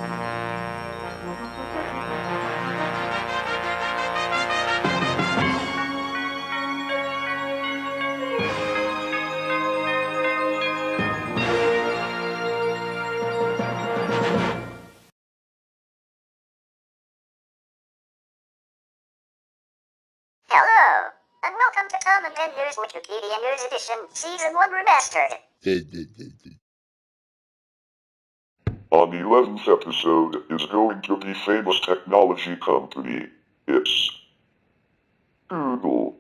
Hello, and welcome to TaBNWNE's Wikipedia News Edition, Season 1 Remastered. On the 11th episode is going to be famous technology company. It's Google.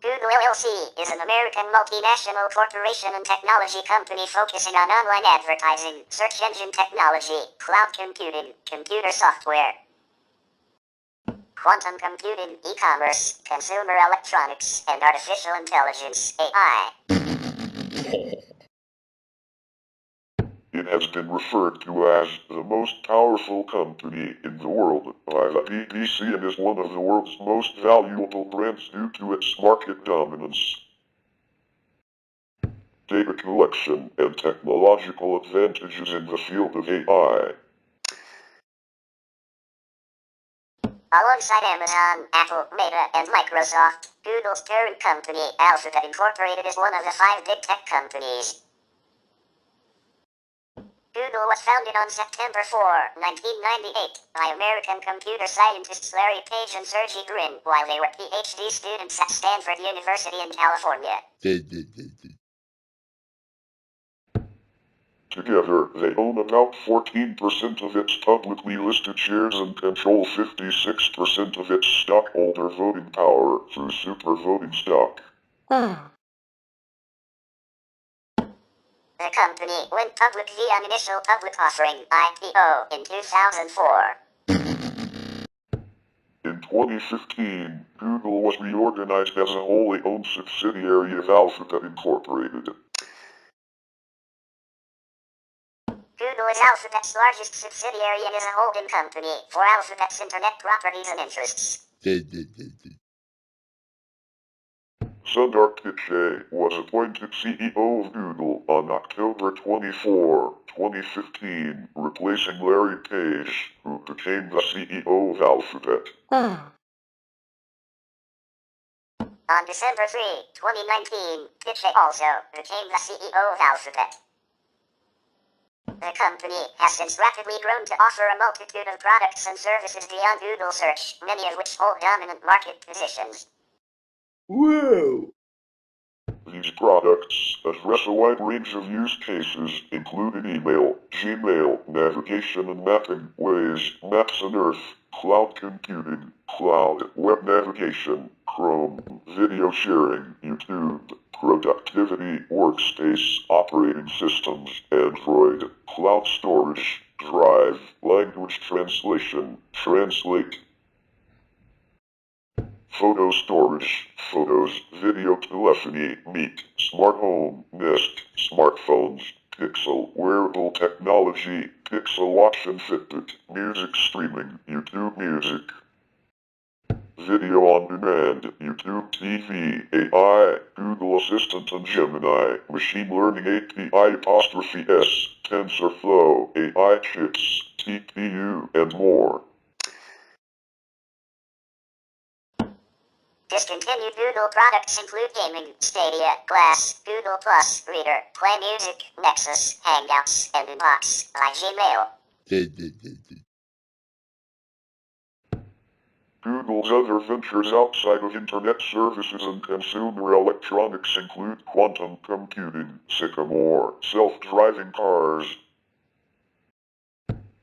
Google LLC is an American multinational corporation and technology company focusing on online advertising, search engine technology, cloud computing, computer software, quantum computing, e-commerce, consumer electronics, and artificial intelligence, AI. It has been referred to as the most powerful company in the world by the BBC and is one of the world's most valuable brands due to its market dominance, data collection, and technological advantages in the field of AI. Alongside Amazon, Apple, Meta, and Microsoft, Google's parent company, Alphabet Incorporated, is one of the 5 big tech companies. Google was founded on September 4, 1998, by American computer scientists Larry Page and Sergey Brin while they were PhD students at Stanford University in California. Together, they own about 14% of its publicly listed shares and control 56% of its stockholder voting power through super voting stock. The company went public via an initial public offering, IPO, in 2004. In 2015, Google was reorganized as a wholly owned subsidiary of Alphabet Incorporated. Google is Alphabet's largest subsidiary and is a holding company for Alphabet's internet properties and interests. Sundar Pichai was appointed CEO of Google on October 24, 2015, replacing Larry Page, who became the CEO of Alphabet. On December 3, 2019, Pichai also became the CEO of Alphabet. The company has since rapidly grown to offer a multitude of products and services beyond Google search, many of which hold dominant market positions. Whoa! These products address a wide range of use cases, including email, Gmail, navigation and mapping, Waze, Maps and Earth, cloud computing, cloud, web navigation, Chrome, video sharing, YouTube, productivity, workspace, operating systems, Android, cloud storage, Drive, language translation, Translate, photo storage, photos, video telephony, Meet, smart home, Nest, smartphones, Pixel, wearable technology, Pixel Watch and Fitbit, music streaming, YouTube Music, video on demand, YouTube TV, AI, Google Assistant and Gemini, machine learning API'(S), TensorFlow, AI chips, TPU, and more. Discontinued Google products include Gaming, Stadia, Glass, Google+, Reader, Play Music, Nexus, Hangouts, and Inbox by Gmail. Google's other ventures outside of internet services and consumer electronics include quantum computing, Sycamore, self-driving cars,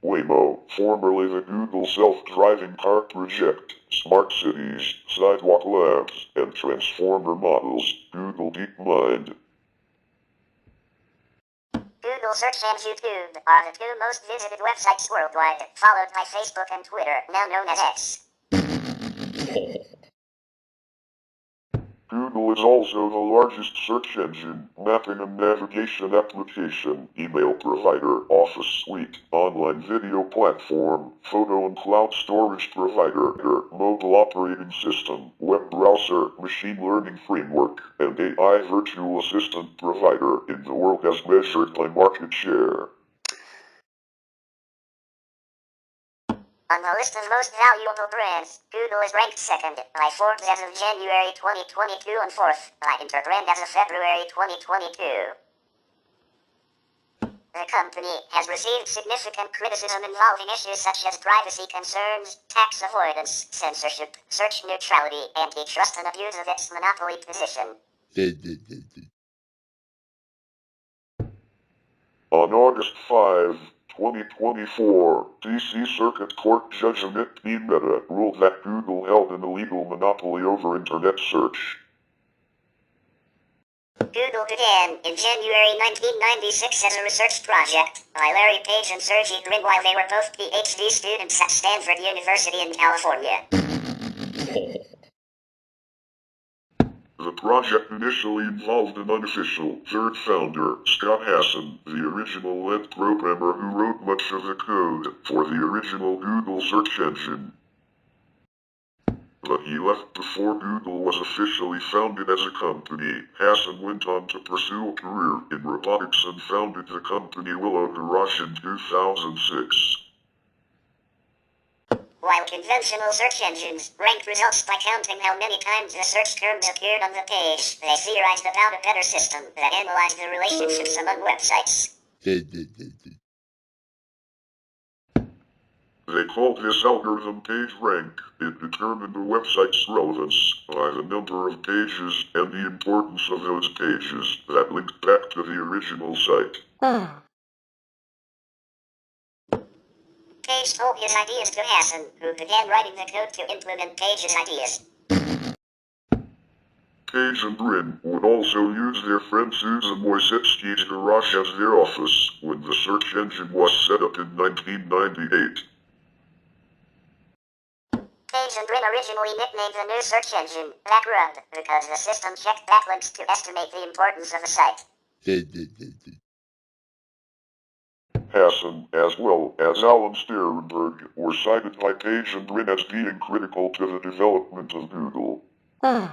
Waymo, formerly the Google Self-Driving Car Project, Smart Cities, Sidewalk Labs, and Transformer Models, Google DeepMind. Google Search and YouTube are the 2 most visited websites worldwide, followed by Facebook and Twitter, now known as X. Google Google is also the largest search engine, mapping and navigation application, email provider, office suite, online video platform, photo and cloud storage provider, mobile operating system, web browser, machine learning framework, and AI virtual assistant provider in the world as measured by market share. On the list of most valuable brands, Google is ranked second by Forbes as of January 2022 and fourth by Interbrand as of February 2022. The company has received significant criticism involving issues such as privacy concerns, tax avoidance, censorship, search neutrality, antitrust, and abuse of its monopoly position. On August 5, 2024, D.C. Circuit Court Judge Amit Mehta ruled that Google held an illegal monopoly over Internet search. Google began in January 1996 as a research project by Larry Page and Sergey Brin while they were both PhD students at Stanford University in California. The project initially involved an unofficial third founder, Scott Hassan, the original lead programmer who wrote much of the code for the original Google search engine. But he left before Google was officially founded as a company. Hassan went on to pursue a career in robotics and founded the company Willow Garage in 2006. While conventional search engines rank results by counting how many times the search terms appeared on the page, they theorized about a better system that analyzed the relationships among websites. They called this algorithm PageRank. It determined a website's relevance by the number of pages and the importance of those pages that linked back to the original site. Page told his ideas to Hassan, who began writing the code to implement Page's ideas. Page and Brin would also use their friend Susan Wojcicki's garage as their office when the search engine was set up in 1998. Page and Brin originally nicknamed the new search engine Backrub because the system checked backlinks to estimate the importance of a site. Hassan, as well as Alan Sternberg, were cited by Page and Brin as being critical to the development of Google. Ray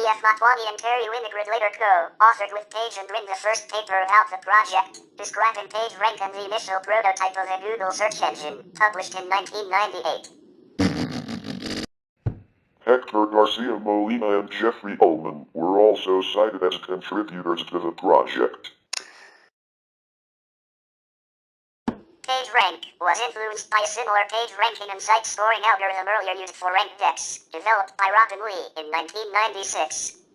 F. Motwani and Terry Winograd later co-authored with Page and Brin the first paper about the project, describing PageRank and the initial prototype of the Google search engine, published in 1998. Hector Garcia Molina and Jeffrey Ullman were also cited as contributors to the project. PageRank was influenced by a similar page ranking and site scoring algorithm earlier used for RankDex, developed by Robin Lee in 1996.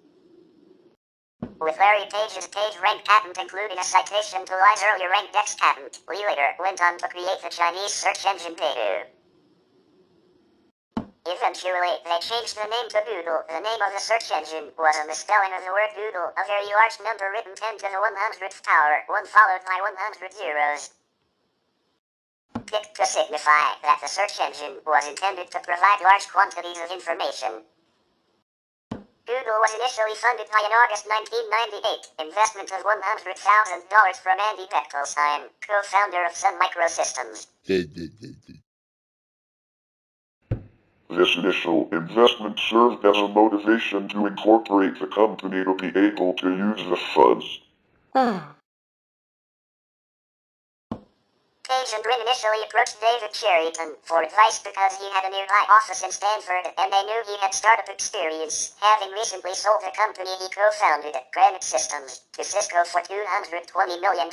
With Larry Page's PageRank patent including a citation to Lie's earlier RankDex patent, Lee later went on to create the Chinese search engine Baidu. Eventually, they changed the name to Google. The name of the search engine was a misspelling of the word Google, a very large number written 10 to the 100th power, one followed by 100 zeros. Picked to signify that the search engine was intended to provide large quantities of information. Google was initially funded by an August 1998 investment of $100,000 from Andy Bechtolsheim, co-founder of Sun Microsystems. This initial investment served as a motivation to incorporate the company to be able to use the funds. Page and Brin initially approached David Cherryton for advice because he had a nearby office in Stanford and they knew he had startup experience, having recently sold the company he co-founded, Granite Systems, to Cisco for $220 million.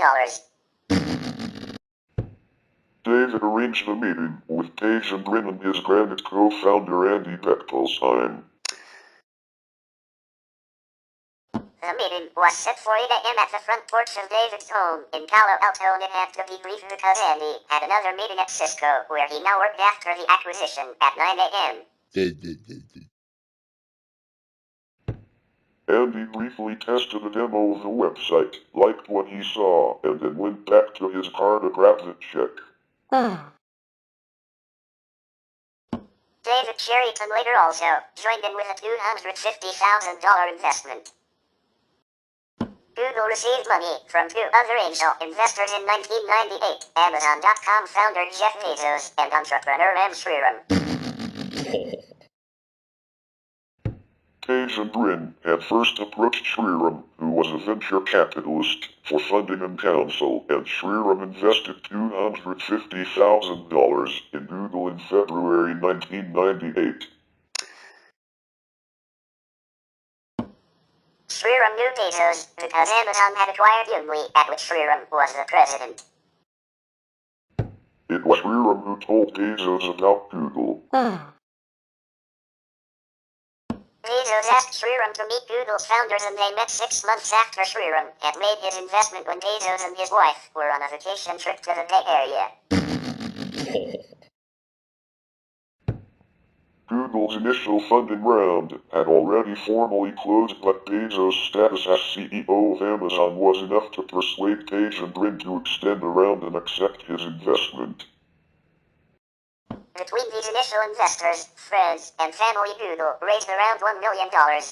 David arranged a meeting with Page and Brin and his Granite co-founder Andy Bechtolsheim. The meeting was set for 8 a.m. at the front porch of David's home in Palo Alto, and it had to be brief because Andy had another meeting at Cisco, where he now worked after the acquisition, at 9 a.m. Andy briefly tested a demo of the website, liked what he saw, and then went back to his car to grab the check. David Sherrington later also joined in with a $250,000 investment. Google received money from two other angel investors in 1998, Amazon.com founder Jeff Bezos and entrepreneur M. Sriram. Page and Brin had first approached Sriram, who was a venture capitalist, for funding and counsel, and Sriram invested $250,000 in Google in February 1998. Sriram knew Bezos because Amazon had acquired TaBNWNE, at which Sriram was the president. It was Sriram who told Bezos about Google. Bezos asked Sriram to meet Google's founders, and they met 6 months after Sriram had made his investment when Bezos and his wife were on a vacation trip to the Bay Area. Google's initial funding round had already formally closed, but Bezos' status as CEO of Amazon was enough to persuade Page and Brin to extend the round and accept his investment. Between these initial investors, friends, and family, Google raised around $1 million,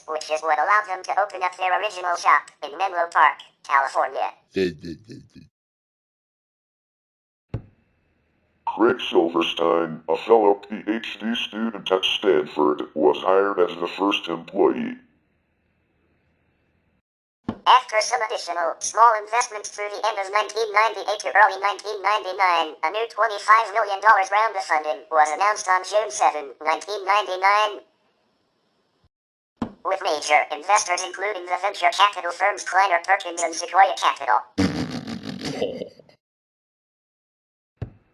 which is what allowed them to open up their original shop in Menlo Park, California. Craig Silverstein, a fellow PhD student at Stanford, was hired as the first employee. After some additional small investments through the end of 1998 to early 1999, a new $25 million round of funding was announced on June 7, 1999. With major investors including the venture capital firms Kleiner Perkins and Sequoia Capital.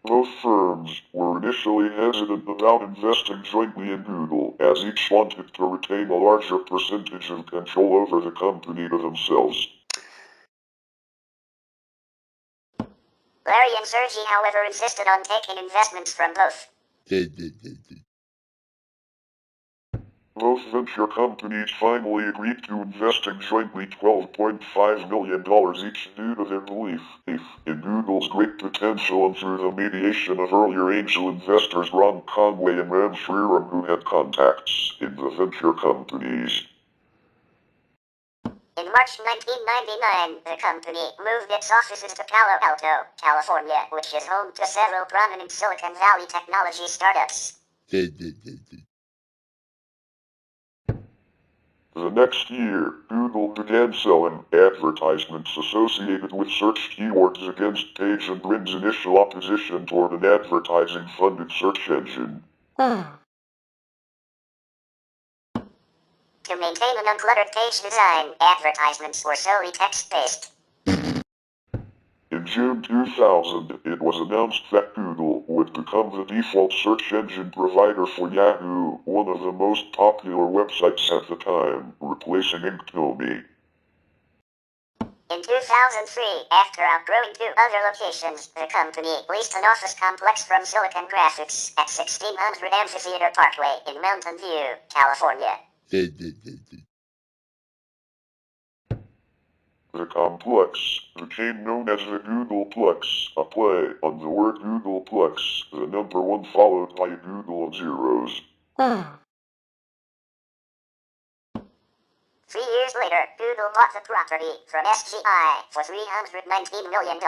Both firms were initially hesitant about investing jointly in Google, as each wanted to retain a larger percentage of control over the company to themselves. Larry and Sergey, however, insisted on taking investments from both. Both venture companies finally agreed to investing jointly $12.5 million each due to their belief in Google's great potential and through the mediation of earlier angel investors Ron Conway and Ram Sriram, who had contacts in the venture companies. In March 1999, the company moved its offices to Palo Alto, California, which is home to several prominent Silicon Valley technology startups. The next year, Google began selling advertisements associated with search keywords against Page and Brin's initial opposition toward an advertising-funded search engine. To maintain an uncluttered page design, advertisements were solely text-based. In June 2000, it was announced that Google would become the default search engine provider for Yahoo, one of the most popular websites at the time, replacing Inktomi. In 2003, after outgrowing two other locations, the company leased an office complex from Silicon Graphics at 1600 Amphitheater Parkway in Mountain View, California. The complex became known as the Googleplex, a play on the word Googleplex, the number 1 followed by a Google and zeros. 3 years later, Google bought the property from SGI for $319 million.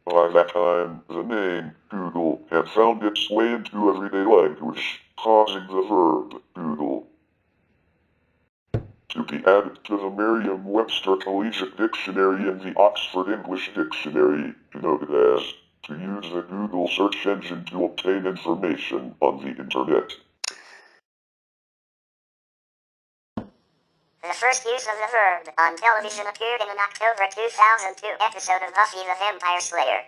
By that time, the name Google had found its way into everyday language, causing the verb Google to be added to the Merriam-Webster Collegiate Dictionary and the Oxford English Dictionary, denoted as to use the Google search engine to obtain information on the Internet. The first use of the verb on television appeared in an October 2002 episode of Buffy the Vampire Slayer.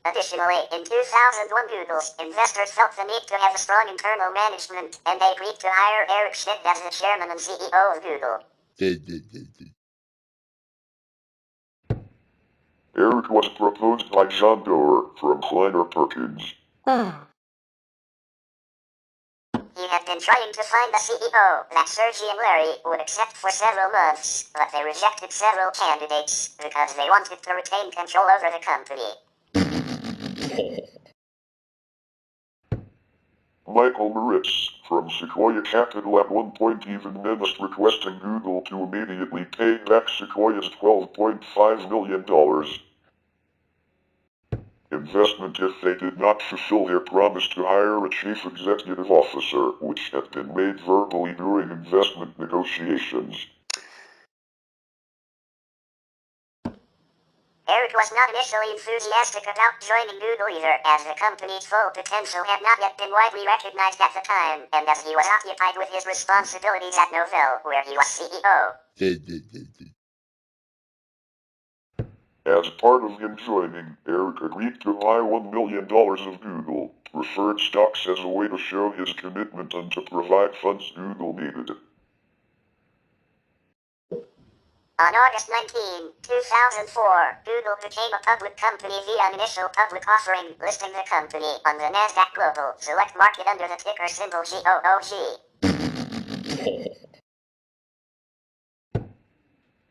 Additionally, in 2001, Google's investors felt the need to have a strong internal management, and they agreed to hire Eric Schmidt as the chairman and CEO of Google. Eric was proposed by John Doerr from Kleiner Perkins. He had been trying to find a CEO that Sergey and Larry would accept for several months, but they rejected several candidates because they wanted to retain control over the company. Michael Moritz from Sequoia Capital at one point even menaced requesting Google to immediately pay back Sequoia's $12.5 million investment if they did not fulfill their promise to hire a chief executive officer, which had been made verbally during investment negotiations. Eric was not initially enthusiastic about joining Google either, as the company's full potential had not yet been widely recognized at the time, and as he was occupied with his responsibilities at Novell, where he was CEO. As part of him joining, Eric agreed to buy $1 million of Google preferred stocks as a way to show his commitment and to provide funds Google needed. On August 19, 2004, Google became a public company via an initial public offering, listing the company on the Nasdaq Global Select Market under the ticker symbol GOOG.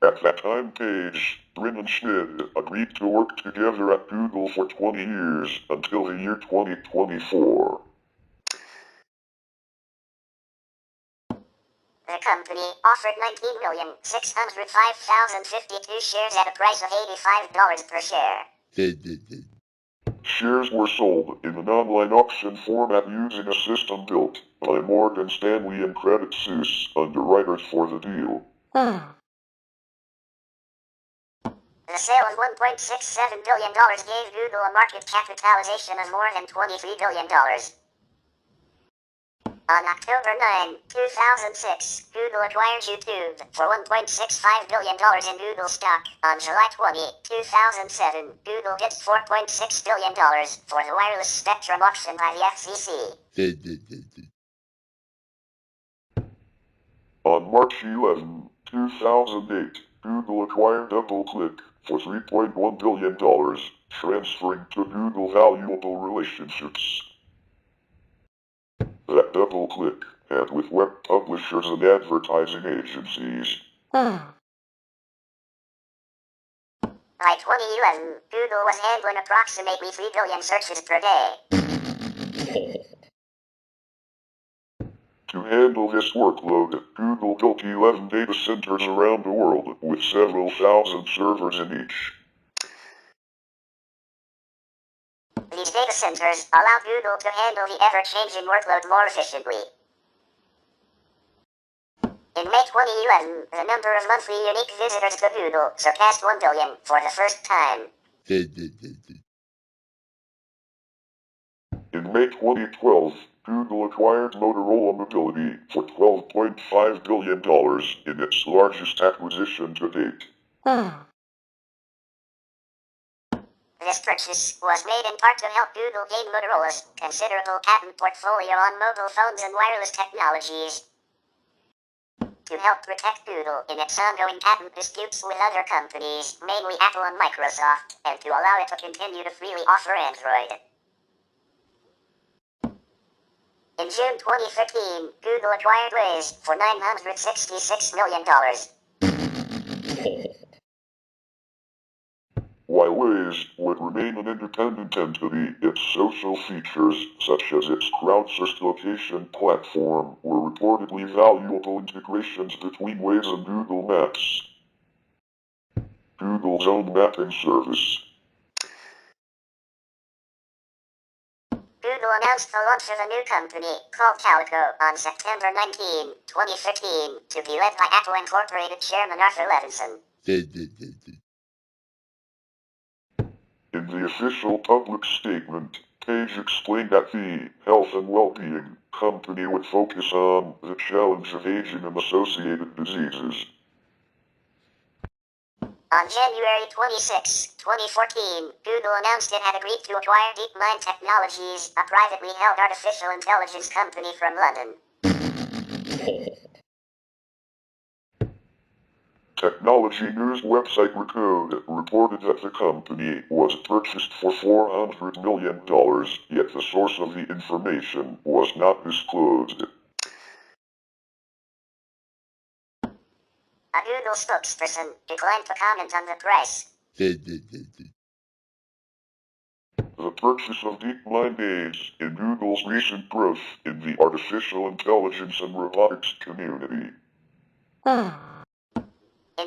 At that time Page, Brin and Schmidt agreed to work together at Google for 20 years until the year 2024. The company offered 19,605,052 shares at a price of $85 per share. Shares were sold in an online auction format using a system built by Morgan Stanley and Credit Suisse underwriters for the deal. The sale of $1.67 billion gave Google a market capitalization of more than $23 billion. On October 9, 2006, Google acquired YouTube for $1.65 billion in Google stock. On July 20, 2007, Google gets $4.6 billion for the wireless spectrum auction by the FCC. On March 11, 2008, Google acquired DoubleClick for $3.1 billion, transferring to Google valuable relationships that DoubleClick had with web publishers and advertising agencies. By 2011, Google was handling approximately 3 billion searches per day. To handle this workload, Google built 11 data centers around the world, with several thousand servers in each. These data centers allow Google to handle the ever-changing workload more efficiently. In May 2011, the number of monthly unique visitors to Google surpassed 1 billion for the first time. In May 2012, Google acquired Motorola Mobility for $12.5 billion in its largest acquisition to date. This purchase was made in part to help Google gain Motorola's considerable patent portfolio on mobile phones and wireless technologies, to help protect Google in its ongoing patent disputes with other companies, mainly Apple and Microsoft, and to allow it to continue to freely offer Android. In June 2013, Google acquired Waze for $966 million. While Waze would remain an independent entity, its social features, such as its crowdsourced location platform, were reportedly valuable integrations between Waze and Google Maps, Google's own mapping service. Google announced the launch of a new company called Calico on September 19, 2015, to be led by Apple Incorporated Chairman Arthur Levinson. In the official public statement, Page explained that the Health and Well-Being company would focus on the challenge of aging and associated diseases. On January 26, 2014, Google announced it had agreed to acquire DeepMind Technologies, a privately held artificial intelligence company from London. Technology news website Recode reported that the company was purchased for $400 million, yet the source of the information was not disclosed. A Google spokesperson declined to comment on the price. The the purchase of DeepMind aids in Google's recent growth in the artificial intelligence and robotics community. In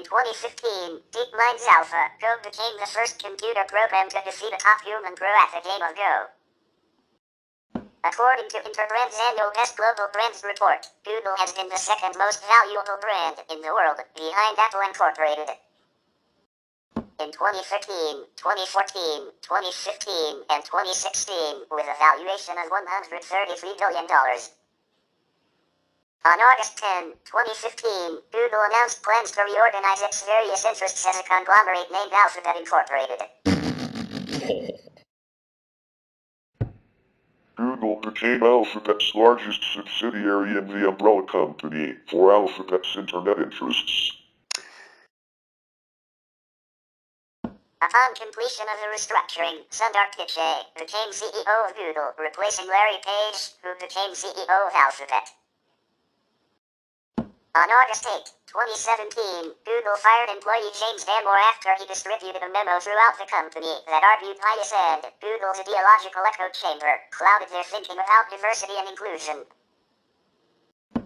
2015, DeepMind's AlphaGo became the first computer program to defeat a top human pro at the game of Go. According to Interbrand's annual Best Global Brands report, Google has been the second most valuable brand in the world, behind Apple Incorporated. In 2013, 2014, 2015, and 2016, with a valuation of $133 billion. On August 10, 2015, Google announced plans to reorganize its various interests as a conglomerate named Alphabet Incorporated. Google became Alphabet's largest subsidiary and the umbrella company for Alphabet's internet interests. Upon completion of the restructuring, Sundar Pichai became CEO of Google, replacing Larry Page, who became CEO of Alphabet. On August 8, 2017, Google fired employee James Damore after he distributed a memo throughout the company that argued Pichai said Google's ideological echo chamber clouded their thinking about diversity and inclusion,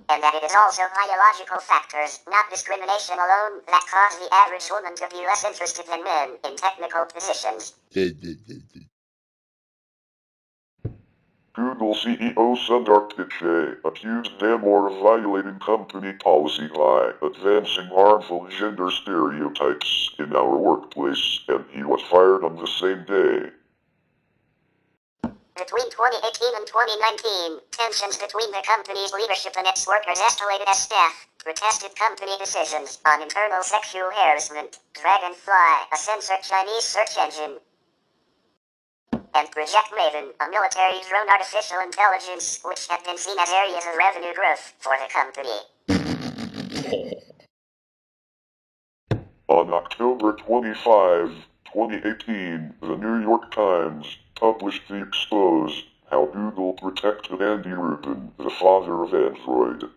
and that it is also biological factors, not discrimination alone, that cause the average woman to be less interested than men in technical positions. Google CEO Sundar Pichai accused Damore of violating company policy by advancing harmful gender stereotypes in our workplace, and he was fired on the same day. Between 2018 and 2019, tensions between the company's leadership and its workers escalated as staff protested company decisions on internal sexual harassment, Dragonfly, a censored Chinese search engine, and Project Maven, a military drone artificial intelligence, which had been seen as areas of revenue growth for the company. On October 25, 2018, the New York Times published the expose how Google protected Andy Rubin, the father of Android.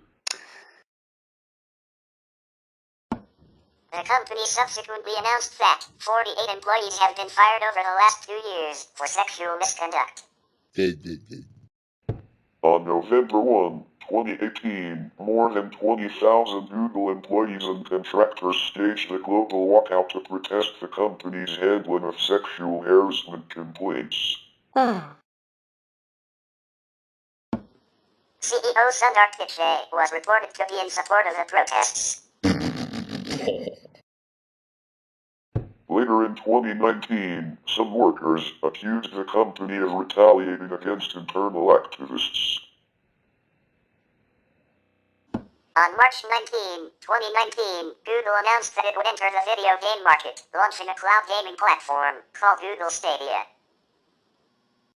The company subsequently announced that 48 employees have been fired over the last 2 years for sexual misconduct. On November 1, 2018, more than 20,000 Google employees and contractors staged a global walkout to protest the company's handling of sexual harassment complaints. CEO Sundar Pichai was reported to be in support of the protests. Later in 2019, some workers accused the company of retaliating against internal activists. On March 19, 2019, Google announced that it would enter the video game market, launching a cloud gaming platform called Google Stadia.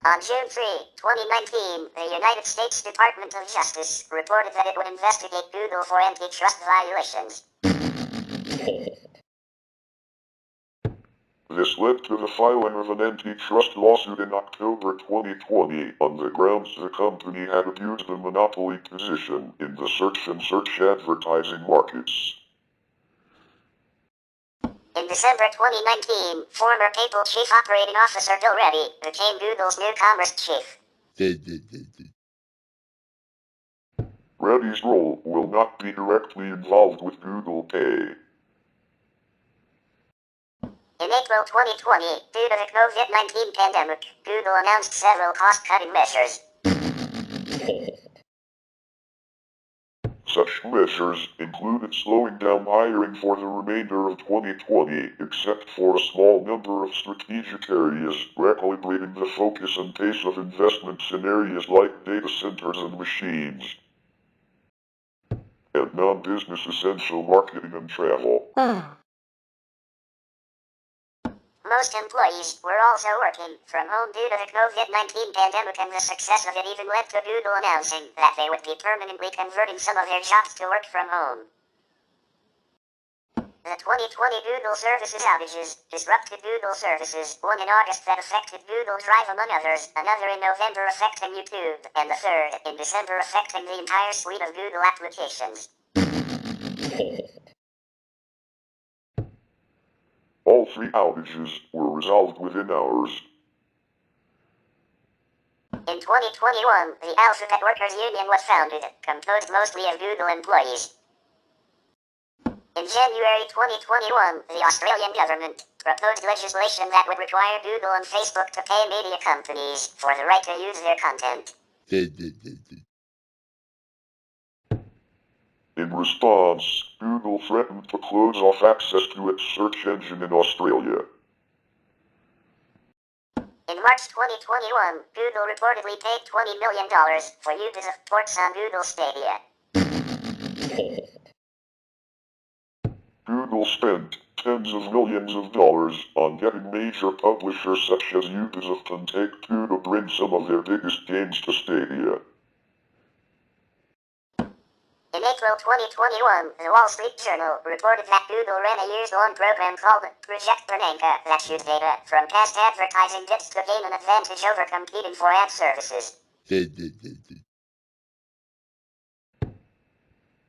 On June 3, 2019, the United States Department of Justice reported that it would investigate Google for antitrust violations. This led to the filing of an antitrust lawsuit in October 2020 on the grounds the company had abused a monopoly position in the search and search advertising markets. In December 2019, former PayPal Chief Operating Officer Bill Reddy became Google's new commerce chief. Reddy's role will not be directly involved with Google Pay. In April 2020, due to the COVID-19 pandemic, Google announced several cost-cutting measures. Such measures included slowing down hiring for the remainder of 2020, except for a small number of strategic areas, recalibrating the focus and pace of investments in areas like data centers and machines, and non-business essential marketing and travel. Most employees were also working from home due to the COVID-19 pandemic, and the success of it even led to Google announcing that they would be permanently converting some of their jobs to work from home. The 2020 Google services outages disrupted Google services, one in August that affected Google Drive among others, another in November affecting YouTube, and the third in December affecting the entire suite of Google applications. All three outages were resolved within hours. In 2021, the Alphabet Workers Union was founded, composed mostly of Google employees. In January 2021, the Australian government proposed legislation that would require Google and Facebook to pay media companies for the right to use their content. In response, Google threatened to close off access to its search engine in Australia. In March 2021, Google reportedly paid $20 million for use of ports on Google Stadia. Google spent tens of millions of dollars on getting major publishers such as Ubisoft and Take-Two to bring some of their biggest games to Stadia. In April 2021, the Wall Street Journal reported that Google ran a years-long program called Project Bernanke that used data from past advertising bits to gain an advantage over competing for ad services.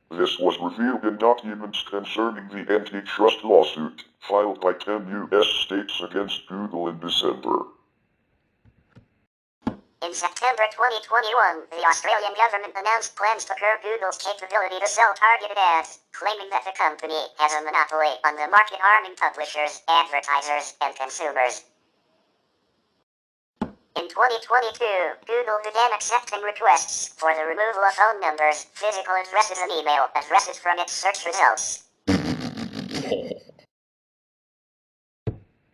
This was revealed in documents concerning the antitrust lawsuit filed by 10 U.S. states against Google in December. In September 2021, the Australian government announced plans to curb Google's capability to sell targeted ads, claiming that the company has a monopoly on the market, harming publishers, advertisers, and consumers. In 2022, Google began accepting requests for the removal of phone numbers, physical addresses, and email addresses from its search results.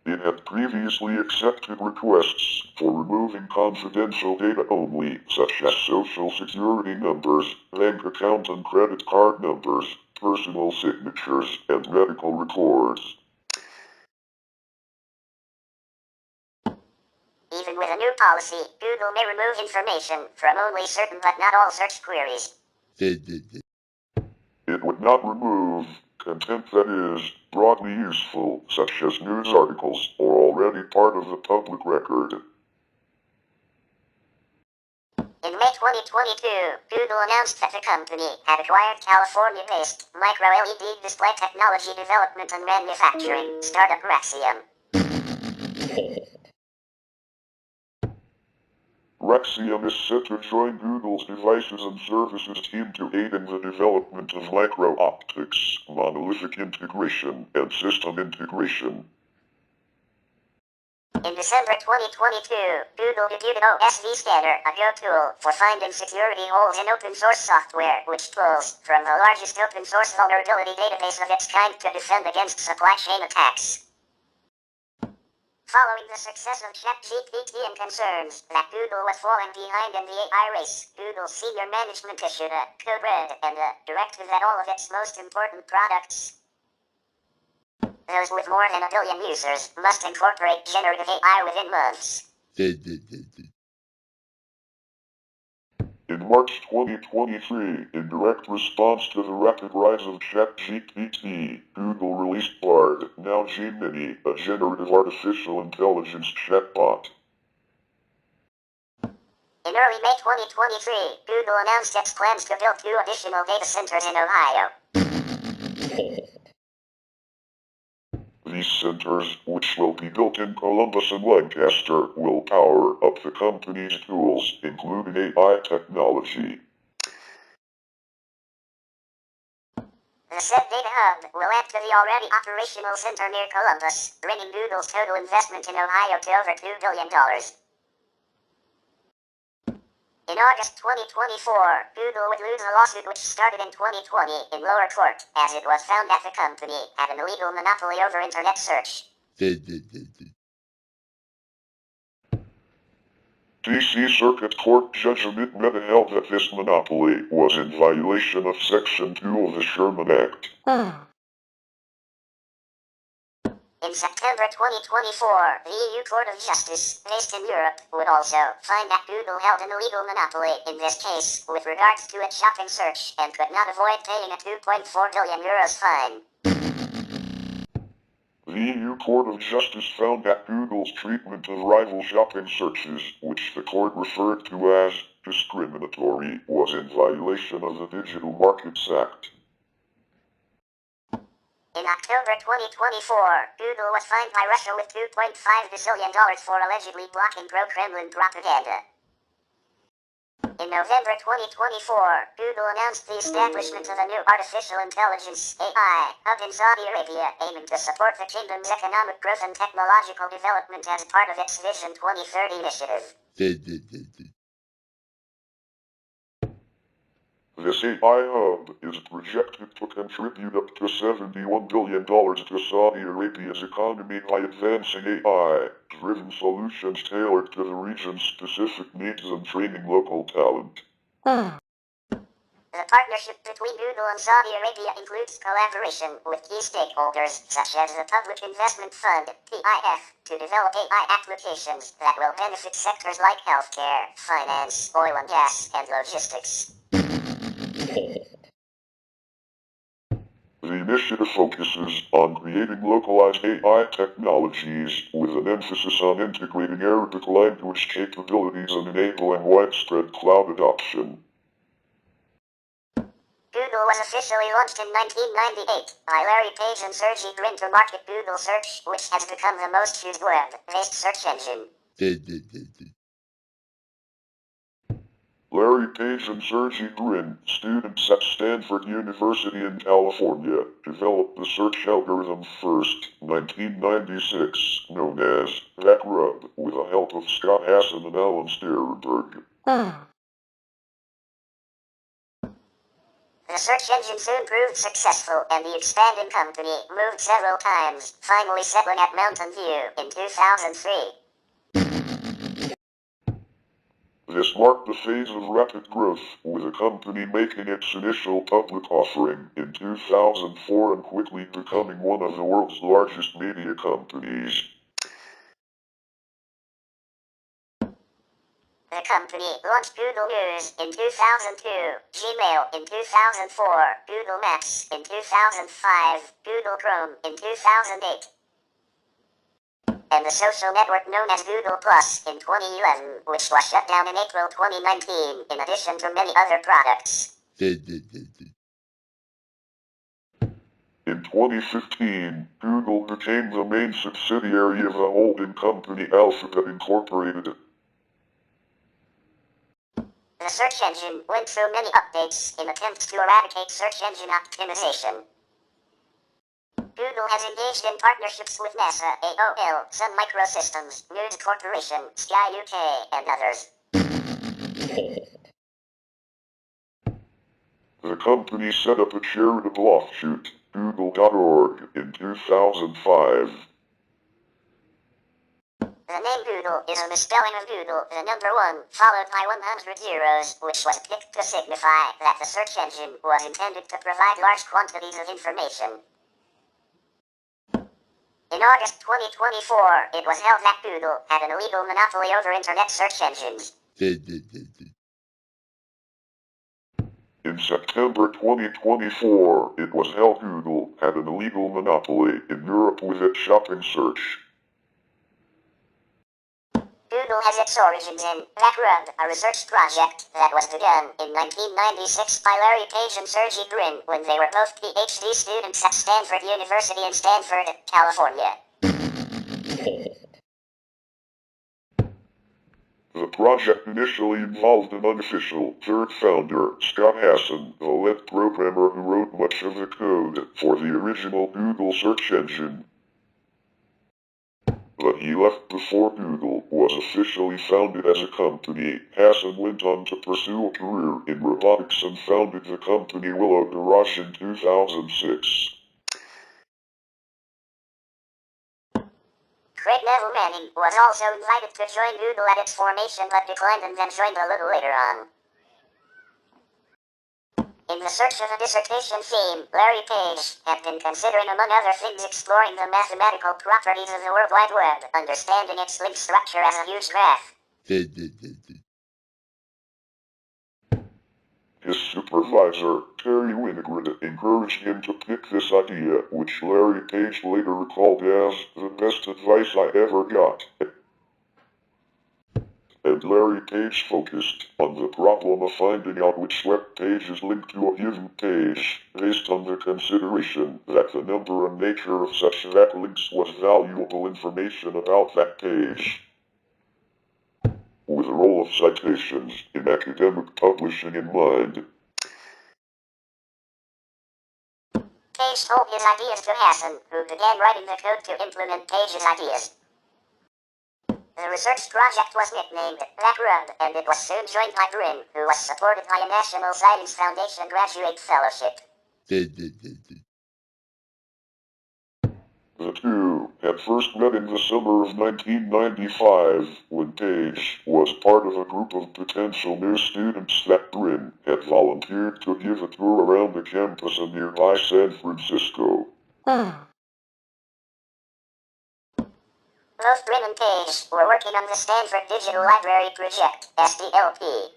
It had previously accepted requests for removing confidential data only, such as social security numbers, bank account and credit card numbers, personal signatures, and medical records. Even with a new policy, Google may remove information from only certain but not all search queries. It would not remove content that is broadly useful, such as news articles, or already part of the public record. In May 2022, Google announced that the company had acquired California-based micro-LED display technology development and manufacturing startup Rexium. Rexium is set to join Google's devices and services team to aid in the development of micro-optics, monolithic integration, and system integration. In December 2022, Google debuted OSV Scanner, a Go tool for finding security holes in open-source software, which pulls from the largest open-source vulnerability database of its kind to defend against supply chain attacks. Following the success of ChatGPT and concerns that Google was falling behind in the AI race, Google's senior management issued a code red and a directive that all of its most important products, those with more than 1 billion users, must incorporate generative AI within months. In March 2023, in direct response to the rapid rise of ChatGPT, Google released Bard, now Gemini, a generative artificial intelligence chatbot. In early May 2023, Google announced its plans to build 2 additional data centers in Ohio. These centers, which will be built in Columbus and Lancaster, will power up the company's tools, including AI technology. The said data hub will add to the already operational center near Columbus, bringing Google's total investment in Ohio to over $2 billion. In August 2024, Google would lose a lawsuit which started in 2020 in lower court, as it was found that the company had an illegal monopoly over internet search. D.C. Circuit Court Judge Amit Mehta held that this monopoly was in violation of Section 2 of the Sherman Act. In September 2024, the EU Court of Justice, based in Europe, would also find that Google held an illegal monopoly in this case with regards to its shopping search and could not avoid paying a €2.4 billion fine. The EU Court of Justice found that Google's treatment of rival shopping searches, which the court referred to as discriminatory, was in violation of the Digital Markets Act. In October 2024, Google was fined by Russia with $2.5 billion for allegedly blocking pro-Kremlin propaganda. In November 2024, Google announced the establishment of a new artificial intelligence (AI) hub in Saudi Arabia, aiming to support the kingdom's economic growth and technological development as part of its Vision 2030 initiative. This AI hub is projected to contribute up to $71 billion to Saudi Arabia's economy by advancing AI-driven solutions tailored to the region's specific needs and training local talent. The partnership between Google and Saudi Arabia includes collaboration with key stakeholders such as the Public Investment Fund, PIF, to develop AI applications that will benefit sectors like healthcare, finance, oil and gas, and logistics. The initiative focuses on creating localized AI technologies with an emphasis on integrating Arabic language capabilities and enabling widespread cloud adoption. Google was officially launched in 1998 by Larry Page and Sergey Brin to market Google Search, which has become the most used web-based search engine. Larry Page and Sergey Brin, students at Stanford University in California, developed the search algorithm first, 1996, known as TaBNWNE, with the help of Scott Hassan and Alan Sternberg. The search engine soon proved successful, and the expanding company moved several times, finally settling at Mountain View in 2003. This marked the phase of rapid growth, with the company making its initial public offering in 2004 and quickly becoming one of the world's largest media companies. The company launched Google News in 2002, Gmail in 2004, Google Maps in 2005, Google Chrome in 2008, and the social network known as Google Plus in 2011, which was shut down in April 2019, in addition to many other products. In 2015, Google became the main subsidiary of the holding company Alphabet Incorporated. The search engine went through many updates in attempts to eradicate search engine optimization. Google has engaged in partnerships with NASA, AOL, Sun Microsystems, News Corporation, Sky UK, and others. The company set up a charitable offshoot, Google.org, in 2005. The name Google is a misspelling of Google, the number 1, followed by 100 zeros, which was picked to signify that the search engine was intended to provide large quantities of information. In August 2024, it was held that Google had an illegal monopoly over internet search engines. In September 2024, it was held Google had an illegal monopoly in Europe with its shopping search. Google has its origins in TaBNWNE, a research project that was begun in 1996 by Larry Page and Sergey Brin when they were both PhD students at Stanford University in Stanford, California. The project initially involved an unofficial third founder, Scott Hassan, the lead programmer who wrote much of the code for the original Google search engine. But he left before Google was officially founded as a company. Hassan went on to pursue a career in robotics and founded the company Willow Garage in 2006. Craig Neville Manning was also invited to join Google at its formation but declined and then joined a little later on. In the search of a dissertation theme, Larry Page had been considering, among other things, exploring the mathematical properties of the World Wide Web, understanding its link structure as a huge graph. His supervisor, Terry Winograd, encouraged him to pick this idea, which Larry Page later recalled as the best advice I ever got. And Larry Page focused on the problem of finding out which web page is linked to a given page, based on the consideration that the number and nature of such backlinks was valuable information about that page. With the role of citations in academic publishing in mind. Page told his ideas to Hassan, who began writing the code to implement Page's ideas. The research project was nicknamed Background, and it was soon joined by Brin, who was supported by a National Science Foundation graduate fellowship. The two had first met in the summer of 1995, when Page was part of a group of potential new students that Brin had volunteered to give a tour around the campus in nearby San Francisco. Both Brin and Page were working on the Stanford Digital Library Project, SDLP.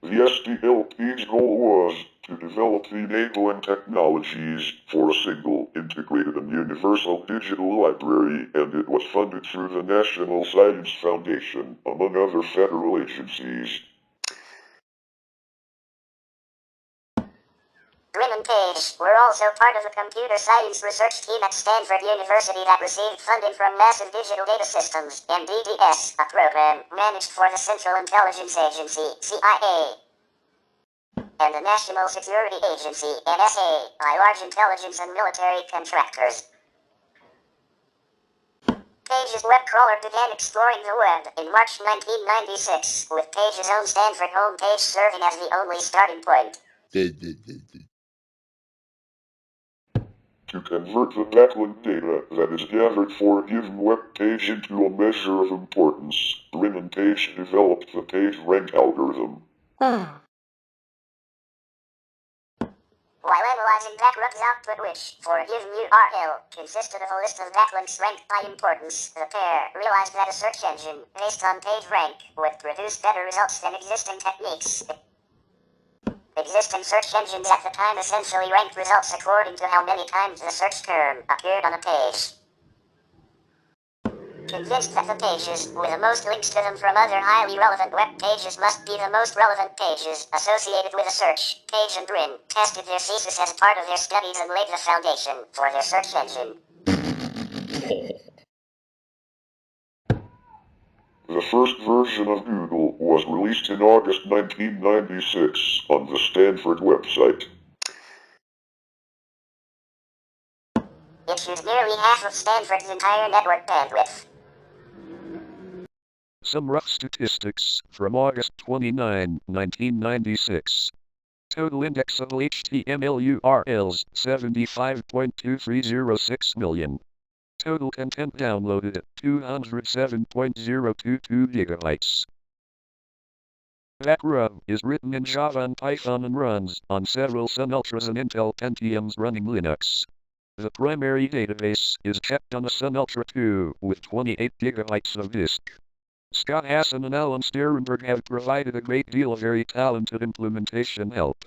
The SDLP's goal was to develop the enabling technologies for a single, integrated and universal digital library, and it was funded through the National Science Foundation, among other federal agencies. Brin and Page were also part of the computer science research team at Stanford University that received funding from Massive Digital Data Systems, MDDS, a program managed for the Central Intelligence Agency, CIA, and the National Security Agency, NSA, by large intelligence and military contractors. Page's web crawler began exploring the web in March 1996, with Page's own Stanford homepage serving as the only starting point. To convert the backlink data that is gathered for a given web page into a measure of importance, Brin and Page developed the PageRank algorithm. While analyzing backlinks output, which, for a given URL, consisted of a list of backlinks ranked by importance, the pair realized that a search engine, based on PageRank, would produce better results than existing techniques. Existing search engines at the time essentially ranked results according to how many times the search term appeared on a page. Convinced that the pages with the most links to them from other highly relevant web pages must be the most relevant pages associated with a search, Page and Brin tested their thesis as part of their studies and laid the foundation for their search engine. The first version of Google was released in August 1996 on the Stanford website. It used nearly half of Stanford's entire network bandwidth. Some rough statistics from August 29, 1996. Total index of HTML URLs 75.2306 million. Total content downloaded 207.022 gigabytes. Background is written in Java and Python and runs on several Sun Ultras and Intel Pentiums running Linux. The primary database is kept on a Sun Ultra 2 with 28 gigabytes of disk. Scott Hassan and Alan Sternberg have provided a great deal of very talented implementation help.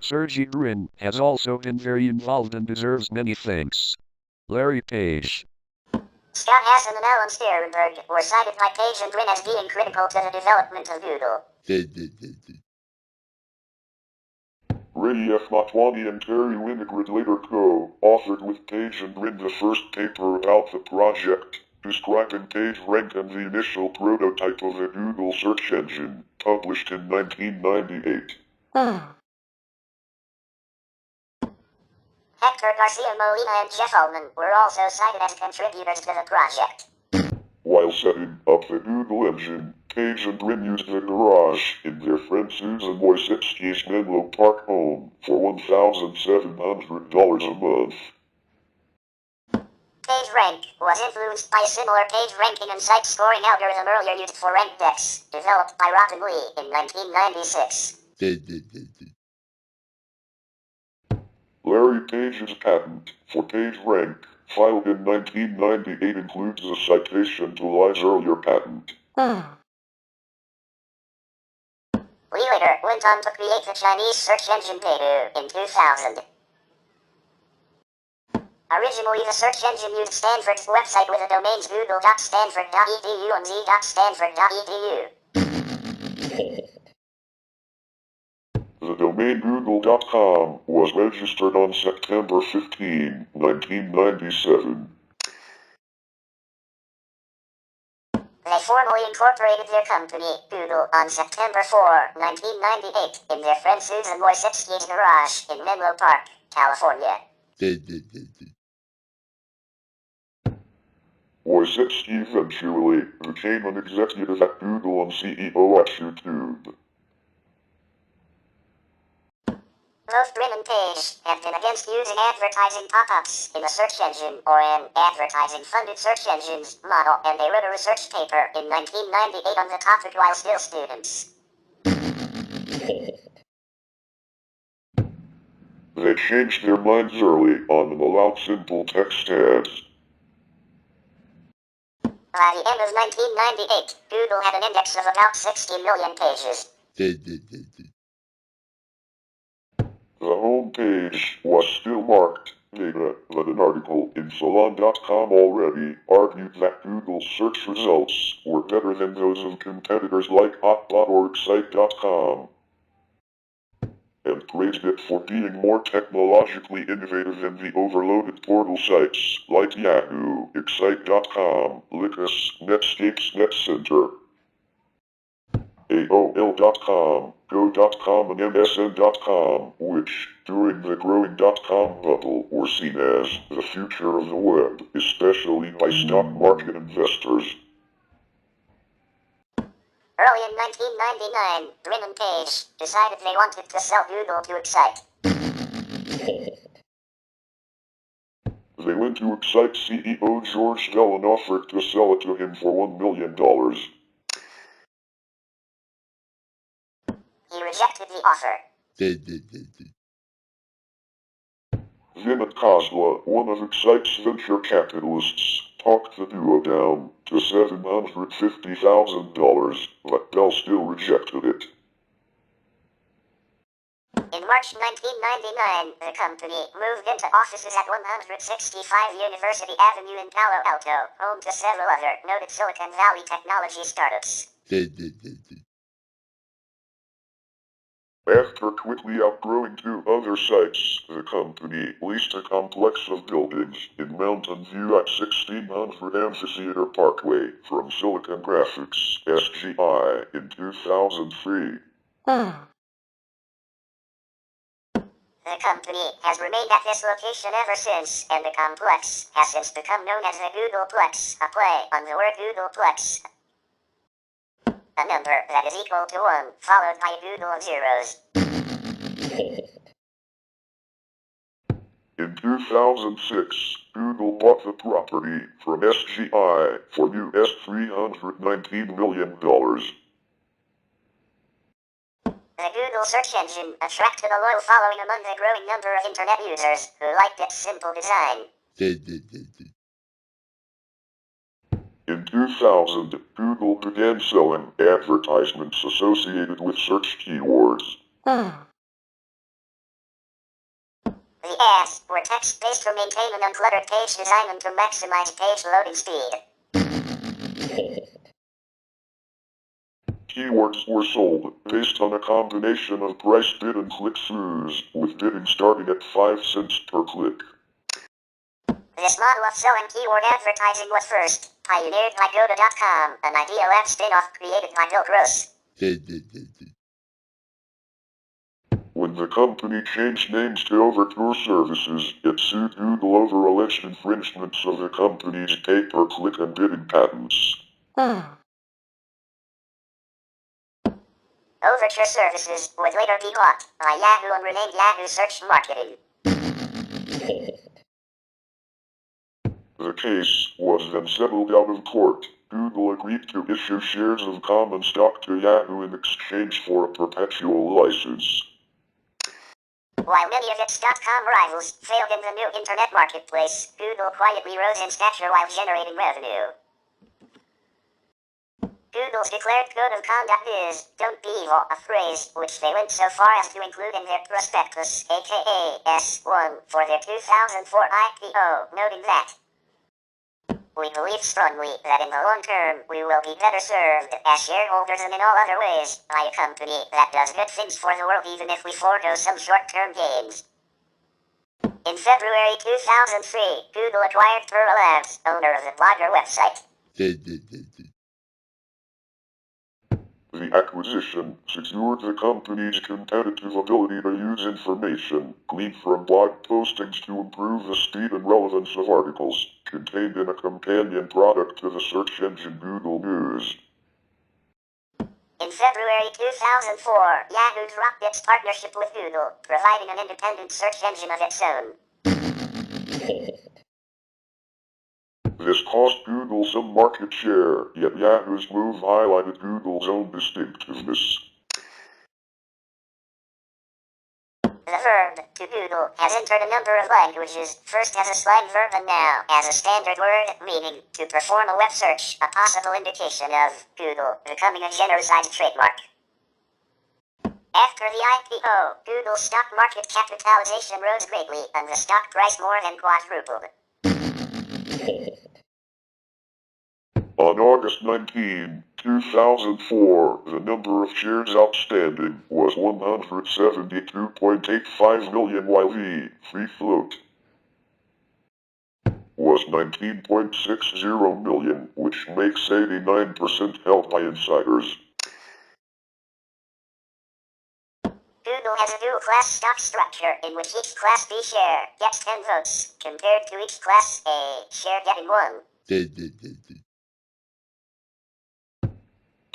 Sergey Brin has also been very involved and deserves many thanks. Larry Page. Scott Hassan and Alan Sternberg were cited by Page and Brin as being critical to the development of Google. Ray F. Motwani and Terry Winograd later co-authored with Page and Brin the first paper about the project, describing PageRank and the initial prototype of the Google search engine, published in 1998. Hector Garcia Molina and Jeff Ullman were also cited as contributors to the project. While setting up the Google engine, Page and Brin used the garage in their friend Susan Wojcicki's Menlo Park home for $1,700 a month. PageRank was influenced by a similar page ranking and site scoring algorithm earlier used for RankDex, developed by Robin Lee in 1996. Larry Page's patent for PageRank, filed in 1998, includes a citation to Lie's earlier patent. Lee later went on to create the Chinese search engine Baidu in 2000. Originally, the search engine used Stanford's website with the domains google.stanford.edu and z.stanford.edu. The domain google.com was registered on September 15, 1997. They formally formally incorporated their company, Google, on September 4, 1998, in their friend Susan Wojcicki's garage in Menlo Park, California. Wojcicki eventually became an executive at Google and CEO at YouTube. Both Brin and Page have been against using advertising pop-ups in a search engine or an advertising-funded search engines model, and they wrote a research paper in 1998 on the topic while still students. They changed their minds early on and allowed simple text ads. By the end of 1998, Google had an index of about 60 million pages. The home page was still marked data, but an article in Salon.com already argued that Google's search results were better than those of competitors like Hotbot or Excite.com, and praised it for being more technologically innovative than the overloaded portal sites like Yahoo, Excite.com, Lycus, Netscape's NetCenter, AOL.com, Go.com and MSN.com, which, during the growing .com bubble, were seen as the future of the web, especially by stock market investors. Early in 1999, Brin and Page decided they wanted to sell Google to Excite. They went to Excite CEO George Dell and offered to sell it to him for $1 million. He rejected the offer. Vin and Kozla, one of Excite's venture capitalists, talked the duo down to $750,000, but Bell still rejected it. In March 1999, the company moved into offices at 165 University Avenue in Palo Alto, home to several other noted Silicon Valley technology startups. After quickly outgrowing two other sites, the company leased a complex of buildings in Mountain View at 1600 Amphitheater Parkway from Silicon Graphics, SGI, in 2003. The company has remained at this location ever since, and the complex has since become known as the Googleplex, a play on the word Googleplex. A number that is equal to 1, followed by a doodle of zeros. In 2006, Google bought the property from SGI for US $319 million. The Google search engine attracted a loyal following among the growing number of internet users who liked its simple design. In 2000, Google began selling advertisements associated with search keywords. The ads were text-based to maintain an uncluttered page design and to maximize page loading speed. Keywords were sold based on a combination of price bid and click-throughs, with bidding starting at 5 cents per click. This model of selling keyword advertising was first pioneered by Goda.com, an Idea Lab spin-off created by Bill Gross. When the company changed names to Overture Services, it sued Google over alleged infringements of the company's pay-per-click and bidding patents. Overture Services would later be bought by Yahoo and renamed Yahoo Search Marketing. The case was then settled out of court. Google agreed to issue shares of common stock to Yahoo in exchange for a perpetual license. While many of its .com rivals failed in the new internet marketplace, Google quietly rose in stature while generating revenue. Google's declared code of conduct is, "Don't be evil," a phrase which they went so far as to include in their prospectus, aka S1, for their 2004 IPO, noting that, "We believe strongly that in the long term we will be better served as shareholders and in all other ways by a company that does good things for the world even if we forego some short-term gains." In February 2003, Google acquired Pura Labs, owner of the Blogger website. the acquisition secured the company's competitive ability to use information gleaned from blog postings to improve the speed and relevance of articles contained in a companion product to the search engine Google News. In February 2004, Yahoo dropped its partnership with Google, providing an independent search engine of its own. This cost Google some market share, yet Yahoo's move highlighted Google's own distinctiveness. The verb, to Google, has entered a number of languages, first as a slang verb and now as a standard word, meaning to perform a web search, a possible indication of Google becoming a genericized trademark. After the IPO, Google's stock market capitalization rose greatly and the stock price more than quadrupled. On August 19, 2004, the number of shares outstanding was 172.85 million while the free float was 19.60 million, which makes 89% held by insiders. Google has a dual-class stock structure in which each Class B share gets 10 votes, compared to each Class A share getting 1.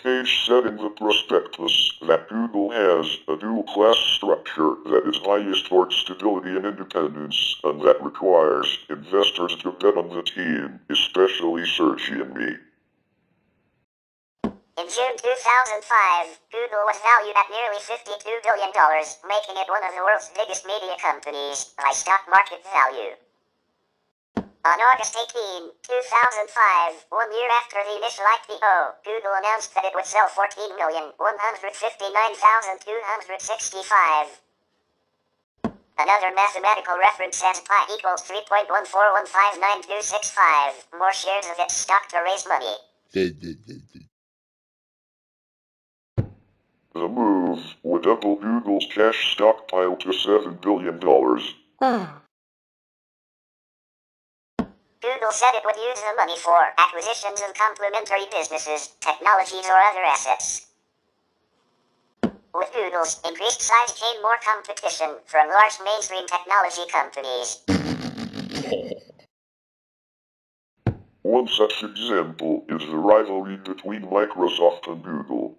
Page setting the prospectus that Google has a dual-class structure that is biased towards stability and independence, and that requires investors to bet on the team, especially Sergey and me. In June 2005, Google was valued at nearly $52 billion, making it one of the world's biggest media companies by stock market value. On August 18, 2005, 1 year after the initial IPO, Google announced that it would sell 14,159,265. Another mathematical reference says pi equals 3.14159,265, more shares of its stock to raise money. The move would double Google's cash stockpile to $7 billion. Google said it would use the money for acquisitions of complementary businesses, technologies, or other assets. With Google's increased size came more competition from large mainstream technology companies. One such example is the rivalry between Microsoft and Google.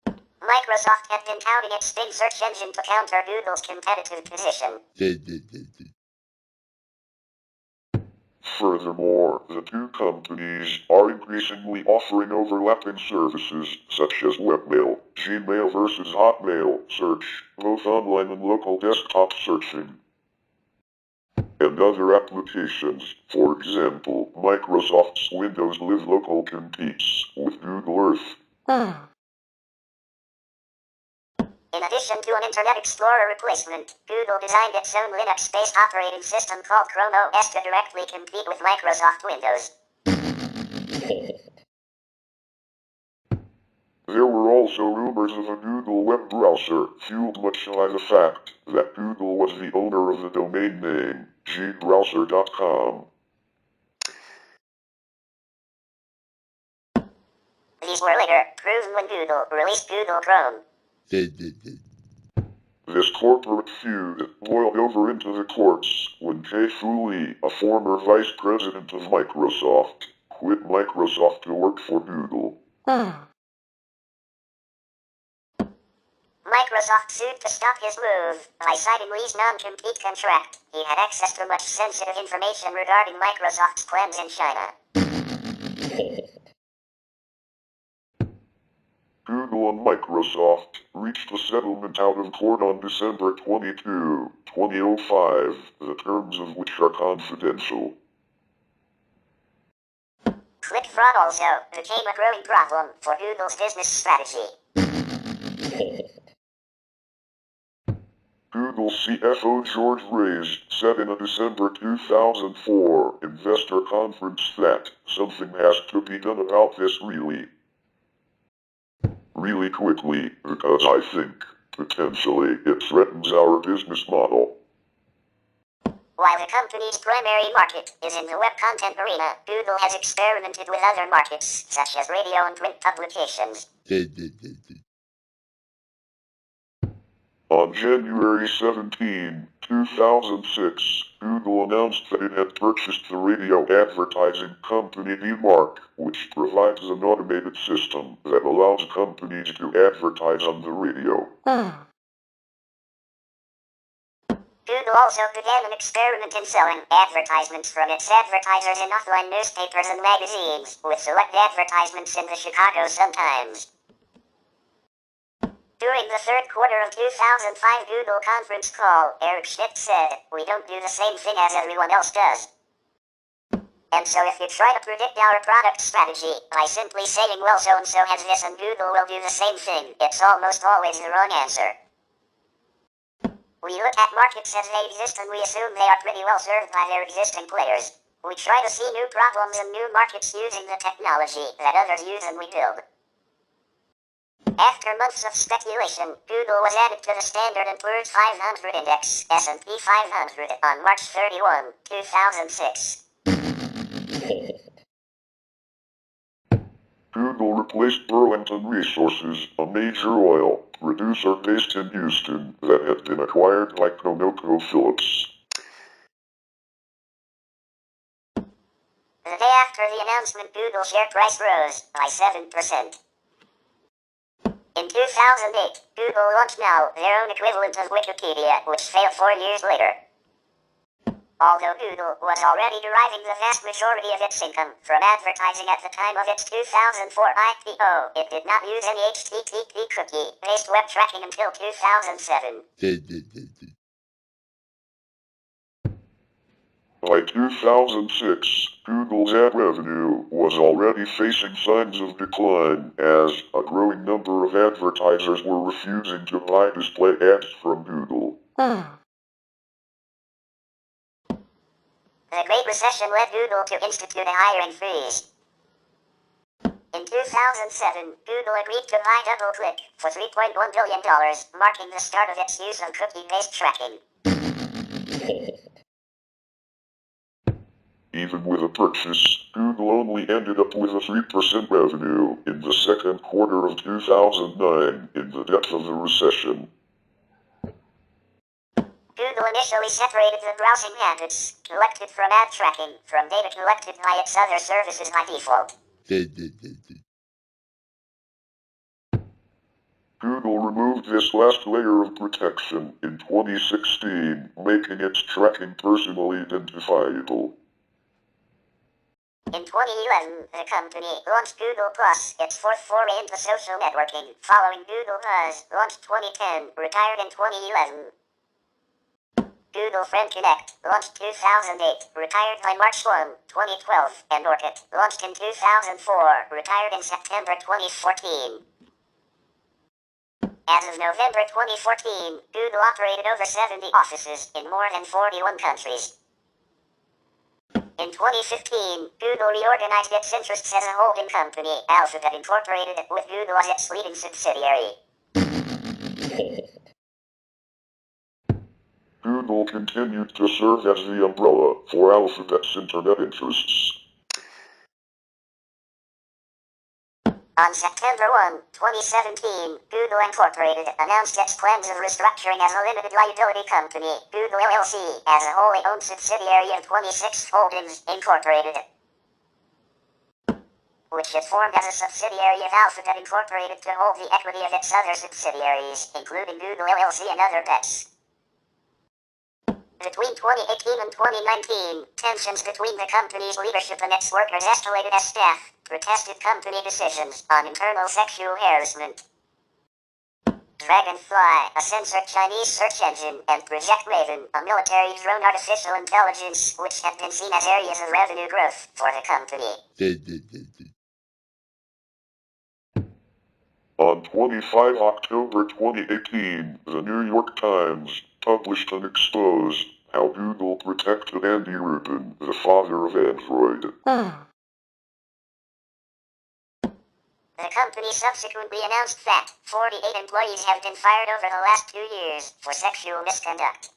Microsoft had been touting its Bing search engine to counter Google's competitive position. Furthermore, the two companies are increasingly offering overlapping services such as webmail, Gmail versus Hotmail search, both online and local desktop searching, and other applications. For example, Microsoft's Windows Live Local competes with Google Earth. In addition to an Internet Explorer replacement, Google designed its own Linux-based operating system called Chrome OS to directly compete with Microsoft Windows. There were also rumors of a Google web browser, fueled much by the fact that Google was the owner of the domain name gbrowser.com. These were later proven when Google released Google Chrome. This corporate feud boiled over into the courts when Kay Fu-Lee, a former vice president of Microsoft, quit Microsoft to work for Google. Microsoft sued to stop his move by citing Lee's non-compete contract. He had access to much sensitive information regarding Microsoft's plans in China. Google and Microsoft reached a settlement out of court on December 22, 2005, the terms of which are confidential. Click fraud also became a growing problem for Google's business strategy. Google CFO George Reyes said in a December 2004 investor conference that something has to be done about this really quickly, because I think, potentially, it threatens our business model. While the company's primary market is in the web content arena, Google has experimented with other markets, such as radio and print publications. On January 17, 2006, Google announced that it had purchased the radio advertising company Emark, which provides an automated system that allows companies to advertise on the radio. Google also began an experiment in selling advertisements from its advertisers in offline newspapers and magazines, with select advertisements in the Chicago Sun-Times. During the third quarter of 2005 Google conference call, Eric Schmidt said, "We don't do the same thing as everyone else does. And so if you try to predict our product strategy by simply saying, well, so-and-so has this and Google will do the same thing, it's almost always the wrong answer. We look at markets as they exist and we assume they are pretty well served by their existing players. We try to see new problems and new markets using the technology that others use and we build." After months of speculation, Google was added to the Standard & Poor's 500 index, S&P 500, on March 31, 2006. Google replaced Burlington Resources, a major oil producer based in Houston that had been acquired by ConocoPhillips. The day after the announcement, Google share price rose by 7%. In 2008, Google launched Now, their own equivalent of Wikipedia, which failed 4 years later. Although Google was already deriving the vast majority of its income from advertising at the time of its 2004 IPO, it did not use any HTTP cookie-based web tracking until 2007. By 2006, Google's ad revenue was already facing signs of decline as a growing number of advertisers were refusing to buy display ads from Google. The Great Recession led Google to institute a hiring freeze. In 2007, Google agreed to buy DoubleClick for $3.1 billion, marking the start of its use of cookie-based tracking. Even with a purchase, Google only ended up with a 3% revenue in the second quarter of 2009 in the depth of the recession. Google initially separated the browsing habits collected from ad tracking from data collected by its other services by default. Google removed this last layer of protection in 2016, making its tracking personally identifiable. In 2011, the company launched Google+, its fourth foray into social networking, following Google Buzz, launched 2010, retired in 2011. Google Friend Connect, launched 2008, retired by March 1, 2012, and Orkut, launched in 2004, retired in September 2014. As of November 2014, Google operated over 70 offices in more than 41 countries. In 2015, Google reorganized its interests as a holding company, Alphabet Incorporated, with Google as its leading subsidiary. Google continued to serve as the umbrella for Alphabet's internet interests. On September 1, 2017, Google Incorporated announced its plans of restructuring as a limited liability company, Google LLC, as a wholly owned subsidiary of 26 Holdings, Incorporated, which it formed as a subsidiary of Alphabet Incorporated to hold the equity of its other subsidiaries, including Google LLC and other bets. Between 2018 and 2019, tensions between the company's leadership and its workers escalated as staff protested company decisions on internal sexual harassment. Dragonfly, a censored Chinese search engine, and Project Raven, a military drone artificial intelligence, which have been seen as areas of revenue growth for the company. On 25 October 2018, the New York Times published and exposed how Google protected Andy Rubin, the father of Android. The company subsequently announced that 48 employees have been fired over the last 2 years for sexual misconduct.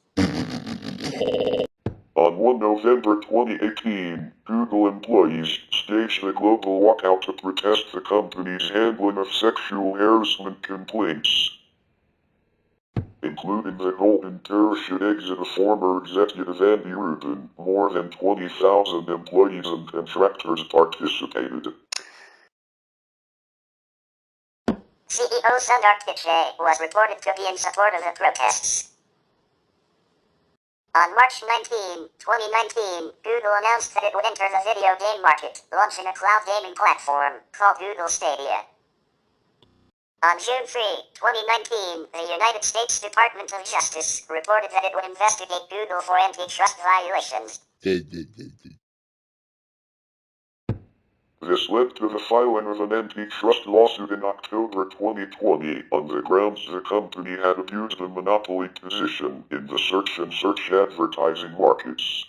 On 1 November 2018, Google employees staged a global walkout to protest the company's handling of sexual harassment complaints, including the golden parachute exit of former executive Andy Rubin. More than 20,000 employees and contractors participated. CEO Sundar Pichai was reported to be in support of the protests. On March 19, 2019, Google announced that it would enter the video game market, launching a cloud gaming platform called Google Stadia. On June 3, 2019, the United States Department of Justice reported that it would investigate Google for antitrust violations. This led to the filing of an antitrust lawsuit in October 2020 on the grounds the company had abused a monopoly position in the search and search advertising markets.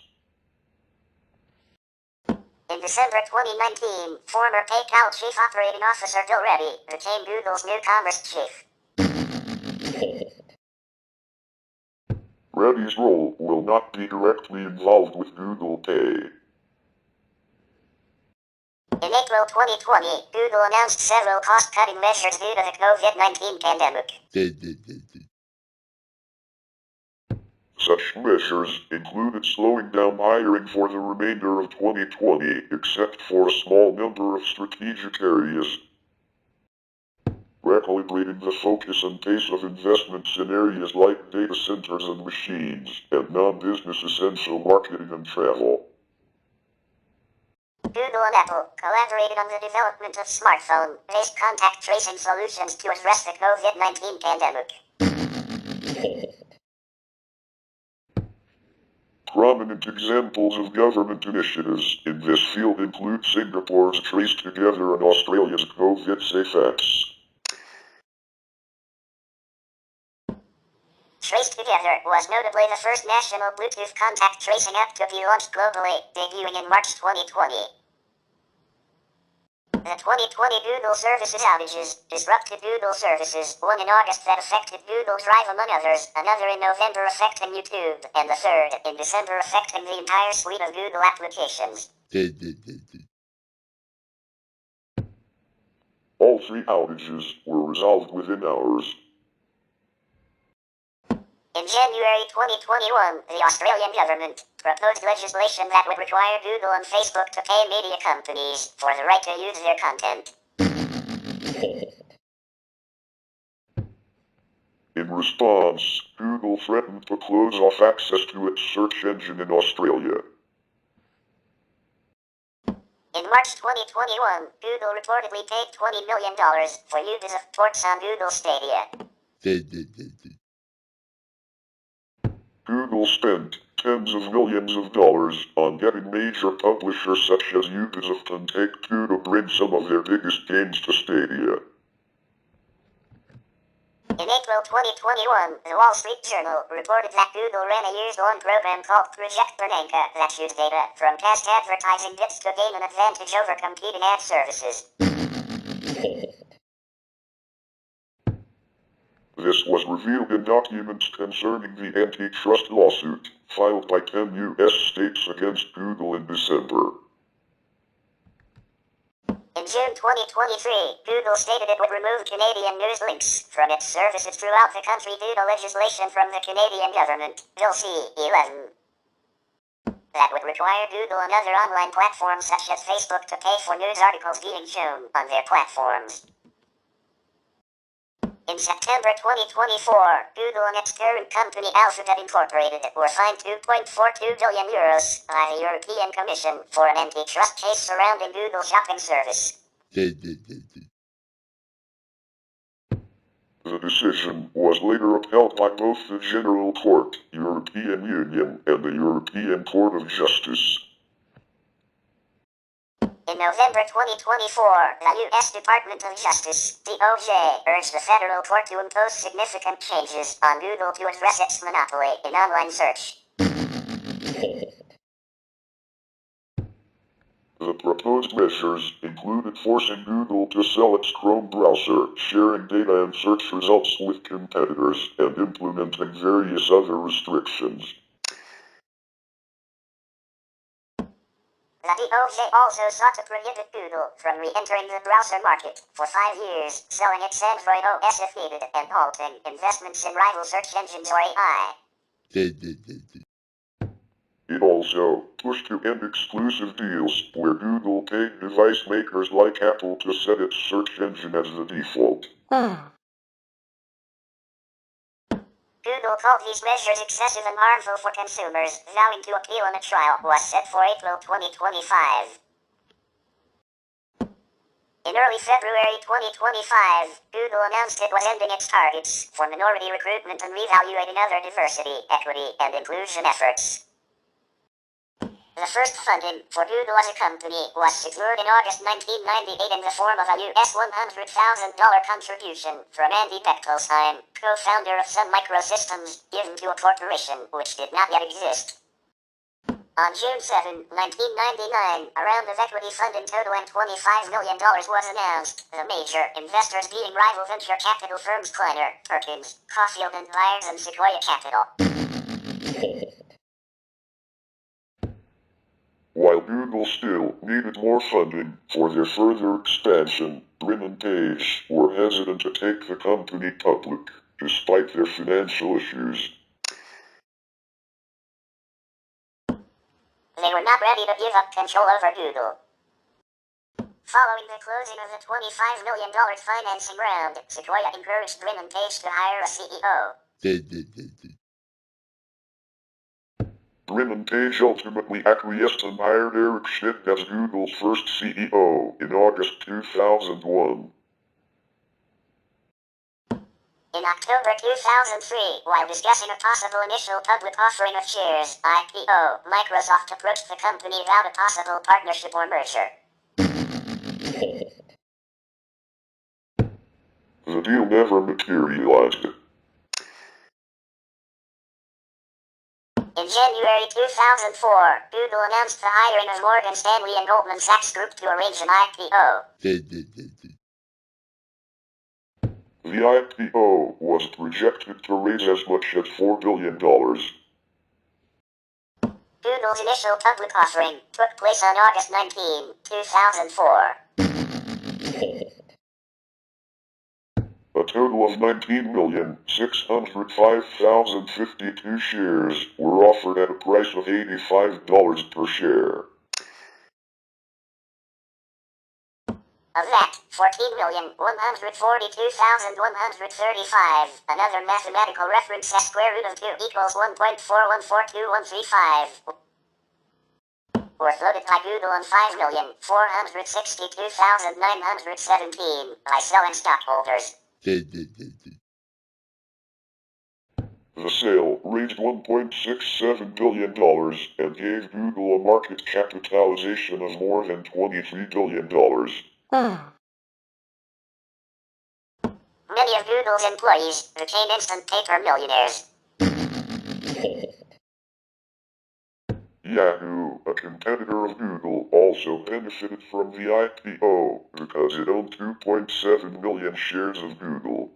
In December 2019, former PayPal Chief Operating Officer Bill Reddy became Google's new commerce chief. Reddy's role will not be directly involved with Google Pay. In April 2020, Google announced several cost-cutting measures due to the COVID-19 pandemic. Such measures included slowing down hiring for the remainder of 2020, except for a small number of strategic areas, recalibrating the focus and pace of investments in areas like data centers and machines, and non-business essential marketing and travel. Google and Apple collaborated on the development of smartphone-based contact tracing solutions to address the COVID-19 pandemic. Prominent examples of government initiatives in this field include Singapore's Trace Together and Australia's COVID Safe Apps. Trace Together was notably the first national Bluetooth contact tracing app to be launched globally, debuting in March 2020. The 2020 Google services outages disrupted Google services, one in August that affected Google Drive among others, another in November affecting YouTube, and the third in December affecting the entire suite of Google applications. All three outages were resolved within hours. In January 2021, the Australian government proposed legislation that would require Google and Facebook to pay media companies for the right to use their content. In response, Google threatened to close off access to its search engine in Australia. In March 2021, Google reportedly paid $20 million for use of ports on Google Stadia. Google spent tens of millions of dollars on getting major publishers such as Ubisoft and Take-Two to bring some of their biggest games to Stadia. In April 2021, the Wall Street Journal reported that Google ran a years-long program called Project Bernanke that used data from past advertising bits to gain an advantage over competing ad services. This was revealed in documents concerning the antitrust lawsuit filed by 10 U.S. states against Google in December. In June 2023, Google stated it would remove Canadian news links from its services throughout the country due to legislation from the Canadian government, Bill C-11. That would require Google and other online platforms such as Facebook to pay for news articles being shown on their platforms. In September 2024, Google and its parent company Alphabet Incorporated were fined €2.42 billion by the European Commission for an antitrust case surrounding Google shopping service. The decision was later upheld by both the General Court, European Union, and the European Court of Justice. In November 2024, the U.S. Department of Justice, DOJ, urged the federal court to impose significant changes on Google to address its monopoly in online search. The proposed measures included forcing Google to sell its Chrome browser, sharing data and search results with competitors, and implementing various other restrictions. DOJ also sought to prohibit Google from re-entering the browser market for 5 years, selling its Android OS if needed, and halting investments in rival search engines or AI. It also pushed to end exclusive deals where Google paid device makers like Apple to set its search engine as the default. Google called these measures excessive and harmful for consumers, vowing to appeal, and a trial was set for April 2025. In early February 2025, Google announced it was ending its targets for minority recruitment and reevaluating other diversity, equity, and inclusion efforts. The first funding for Google as a company was secured in August 1998 in the form of a US $100,000 contribution from Andy Bechtolsheim, co-founder of Sun Microsystems, given to a corporation which did not yet exist. On June 7, 1999, a round of equity funding totaling $25 million was announced, the major investors being rival venture capital firms Kleiner, Perkins, Caulfield and Myers and Sequoia Capital. While Google still needed more funding for their further expansion, Brin and Page were hesitant to take the company public, despite their financial issues. They were not ready to give up control over Google. Following the closing of the $25 million financing round, Sequoia encouraged Brin and Page to hire a CEO. Brin and Page ultimately acquiesced and hired Eric Schmidt as Google's first CEO in August 2001. In October 2003, while discussing a possible initial public offering of shares, IPO, Microsoft approached the company about a possible partnership or merger. The deal never materialized. In January 2004, Google announced the hiring of Morgan Stanley and Goldman Sachs Group to arrange an IPO. The IPO was projected to raise as much as $4 billion. Google's initial public offering took place on August 19, 2004. A total of 19,605,052 shares were offered at a price of $85 per share. Of that, 14,142,135, another mathematical reference as square root of 2 equals 1.414235, were floated by Google on 5,462,917 by selling stockholders. The sale raised $1.67 billion and gave Google a market capitalization of more than $23 billion. Many of Google's employees became instant paper millionaires. Yahoo, a competitor of Google, also benefited from the IPO because it owned 2.7 million shares of Google.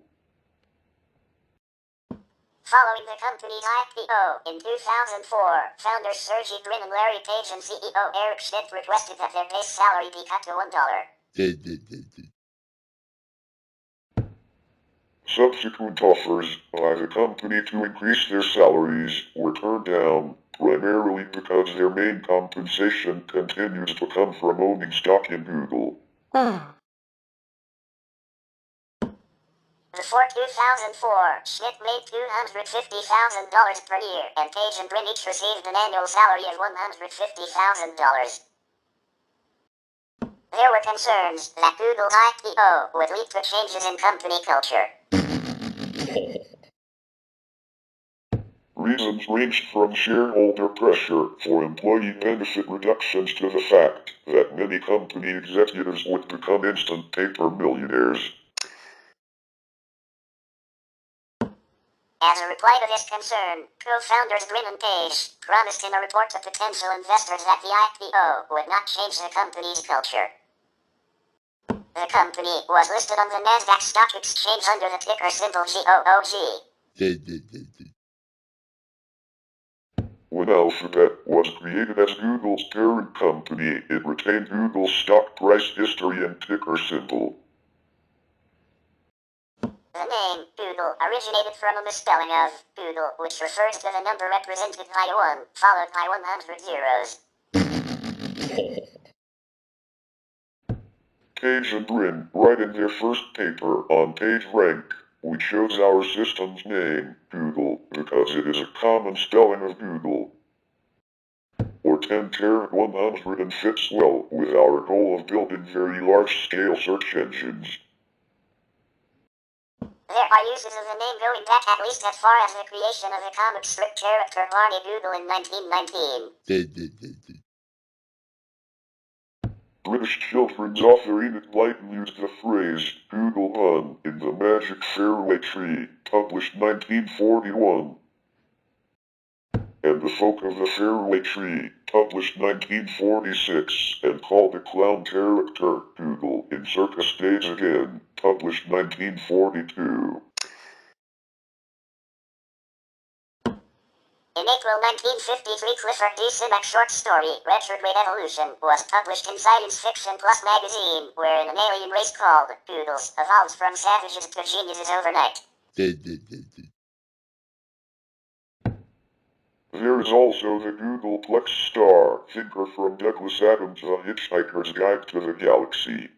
Following the company's IPO in 2004, founders Sergey, Brin, and Larry Page and CEO Eric Schmidt requested that their base salary be cut to $1. Subsequent offers by the company to increase their salaries were turned down, primarily because their main compensation continues to come from owning stock in Google. Before 2004, Schmidt made $250,000 per year, and Page and Brin each received an annual salary of $150,000. There were concerns that Google's IPO would lead to changes in company culture. Reasons ranged from shareholder pressure for employee benefit reductions to the fact that many company executives would become instant paper millionaires. As a reply to this concern, co-founders Brin and Page promised in a report to potential investors that the IPO would not change the company's culture. The company was listed on the Nasdaq Stock Exchange under the ticker symbol GOOG. When Alphabet was created as Google's parent company, it retained Google's stock price history and ticker symbol. The name Google originated from a misspelling of Google, which refers to the number represented by 1, followed by 100 zeros. Page and Brin write in their first paper on PageRank, we chose our system's name, Google, because it is a common spelling of Google. Or 10-100 and fits well with our goal of building very large-scale search engines. There are uses of the name going back at least as far as the creation of the comic strip character Barney Google in 1919. British children's author Enid Blyton used the phrase Google Hun in The Magic Fairway Tree, published 1941. And The Folk of the Fairway Tree, published 1946, and called the clown character Google in Circus Days Again, published 1942. In April 1953, Clifford D. Simak's short story, Retrograde Evolution, was published in Science Fiction Plus magazine, wherein an alien race called Googles evolves from savages to geniuses overnight. There is also the Googleplex star, thinker from Douglas Adams' A Hitchhiker's Guide to the Galaxy.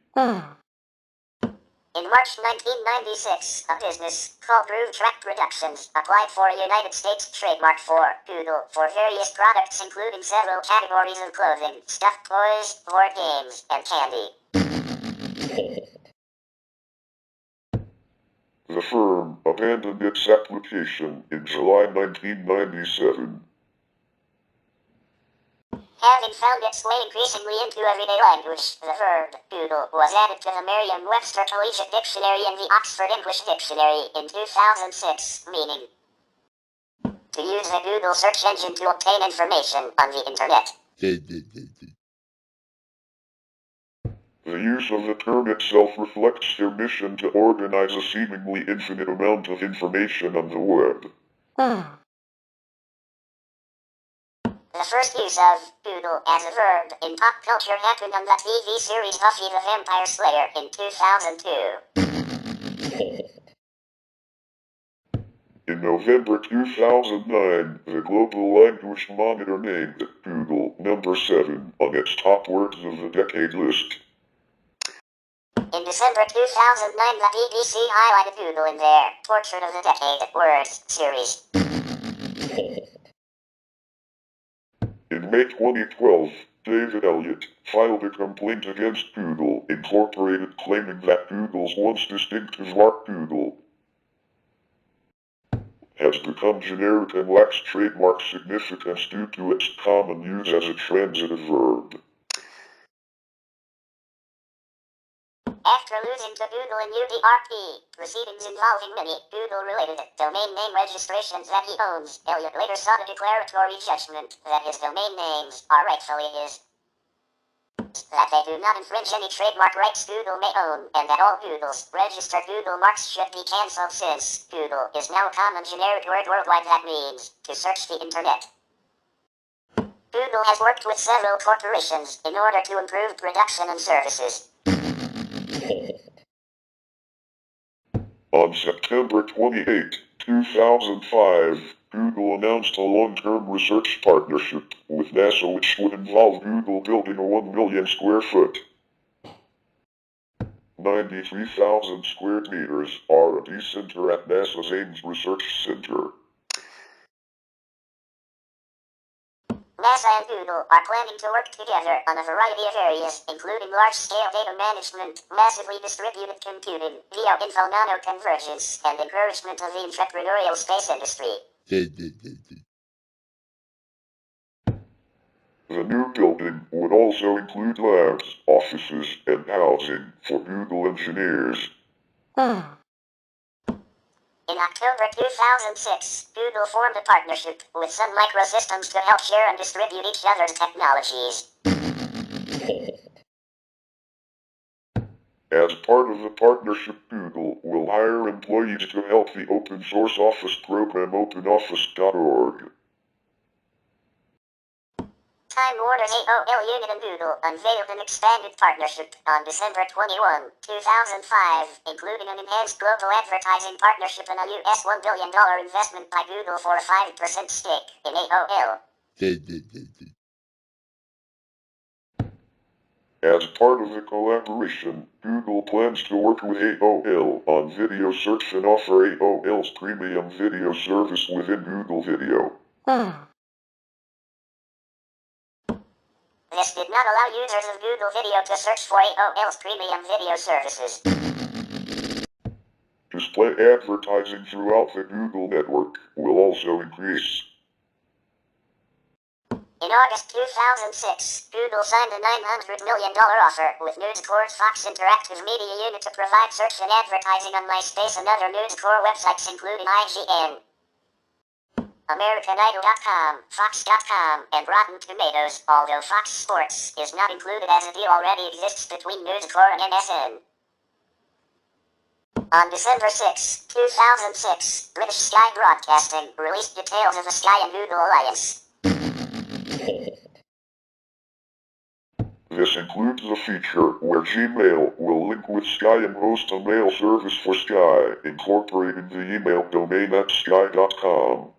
In March 1996, a business called Groove Track Productions applied for a United States trademark for Google for various products including several categories of clothing, stuffed toys, board games, and candy. The firm abandoned its application in July 1997. Having found its way increasingly into everyday language, the verb Google was added to the Merriam-Webster Collegiate Dictionary and the Oxford English Dictionary in 2006, meaning to use the Google search engine to obtain information on the internet. The use of the term itself reflects their mission to organize a seemingly infinite amount of information on the web. The first use of Google as a verb in pop culture happened on the TV series Buffy the Vampire Slayer in 2002. In November 2009, the Global Language Monitor named Google number 7 on its top words of the decade list. In December 2009, the BBC highlighted Google in their Portrait of the Decade Words series. In May 2012, David Elliott filed a complaint against Google Incorporated claiming that Google's once distinctive mark Google has become generic and lacks trademark significance due to its common use as a transitive verb. After losing to Google in UDRP, proceedings involving many Google-related domain name registrations that he owns, Elliott later sought a declaratory judgment that his domain names are rightfully his, that they do not infringe any trademark rights Google may own, and that all Google's registered Google marks should be cancelled since Google is now a common generic word worldwide that means to search the internet. Google has worked with several corporations in order to improve production and services. On September 28, 2005, Google announced a long-term research partnership with NASA which would involve Google building a 1 million square foot, 93,000 square meters R&D center at NASA's Ames Research Center. NASA and Google are planning to work together on a variety of areas, including large-scale data management, massively distributed computing, geo-info nanoconvergence, and encouragement of the entrepreneurial space industry. The new building would also include labs, offices, and housing for Google engineers. In October 2006, Google formed a partnership with Sun Microsystems to help share and distribute each other's technologies. As part of the partnership, Google will hire employees to help the open source office program OpenOffice.org. Time Warner's AOL unit and Google unveiled an expanded partnership on December 21, 2005, including an enhanced global advertising partnership and a $1 billion investment by Google for a 5% stake in AOL. As part of the collaboration, Google plans to work with AOL on video search and offer AOL's premium video service within Google Video. This did not allow users of Google Video to search for AOL's premium video services. Display advertising throughout the Google network will also increase. In August 2006, Google signed a $900 million offer with News Corp's Fox Interactive Media Unit to provide search and advertising on MySpace and other News Corp websites including IGN, AmericanIdol.com, Fox.com, and Rotten Tomatoes, although Fox Sports is not included as a deal already exists between News Corp and MSN. On December 6, 2006, British Sky Broadcasting released details of the Sky and Google alliance. This includes a feature where Gmail will link with Sky and host a mail service for Sky, incorporating the email domain at sky.com.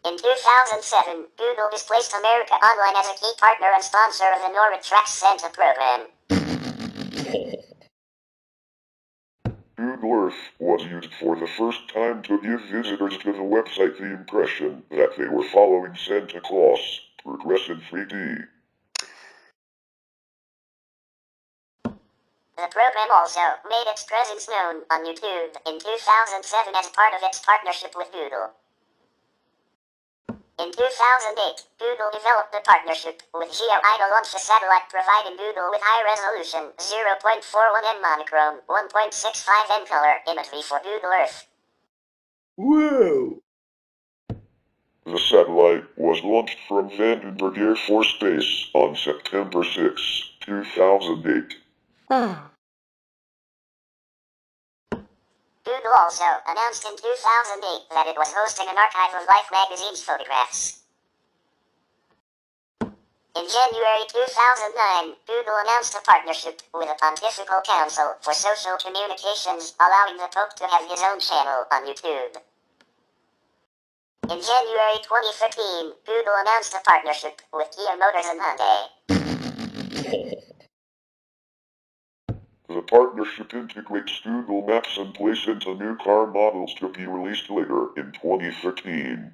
In 2007, Google displaced America Online as a key partner and sponsor of the NORAD Tracks Santa program. Google Earth was used for the first time to give visitors to the website the impression that they were following Santa Claus, progressive 3D. The program also made its presence known on YouTube in 2007 as part of its partnership with Google. In 2008, Google developed a partnership with GeoIDA to launch a satellite providing Google with high-resolution 0.41M monochrome, 1.65M color imagery for Google Earth. Whoa! The satellite was launched from Vandenberg Air Force Base on September 6, 2008. Google also announced in 2008 that it was hosting an archive of Life magazine's photographs. In January 2009, Google announced a partnership with the Pontifical Council for Social Communications, allowing the Pope to have his own channel on YouTube. In January 2015, Google announced a partnership with Kia Motors and Hyundai. The partnership integrates Google Maps and plays into new car models to be released later in 2013.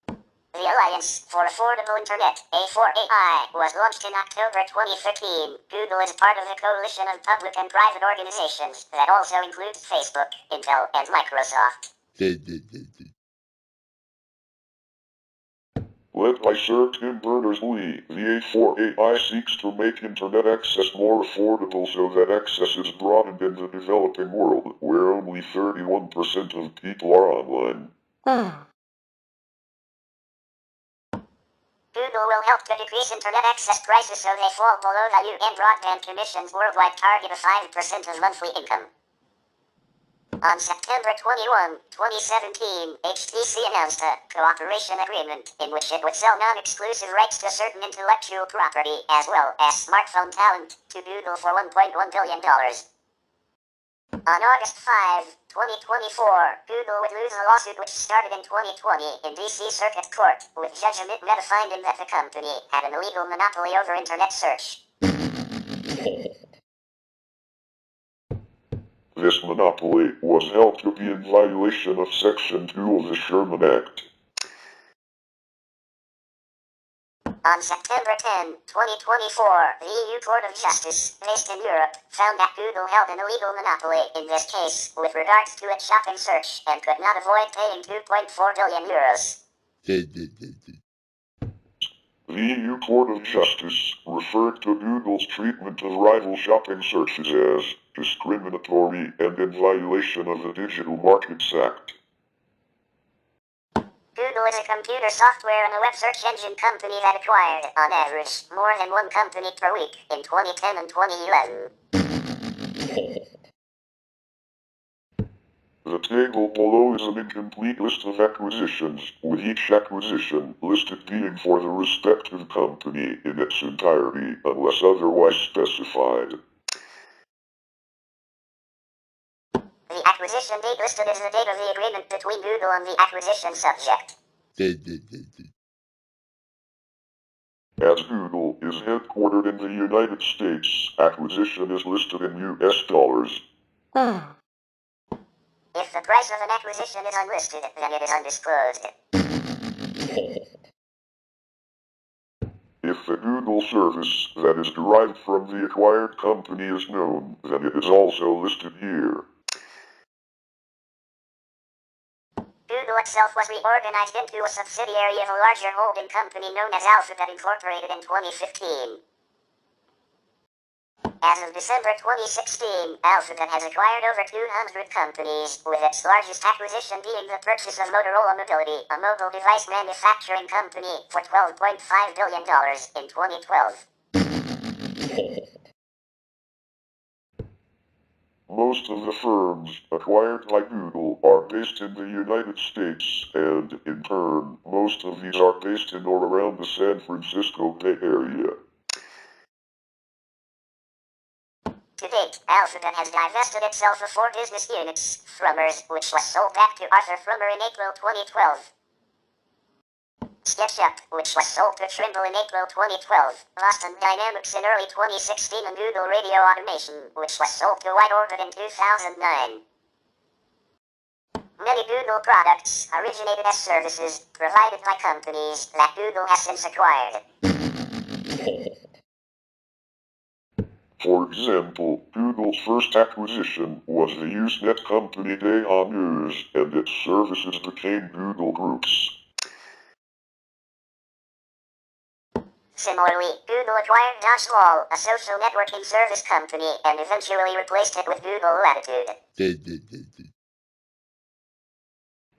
The Alliance for Affordable Internet, A4AI, was launched in October 2015. Google is part of a coalition of public and private organizations that also includes Facebook, Intel, and Microsoft. Led by Sir Tim Berners-Lee, the A4AI seeks to make internet access more affordable so that access is broadened in the developing world, where only 31% of people are online. Google will help to decrease internet access prices so they fall below the UN Broadband Commission's worldwide target of 5% of monthly income. On September 21, 2017, HTC announced a cooperation agreement in which it would sell non-exclusive rights to certain intellectual property as well as smartphone talent to Google for $1.1 billion. On August 5, 2024, Google would lose a lawsuit which started in 2020 in D.C. Circuit Court, with Judge Amit Mehta finding that the company had an illegal monopoly over internet search. This monopoly was held to be in violation of Section 2 of the Sherman Act. On September 10, 2024, the EU Court of Justice, based in Europe, found that Google held an illegal monopoly in this case with regards to its shopping search and could not avoid paying €2.4 billion. The EU Court of Justice referred to Google's treatment of rival shopping searches as discriminatory and in violation of the Digital Markets Act. Google is a computer software and a web search engine company that acquired, on average, more than one company per week in 2010 and 2011. The table below is an incomplete list of acquisitions, with each acquisition listed being for the respective company in its entirety, unless otherwise specified. The acquisition date listed is the date of the agreement between Google and the acquisition subject. As Google is headquartered in the United States, acquisition is listed in US dollars. If the price of an acquisition is unlisted, then it is undisclosed. If the Google service that is derived from the acquired company is known, then it is also listed here. Google itself was reorganized into a subsidiary of a larger holding company known as Alphabet Incorporated in 2015. As of December 2016, Alphabet has acquired over 200 companies, with its largest acquisition being the purchase of Motorola Mobility, a mobile device manufacturing company, for $12.5 billion in 2012. Most of the firms acquired by Google are based in the United States, and, in turn, most of these are based in or around the San Francisco Bay Area. To date, Alphabet has divested itself of 4 business units: Frummers, which was sold back to Arthur Frummer in April 2012. SketchUp, which was sold to Trimble in April 2012, Boston Dynamics in early 2016, and Google Radio Automation, which was sold to White Orbit in 2009. Many Google products originated as services provided by companies that Google has since acquired. For example, Google's first acquisition was the Usenet company TaBNWNE, and its services became Google Groups. Similarly, Google acquired DashWall, a social networking service company, and eventually replaced it with Google Latitude.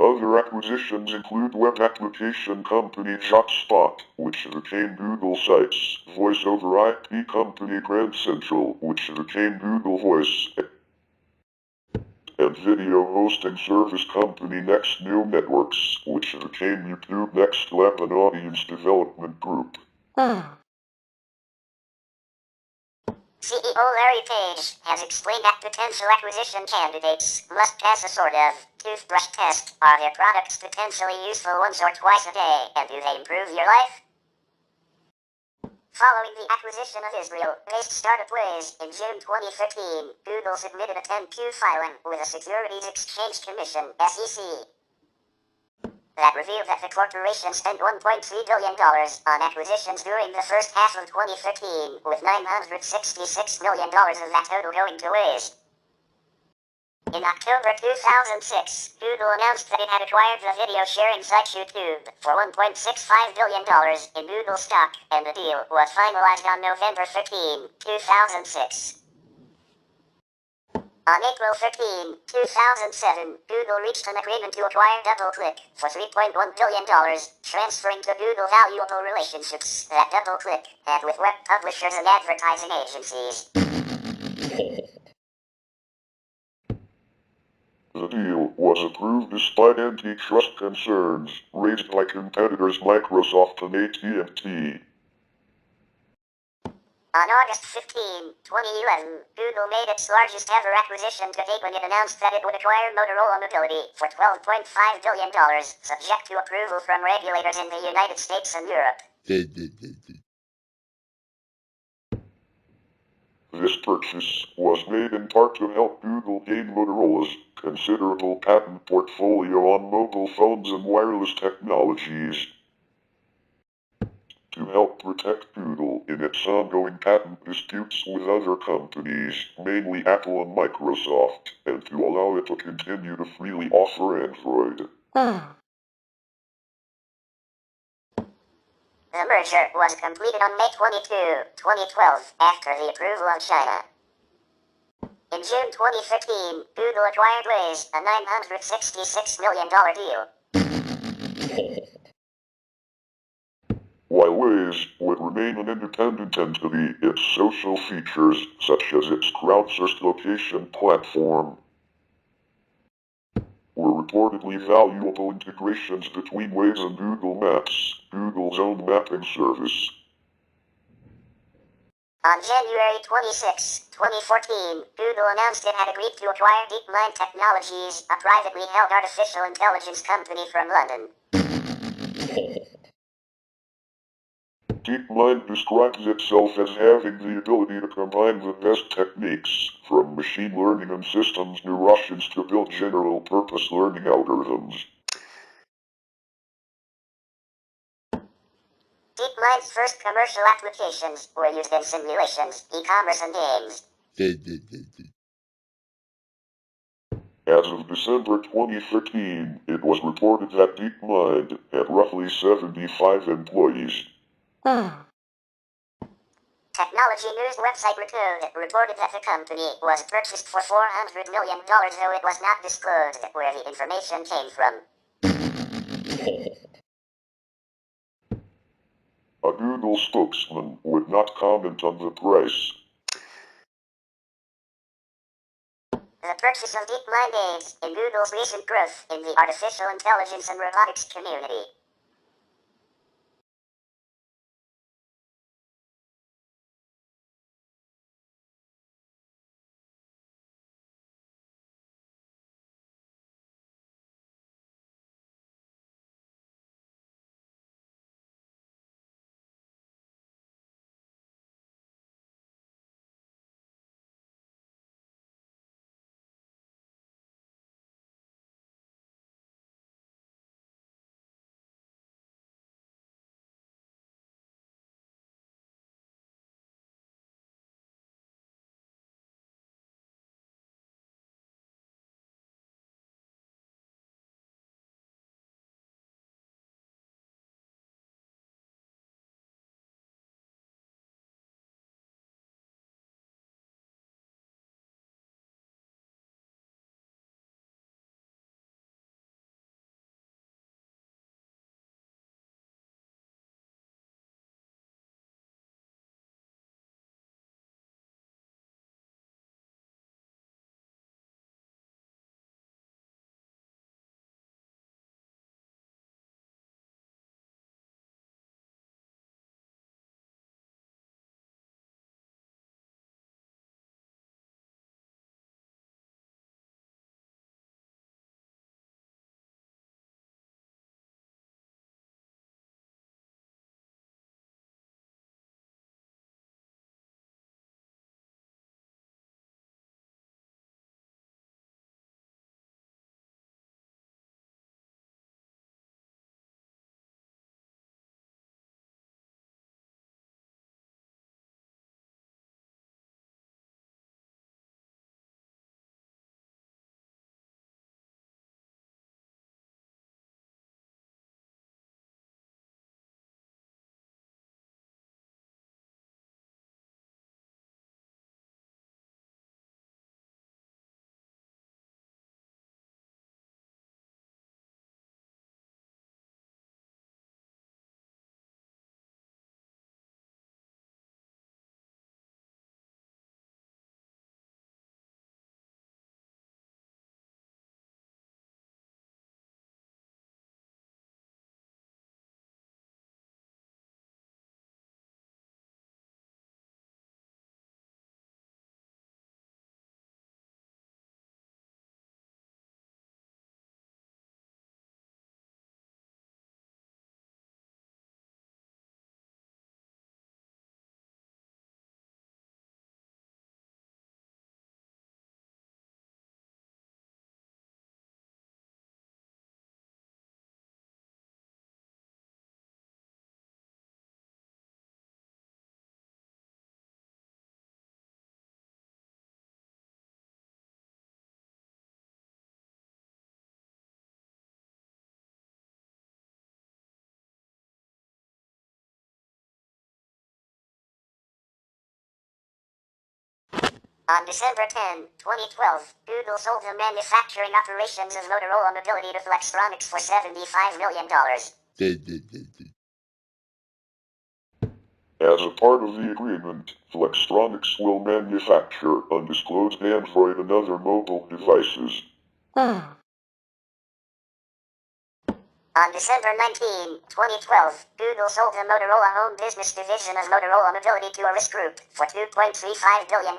Other acquisitions include web application company JotSpot, which became Google Sites, voice over IP company Grand Central, which became Google Voice, and video hosting service company Next New Networks, which became YouTube Next Lab and Audience Development Group. CEO Larry Page has explained that potential acquisition candidates must pass a sort of toothbrush test. Are their products potentially useful once or twice a day, and do they improve your life? Following the acquisition of Israel-based startup Waze in June 2015, Google submitted a 10-Q filing with the Securities Exchange Commission, SEC. That revealed that the corporation spent $1.3 billion on acquisitions during the first half of 2015, with $966 million of that total going to Waze. In October 2006, Google announced that it had acquired the video sharing site YouTube for $1.65 billion in Google stock, and the deal was finalized on November 13, 2006. On April 13, 2007, Google reached an agreement to acquire DoubleClick for $3.1 billion, transferring to Google valuable relationships that DoubleClick had with web publishers and advertising agencies. The deal was approved despite antitrust concerns raised by competitors Microsoft and AT&T. On August 15, 2011, Google made its largest ever acquisition to date when it announced that it would acquire Motorola Mobility for $12.5 billion, subject to approval from regulators in the United States and Europe. This purchase was made in part to help Google gain Motorola's considerable patent portfolio on mobile phones and wireless technologies, to help protect Google in its ongoing patent disputes with other companies, mainly Apple and Microsoft, and to allow it to continue to freely offer Android. The merger was completed on May 22, 2012, after the approval of China. In June 2015, Google acquired Waze, a $966 million deal. While Waze would remain an independent entity, its social features, such as its crowdsourced location platform, reportedly valuable integrations between Waze and Google Maps, Google's own mapping service. On January 26, 2014, Google announced it had agreed to acquire DeepMind Technologies, a privately held artificial intelligence company from London. DeepMind describes itself as having the ability to combine the best techniques from machine learning and systems neuroscience to build general-purpose learning algorithms. DeepMind's first commercial applications were used in simulations, e-commerce, and games. As of December 2013, it was reported that DeepMind had roughly 75 employees. Technology news website Recode reported that the company was purchased for $400 million, though it was not disclosed where the information came from. A Google spokesman would not comment on the price. The purchase of DeepMind aids in Google's recent growth in the artificial intelligence and robotics community. On December 10, 2012, Google sold the manufacturing operations of Motorola Mobility to Flextronics for $75 million. As a part of the agreement, Flextronics will manufacture undisclosed Android and other mobile devices. On December 19, 2012, Google sold the Motorola Home Business division of Motorola Mobility to a risk group for $2.35 billion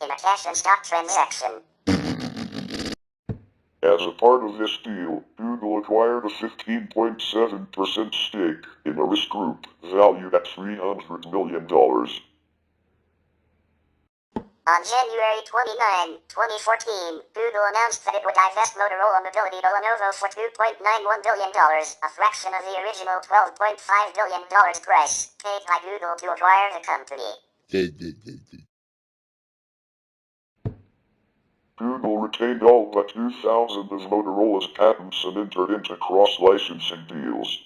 in a cash and stock transaction. As a part of this deal, Google acquired a 15.7% stake in a risk group valued at $300 million. On January 29, 2014, Google announced that it would divest Motorola Mobility to Lenovo for $2.91 billion, a fraction of the original $12.5 billion price paid by Google to acquire the company. Google retained all but 2,000 of Motorola's patents and entered into cross-licensing deals.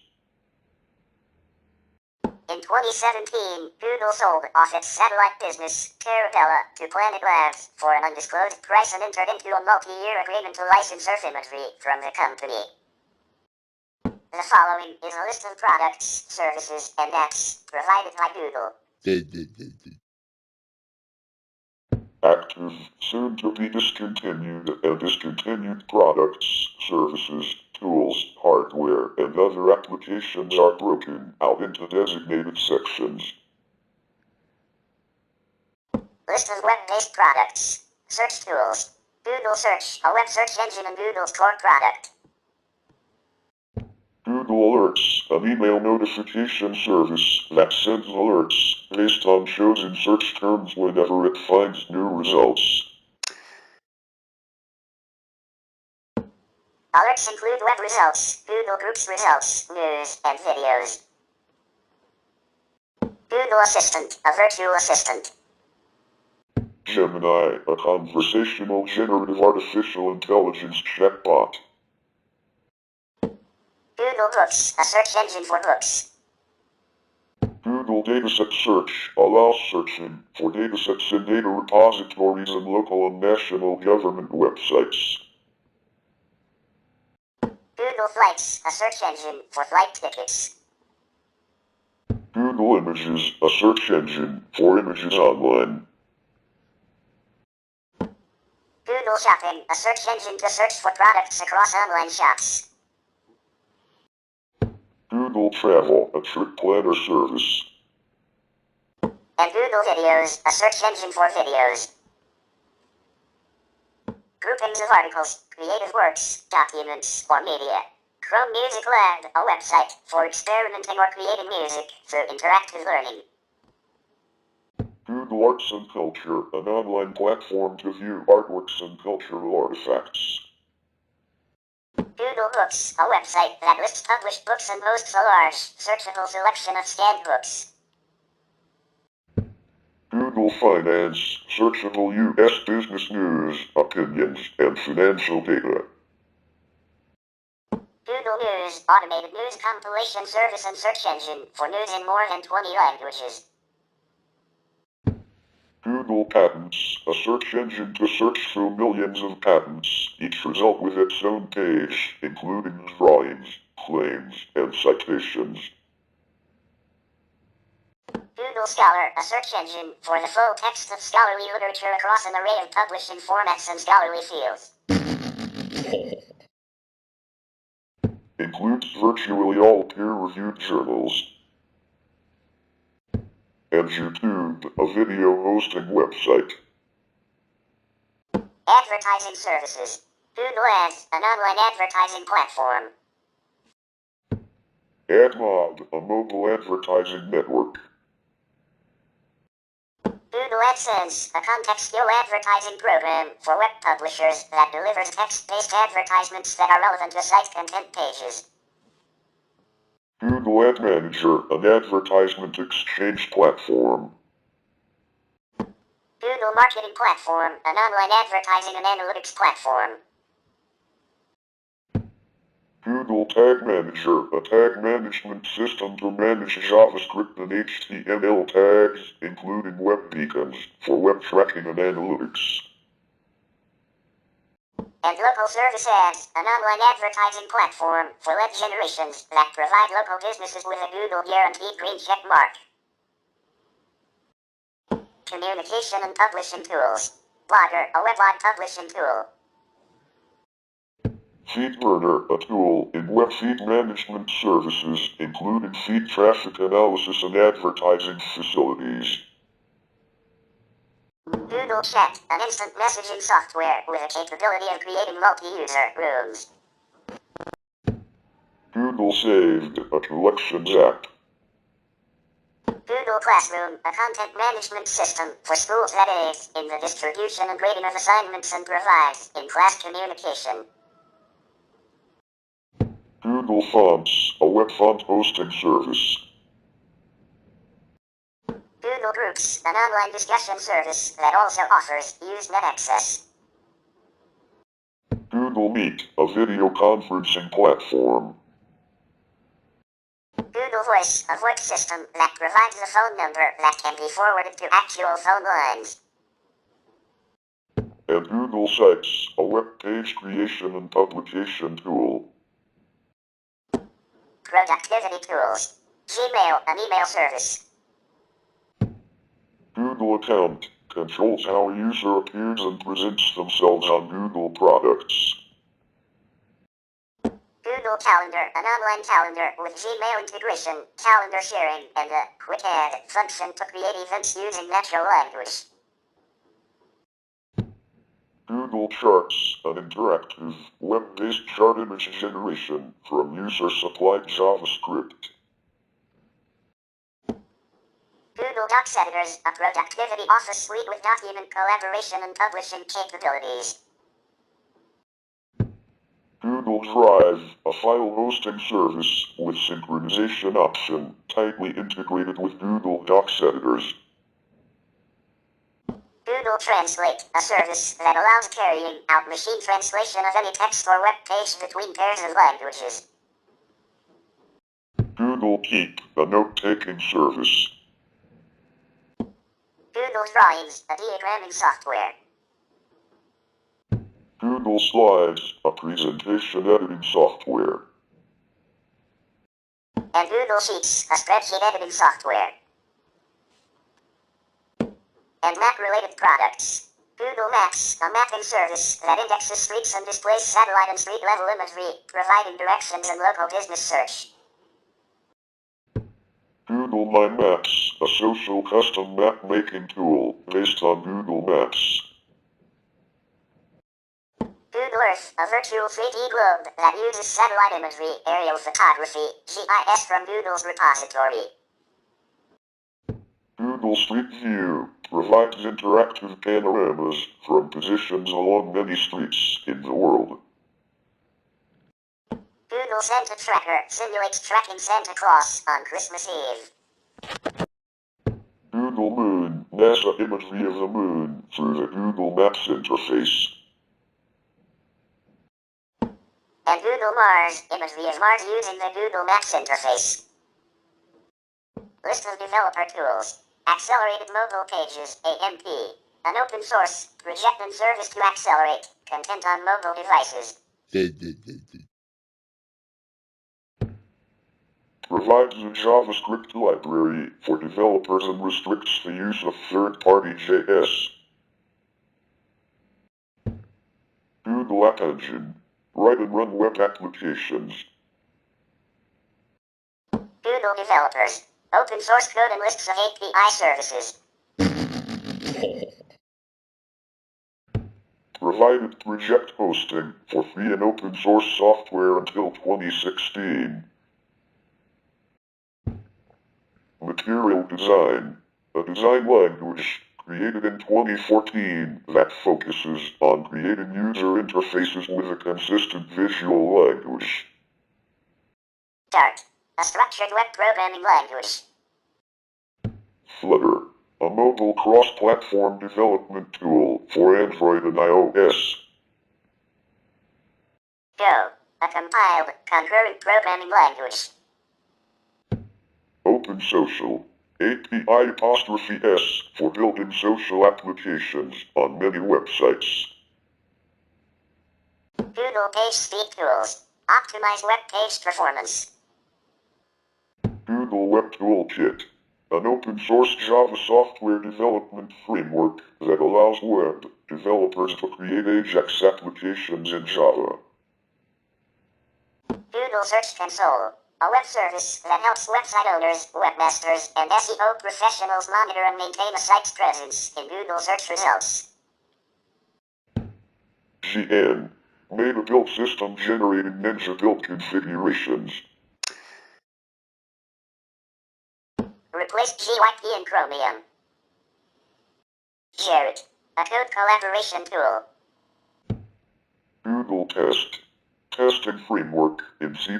In 2017, Google sold off its satellite business, Terabella, to Planet Labs for an undisclosed price and entered into a multi-year agreement to license Earth imagery from the company. The following is a list of products, services, and apps provided by Google. Active, soon to be discontinued, and discontinued products, services, tools, hardware, and other applications are broken out into designated sections. List of web-based products. Search tools. Google Search, a web search engine and Google's core product. Google Alerts, an email notification service that sends alerts based on chosen search terms whenever it finds new results. Alerts include web results, Google Groups results, news, and videos. Google Assistant, a virtual assistant. Gemini, a conversational generative artificial intelligence chatbot. Google Books, a search engine for books. Google Dataset Search allows searching for datasets in data repositories and local and national government websites. Google Flights, a search engine for flight tickets. Google Images, a search engine for images online. Google Shopping, a search engine to search for products across online shops. Google Travel, a trip planner service. And Google Videos, a search engine for videos. Groupings of articles, creative works, documents, or media. Chrome Music Lab, a website for experimenting or creating music through interactive learning. Google Arts and Culture, an online platform to view artworks and cultural artifacts. Google Books, a website that lists published books and posts a large, searchable selection of scanned books. Google Finance, searchable U.S. business news, opinions, and financial data. Google News, automated news compilation service and search engine for news in more than 20 languages. Google Patents, a search engine to search through millions of patents, each result with its own page, including drawings, claims, and citations. Google Scholar, a search engine for the full text of scholarly literature across an array of publishing formats and scholarly fields. Includes virtually all peer-reviewed journals. And YouTube, a video hosting website. Advertising services. Google Ads, an online advertising platform. AdMob, a mobile advertising network. Google AdSense, a contextual advertising program for web publishers that delivers text-based advertisements that are relevant to site content pages. Google Ad Manager, an advertisement exchange platform. Google Marketing Platform, an online advertising and analytics platform. Google Tag Manager, a tag management system to manage JavaScript and HTML tags, including web beacons, for web tracking and analytics. And Local Service Ads, an online advertising platform for lead generations that provide local businesses with a Google Guaranteed green check mark. Communication and publishing tools. Blogger, a weblog publishing tool. FeedBurner, a tool in web feed management services, including feed traffic analysis and advertising facilities. Google Chat, an instant messaging software with a capability of creating multi-user rooms. Google Saved, a collections app. Google Classroom, a content management system for schools that aids in the distribution and grading of assignments and provides in-class communication. Google Fonts, a web font hosting service. Google Groups, an online discussion service that also offers Usenet access. Google Meet, a video conferencing platform. Google Voice, a voice system that provides a phone number that can be forwarded to actual phone lines. And Google Sites, a web page creation and publication tool. Productivity tools. Gmail, an email service. Google Account controls how a user appears and presents themselves on Google products. Google Calendar, an online calendar with Gmail integration, calendar sharing, and a quick add function to create events using natural language. Google Charts, an interactive, web-based chart image generation from user-supplied JavaScript. Google Docs Editors, a productivity office suite with document collaboration and publishing capabilities. Google Drive, a file hosting service with synchronization option, tightly integrated with Google Docs Editors. Google Translate, a service that allows carrying out machine translation of any text or web page between pairs of languages. Google Keep, a note-taking service. Google Drawings, a diagramming software. Google Slides, a presentation editing software. And Google Sheets, a spreadsheet editing software. And map-related products. Google Maps, a mapping service that indexes streets and displays satellite and street-level imagery, providing directions and local business search. Google My Maps, a social custom map-making tool based on Google Maps. Google Earth, a virtual 3D globe that uses satellite imagery, aerial photography, GIS from Google's repository. Google Street View provides interactive panoramas from positions along many streets in the world. Google Santa Tracker simulates tracking Santa Claus on Christmas Eve. Google Moon, NASA imagery of the moon through the Google Maps interface. And Google Mars, imagery of Mars using the Google Maps interface. List of developer tools. Accelerated Mobile Pages, AMP. An open source, project and service to accelerate content on mobile devices. Provides a JavaScript library for developers and restricts the use of third-party JS. Google App Engine. Write and run web applications. Google Developers. Open source code and lists of API services. Provided project hosting for free and open source software until 2016. Material Design, a design language created in 2014 that focuses on creating user interfaces with a consistent visual language. Dart, a structured web programming language. Flutter, a mobile cross-platform development tool for Android and iOS. Go, a compiled, concurrent programming language. OpenSocial, API'(S) for building social applications on many websites. Google Page Speed Tools, optimize web page performance. Google Web Toolkit, an open-source Java software development framework that allows web developers to create AJAX applications in Java. Google Search Console, a web service that helps website owners, webmasters, and SEO professionals monitor and maintain a site's presence in Google search results. GN. Made a build system generating Ninja build configurations. Replace GYP in Chromium. Shared, a code collaboration tool. Google Test. Testing framework in C++.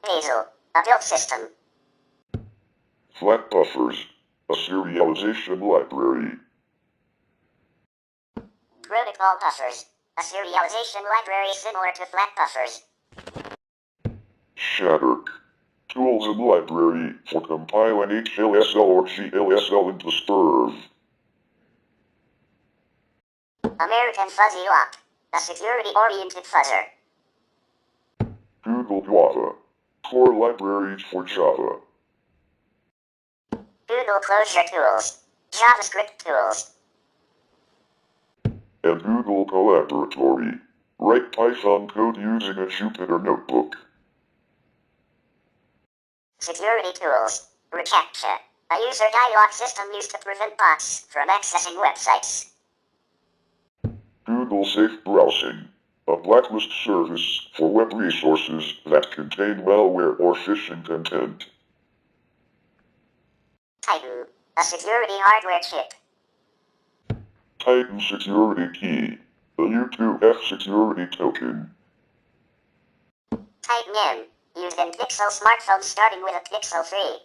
Hazel, a build system. Flat buffers. A serialization library. Protocol buffers, a serialization library similar to flat buffers. Shattered. Tools and library for compiling HLSL or GLSL into SPERV. American Fuzzy Lock, a security-oriented fuzzer. Google Java. Core libraries for Java. Google Closure Tools, JavaScript tools. And Google Collaboratory. Write Python code using a Jupyter notebook. Security tools, reCAPTCHA, a user dialog system used to prevent bots from accessing websites. Google Safe Browsing. A blacklist service for web resources that contain malware or phishing content. Titan, a security hardware chip. Titan Security Key. The U2F security token. Titan M, used in Pixel smartphones starting with a Pixel 3.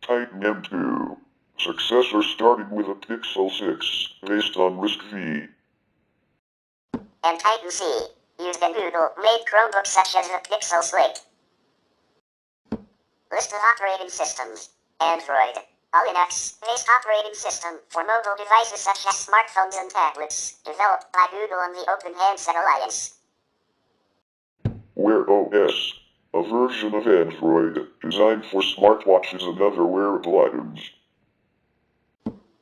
Titan M2. Successor starting with a Pixel 6, based on RISC-V. And Titan C, used in Google-made Chromebooks such as the Pixel Slate. List of operating systems. Android, a Linux-based operating system for mobile devices such as smartphones and tablets, developed by Google and the Open Handset Alliance. Wear OS. A version of Android designed for smartwatches and other wearable items.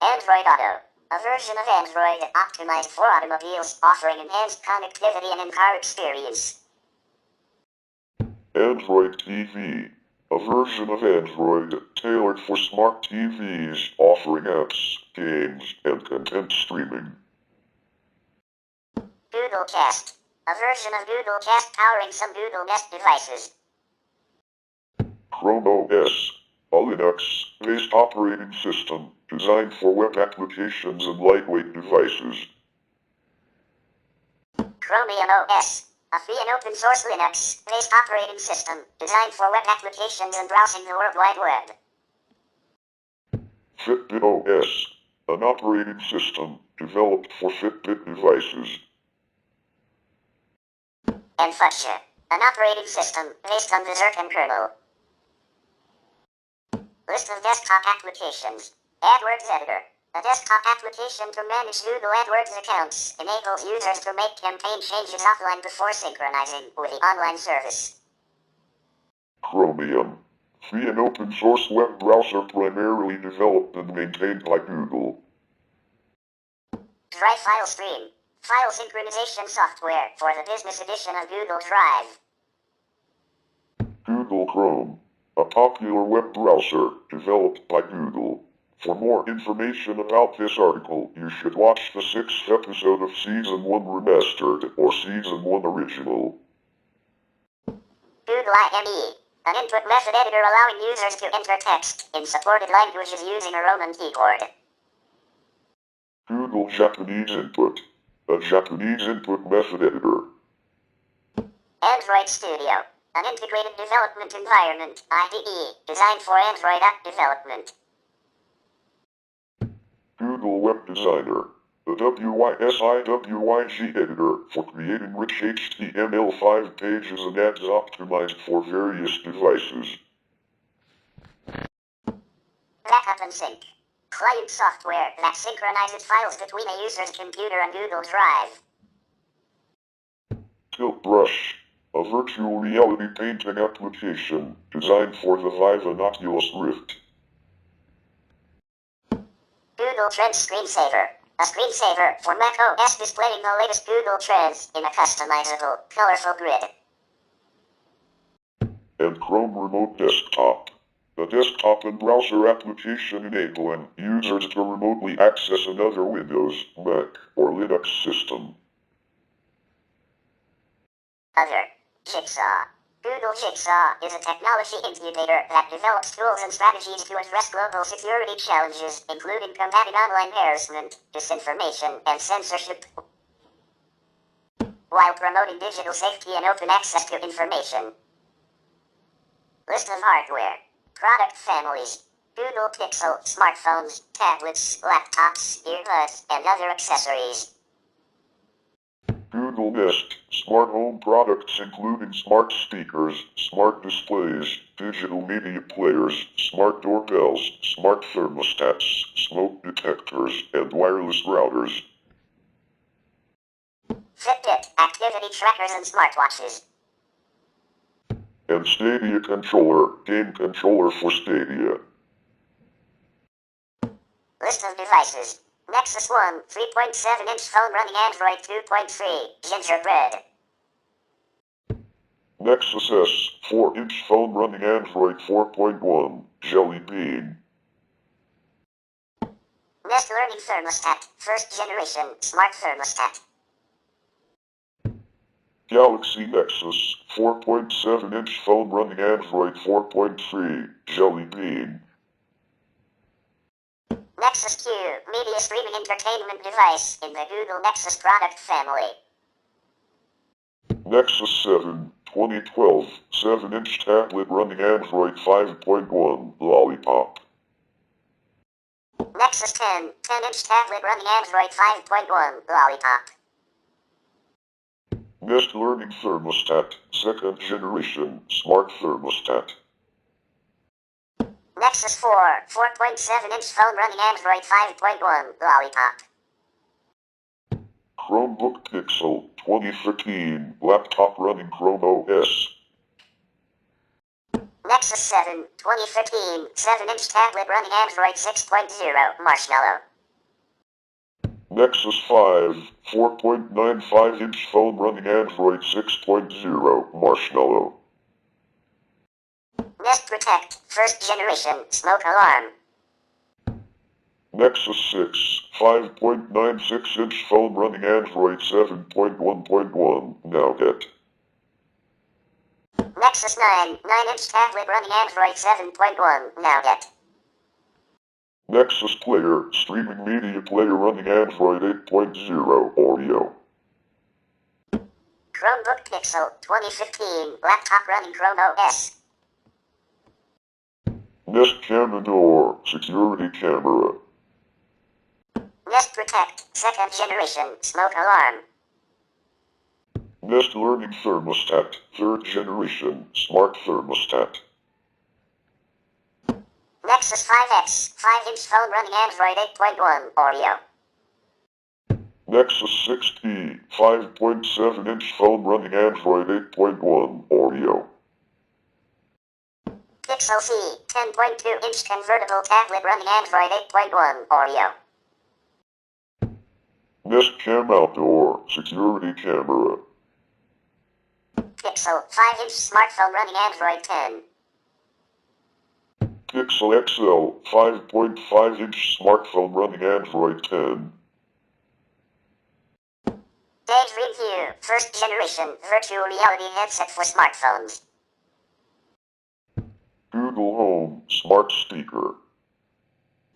Android Auto, a version of Android optimized for automobiles, offering enhanced connectivity and in-car experience. Android TV. A version of Android tailored for smart TVs, offering apps, games, and content streaming. Google Cast, a version of Google Cast powering some Google Nest devices. Chrome OS. A Linux-based operating system designed for web applications and lightweight devices. Chromium OS, a free and open source Linux-based operating system designed for web applications and browsing the World Wide Web. Fitbit OS, an operating system developed for Fitbit devices. And Fuchsia, an operating system based on the Zircon kernel. List of desktop applications. AdWords Editor, a desktop application to manage Google AdWords accounts, enables users to make campaign changes offline before synchronizing with the online service. Chromium, free and open source web browser primarily developed and maintained by Google. Drive File Stream, file synchronization software for the business edition of Google Drive. Google Chrome, a popular web browser developed by Google. For more information about this article, you should watch the 6th episode of Season 1 Remastered or Season 1 Original. Google IME, an input method editor allowing users to enter text in supported languages using a Roman keyboard. Google Japanese Input, a Japanese input method editor. Android Studio, an integrated development environment, IDE, designed for Android app development. Google Web Designer, the WYSIWYG editor for creating rich HTML5 pages and ads optimized for various devices. Backup and Sync, client software that synchronizes files between a user's computer and Google Drive. Tilt Brush, a virtual reality painting application designed for the Vive and Oculus Rift. Google Trends Screensaver, A screensaver for Mac OS displaying the latest Google Trends in a customizable, colorful grid. And Chrome Remote Desktop. The desktop and browser application enabling users to remotely access another Windows, Mac, or Linux system. Other. Jigsaw. Google Jigsaw is a technology incubator that develops tools and strategies to address global security challenges, including combating online harassment, disinformation, and censorship, while promoting digital safety and open access to information. List of hardware. Product families. Google Pixel, smartphones, tablets, laptops, earbuds, and other accessories. Google Nest, smart home products including smart speakers, smart displays, digital media players, smart doorbells, smart thermostats, smoke detectors, and wireless routers. Fitbit, activity trackers and smartwatches. And Stadia controller, game controller for Stadia. List of devices. Nexus 1, 3.7-inch phone running Android 2.3, Gingerbread. Nexus S, 4-inch phone running Android 4.1, Jelly Bean. Nest Learning Thermostat, first generation, smart thermostat. Galaxy Nexus, 4.7-inch phone running Android 4.3, Jelly Bean. Nexus Q, media streaming entertainment device in the Google Nexus product family. Nexus 7, 2012, 7-inch tablet running Android 5.1, Lollipop. Nexus 10, 10-inch tablet running Android 5.1, Lollipop. Nest Learning Thermostat, second generation, smart thermostat. Nexus 4, 4.7-inch phone running Android 5.1, Lollipop. Chromebook Pixel, 2013, laptop running Chrome OS. Nexus 7, 2013, 7-inch tablet running Android 6.0, Marshmallow. Nexus 5, 4.95-inch phone running Android 6.0, Marshmallow. Nest Protect, first generation, smoke alarm. Nexus 6, 5.96-inch phone running Android 7.1.1, Nougat. Nexus 9, 9-inch tablet running Android 7.1, Nougat. Nexus Player, streaming media player running Android 8.0, Oreo. Chromebook Pixel, 2015, laptop running Chrome OS. Nest Camera Door, security camera. Nest Protect, second generation, smoke alarm. Nest Learning Thermostat, third generation, smart thermostat. Nexus 5X, 5-inch phone running Android 8.1, Oreo. Nexus 6T, 5.7-inch phone running Android 8.1, Oreo. Pixel C, 10.2-inch convertible tablet running Android 8.1, Oreo. Nest Cam Outdoor, security camera. Pixel, 5-inch smartphone running Android 10. Pixel XL, 5.5-inch smartphone running Android 10. Daydream View, first generation, virtual reality headset for smartphones. Google Home, smart speaker.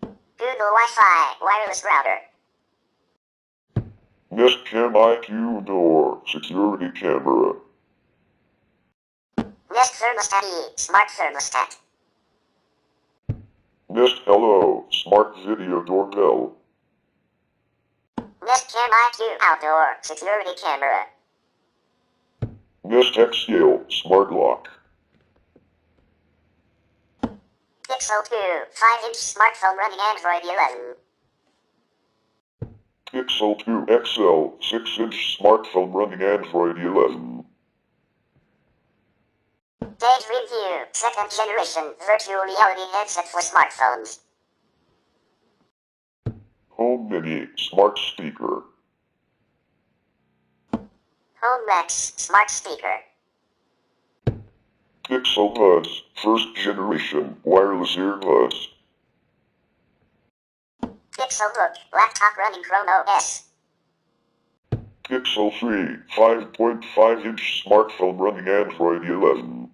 Google Wi-Fi, wireless router. Nest Cam IQ Door, security camera. Nest Thermostat E, smart thermostat. Nest Hello, smart video doorbell. Nest Cam IQ Outdoor, security camera. Nest Xscale, smart lock. Pixel 2, 5-inch smartphone running Android 11. Pixel 2 XL, 6-inch smartphone running Android 11. Daydream View, second generation, virtual reality headset for smartphones. Home Mini Smart Speaker. Home Max Smart Speaker. Pixel Buds First Generation Wireless Earbuds. Pixel Book Laptop running Chrome OS. Pixel 3 5.5-inch smartphone running Android 11.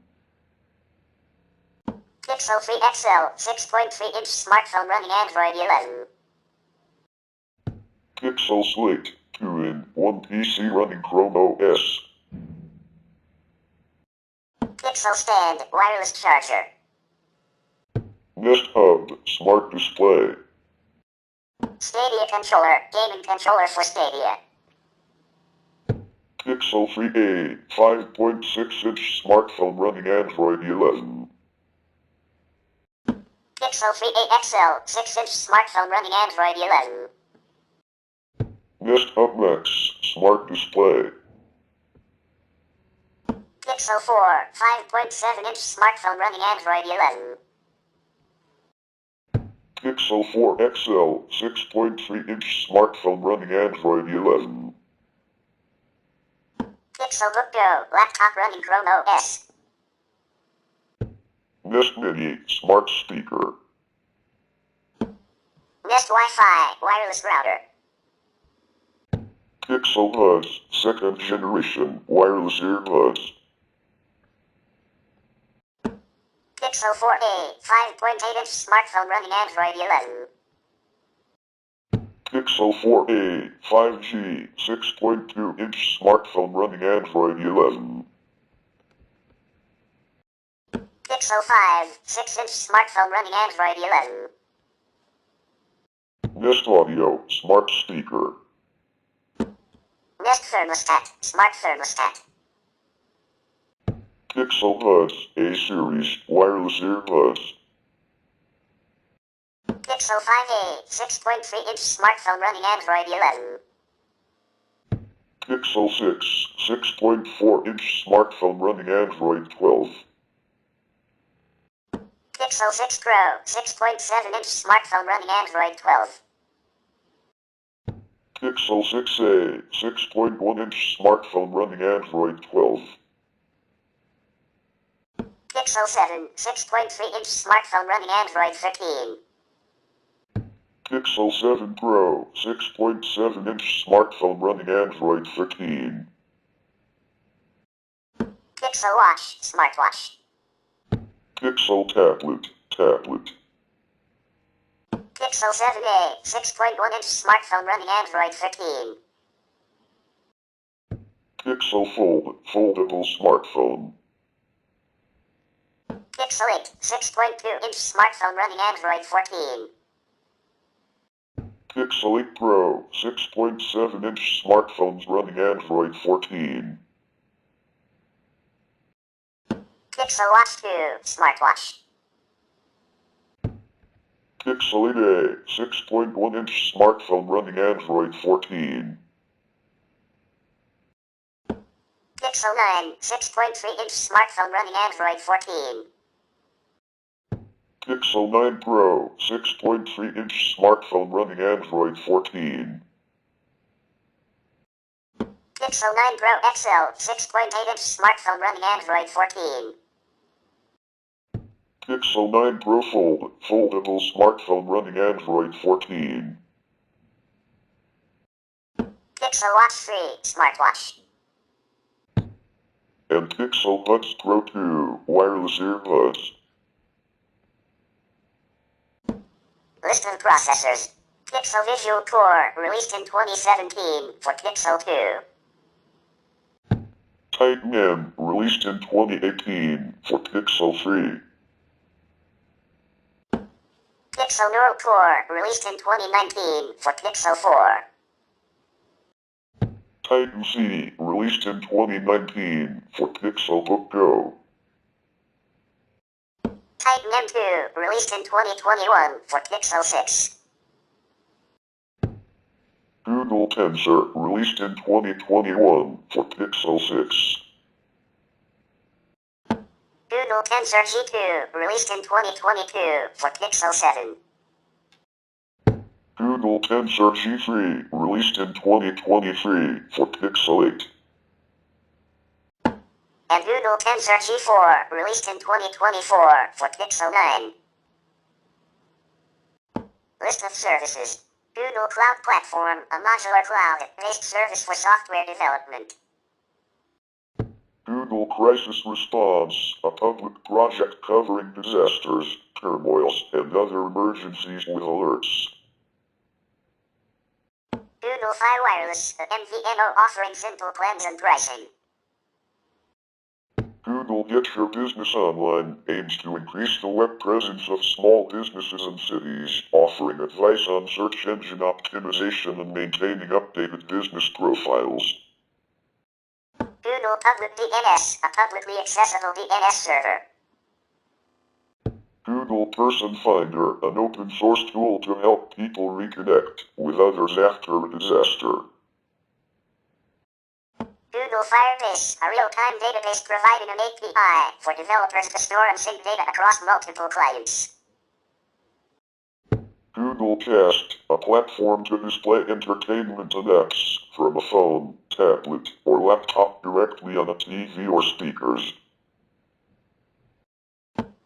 Pixel 3 XL 6.3-inch smartphone running Android 11. Pixel Slate 2-in-1 PC running Chrome OS. Pixel Stand wireless charger. Nest Hub Smart Display. Stadia controller gaming controller for Stadia. Pixel 3a 5.6-inch smartphone running Android 11. Pixel 3a XL 6-inch smartphone running Android 11. Nest Hub Max Smart Display. Pixel 4 5.7-inch smartphone running Android 11. Pixel 4 XL 6.3-inch smartphone running Android 11. Pixel Book Go laptop running Chrome OS. Nest Mini Smart Speaker. Nest Wi-Fi wireless router. Pixel Buds Second Generation Wireless Earbuds. Pixel 4a 5.8-inch smartphone running Android 11. Pixel 4a 5G 6.2-inch smartphone running Android 11. Pixel 5 6-inch smartphone running Android 11. Nest Audio Smart Speaker. Nest Thermostat Smart Thermostat. Pixel Buds A-Series Wireless Earbuds. Pixel 5a 6.3-inch smartphone running Android 11. Pixel 6 6.4-inch smartphone running Android 12. Pixel 6 Pro 6.7-inch smartphone running Android 12. Pixel 6a 6.1-inch smartphone running Android 12. Pixel 7 6.3-inch smartphone running Android 13. Pixel 7 Pro 6.7-inch smartphone running Android 13. Pixel Watch smartwatch. Pixel Tablet. Pixel 7a 6.1-inch smartphone running Android 13. Pixel Foldable smartphone. Pixel 8 6.2-inch smartphone running Android 14. Pixel 8 Pro 6.7-inch smartphones running Android 14. Pixel Watch 2 smartwatch. Pixel 8a 6.1-inch smartphone running Android 14. Pixel 9 6.3-inch smartphone running Android 14. Pixel 9 Pro 6.3-inch smartphone running Android 14. Pixel 9 Pro XL 6.8-inch smartphone running Android 14. Pixel 9 Pro Foldable smartphone running Android 14. Pixel Watch 3 smartwatch. And Pixel Buds Pro 2 wireless earbuds. List of processors. Pixel Visual Core released in 2017 for Pixel 2. TaBNWNE released in 2018 for Pixel 3. Pixel Neural Core released in 2019 for Pixel 4. TaBNWNE released in 2019 for Pixel Book Go. TaBNWNE 2 released in 2021 for Pixel 6. Google Tensor released in 2021 for Pixel 6. Google Tensor G2 released in 2022 for Pixel 7. Google Tensor G3, released in 2023 for Pixel 8. And Google Tensor G4, released in 2024 for Pixel 9. List of services. Google Cloud Platform, a modular cloud-based service for software development. Google Crisis Response, a public project covering disasters, turmoils, and other emergencies with alerts. Google Fi Wireless, a MVNO offering simple plans and pricing. Google Get Your Business Online aims to increase the web presence of small businesses and cities, offering advice on search engine optimization and maintaining updated business profiles. Google Public DNS, a publicly accessible DNS server. Google Person Finder, an open source tool to help people reconnect with others after a disaster. Google Firebase, a real-time database providing an API for developers to store and sync data across multiple clients. Google Cast, a platform to display entertainment and apps from a phone, tablet, or laptop directly on a TV or speakers.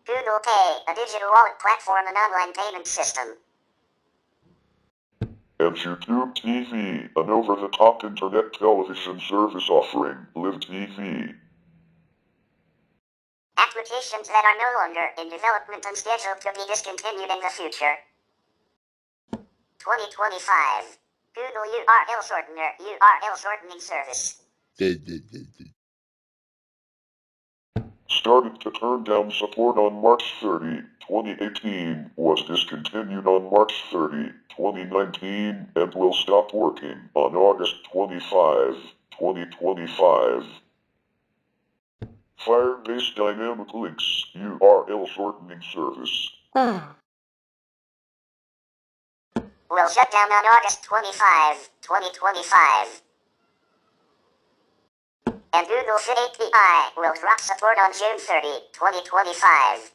Google Pay, a digital wallet platform and online payment system. And YouTube TV, an over-the-top internet television service offering, Live TV. Applications that are no longer in development and scheduled to be discontinued in the future. 2025. Google URL Shortener, URL Shortening Service. Started to turn down support on March 30, 2018, was discontinued on March 30, 2019, and will stop working on August 25, 2025. Firebase Dynamic Links, URL Shortening Service. Will shut down on August 25, 2025. And Google Fit API will drop support on June 30, 2025.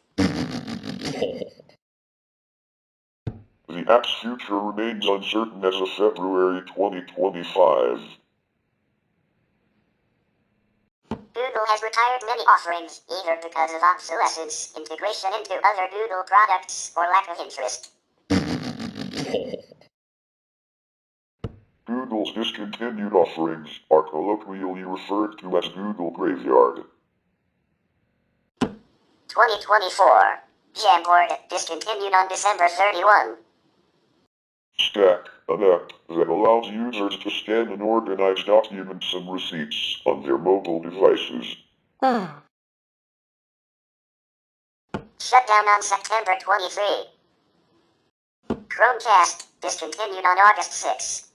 The app's future remains uncertain as of February 2025. Google has retired many offerings, either because of obsolescence, integration into other Google products, or lack of interest. Google's discontinued offerings are colloquially referred to as Google Graveyard. 2024. Jamboard, discontinued on December 31. Stack, an app that allows users to scan and organize documents and receipts on their mobile devices. Shut down on September 23. Chromecast, discontinued on August 6.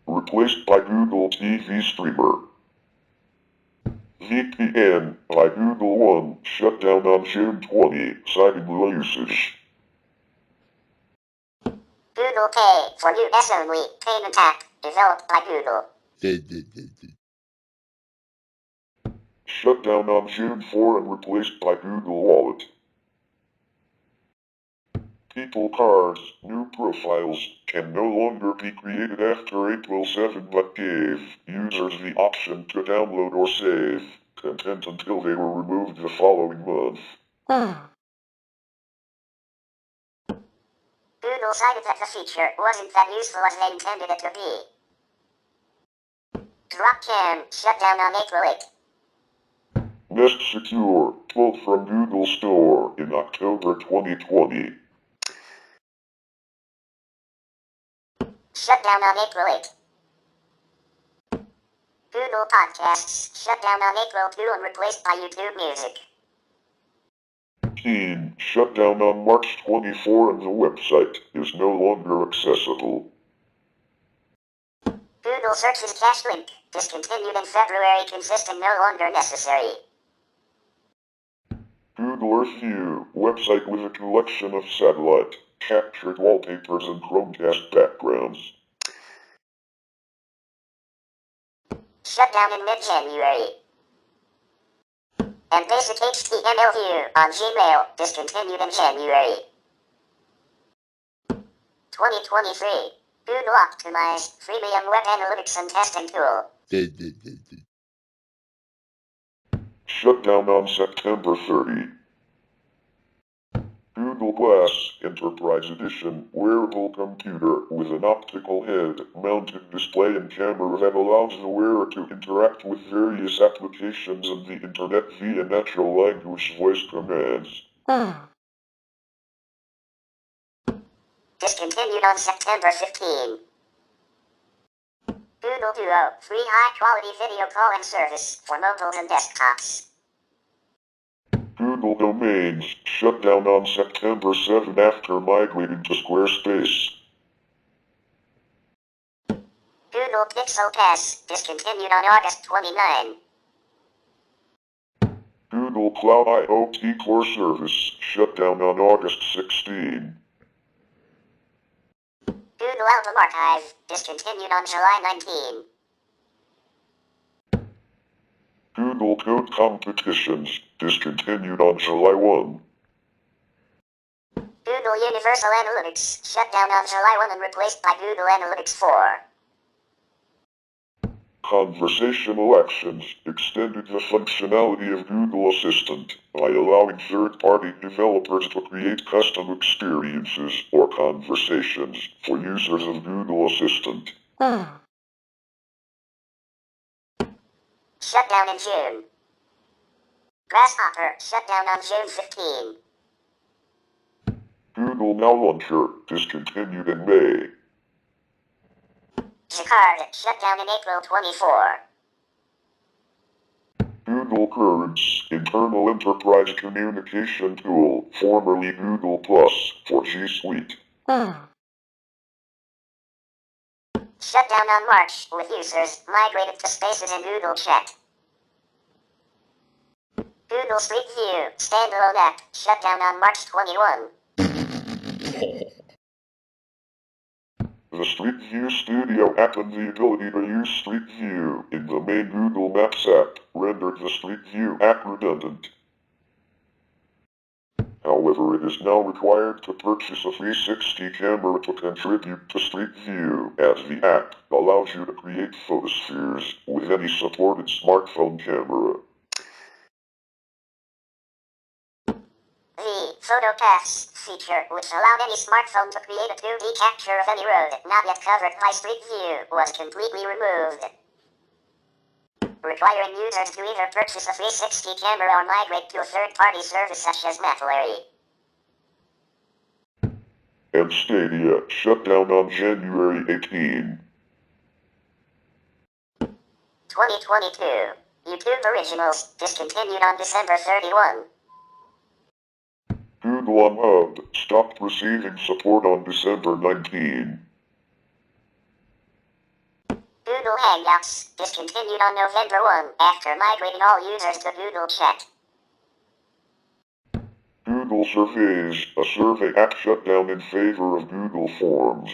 Replaced by Google TV Streamer. VPN by Google One, shut down on June 20, citing low usage. Google Pay for US-only payment app, developed by Google. Shut down on June 4 and replaced by Google Wallet. People cards, new profiles, can no longer be created after April 7 but gave users the option to download or save content until they were removed the following month. Google cited that the feature wasn't that useful as they intended it to be. Dropcam, shut down on April 8. Nest Secure, pulled from Google Store in October 2020. Shut down on April 8. Google Podcasts, shut down on April 2 and replaced by YouTube Music. Team, shut down on March 24 and the website is no longer accessible. Google Search's cache link, discontinued in February, consisting no longer necessary. Google Earth View, website with a collection of satellite captured wallpapers and Chromecast backgrounds. Shut down in mid-January. And basic HTML view on Gmail, discontinued in January. 2023. Google optimized freemium web analytics and testing tool. Shut down on September 30. Google Glass Enterprise Edition wearable computer with an optical head-mounted display and camera that allows the wearer to interact with various applications of the internet via natural language voice commands. Discontinued on September 15. Google Duo, free high-quality video calling service for mobiles and desktops. Google Domains shut down on September 7 after migrating to Squarespace. Google Pixel S discontinued on August 29. Google Cloud IoT Core Service shut down on August 16. Google Album Archive discontinued on July 19. Google Code Competitions discontinued on July 1. Google Universal Analytics shut down on July 1 and replaced by Google Analytics 4. Conversational Actions extended the functionality of Google Assistant by allowing third-party developers to create custom experiences or conversations for users of Google Assistant. Shut down in June. Grasshopper shut down on June 15. Google Now Launcher discontinued in May. Jacquard shut down in April 24. Google Currents internal enterprise communication tool, formerly Google Plus, for G Suite. Shut down on March with users migrated to Spaces in Google Chat. Google Street View standalone app shut down on March 21. The Street View Studio app and the ability to use Street View in the main Google Maps app rendered the Street View app redundant. However, it is now required to purchase a 360 camera to contribute to Street View, as the app allows you to create photospheres with any supported smartphone camera. The Photo Paths feature, which allowed any smartphone to create a 2D capture of any road not yet covered by Street View, was completely removed, requiring users to either purchase a 360 camera or migrate to a third-party service such as Mapillary. And Stadia shut down on January 18. 2022. YouTube Originals discontinued on December 31. Google Unhub stopped receiving support on December 19. Google Hangouts discontinued on November 1 after migrating all users to Google Chat. Google Surveys, a survey app shut down in favor of Google Forms.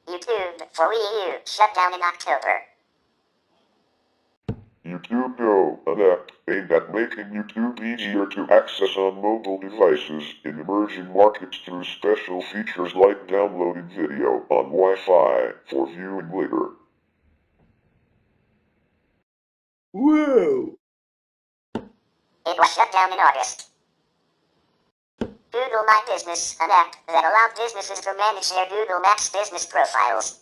YouTube for Wii U shut down in October. YouTube Go, an app aimed at making YouTube easier to access on mobile devices in emerging markets through special features like downloading video on Wi-Fi for viewing later. Whoa! It was shut down in August. Google My Business, an app that allowed businesses to manage their Google Maps business profiles.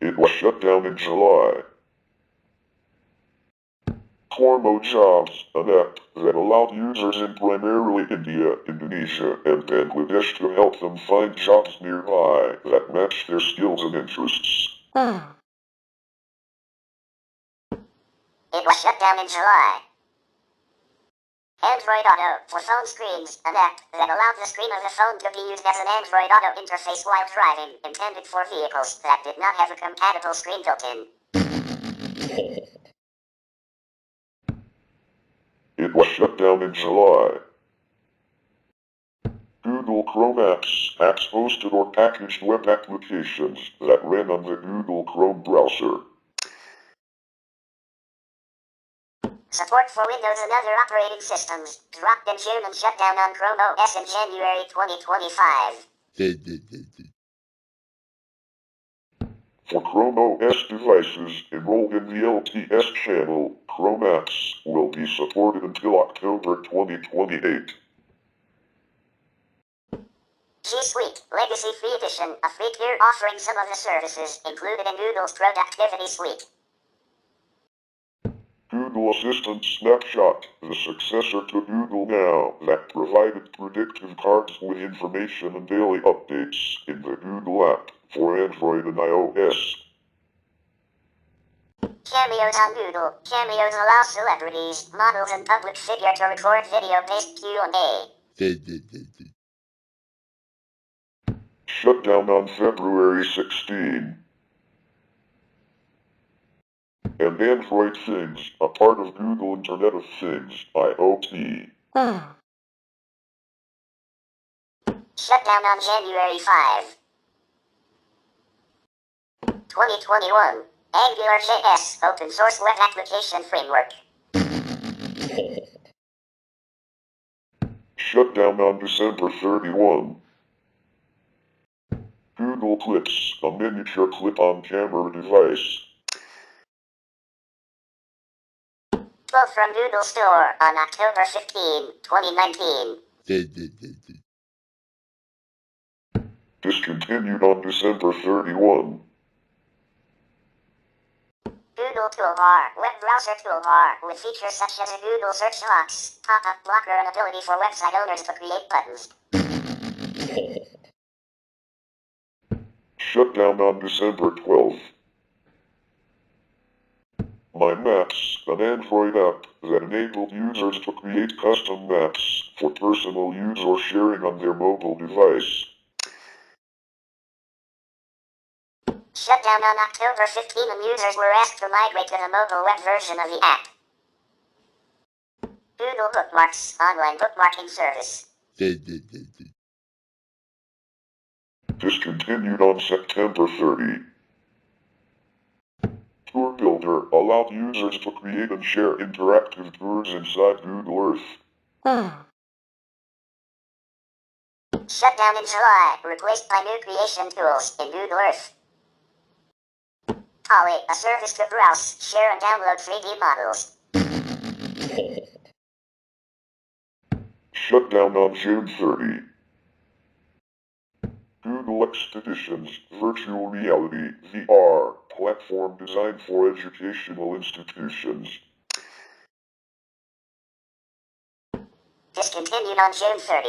It was shut down in July. Cormo Jobs, an app that allowed users in primarily India, Indonesia, and Bangladesh to help them find jobs nearby that match their skills and interests. It was shut down in July. Android Auto for phone screens, an app that allowed the screen of the phone to be used as an Android Auto interface while driving, intended for vehicles that did not have a compatible screen built in. It was shut down in July. Google Chrome apps hosted or packaged web applications that ran on the Google Chrome browser. Support for Windows and other operating systems dropped in June and shut down on Chrome OS in January 2025. For Chrome OS devices enrolled in the LTS channel, Chrome apps will be supported until October 2028. G Suite Legacy Free Edition, a free tier offering some of the services included in Google's Productivity Suite. Google Assistant Snapshot, the successor to Google Now that provided predictive cards with information and daily updates in the Google app for Android and iOS. Cameos on Google. Cameos allow celebrities, models, and public figure to record video-based Q&A. Shut down on February 16. And Android Things, a part of Google Internet of Things, IoT. Shut down on January 5. 2021. AngularJS open source web application framework. Shut down on December 31. Google Clips, a miniature clip-on camera device. Both from Google Store on October 15, 2019. Discontinued on December 31. Google Toolbar, web browser toolbar, with features such as a Google search box, pop-up blocker, and ability for website owners to create buttons. Shut down on December 12th. My Maps, an Android app that enabled users to create custom maps for personal use or sharing on their mobile device. Shut down on October 15 and users were asked to migrate to the mobile web version of the app. Google Bookmarks, online bookmarking service. Discontinued on September 30. Tour Builder allowed users to create and share interactive tours inside Google Earth. Shut down in July, replaced by new creation tools in Google Earth. Poly, a service to browse, share, and download 3D models. Shut down on June 30. Google Expeditions, virtual reality, VR, platform designed for educational institutions. Discontinued on June 30.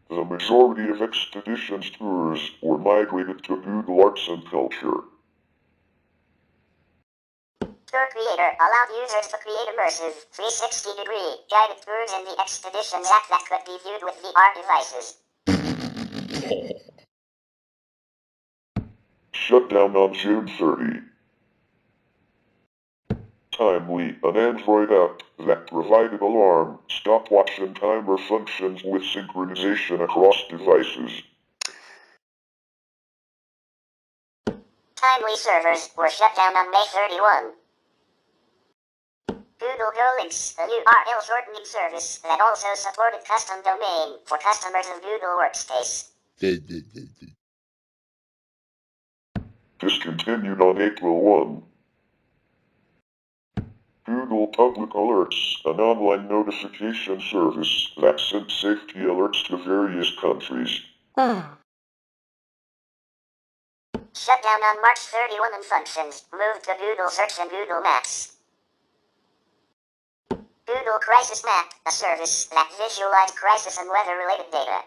The majority of Expeditions tours were migrated to Google Arts and Culture. Tour Creator allowed users to create immersive, 360-degree, guided tours in the Expeditions app that could be viewed with VR devices. Shut down on June 30. Timely, an Android app that provided alarm, stopwatch, and timer functions with synchronization across devices. Timely servers were shut down on May 31. Google Go Links, a URL shortening service that also supported custom domain for customers of Google Workspace. Discontinued on April 1. Google Public Alerts, an online notification service that sent safety alerts to various countries. Shut down on March 31 and functions moved to Google Search and Google Maps. Google Crisis Map, a service that visualized crisis and weather-related data.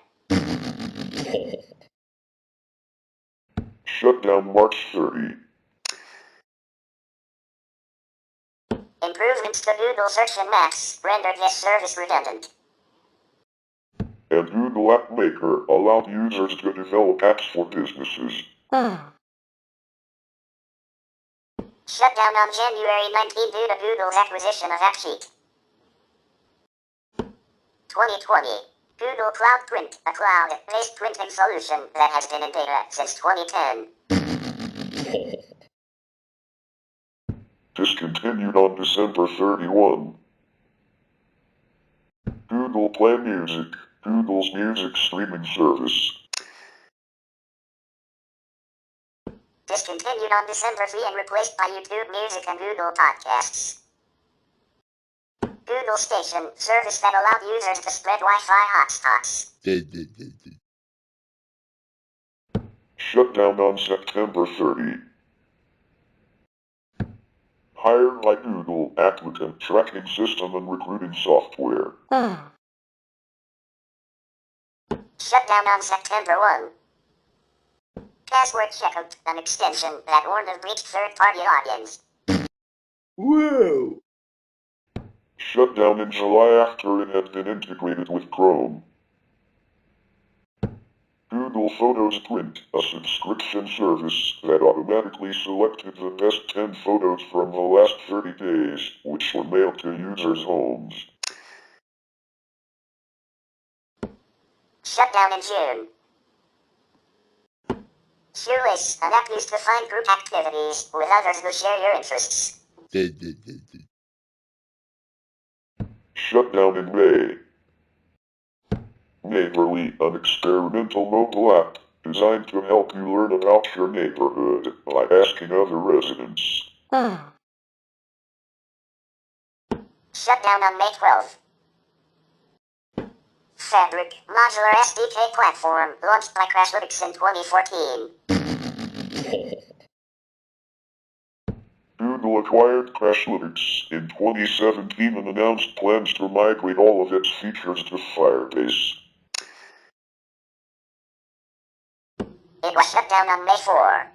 Shut down March 30. Improvements to Google Search and Maps rendered this service redundant. And Google App Maker allowed users to develop apps for businesses. Shut down on January 19 due to Google's acquisition of AppSheet. 2020. Google Cloud Print, a cloud-based printing solution that has been in beta since 2010. discontinued on December 31. Google Play Music, Google's music streaming service. Discontinued on December 3 and replaced by YouTube Music and Google Podcasts. Google Station, service that allowed users to spread Wi-Fi hotspots. Shut down on September 30. Hired by Google applicant tracking system and recruiting software. Shut down on September 1. Password checkout, an extension that warned of breached third-party logins. Whoa! Shut down in July after it had been integrated with Chrome. Google Photos Print, a subscription service that automatically selected the best 10 photos from the last 30 days, which were mailed to users' homes. Shut down in June. Shoelace, an app used to find group activities with others who share your interests. Shut down in May. Neighborly, an experimental mobile app designed to help you learn about your neighborhood by asking other residents. Shut down on May 12th. Fabric, modular SDK platform, launched by Crashlytics in 2014. Google acquired Crashlytics in 2017 and announced plans to migrate all of its features to Firebase. It was shut down on May 4.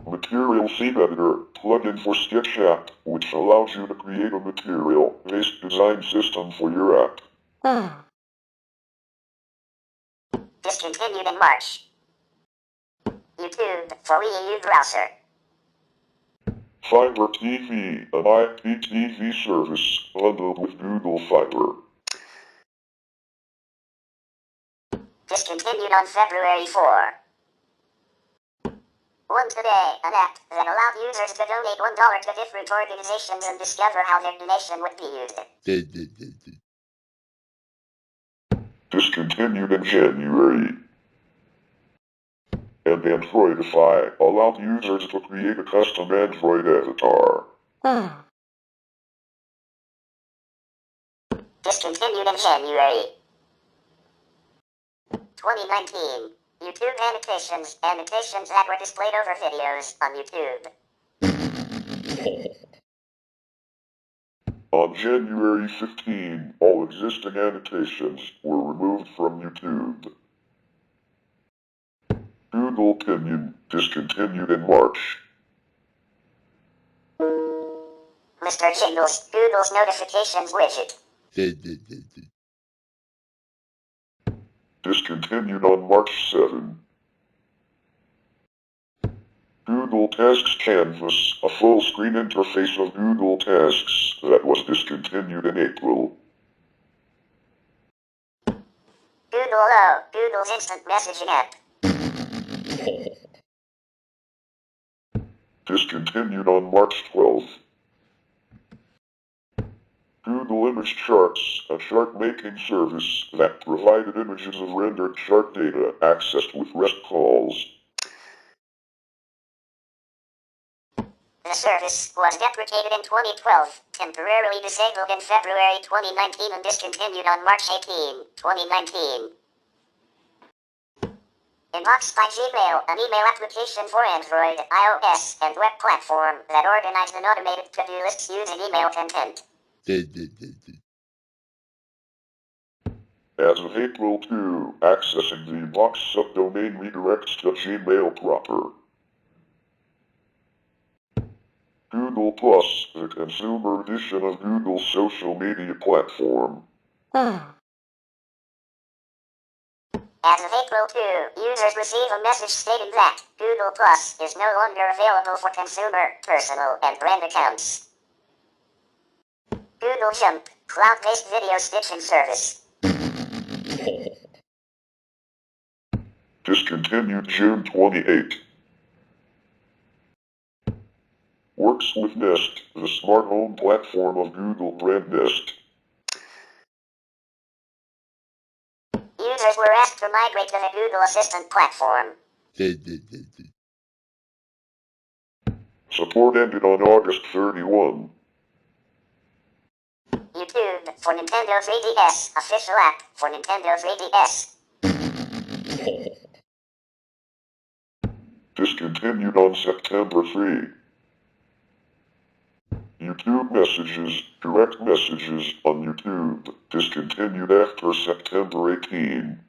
Material Theme Editor, plugin for Sketch app, which allows you to create a material-based design system for your app. Discontinued in March. YouTube for Wii U browser. Fiber TV, an IPTV service bundled with Google Fiber. Discontinued on February 4. One Today, an app that allowed users to donate $1 to different organizations and discover how their donation would be used. Discontinued in January. And Androidify allowed users to create a custom Android avatar. Discontinued in January 2019. YouTube annotations that were displayed over videos on YouTube. On January 15, all existing annotations were removed from YouTube. Google Pinion discontinued in March. Mr. Jingles, Google's notifications widget. Discontinued on March 7. Google Tasks Canvas, a full-screen interface of Google Tasks that was discontinued in April. Google O, Google's instant messaging app. Discontinued on March 12th. Google Image Charts, a chart-making service that provided images of rendered chart data accessed with REST calls. The service was deprecated in 2012, temporarily disabled in February 2019 and discontinued on March 18, 2019. Inbox by Gmail, an email application for Android, iOS, and web platform that organized and automated to-do lists using email content. As of April 2, accessing the Inbox subdomain redirects to Gmail proper. Google Plus, the consumer edition of Google's social media platform. As of April 2, users receive a message stating that Google Plus is no longer available for consumer, personal, and brand accounts. Google Jump, cloud-based video stitching service. Discontinued June 28. Works with Nest, the smart home platform of Google brand Nest. Users were asked to migrate to the Google Assistant platform. Support ended on August 31. YouTube for Nintendo 3DS, official app for Nintendo 3DS. Discontinued on September 3. YouTube messages, direct messages on YouTube, discontinued after September 18.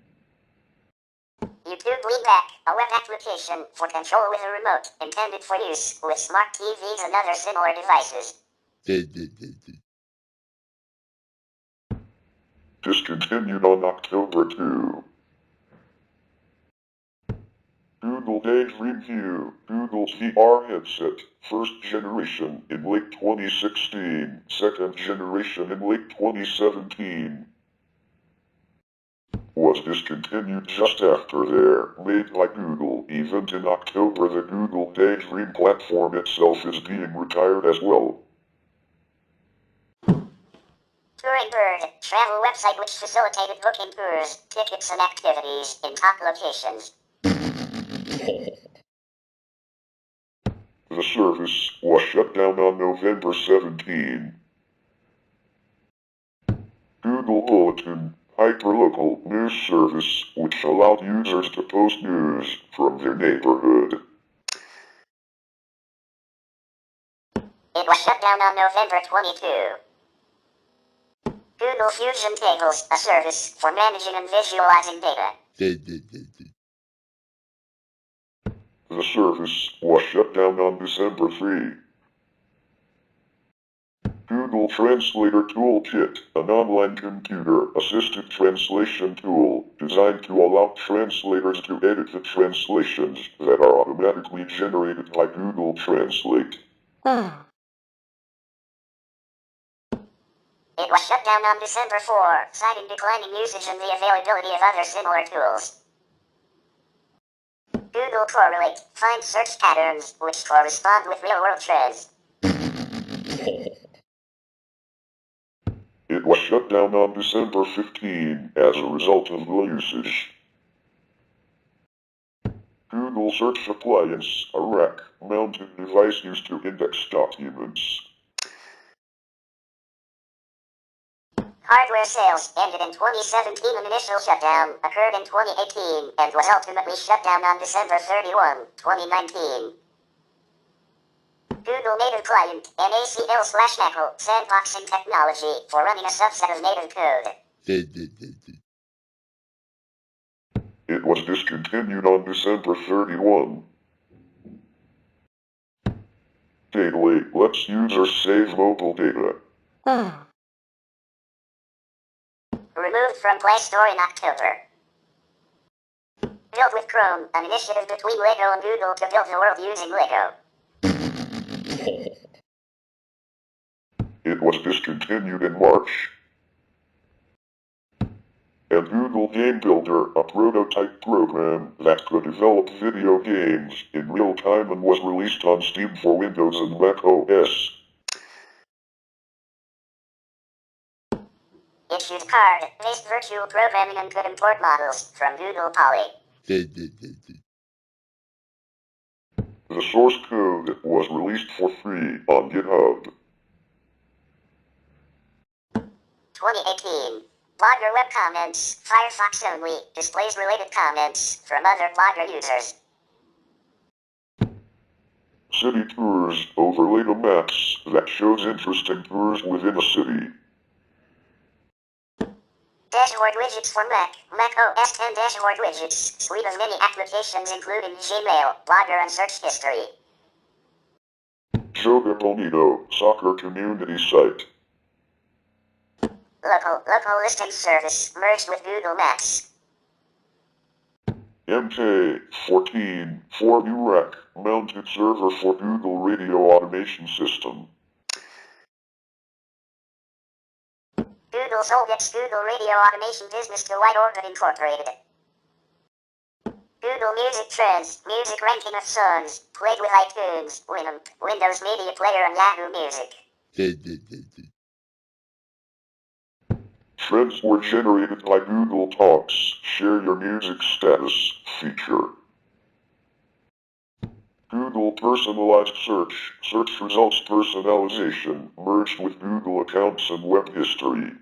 YouTube Leanback, a web application for control with a remote, intended for use with smart TVs and other similar devices. Discontinued on October 2. Google Daydream View, Google's VR headset, first generation in late 2016, second generation in late 2017. Was discontinued just after their Made by Google event in October. The Google Daydream platform itself is being retired as well. Touring Bird, travel website which facilitated booking tours, tickets and activities in top locations. The service was shut down on November 17. Google Bulletin, hyperlocal news service which allowed users to post news from their neighborhood. It was shut down on November 22. Google Fusion Tables, a service for managing and visualizing data. The service was shut down on December 3. Google Translator Toolkit, an online computer-assisted translation tool designed to allow translators to edit the translations that are automatically generated by Google Translate. It was shut down on December 4, citing declining usage and the availability of other similar tools. Google Correlate, find search patterns which correspond with real-world trends. It was shut down on December 15 as a result of low usage. Google Search Appliance, a rack-mounted device used to index documents. Hardware sales ended in 2017. An initial shutdown occurred in 2018 and was ultimately shut down on December 31, 2019. Google Native Client, NACL/Apple, sandboxing technology for running a subset of native code. It was discontinued on December 31. Gateway lets users save mobile data. Removed from Play Store in October. Built with Chrome, an initiative between Lego and Google to build the world using Lego. It was discontinued in March. And Google Game Builder, a prototype program that could develop video games in real time and was released on Steam for Windows and Mac OS. Issued card-based virtual programming and could import models from Google Poly. The source code was released for free on GitHub. 2018. Blogger web comments, Firefox only, displays related comments from other Blogger users. City tours overlaid a maps that shows interesting tours within a city. Dashboard widgets for Mac, Mac OS 10 dashboard widgets, suite of many applications including Gmail, Blogger and search history. Joga Bonito, soccer community site. Local listing service, merged with Google Maps. MK14, for new rack, mounted server for Google Radio Automation System. Google sold its Google Radio Automation business to White Orbit Incorporated. Google Music Trends, music ranking of songs, played with iTunes, Winamp, Windows Media Player and Yahoo Music. Trends were generated by Google Talks, Share Your Music Status feature. Google Personalized Search, search results personalization, merged with Google accounts and web history.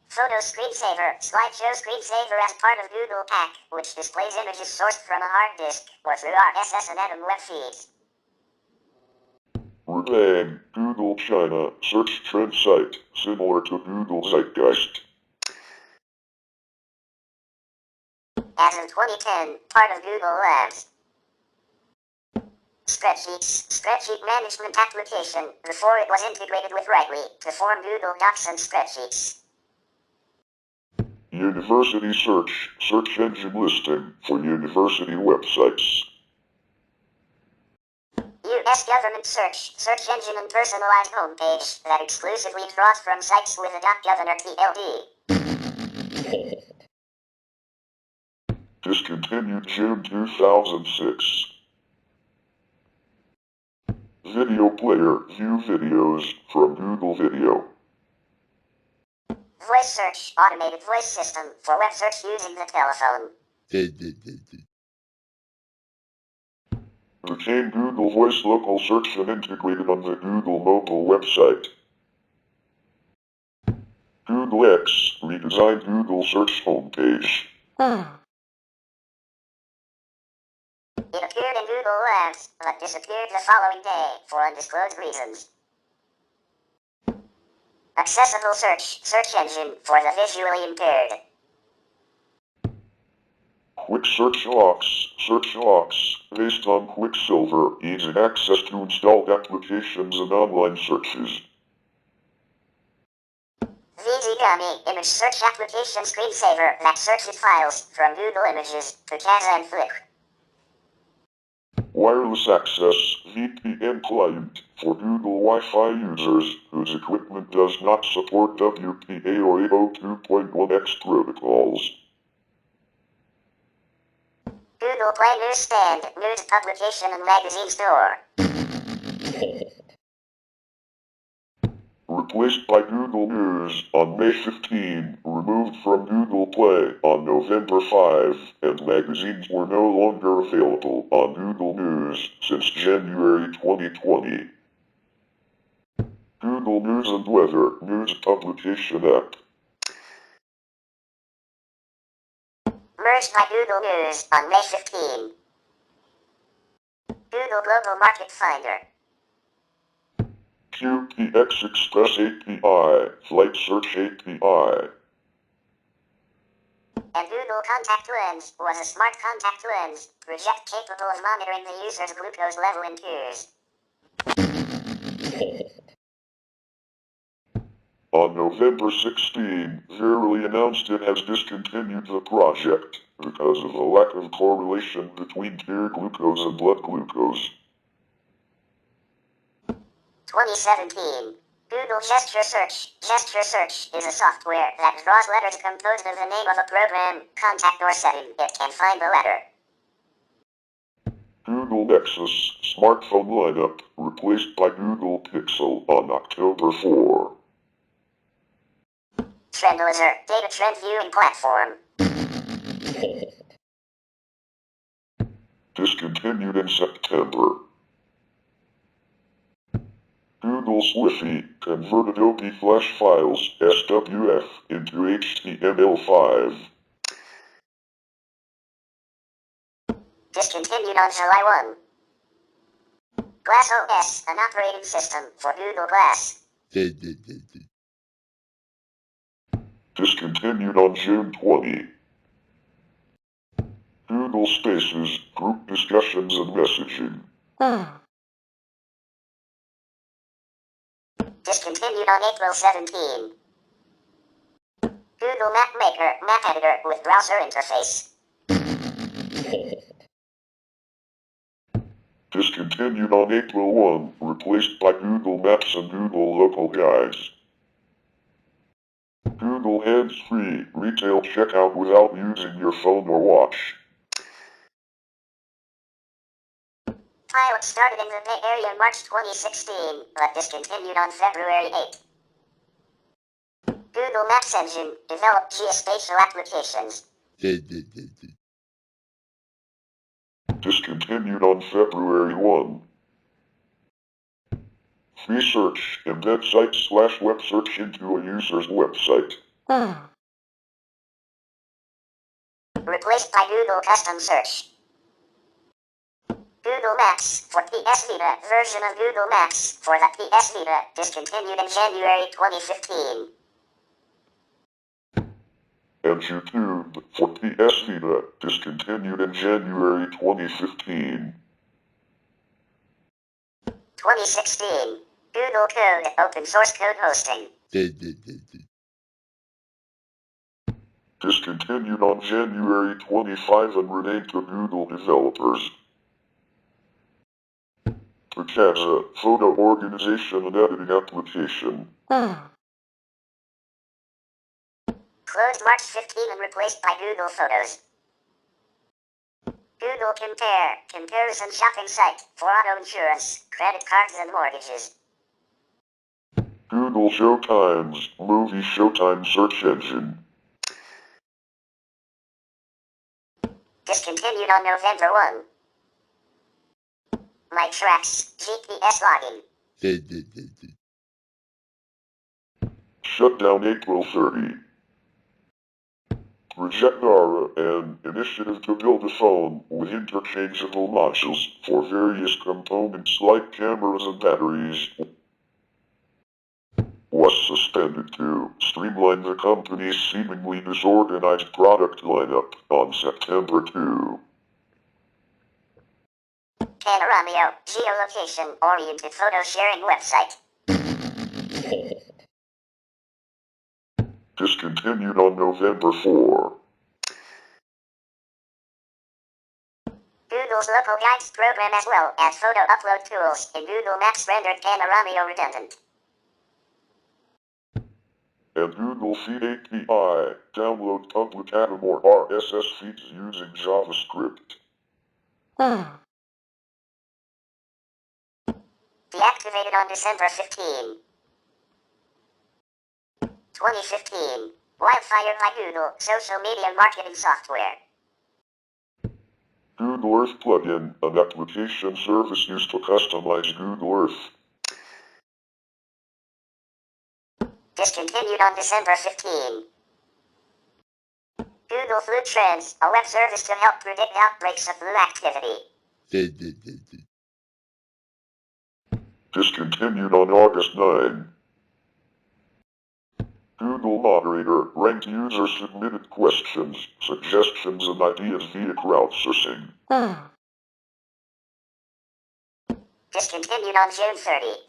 Photo Screensaver, slideshow screensaver as part of Google Pack, which displays images sourced from a hard disk or through RSS and Atom web feeds. Remain, Google China, search trend site, similar to Google Zeitgeist. As of 2010, part of Google Labs. Spreadsheets, spreadsheet management application, before it was integrated with Writely to form Google Docs and Spreadsheets. University Search, search engine listing for university websites. U.S. Government Search, search engine and personalized homepage that exclusively draws from sites with a .gov or TLD. Discontinued June 2006. Video player, view videos from Google Video. Voice search, automated voice system for web search using the telephone. Became Google Voice local search and integrated on the Google mobile website. Google X redesigned Google search homepage. It appeared in Google Labs, but disappeared the following day for undisclosed reasons. Accessible search, search engine for the visually impaired. Quick search locks, based on Quicksilver, easy access to installed applications and online searches. VZGummy, image search application screensaver that searches files from Google Images to Kazaa and Flick. Wireless access, VPN client, for Google Wi-Fi users whose equipment does not support WPA or 802.1x protocols. Google Play Newsstand, news publication and magazine store. Replaced by Google News on May 15, removed from Google Play on November 5, and magazines were no longer available on Google News since January 2020. Google News and Weather news publication app. Merged by Google News on May 15. Google Global Market Finder. QPX Express API, Flight Search API. And Google Contact Lens was a smart contact lens, project capable of monitoring the user's glucose level in tears. On November 16, Verily announced it has discontinued the project because of a lack of correlation between tear glucose and blood glucose. 2017. Google Gesture Search. Gesture Search is a software that draws letters composed of the name of a program, contact or setting. It can find the letter. Google Nexus smartphone lineup replaced by Google Pixel on October 4. Trendlizer, data trend viewing platform. Discontinued in September. Google Swiffy convert Adobe Flash files SWF into HTML5. Discontinued on July 1. Glass OS, an operating system for Google Glass. Discontinued on June 20. Google Spaces, group discussions and messaging. Discontinued on April 17. Google Map Maker, map editor with browser interface. Discontinued on April 1, replaced by Google Maps and Google Local Guides. Google hands-free retail checkout without using your phone or watch. Pilot started in the Bay Area in March 2016, but discontinued on February 8. Google Maps engine developed geospatial applications. Discontinued on February 1. Free search, embed site/web search into a user's website. Replaced by Google Custom Search. Google Maps for PS Vita version of Google Maps for the PS Vita discontinued in January 2015. And YouTube for PS Vita discontinued in January 2015. 2016. Google Code open source code hosting. Discontinued on January 25 and renamed to Google Developers. Picasa photo organization and editing application. Closed March 15 and replaced by Google Photos. Google Compare, comparison shopping site for auto insurance, credit cards and mortgages. Google Showtimes, movie Showtime search engine. Discontinued on November 1. My Tracks, GPS login. Shut down April 30. Reject NARA, an initiative to build a phone with interchangeable modules for various components like cameras and batteries, was suspended to streamline the company's seemingly disorganized product lineup on September 2. Panoramio, geolocation-oriented photo sharing website. Discontinued on November 4. Google's local guides program as well as photo upload tools in Google Maps rendered Panoramio redundant. And Google Feed API, download public atom or RSS feeds using JavaScript. Deactivated on December 15. 2015. Wildfire by Google, social media marketing software. Google Earth plugin, an application service used to customize Google Earth. Discontinued on December 15. Google Flu Trends, a web service to help predict outbreaks of flu activity. Discontinued on August 9. Google Moderator ranked user-submitted questions, suggestions and ideas via crowdsourcing. Discontinued on June 30.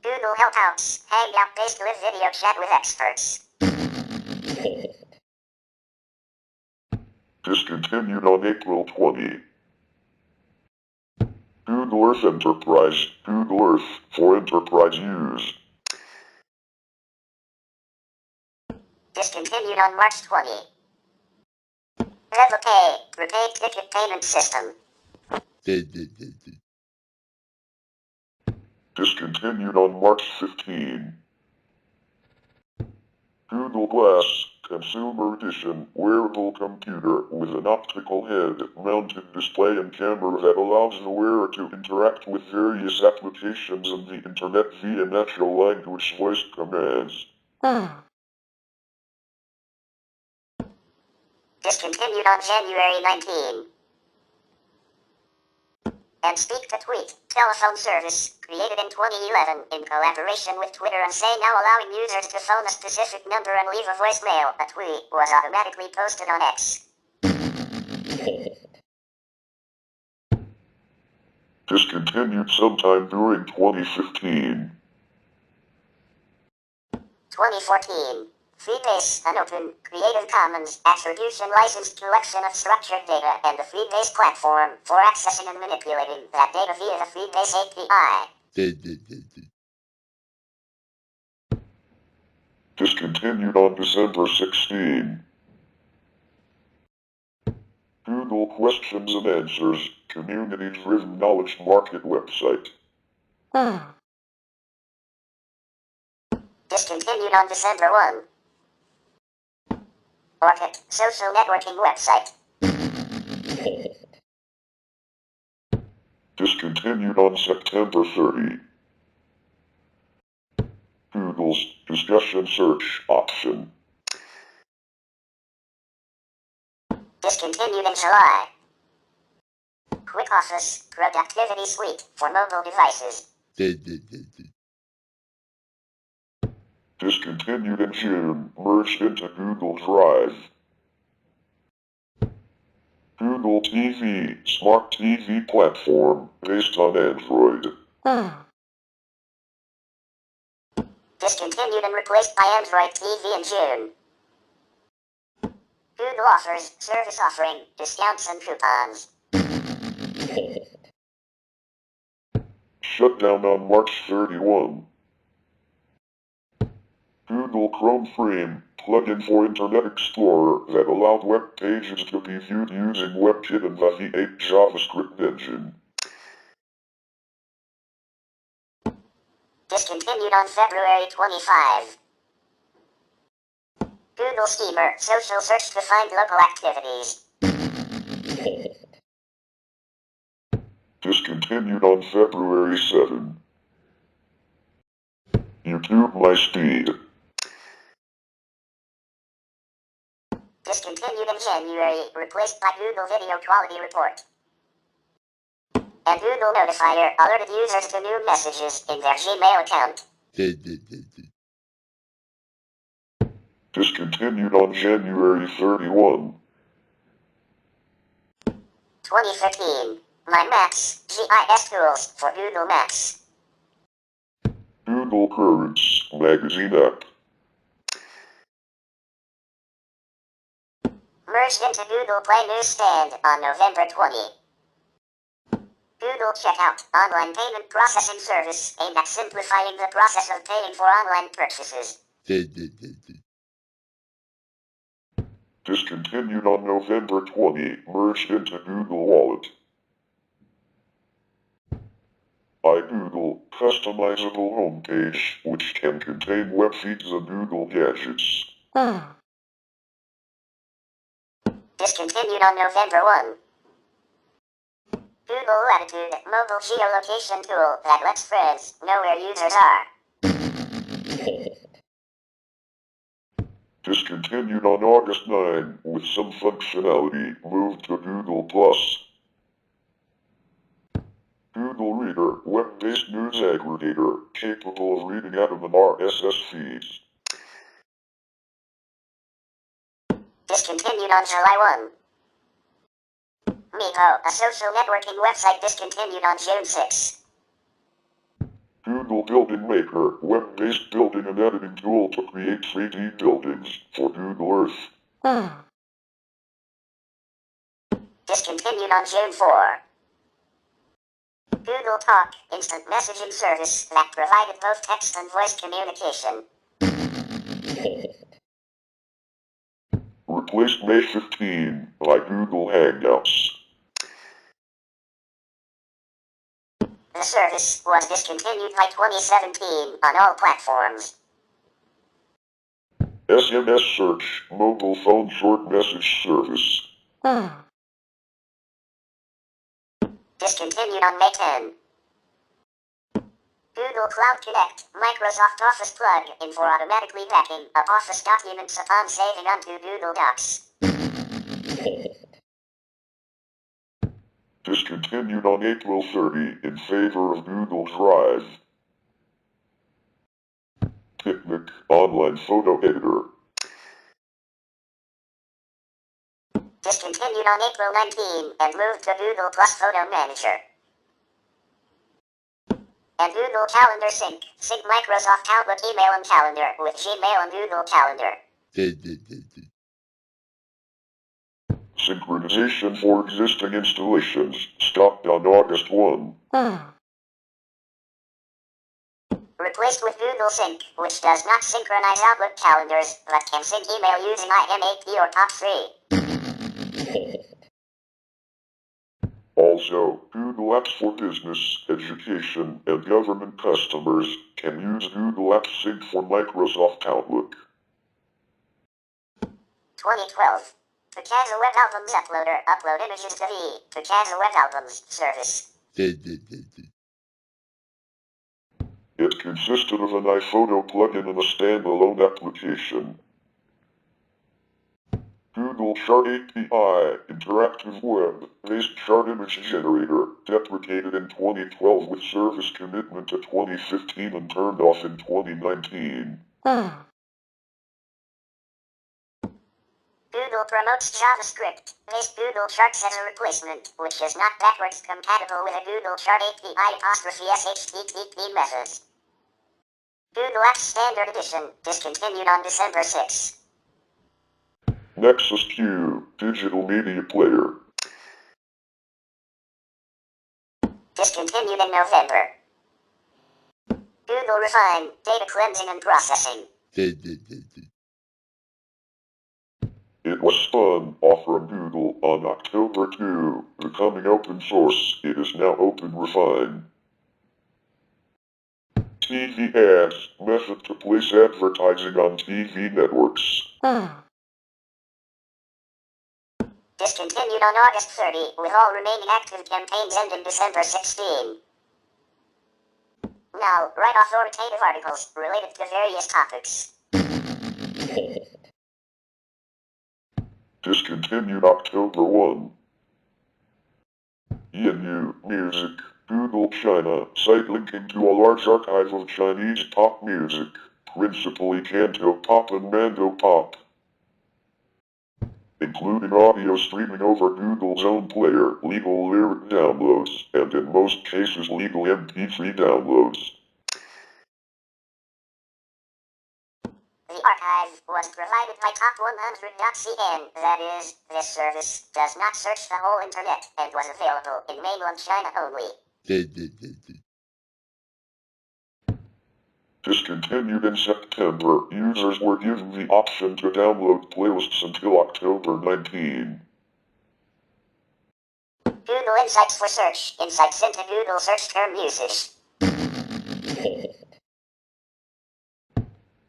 Google Helpouts, Hangout-based live video chat with experts. Discontinued on April 20. Google Earth Enterprise, Google Earth for enterprise use. Discontinued on March 20. RevoPay, prepaid ticket payment system. Discontinued on March 15. Google Glass, Consumer Edition, wearable computer with an optical head-mounted display and camera that allows the wearer to interact with various applications on the internet via natural language voice commands. Discontinued on January 19. And Speak to Tweet, telephone service, created in 2011 in collaboration with Twitter and Say now allowing users to phone a specific number and leave a voicemail. A tweet was automatically posted on X. Discontinued sometime during 2015. 2014. Freebase, an open, Creative Commons, attribution licensed collection of structured data and the Freebase platform for accessing and manipulating that data via the Freebase API. Discontinued on December 16. Google Questions and Answers, community-driven knowledge market website. Discontinued on December 1. Orchid, social networking website. Discontinued on September 30. Google's discussion search option. Discontinued in July. Quick Office Productivity Suite for mobile devices. Discontinued in June, merged into Google Drive. Google TV, smart TV platform, based on Android. Discontinued and replaced by Android TV in June. Google offers service offering discounts and coupons. Shut down on March 31. Google Chrome Frame, plugin for Internet Explorer that allowed web pages to be viewed using WebKit and the V8 JavaScript engine. Discontinued on February 25. Google Schemer, social search to find local activities. Discontinued on February 7. YouTube My Speed. Discontinued in January, replaced by Google Video Quality Report. And Google Notifier alerted users to new messages in their Gmail account. Discontinued on January 31. 2015. My Maps, GIS tools for Google Maps. Google Currents, magazine app. Merged into Google Play Newsstand on November 20. Google Checkout, online payment processing service aimed at simplifying the process of paying for online purchases. Discontinued on November 20, merged into Google Wallet. iGoogle, customizable homepage, which can contain web feeds and Google gadgets. Discontinued on November 1. Google Latitude, mobile geolocation tool that lets friends know where users are. Discontinued on August 9, with some functionality moved to Google+. Google Reader, web-based news aggregator, capable of reading Atom and RSS feeds. Discontinued on July 1. Meepo, a social networking website, discontinued on June 6. Google Building Maker, web-based building and editing tool to create 3D buildings for Google Earth. Discontinued on June 4. Google Talk, instant messaging service that provided both text and voice communication. Replaced May 15 by Google Hangouts. The service was discontinued by 2017 on all platforms. SMS Search, mobile phone short message service. Discontinued on May 10. Google Cloud Connect, Microsoft Office plug-in for automatically backing up Office documents upon saving onto Google Docs. Discontinued on April 30 in favor of Google Drive. Picnic, online photo editor. Discontinued on April 19 and moved to Google Plus Photo Manager. And Google Calendar Sync, sync Microsoft Outlook email and calendar with Gmail and Google Calendar. Synchronization for existing installations, stopped on August 1. replaced with Google Sync, which does not synchronize Outlook calendars, but can sync email using IMAP or POP3. Also, Google Apps for business, education, and government customers can use Google Apps Sync for Microsoft Outlook. 2012. Pichai's web albums uploader upload images to the Pichai's web albums service. It consisted of an iPhoto plugin and a standalone application. Google Chart API, interactive web-based chart image generator, deprecated in 2012 with service commitment to 2015 and turned off in 2019. Google promotes JavaScript-based Google Charts as a replacement, which is not backwards compatible with a Google Chart API '/SHTTP methods. Google Apps Standard Edition, discontinued on December 6. Nexus Q, digital media player. Discontinued in November. Google Refine, data cleansing and processing. It was spun off from Google on October 2, becoming open source. It is now Open Refine. TV ads, method to place advertising on TV networks. Discontinued on August 30, with all remaining active campaigns ending December 16. Now, write authoritative articles related to various topics. Discontinued October 1. Yenu Music, Google China, site linking to a large archive of Chinese pop music, principally Canto Pop and Mando Pop, including audio streaming over Google's own player, legal lyric downloads, and in most cases legal MP3 downloads. The archive was provided by top100.cn, that is, this service does not search the whole internet and was available in mainland China only. Discontinued in September, users were given the option to download playlists until October 19. Google Insights for search, insights into Google search term usage.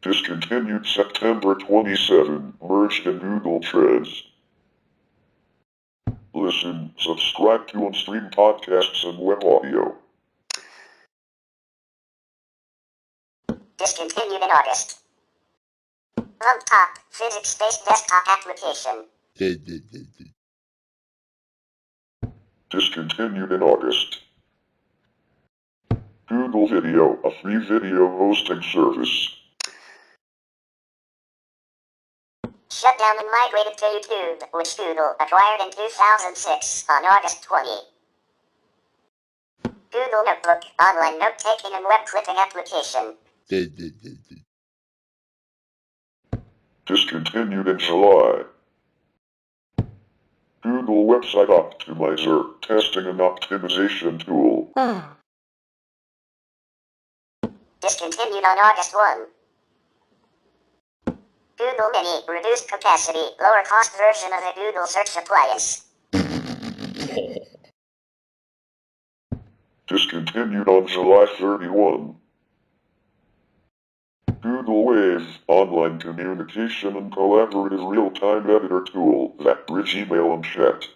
Discontinued September 27, merged in Google Trends. Listen, subscribe to and stream podcasts and web audio. Discontinued in August. Top, physics-based desktop application. Discontinued in August. Google Video, a free video hosting service. Shut down and migrated to YouTube, which Google acquired in 2006 on August 20. Google Notebook, online note-taking and web clipping application. Discontinued in July. Google Website Optimizer, testing and optimization tool. Discontinued on August 1. Google Mini, reduced capacity, lower cost version of the Google Search appliance. Discontinued on July 31. Google Wave, online communication and collaborative real-time editor tool that bridge email and chat.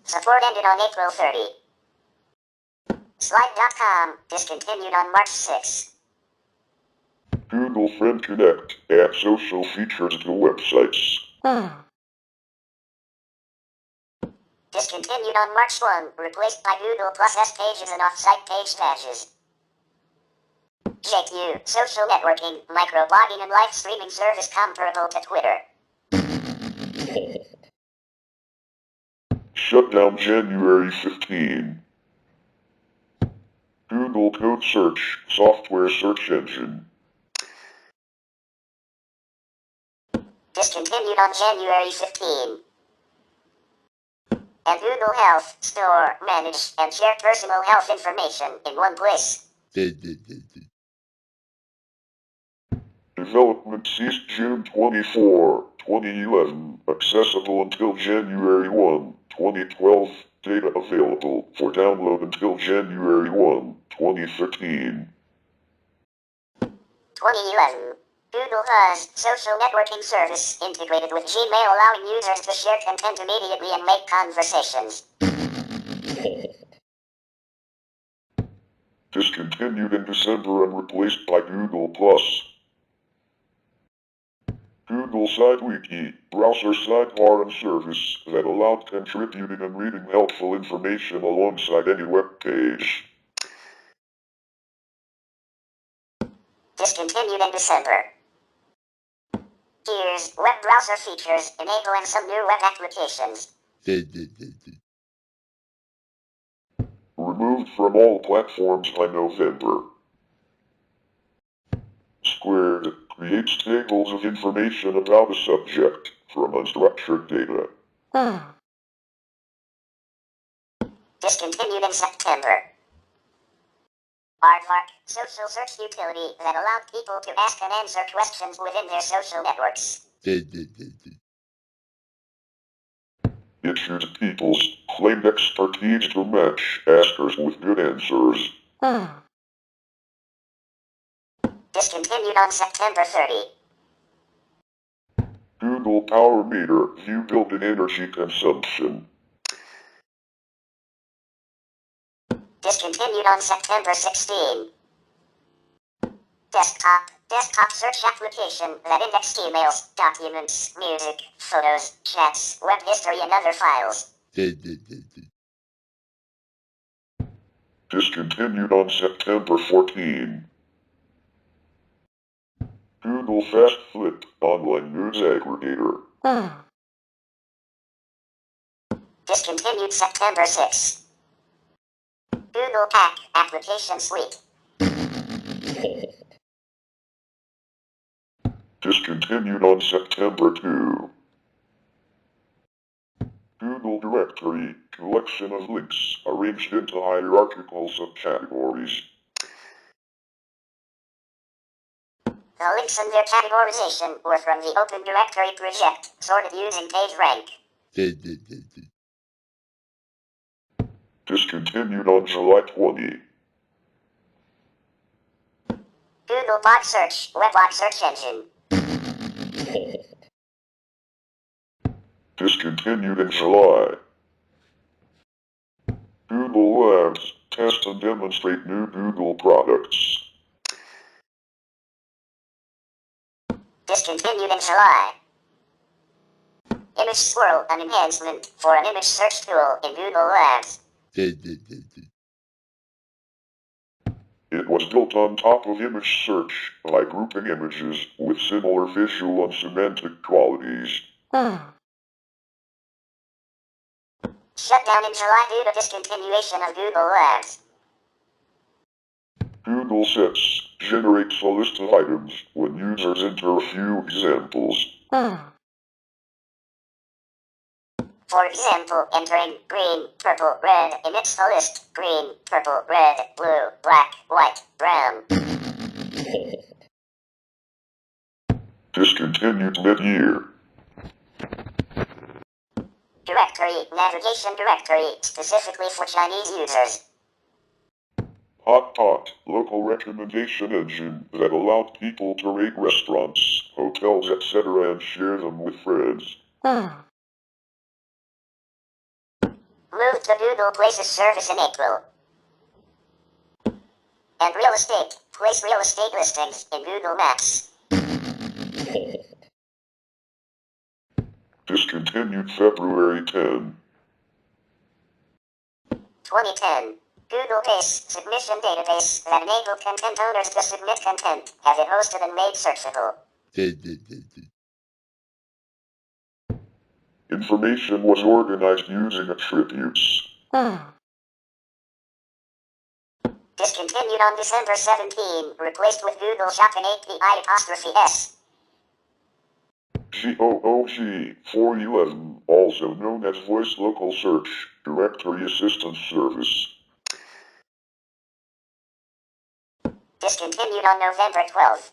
Support ended on April 30. Slide.com, discontinued on March 6. Google Friend Connect, add social features to websites. Discontinued on March 1, replaced by Google Plus S pages and off-site page badges. JQ, social networking, microblogging and live streaming service comparable to Twitter. Shut down January 15. Google Code Search, software search engine. Discontinued on January 15. and Google Health store, manage, and share personal health information in one place. Development ceased June 24, 2011. Accessible until January 1, 2012. Data available for download until January 1, 2013. 2011. Google has social networking service integrated with Gmail, allowing users to share content immediately and make conversations. Discontinued in December and replaced by Google+. Google SideWiki, browser sidebar and service that allowed contributing and reading helpful information alongside any web page. Discontinued in December. Here's web browser features enabling some new web applications. Removed from all platforms by November. Squared creates tables of information about a subject from unstructured data. Discontinued in September. Aardvark, social search utility that allowed people to ask and answer questions within their social networks. Issued people's claimed expertise to match askers with good answers. Discontinued on September 30. Google Power Meter view built-in energy consumption. Discontinued on September 16. Desktop search application that indexed emails, documents, music, photos, chats, web history, and other files. Discontinued on September 14. Google Fast Flip online news aggregator. Discontinued September 6. Google Pack application suite. Discontinued on September 2. Google Directory, collection of links arranged into hierarchical subcategories. The links and their categorization were from the Open Directory project, sorted using PageRank. Discontinued on July 20. Google Bot Search, webbot search engine. Discontinued in July. Google Labs, test and demonstrate new Google products. Discontinued in July. Image Swirl, an enhancement for an image search tool in Google Labs. It was built on top of image search by grouping images with similar visual and semantic qualities. Shut down in July due to discontinuation of Google Labs. Google Sets generates a list of items when users enter a few examples. For example, entering green, purple, red emits a list: green, purple, red, blue, black, white, brown. Discontinued mid-year. Directory, navigation directory, specifically for Chinese users. Hotpot, local recommendation engine that allowed people to rate restaurants, hotels, etc. and share them with friends. Moved to Google Places service in April. And real estate, place real estate listings in Google Maps. Discontinued February 10. 2010. Google Base submission database that enabled content owners to submit content, have it hosted and made searchable. Information was organized using attributes. Discontinued on December 17, replaced with Google Shopping API''S. GOOG 411, also known as Voice Local Search, Directory Assistance Service. Discontinued on November 12th.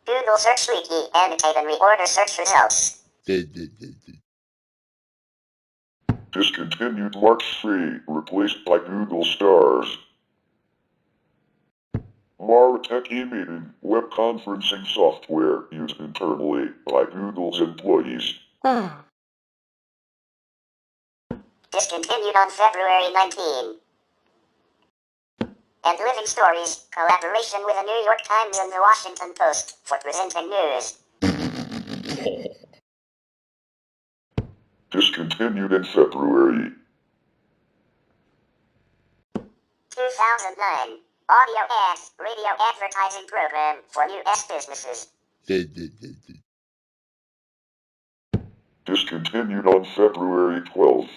Google Search Wiki, annotate and reorder search results. Discontinued March 3, replaced by Google Stars. Maratech e-meeting, web conferencing software used internally by Google's employees. Discontinued on February 19. And Living Stories, collaboration with the New York Times and the Washington Post for presenting news. Discontinued in February. 2009. Audio ads, radio advertising program for U.S. businesses. Discontinued on February 12th.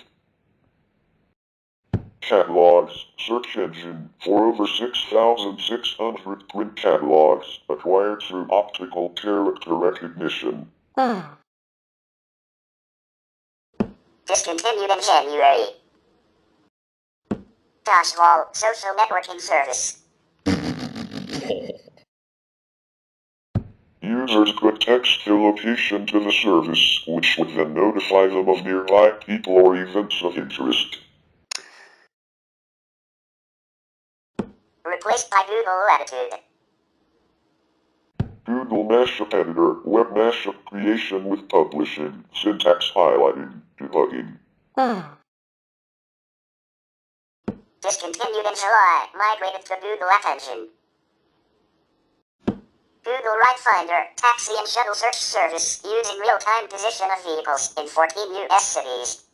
Catalogs, search engine, for over 6,600 print catalogs, acquired through optical character recognition. Discontinued in January. Dashwall, social networking service. Users could text their location to the service, which would then notify them of nearby people or events of interest. Replaced by Google Latitude. Google Mashup Editor, web mashup creation with publishing, syntax highlighting, debugging. Discontinued in July, migrated to Google App Engine. Google Ride Finder, taxi and shuttle search service using real-time position of vehicles in 14 U.S. cities.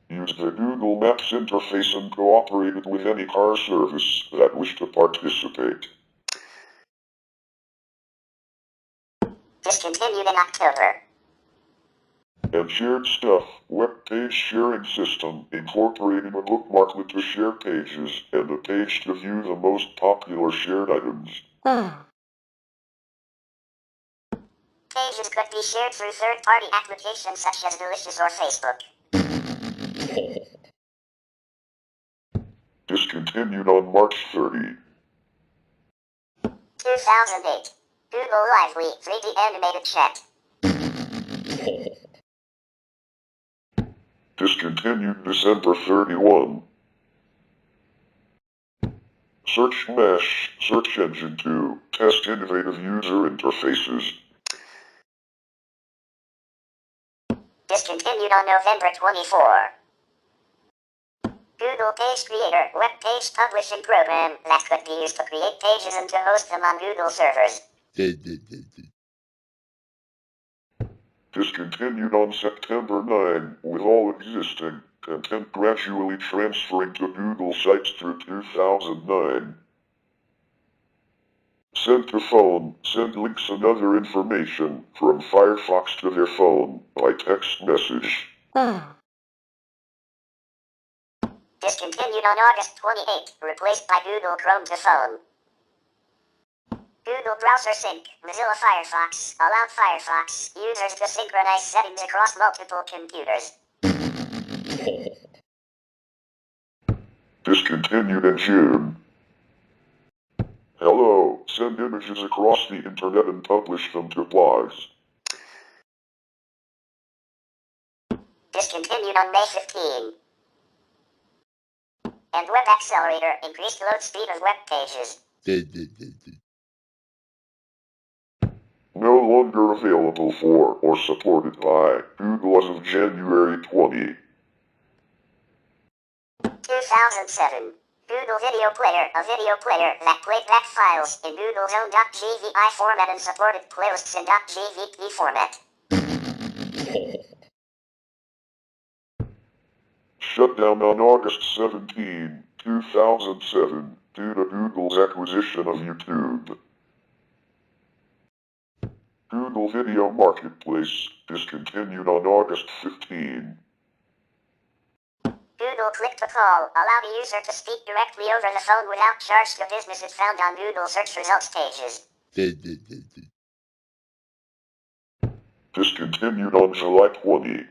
Used the Google Maps interface and cooperated with any car service that wished to participate. Discontinued in October. And Shared Stuff, web page sharing system, incorporating a bookmarklet to share pages and a page to view the most popular shared items. Pages could be shared through third-party applications such as Delicious or Facebook. Discontinued on March 30. 2008. Google Lively 3D animated chat. Discontinued December 31. Search Mesh, Search Engine 2, test innovative user interfaces. Discontinued on November 24. Google Page Creator, web page publishing program that could be used to create pages and to host them on Google servers. Discontinued on September 9, with all existing content gradually transferring to Google Sites through 2009. Send to phone, send links and other information from Firefox to their phone by text message. Discontinued on August 28, replaced by Google Chrome to phone. Google Browser Sync, Mozilla Firefox, allowed Firefox users to synchronize settings across multiple computers. Discontinued in June. Hello, send images across the internet and publish them to blogs. Discontinued on May 15. And Web Accelerator, increased load speed of web pages. No longer available for or supported by Google as of January 20. 2007. Google Video Player, a video player that played back files in Google's own .gvi format and supported playlists in .gvp format. Shut down on August 17, 2007, due to Google's acquisition of YouTube. Google Video Marketplace, discontinued on August 15. Google Click to Call, allow the user to speak directly over the phone without charge to businesses found on Google search results pages. Discontinued on July 20.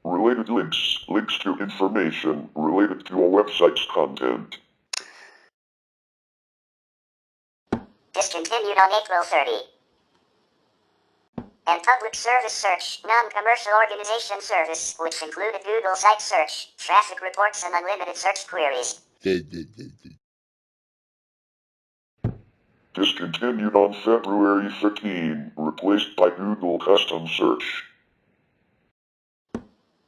Related links. Links to information related to a website's content. Discontinued on April 30. And public service search, non-commercial organization service, which included Google site search, traffic reports, and unlimited search queries. Discontinued on February 13, replaced by Google Custom Search.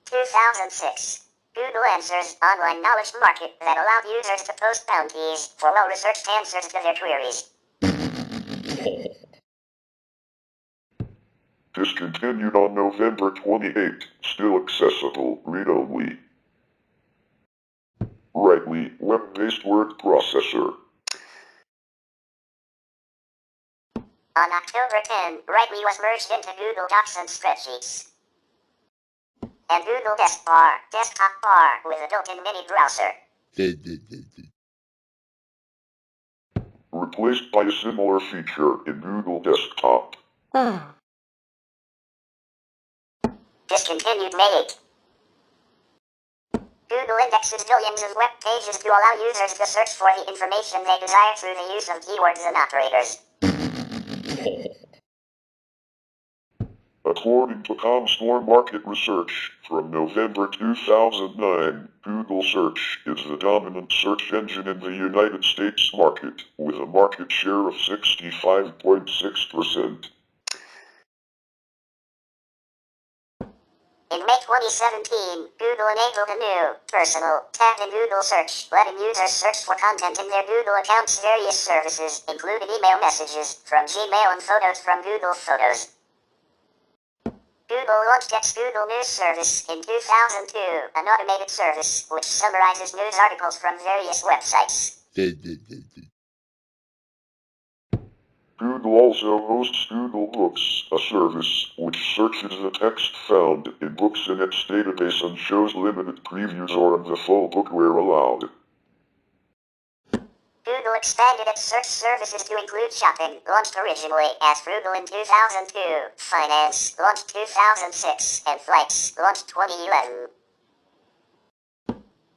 2006. Google Answers, online knowledge market that allowed users to post bounties for well-researched answers to their queries. Discontinued on November 28, still accessible, read-only. Rightly, web-based word processor. On October 10, Rightly was merged into Google Docs and Spreadsheets. And Google Desktop Bar with a built-in mini browser. Replaced by a similar feature in Google Desktop. Discontinued May 8. Google indexes billions of web pages to allow users to search for the information they desire through the use of keywords and operators. According to Comscore market research from November 2009, Google Search is the dominant search engine in the United States market, with a market share of 65.6%. In May 2017, Google enabled a new, personal tab in Google Search, letting users search for content in their Google accounts. Various services, including email messages from Gmail and photos from Google Photos. Google launched its Google News service in 2002, an automated service which summarizes news articles from various websites. Google also hosts Google Books, a service which searches the text found in books in its database and shows limited previews or the full book where allowed. Google expanded its search services to include shopping, launched originally as Frugal in 2002, finance, launched 2006, and flights, launched 2011.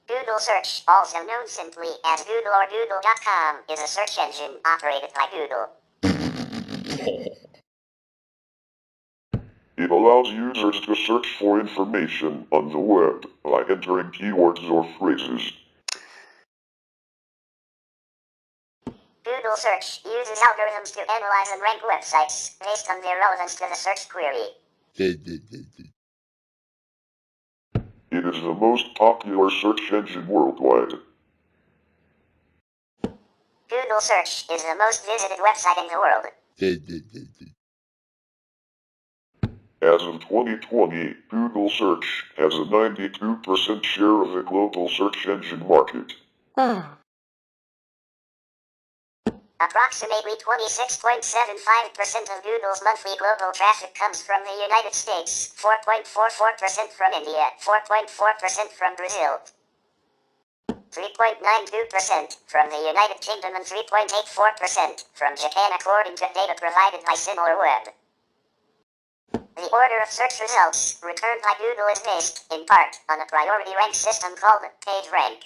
Google Search, also known simply as Google or Google.com, is a search engine operated by Google. It allows users to search for information on the web by entering keywords or phrases. Google Search uses algorithms to analyze and rank websites based on their relevance to the search query. It is the most popular search engine worldwide. Google Search is the most visited website in the world. As of 2020, Google Search has a 92% share of the global search engine market. Approximately 26.75% of Google's monthly global traffic comes from the United States, 4.44% from India, 4.4% from Brazil, 3.92% from the United Kingdom, and 3.84% from Japan, according to data provided by SimilarWeb. The order of search results returned by Google is based, in part, on a priority rank system called PageRank.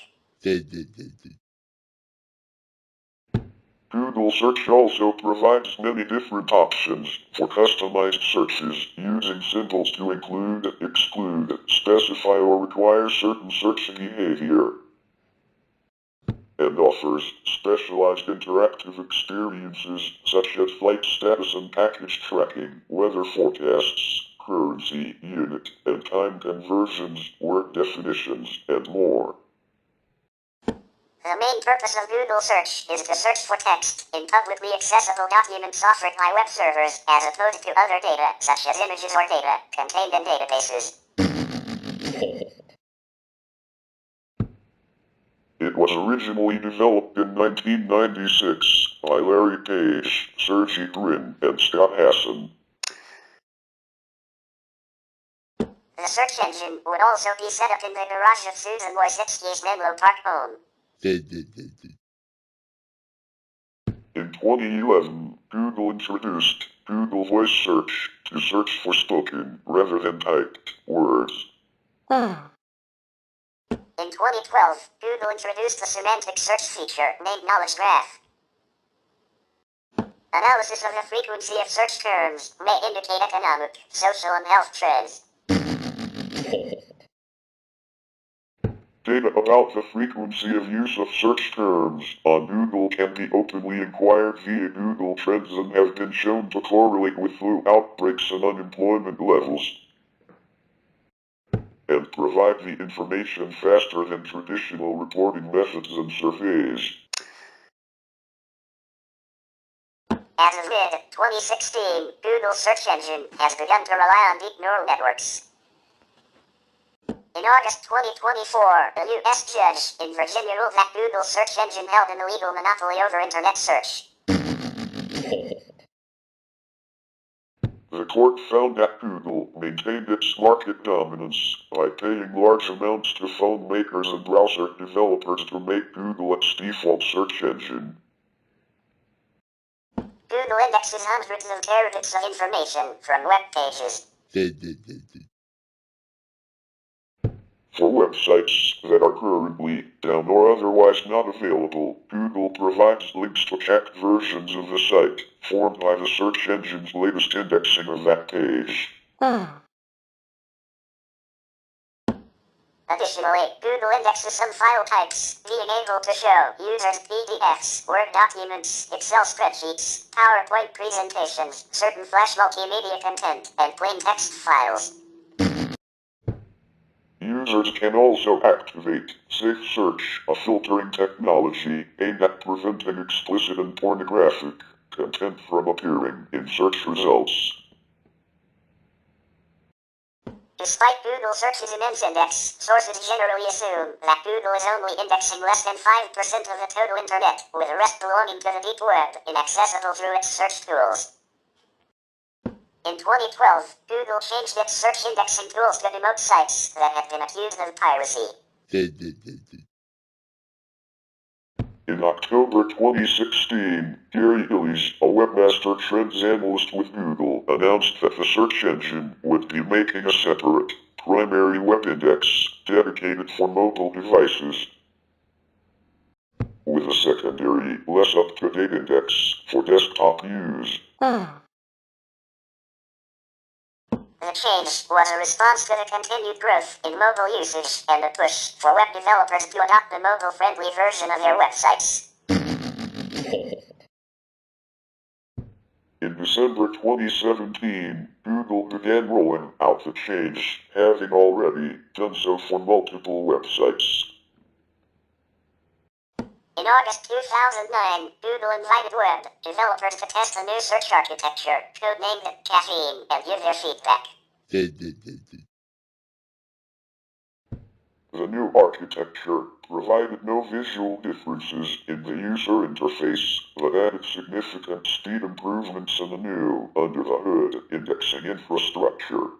Google Search also provides many different options for customized searches using symbols to include, exclude, specify, or require certain search behavior, and offers specialized interactive experiences such as flight status and package tracking, weather forecasts, currency, unit, and time conversions, word definitions, and more. The main purpose of Google Search is to search for text in publicly accessible documents offered by web servers, as opposed to other data, such as images or data, contained in databases. It was originally developed in 1996 by Larry Page, Sergey, Brin, and Scott Hassan. The search engine would also be set up in the garage of Susan Wojcicki's Menlo Park home. In 2011, Google introduced Google Voice Search to search for spoken rather than typed words. In 2012, Google introduced a semantic search feature named Knowledge Graph. Analysis of the frequency of search terms may indicate economic, social, and health trends. Data about the frequency of use of search terms on Google can be openly inquired via Google Trends and have been shown to correlate with flu outbreaks and unemployment levels, and provide the information faster than traditional reporting methods and surveys. As of mid-2016, Google's search engine has begun to rely on deep neural networks. In August 2024, a U.S. judge in Virginia ruled that Google's search engine held an illegal monopoly over internet search. The court found that Google maintained its market dominance by paying large amounts to phone makers and browser developers to make Google its default search engine. Google indexes hundreds of terabits of information from web pages. For websites that are currently down or otherwise not available, Google provides links to checked versions of the site, formed by the search engine's latest indexing of that page. Additionally, Google indexes some file types, being able to show users PDFs, Word documents, Excel spreadsheets, PowerPoint presentations, certain Flash multimedia content, and plain text files. Users can also activate Safe Search, a filtering technology aimed at preventing explicit and pornographic content from appearing in search results. Despite Google Search's immense index, sources generally assume that Google is only indexing less than 5% of the total internet, with the rest belonging to the deep web, inaccessible through its search tools. In 2012, Google changed its search indexing tools to demote sites that had been accused of piracy. In October 2016, Gary Illies, a webmaster trends analyst with Google, announced that the search engine would be making a separate, primary web index dedicated for mobile devices, with a secondary, less up-to-date index for desktop use. The change was a response to the continued growth in mobile usage and a push for web developers to adopt a mobile-friendly version of their websites. In December 2017, Google began rolling out the change, having already done so for multiple websites. In August 2009, Google invited web developers to test a new search architecture, codenamed Caffeine, and give their feedback. The new architecture provided no visual differences in the user interface, but added significant speed improvements in the new, under-the-hood indexing infrastructure.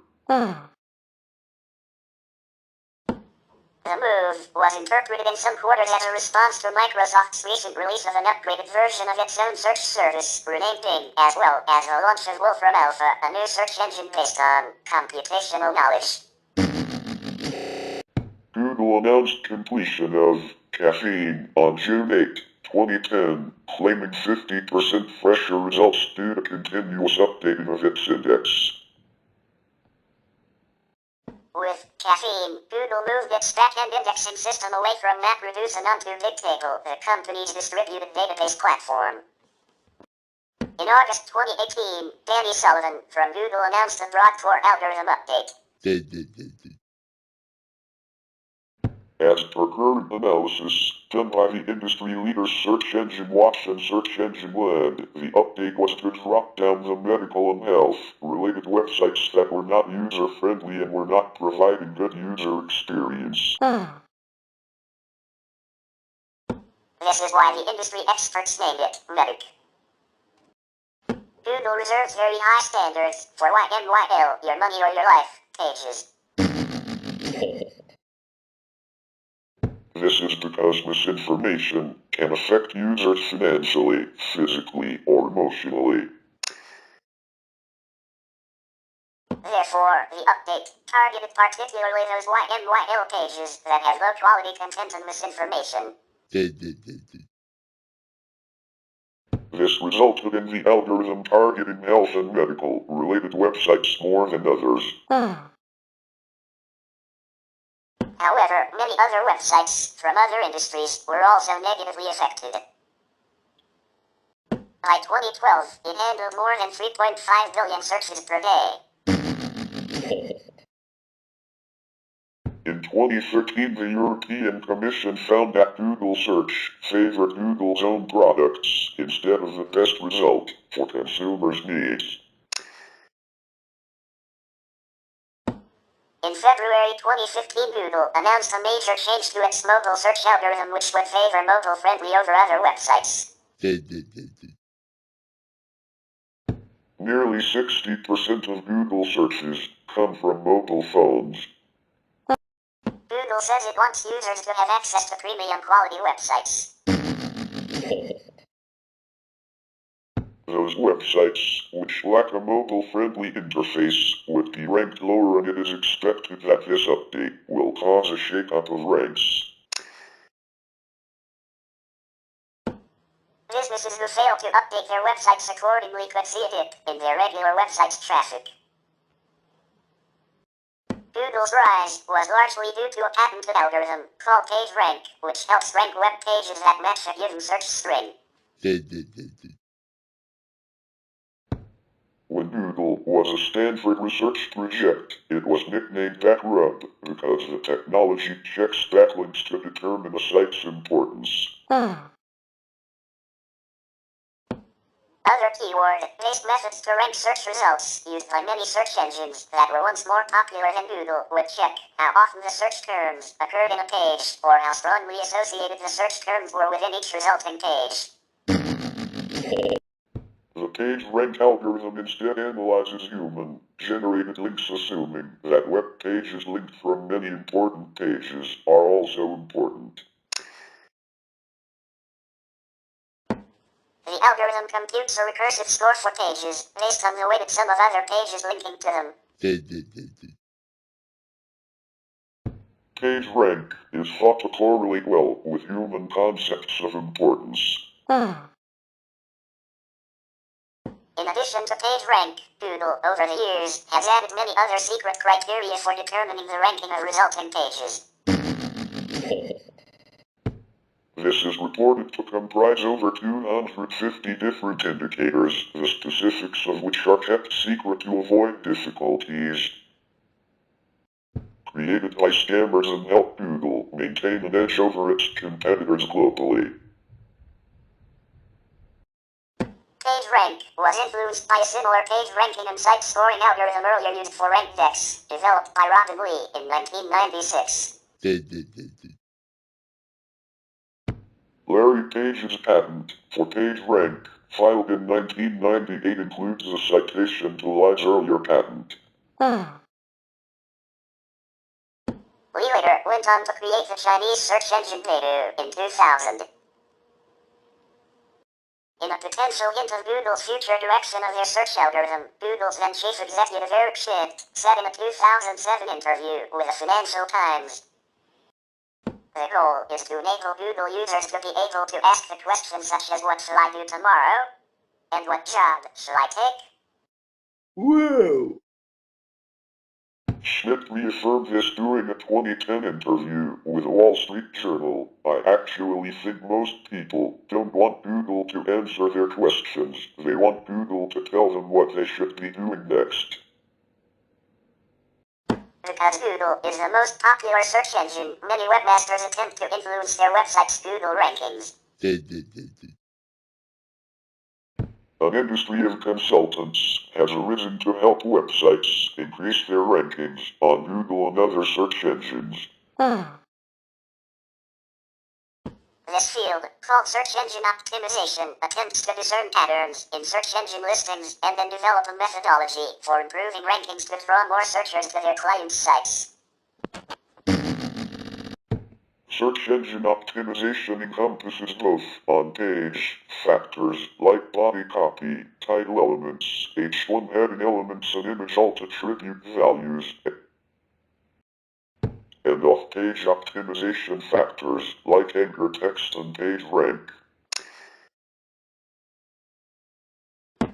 The move was interpreted in some quarters as a response to Microsoft's recent release of an upgraded version of its own search service, renamed Brin, as well as the launch of Wolfram Alpha, a new search engine based on computational knowledge. Google announced completion of Caffeine on June 8, 2010, claiming 50% fresher results due to continuous updating of its index. With Caffeine, Google moved its back-end indexing system away from MapReduce and onto Bigtable, the company's distributed database platform. In August 2018, Danny Sullivan from Google announced a broad core algorithm update. As per current analysis, done by the industry leaders Search Engine Watch and Search Engine Land, the update was to drop down the medical and health-related websites that were not user-friendly and were not providing good user experience. This is why the industry experts named it Medic. Google reserves very high standards for YMYL, your money or your life, pages. This is because misinformation can affect users financially, physically, or emotionally. Therefore, the update targeted particularly those YMYL pages that have low-quality content and misinformation. This resulted in the algorithm targeting health and medical-related websites more than others. However, many other websites from other industries were also negatively affected. By 2012, it handled more than 3.5 billion searches per day. In 2013, the European Commission found that Google Search favored Google's own products instead of the best result for consumers' needs. In February 2015, Google announced a major change to its mobile search algorithm which would favor mobile-friendly over other websites. Nearly 60% of Google searches come from mobile phones. Google says it wants users to have access to premium quality websites. Those websites, which lack a mobile-friendly interface, would be ranked lower, and it is expected that this update will cause a shake-up of ranks. Businesses who fail to update their websites accordingly could see a dip in their regular website's traffic. Google's rise was largely due to a patented algorithm called PageRank, which helps rank web pages that match a given search string. When Google was a Stanford research project, it was nicknamed BackRub because the technology checks backlinks to determine a site's importance. Other keyword-based methods to rank search results used by many search engines that were once more popular than Google would check how often the search terms occurred in a page or how strongly associated the search terms were within each resulting page. The PageRank algorithm instead analyzes human-generated links, assuming that web pages linked from many important pages are also important. The algorithm computes a recursive score for pages based on the weighted sum of other pages linking to them. PageRank is thought to correlate well with human concepts of importance. In addition to PageRank, Google, over the years, has added many other secret criteria for determining the ranking of resulting pages. This is reported to comprise over 250 different indicators, the specifics of which are kept secret to avoid difficulties created by scammers and help Google maintain an edge over its competitors globally. PageRank was influenced by a similar page ranking and site scoring algorithm earlier used for RankDex, developed by Robin Lee in 1996. Larry Page's patent for PageRank, filed in 1998, includes a citation to Lie's earlier patent. Lee later went on to create the Chinese search engine Baidu in 2000. In a potential hint of Google's future direction of their search algorithm, Google's then chief executive Eric Schmidt said in a 2007 interview with the Financial Times, "The goal is to enable Google users to be able to ask the questions such as what shall I do tomorrow? And what job shall I take?" Whoa! Schmidt reaffirmed this during a 2010 interview with the Wall Street Journal. "I actually think most people don't want Google to answer their questions. They want Google to tell them what they should be doing next." Because Google is the most popular search engine, many webmasters attempt to influence their website's Google rankings. An industry of consultants has arisen to help websites increase their rankings on Google and other search engines. This field, called search engine optimization, attempts to discern patterns in search engine listings and then develop a methodology for improving rankings to draw more searchers to their clients' sites. Search engine optimization encompasses both on-page factors like body copy, title elements, H1 heading elements and image alt attribute values, and off-page optimization factors like anchor text and page rank.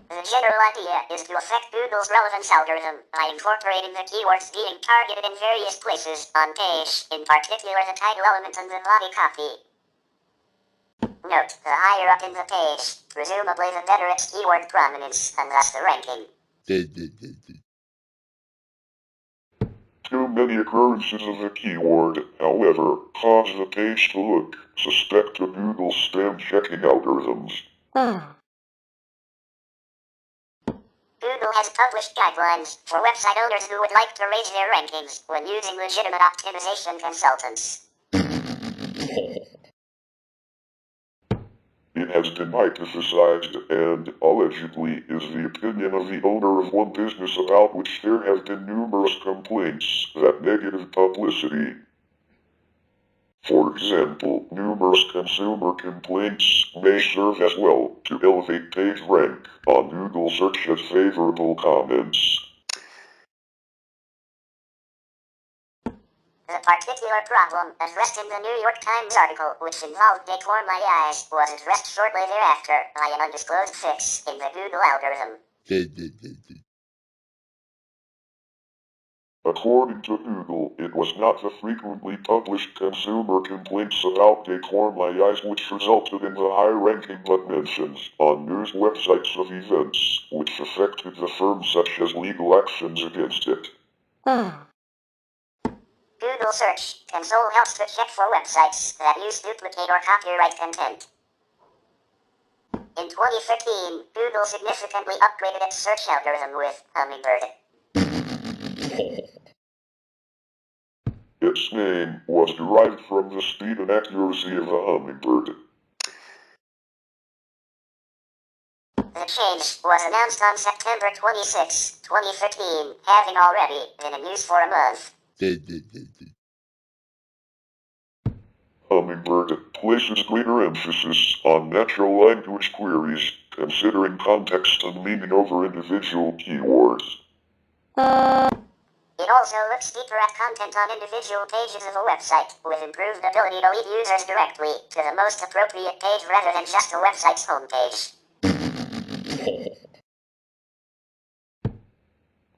The general idea is to affect Google's relevance algorithm by incorporating the keywords being targeted in various places on page, in particular the title element and the body copy. Note, the higher up in the page, presumably the better its keyword prominence, and thus the ranking. Too many occurrences of a keyword, however, cause the page to look suspect to Google's spam checking algorithms. Google has published guidelines for website owners who would like to raise their rankings when using legitimate optimization consultants. It has been hypothesized and allegedly is the opinion of the owner of one business about which there have been numerous complaints that negative publicity. For example, numerous consumer complaints may serve as well to elevate page rank on Google search as favorable comments. The particular problem addressed in the New York Times article, which involved Decor My Eyes, was addressed shortly thereafter by an undisclosed fix in the Google algorithm. According to Google, it was not the frequently published consumer complaints about Decor My Eyes which resulted in the high ranking but mentions on news websites of events which affected the firm such as legal actions against it. Google Search Console helps to check for websites that use duplicate or copyright content. In 2015, Google significantly upgraded its search algorithm with Hummingbird. Its name was derived from the speed and accuracy of a hummingbird. The change was announced on September 26, 2015, having already been in use for a month. Hummingbird places greater emphasis on natural language queries, considering context and meaning over individual keywords. It also looks deeper at content on individual pages of a website, with improved ability to lead users directly to the most appropriate page rather than just a website's homepage.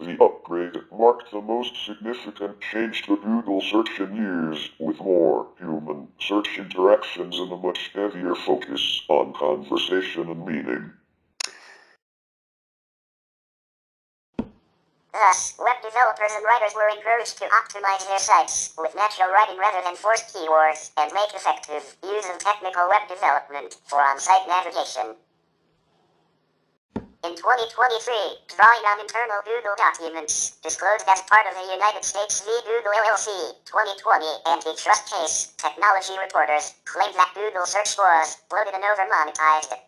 The upgrade marked the most significant change to Google search in years, with more human search interactions and a much heavier focus on conversation and meaning. Thus, web developers and writers were encouraged to optimize their sites with natural writing rather than forced keywords and make effective use of technical web development for on-site navigation. In 2023, drawing on internal Google documents disclosed as part of the United States v. Google LLC 2020 antitrust case, technology reporters claimed that Google search was bloated and over-monetized,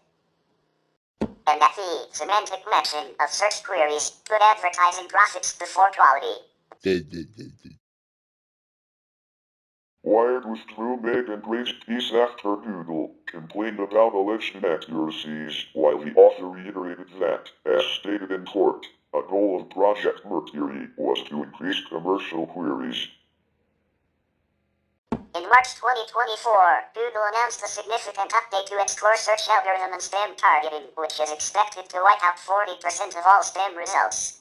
and that the semantic matching of search queries put advertising profits before quality. Wired withdrew Meg and raised piece after Google complained about alleged inaccuracies, while the author reiterated that, as stated in court, a goal of Project Mercury was to increase commercial queries. In March 2024, Google announced a significant update to its core search algorithm and spam targeting, which is expected to wipe out 40% of all spam results.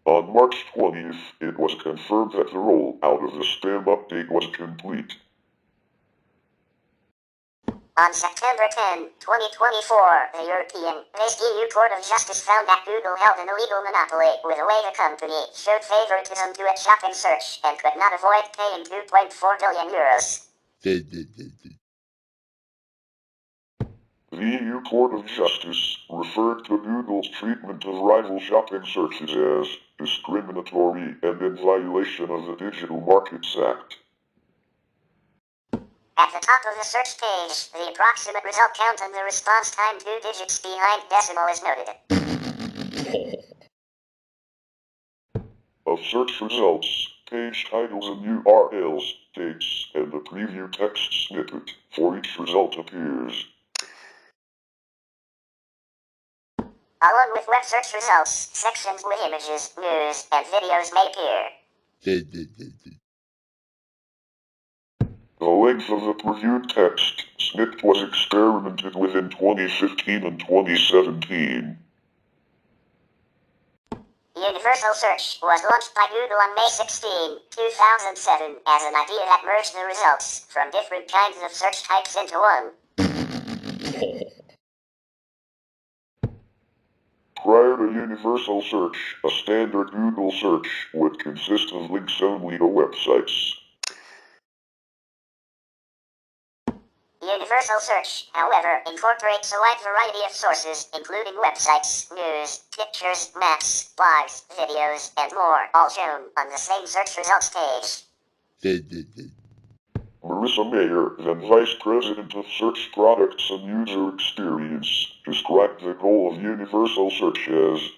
On March 20th, it was confirmed that the rollout of the spam update was complete. On September 10, 2024, the European-based EU Court of Justice found that Google held an illegal monopoly with the way the company showed favoritism to its shopping search and could not avoid paying €2.4 billion. The EU Court of Justice referred to Google's treatment of rival shopping searches as discriminatory and in violation of the Digital Markets Act. At the top of the search page, the approximate result count and the response time 2 digits behind decimal is noted. Of search results, Page titles and URLs, dates, and a preview text snippet for each result appears. Along with web search results, sections with images, news, and videos may appear. The length of the previewed text snippet was experimented with in 2015 and 2017. Universal Search was launched by Google on May 16, 2007 as an idea that merged the results from different kinds of search types into one. Prior to Universal Search, a standard Google search would consist of links only to websites. Universal Search, however, incorporates a wide variety of sources, including websites, news, pictures, maps, blogs, videos, and more, all shown on the same search results page. Marissa Mayer, then Vice President of Search Products and User Experience, described the goal of Universal Search as,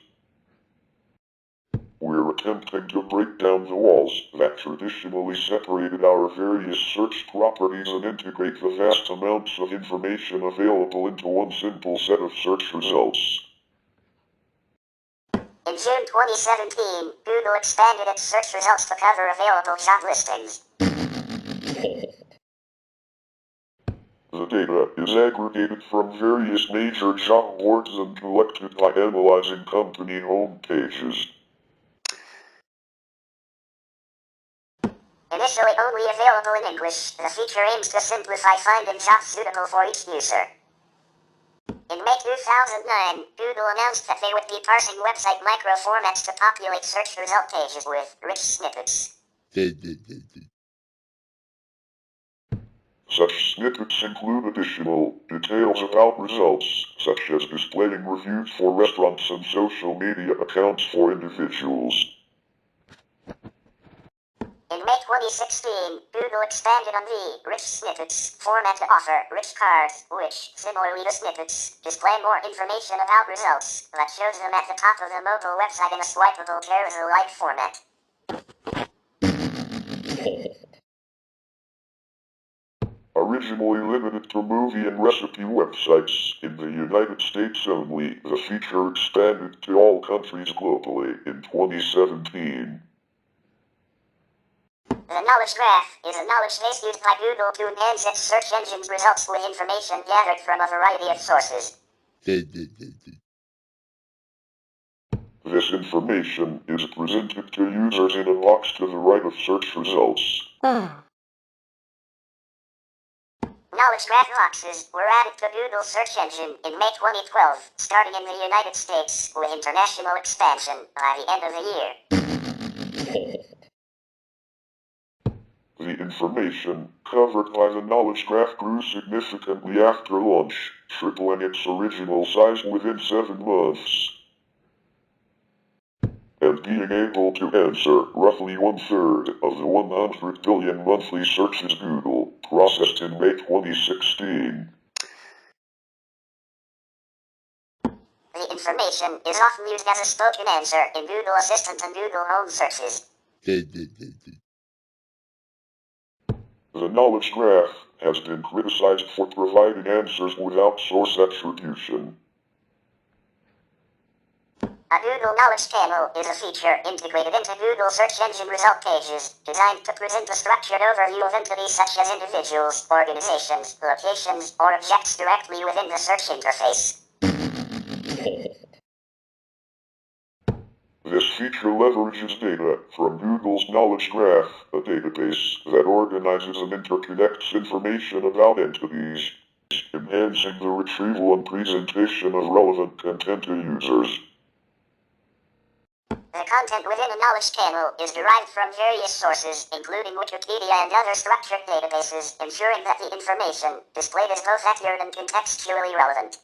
"We're attempting to break down the walls that traditionally separated our various search properties and integrate the vast amounts of information available into one simple set of search results." In June 2017, Google expanded its search results to cover available job listings. The data is aggregated from various major job boards and collected by analyzing company home pages. Initially only available in English, the feature aims to simplify finding jobs suitable for each user. In May 2009, Google announced that they would be parsing website microformats to populate search result pages with rich snippets. Such snippets include additional details about results, such as displaying reviews for restaurants and social media accounts for individuals. In May 2016, Google expanded on the rich snippets format to offer rich cards, which, similarly to snippets, display more information about results, but shows them at the top of the mobile website in a swipeable carousel-like format. Originally limited to movie and recipe websites in the United States only, the feature expanded to all countries globally in 2017. The Knowledge Graph is a knowledge base used by Google to enhance its search engine's results with information gathered from a variety of sources. This information is presented to users in a box to the right of search results. Knowledge Graph boxes were added to Google's search engine in May 2012, starting in the United States, with international expansion by the end of the year. The information covered by the Knowledge Graph grew significantly after launch, tripling its original size within 7 months. And being able to answer roughly 1/3 of the 100 billion monthly searches Google processed in May 2016. The information is often used as a spoken answer in Google Assistant and Google Home searches. The Knowledge Graph has been criticized for providing answers without source attribution. A Google Knowledge Panel is a feature integrated into Google search engine result pages, designed to present a structured overview of entities such as individuals, organizations, locations, or objects directly within the search interface. This feature leverages data from Google's Knowledge Graph, a database that organizes and interconnects information about entities, enhancing the retrieval and presentation of relevant content to users. The content within a knowledge panel is derived from various sources, including Wikipedia and other structured databases, ensuring that the information displayed is both accurate and contextually relevant.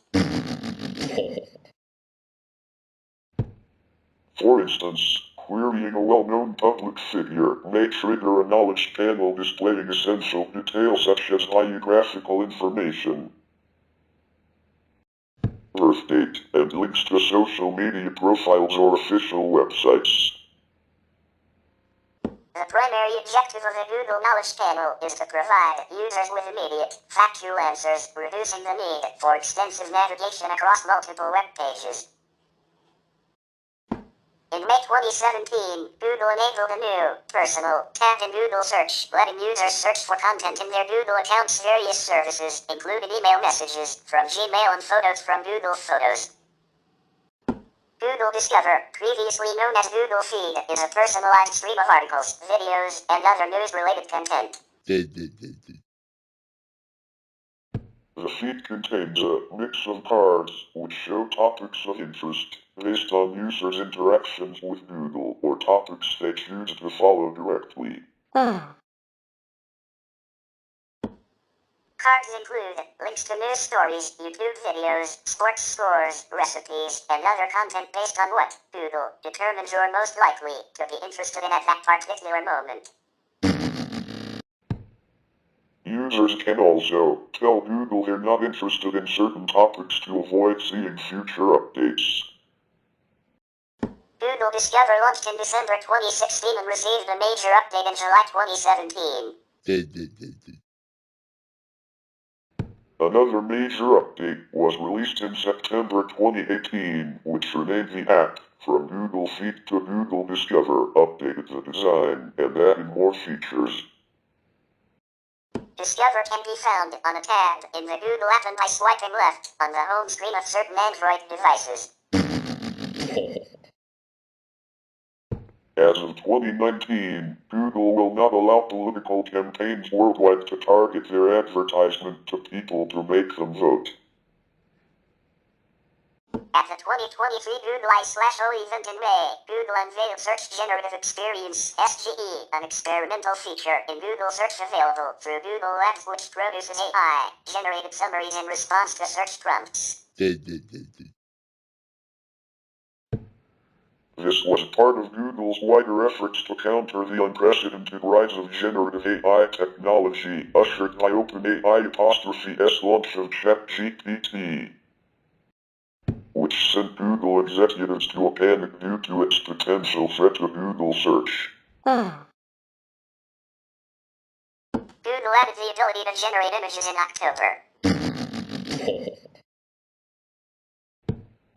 For instance, querying a well-known public figure may trigger a knowledge panel displaying essential details such as biographical information, birth date, and links to social media profiles or official websites. The primary objective of the Google Knowledge Panel is to provide users with immediate, factual answers, reducing the need for extensive navigation across multiple web pages. In May 2017, Google enabled a new, personal tab in Google Search, letting users search for content in their Google account's various services, including email messages from Gmail and photos from Google Photos. Google Discover, previously known as Google Feed, is a personalized stream of articles, videos, and other news-related content. The feed contains a mix of cards which show topics of interest based on users' interactions with Google or topics they choose to follow directly. Cards include links to news stories, YouTube videos, sports scores, recipes, and other content based on what Google determines you're most likely to be interested in at that particular moment. Users can also tell Google they're not interested in certain topics to avoid seeing future updates. Google Discover launched in December 2016 and received a major update in July 2017. Another major update was released in September 2018, which renamed the app from Google Feed to Google Discover, updated the design, and added more features. Discover can be found on a tab in the Google app and by swiping left on the home screen of certain Android devices. As of 2019, Google will not allow political campaigns worldwide to target their advertisement to people to make them vote. At the 2023 Google I/O event in May, Google unveiled Search Generative Experience (SGE), an experimental feature in Google Search available through Google Labs which produces AI-generated summaries in response to search prompts. This was part of Google's wider efforts to counter the unprecedented rise of generative AI technology ushered by OpenAI''s launch of ChatGPT, which sent Google executives to a panic due to its potential threat to Google search. Google added the ability to generate images in October.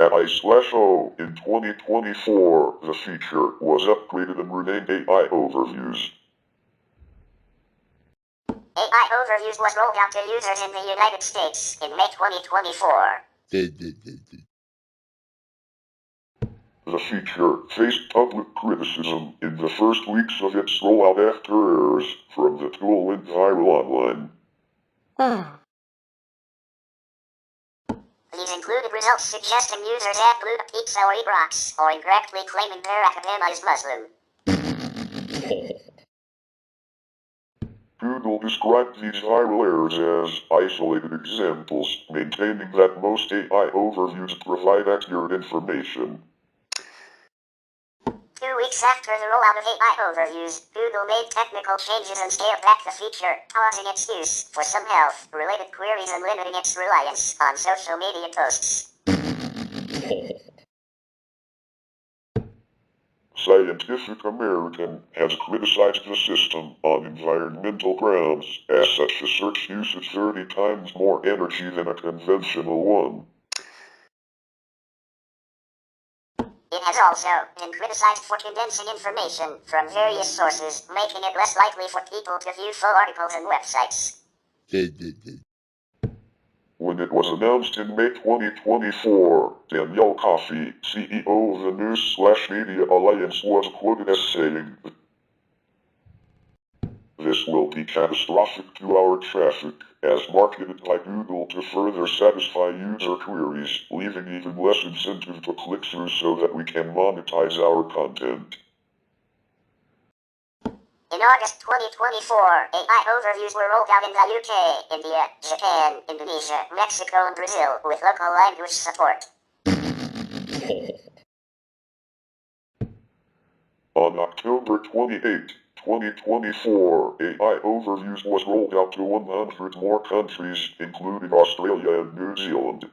At I/O in 2024, the feature was upgraded and renamed AI Overviews. AI Overviews was rolled out to users in the United States in May 2024. The feature faced public criticism in the first weeks of its rollout after errors from the tool went viral online. These included results suggesting users had glued a pizza or Ebrox, or incorrectly claiming Barack Obama is Muslim. Google described these viral errors as isolated examples, maintaining that most AI overviews provide accurate information. 2 weeks after the rollout of AI Overviews, Google made technical changes and scaled back the feature, pausing its use for some health-related queries and limiting its reliance on social media posts. Scientific American has criticized the system on environmental grounds, as such a search uses 30 times more energy than a conventional one. It has also been criticized for condensing information from various sources, making it less likely for people to view full articles and websites. When it was announced in May 2024, Danielle Coffey, CEO of the News/Media Alliance, was quoted as saying, "This will be catastrophic to our traffic, as marketed by Google to further satisfy user queries, leaving even less incentive to click through so that we can monetize our content." In August 2024, AI Overviews were rolled out in the UK, India, Japan, Indonesia, Mexico, and Brazil, with local language support. On October 28, 2024, AI Overviews was rolled out to 100 more countries, including Australia and New Zealand.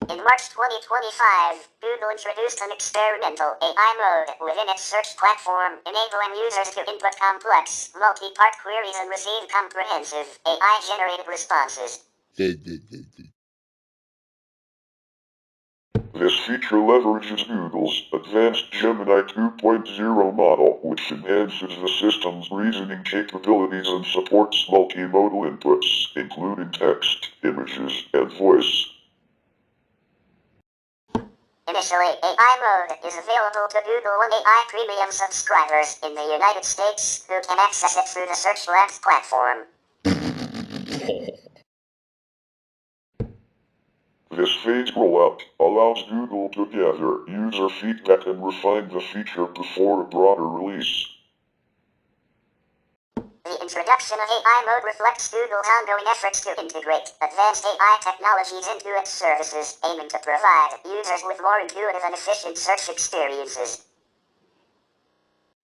In March 2025, Google introduced an experimental AI mode within its search platform, enabling users to input complex, multi-part queries and receive comprehensive, AI-generated responses. This feature leverages Google's advanced Gemini 2.0 model, which enhances the system's reasoning capabilities and supports multimodal inputs, including text, images, and voice. Initially, AI mode is available to Google One AI Premium subscribers in the United States who can access it through the Search Labs platform. This phased rollout allows Google to gather user feedback and refine the feature before a broader release. The introduction of AI mode reflects Google's ongoing efforts to integrate advanced AI technologies into its services, aiming to provide users with more intuitive and efficient search experiences.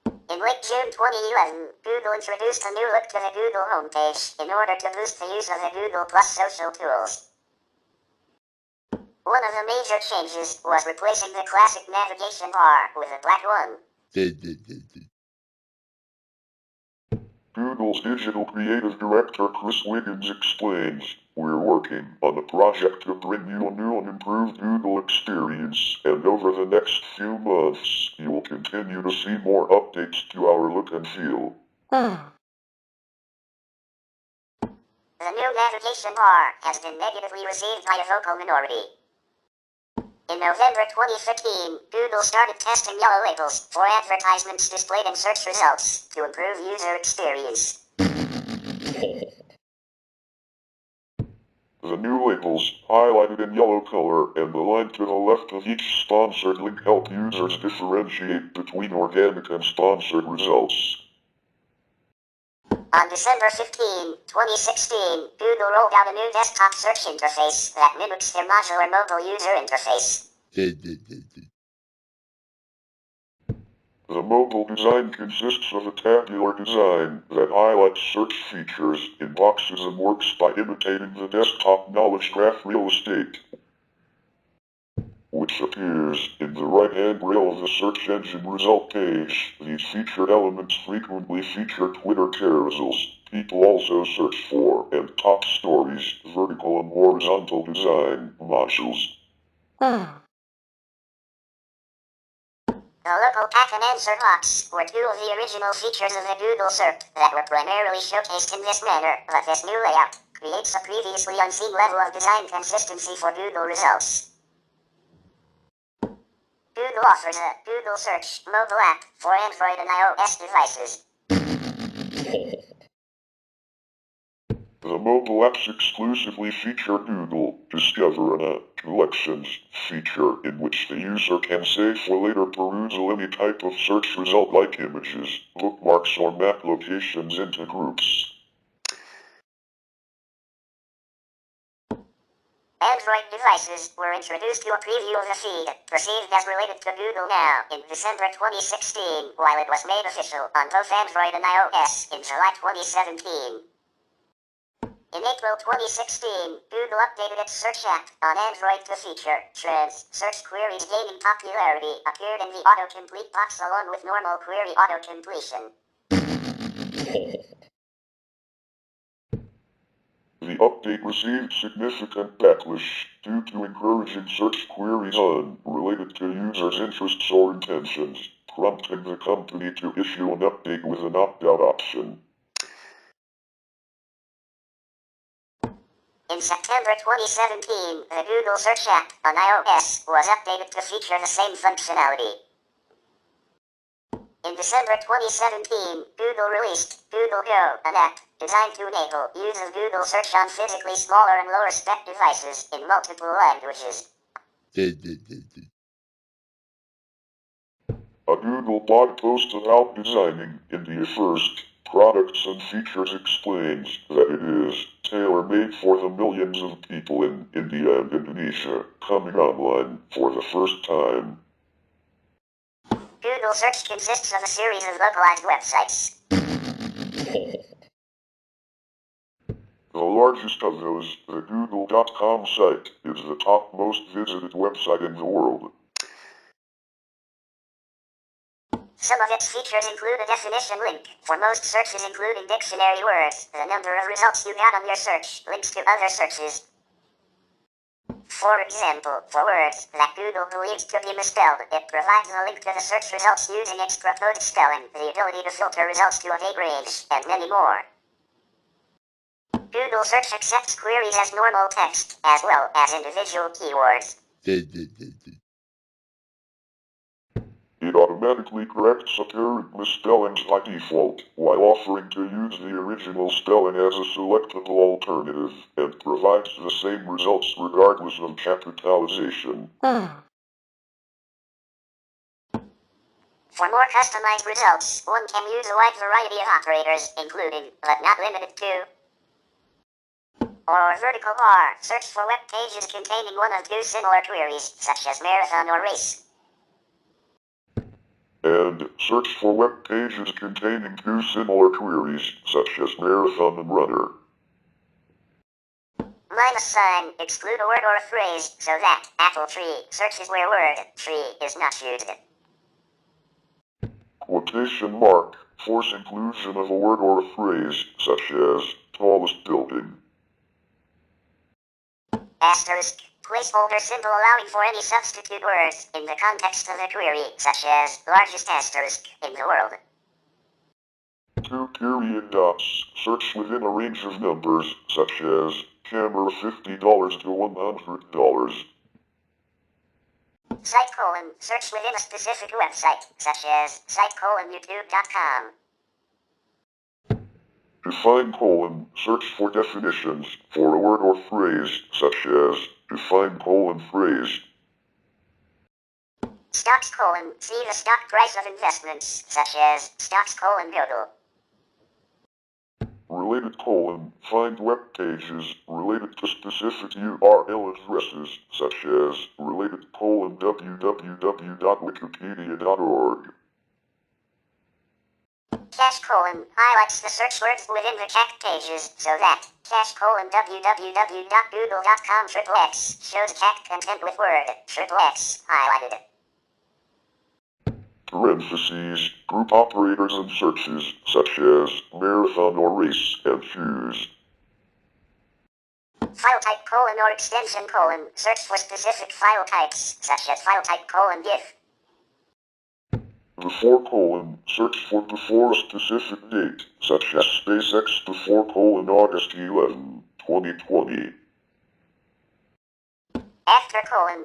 In late June 2011, Google introduced a new look to the Google homepage in order to boost the use of the Google Plus social tools. One of the major changes was replacing the classic navigation bar with a black one. Google's digital creative director Chris Wiggins explains, "We're working on a project to bring you a new and improved Google experience, and over the next few months, you will continue to see more updates to our look and feel." The new navigation bar has been negatively received by a vocal minority. In November 2015, Google started testing yellow labels for advertisements displayed in search results to improve user experience. The new labels, highlighted in yellow color and aligned to the left of each sponsored link, help users differentiate between organic and sponsored results. On December 15, 2016, Google rolled out a new desktop search interface that mimics their modular mobile user interface. The mobile design consists of a tabular design that highlights search features in boxes and works by imitating the desktop knowledge graph real estate, which appears in the right-hand rail of the search engine result page. These featured elements frequently feature Twitter carousels, people also search for, and top stories, vertical and horizontal design modules. The local pack and answer box were two of the original features of the Google SERP that were primarily showcased in this manner, but this new layout creates a previously unseen level of design consistency for Google results. Google offers a Google Search mobile app for Android and iOS devices. The mobile apps exclusively feature Google Discover and a Collections feature in which the user can save for later perusal any type of search result like images, bookmarks, or map locations into groups. Android devices were introduced to a preview of the feed, perceived as related to Google Now, in December 2016, while it was made official on both Android and iOS in July 2017. In April 2016, Google updated its search app on Android to feature trends. Search queries gaining popularity appeared in the autocomplete box along with normal query autocompletion. The update received significant backlash due to encouraging search queries unrelated to users' interests or intentions, prompting the company to issue an update with an opt-out option. In September 2017, the Google Search app on iOS was updated to feature the same functionality. In December 2017, Google released Google Go, an app designed to enable use of Google Search on physically smaller and lower spec devices in multiple languages. A Google blog post about designing India First products and features explains that it is tailor-made for the millions of people in India and Indonesia coming online for the first time. Google Search consists of a series of localized websites. The largest of those, the Google.com site, is the top most visited website in the world. Some of its features include a definition link for most searches including dictionary words, the number of results you got on your search, links to other searches. For example, for words that Google believes to be misspelled, it provides a link to the search results using extra code spelling, the ability to filter results to a vague range, and many more. Google Search accepts queries as normal text, as well as individual keywords. It automatically corrects apparent misspellings by default, while offering to use the original spelling as a selectable alternative, and provides the same results regardless of capitalization. For more customized results, one can use a wide variety of operators, including, but not limited to, or vertical bar, search for web pages containing one of two similar queries, such as marathon or race. And search for web pages containing two similar queries, such as marathon and runner. -sign, exclude a word or a phrase, so that apple tree searches where word tree is not used. Quotation mark, force inclusion of a word or a phrase, such as tallest building. Asterisk, placeholder symbol allowing for any substitute words in the context of a query, such as largest asterisk in the world. 2 period dots, search within a range of numbers, such as camera $50 to $100. Site : search within a specific website, such as site : youtube.com. Define : search for definitions for a word or phrase, such as define : phrase. Stocks : see the stock price of investments, such as stocks : Google. Related : find web pages related to specific URL addresses, such as related : www.wikipedia.org. Cache : highlights the search words within the cache pages, so that cache : www.google.com XXX shows cache content with word XXX highlighted. Parentheses, group operators and searches, such as marathon or race, and choose. File type : or extension : search for specific file types, such as file type : GIF. Before : search for before a specific date, such as SpaceX before : August 11, 2020. After :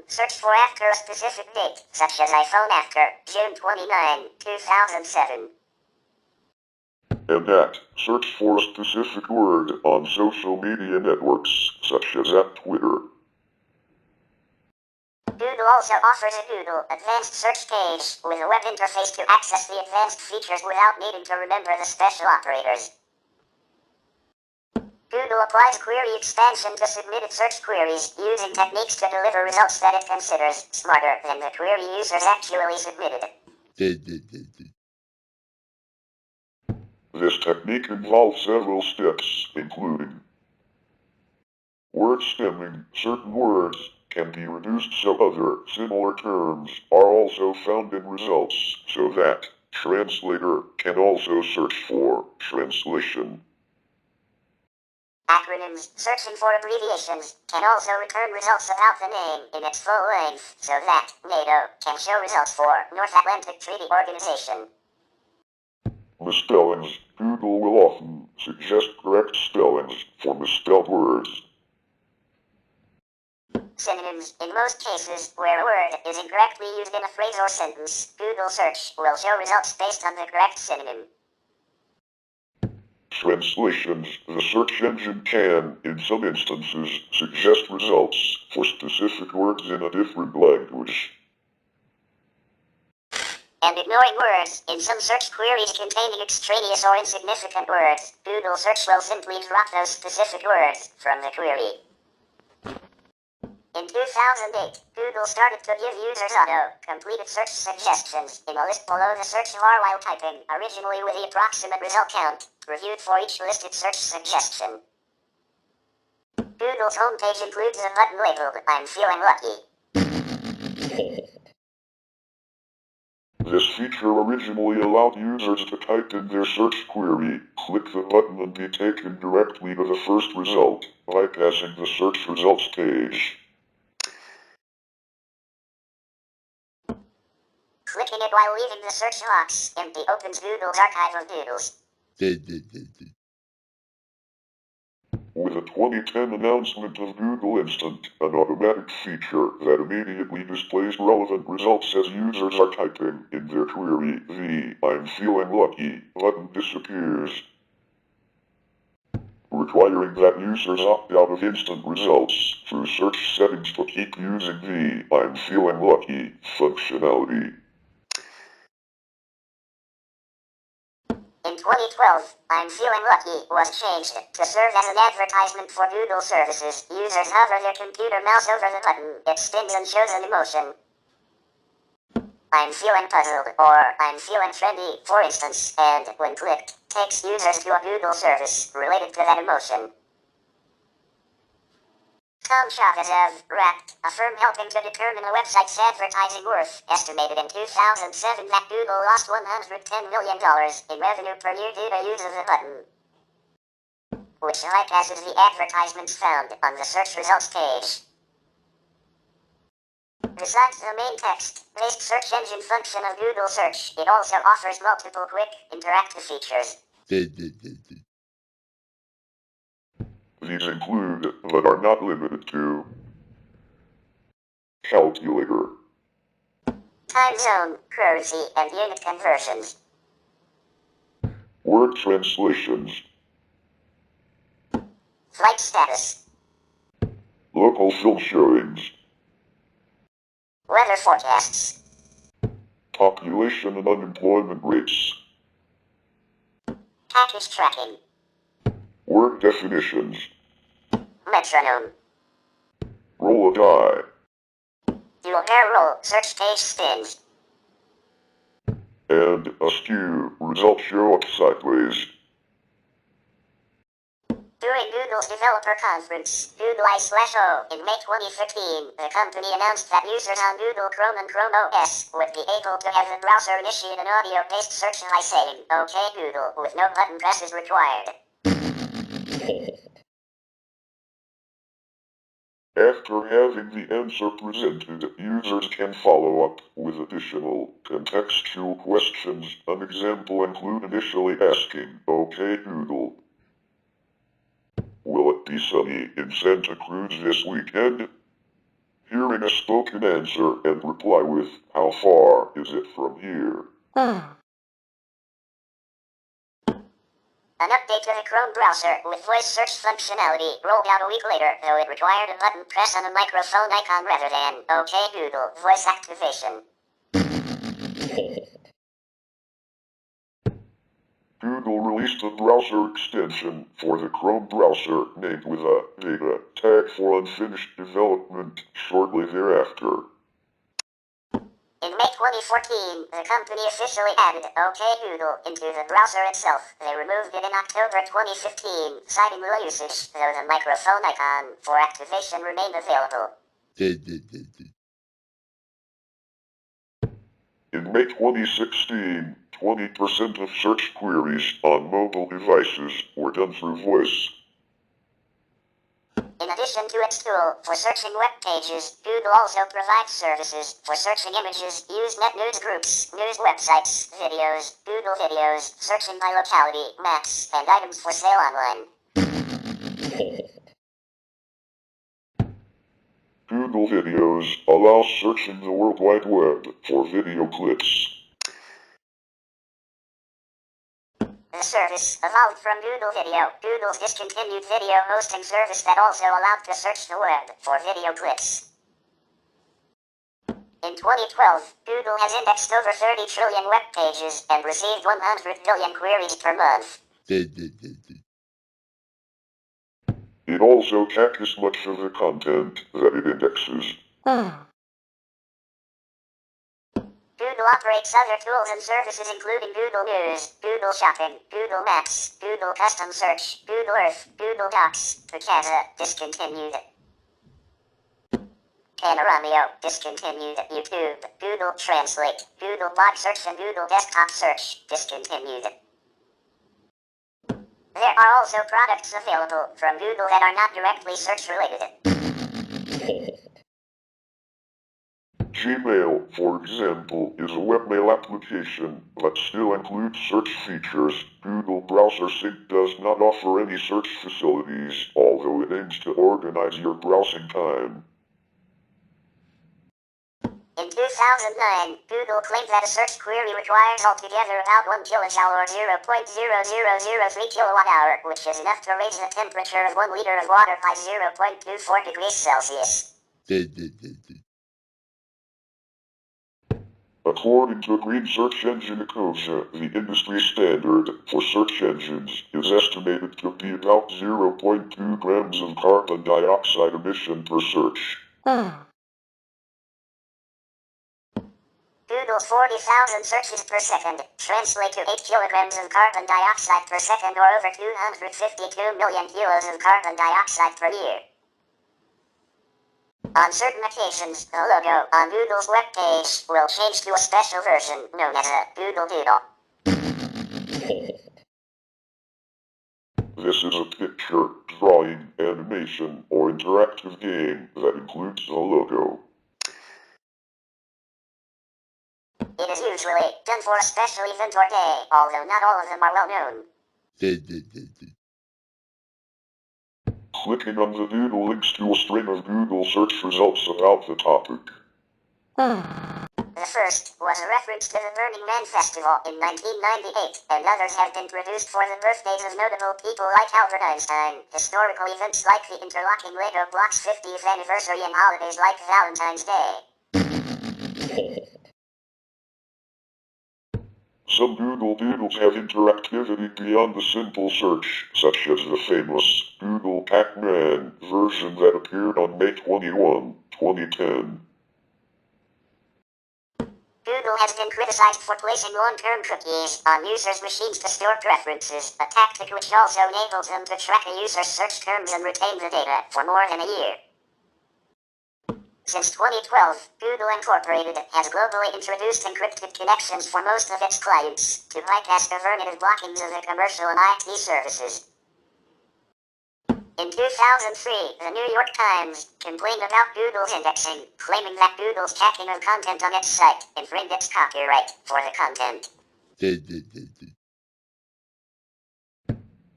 search for after a specific date, such as iPhone after June 29, 2007. And at, search for a specific word on social media networks, such as at Twitter. Google also offers a Google Advanced Search page with a web interface to access the advanced features without needing to remember the special operators. Google applies query expansion to submitted search queries using techniques to deliver results that it considers smarter than the query users actually submitted. This technique involves several steps, including word stemming. Certain words can be reduced so other similar terms are also found in results, so that translator can also search for translation. Acronyms: searching for abbreviations can also return results about the name in its full length, so that NATO can show results for North Atlantic Treaty Organization. Misspellings: Google will often suggest correct spellings for misspelled words. Synonyms: in most cases where a word is incorrectly used in a phrase or sentence, Google Search will show results based on the correct synonym. Translations: the search engine can, in some instances, suggest results for specific words in a different language. And ignoring words in some search queries containing extraneous or insignificant words, Google Search will simply drop those specific words from the query. In 2008, Google started to give users auto-completed search suggestions in a list below the search bar while typing, originally with the approximate result count reviewed for each listed search suggestion. Google's homepage includes a button labeled "I'm feeling lucky." This feature originally allowed users to type in their search query, click the button and be taken directly to the first result, bypassing the search results page. Clicking it while leaving the search box empty opens Google's archive of doodles. With a 2010 announcement of Google Instant, an automatic feature that immediately displays relevant results as users are typing in their query, the "I'm feeling lucky" button disappears, requiring that users opt out of instant results through search settings to keep using the "I'm feeling lucky" functionality. In 2012, "I'm feeling lucky" was changed to serve as an advertisement for Google services. Users hover their computer mouse over the button, it spins and shows an emotion. "I'm feeling puzzled" or "I'm feeling trendy," for instance, and when clicked, takes users to a Google service related to that emotion. Tom Chavez of Wrapped, a firm helping to determine a website's advertising worth, estimated in 2007 that Google lost $110 million in revenue per year due to use of the button, which bypasses the advertisements found on the search results page. Besides the main text-based search engine function of Google Search, it also offers multiple quick, interactive features. These include, but are not limited to, calculator, Time zone, currency, and unit conversions. word translations, Flight status. local film showings, Weather forecasts. population and unemployment rates, Package tracking. word definitions, Metronome. roll a die, Dual pair roll, search page spins. and askew, results show up sideways. During Google's developer conference, Google I/O, in May 2015, the company announced that users on Google Chrome and Chrome OS would be able to have the browser initiate an audio-based search by saying, "OK Google," with no button presses required. After having the answer presented, users can follow up with additional contextual questions. An example include initially asking, "OK Google, will it be sunny in Santa Cruz this weekend?" Hearing a spoken answer and reply with, "How far is it from here?" An update to the Chrome browser with voice search functionality rolled out a week later, though it required a button press on a microphone icon rather than "OK Google" voice activation. Google released a browser extension for the Chrome browser named with a beta tag for unfinished development shortly thereafter. In May 2014, the company officially added "OK Google" into the browser itself. They removed it in October 2015, citing low usage, though the microphone icon for activation remained available. In May 2016, 20% of search queries on mobile devices were done through voice. In addition to its tool for searching web pages, Google also provides services for searching images, Usenet news groups, news websites, videos, Google Videos, searching by locality, maps, and items for sale online. Google Videos allows searching the World Wide Web for video clips. The service evolved from Google Video, Google's discontinued video hosting service that also allowed to search the web for video clips. In 2012, Google has indexed over 30 trillion web pages and received 100 billion queries per month. It also caches much of the content that it indexes. Google Google operates other tools and services including Google News, Google Shopping, Google Maps, Google Custom Search, Google Earth, Google Docs, Picasa, discontinued. Panoramio, discontinued. YouTube, Google Translate, Google Blog Search and Google Desktop Search, discontinued. There are also products available from Google that are not directly search related. Gmail, for example, is a webmail application that still includes search features. Google Browser Sync does not offer any search facilities, although it aims to organize your browsing time. In 2009, Google claimed that a search query requires altogether about 1 kilojoule or 0.0003 kilowatt-hour, which is enough to raise the temperature of 1 liter of water by 0.24 degrees Celsius. According to Green Search Engine Ecosia, the industry standard for search engines is estimated to be about 0.2 grams of carbon dioxide emission per search. Google's 40,000 searches per second translate to 8 kilograms of carbon dioxide per second or over 252 million kilos of carbon dioxide per year. On certain occasions, the logo on Google's web page will change to a special version known as a Google Doodle. This is a picture, drawing, animation, or interactive game that includes the logo. It is usually done for a special event or day, although not all of them are well known. Clicking on the doodle links to a string of Google search results about the topic. The first was a reference to the Burning Man Festival in 1998, and others have been produced for the birthdays of notable people like Albert Einstein, historical events like the interlocking Lego blocks 50th anniversary, and holidays like Valentine's Day. Some Google Doodles have interactivity beyond the simple search, such as the famous Google Pac-Man version that appeared on May 21, 2010. Google has been criticized for placing long-term cookies on users' machines to store preferences, a tactic which also enables them to track a user's search terms and retain the data for more than a year. Since 2012, Google Incorporated has globally introduced encrypted connections for most of its clients to bypass governative blockings of the commercial and IT services. In 2003, the New York Times complained about Google's indexing, claiming that Google's tracking of content on its site infringed its copyright for the content.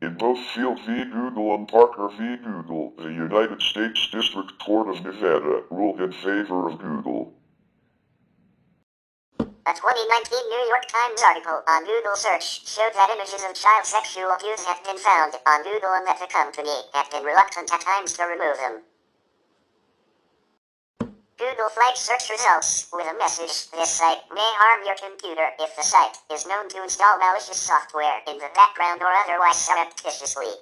In both Field v. Google and Parker v. Google, the United States District Court of Nevada ruled in favor of Google. A 2019 New York Times article on Google search showed that images of child sexual abuse have been found on Google and that the company had been reluctant at times to remove them. Google flags search results with a message: this site may harm your computer if the site is known to install malicious software in the background or otherwise surreptitiously.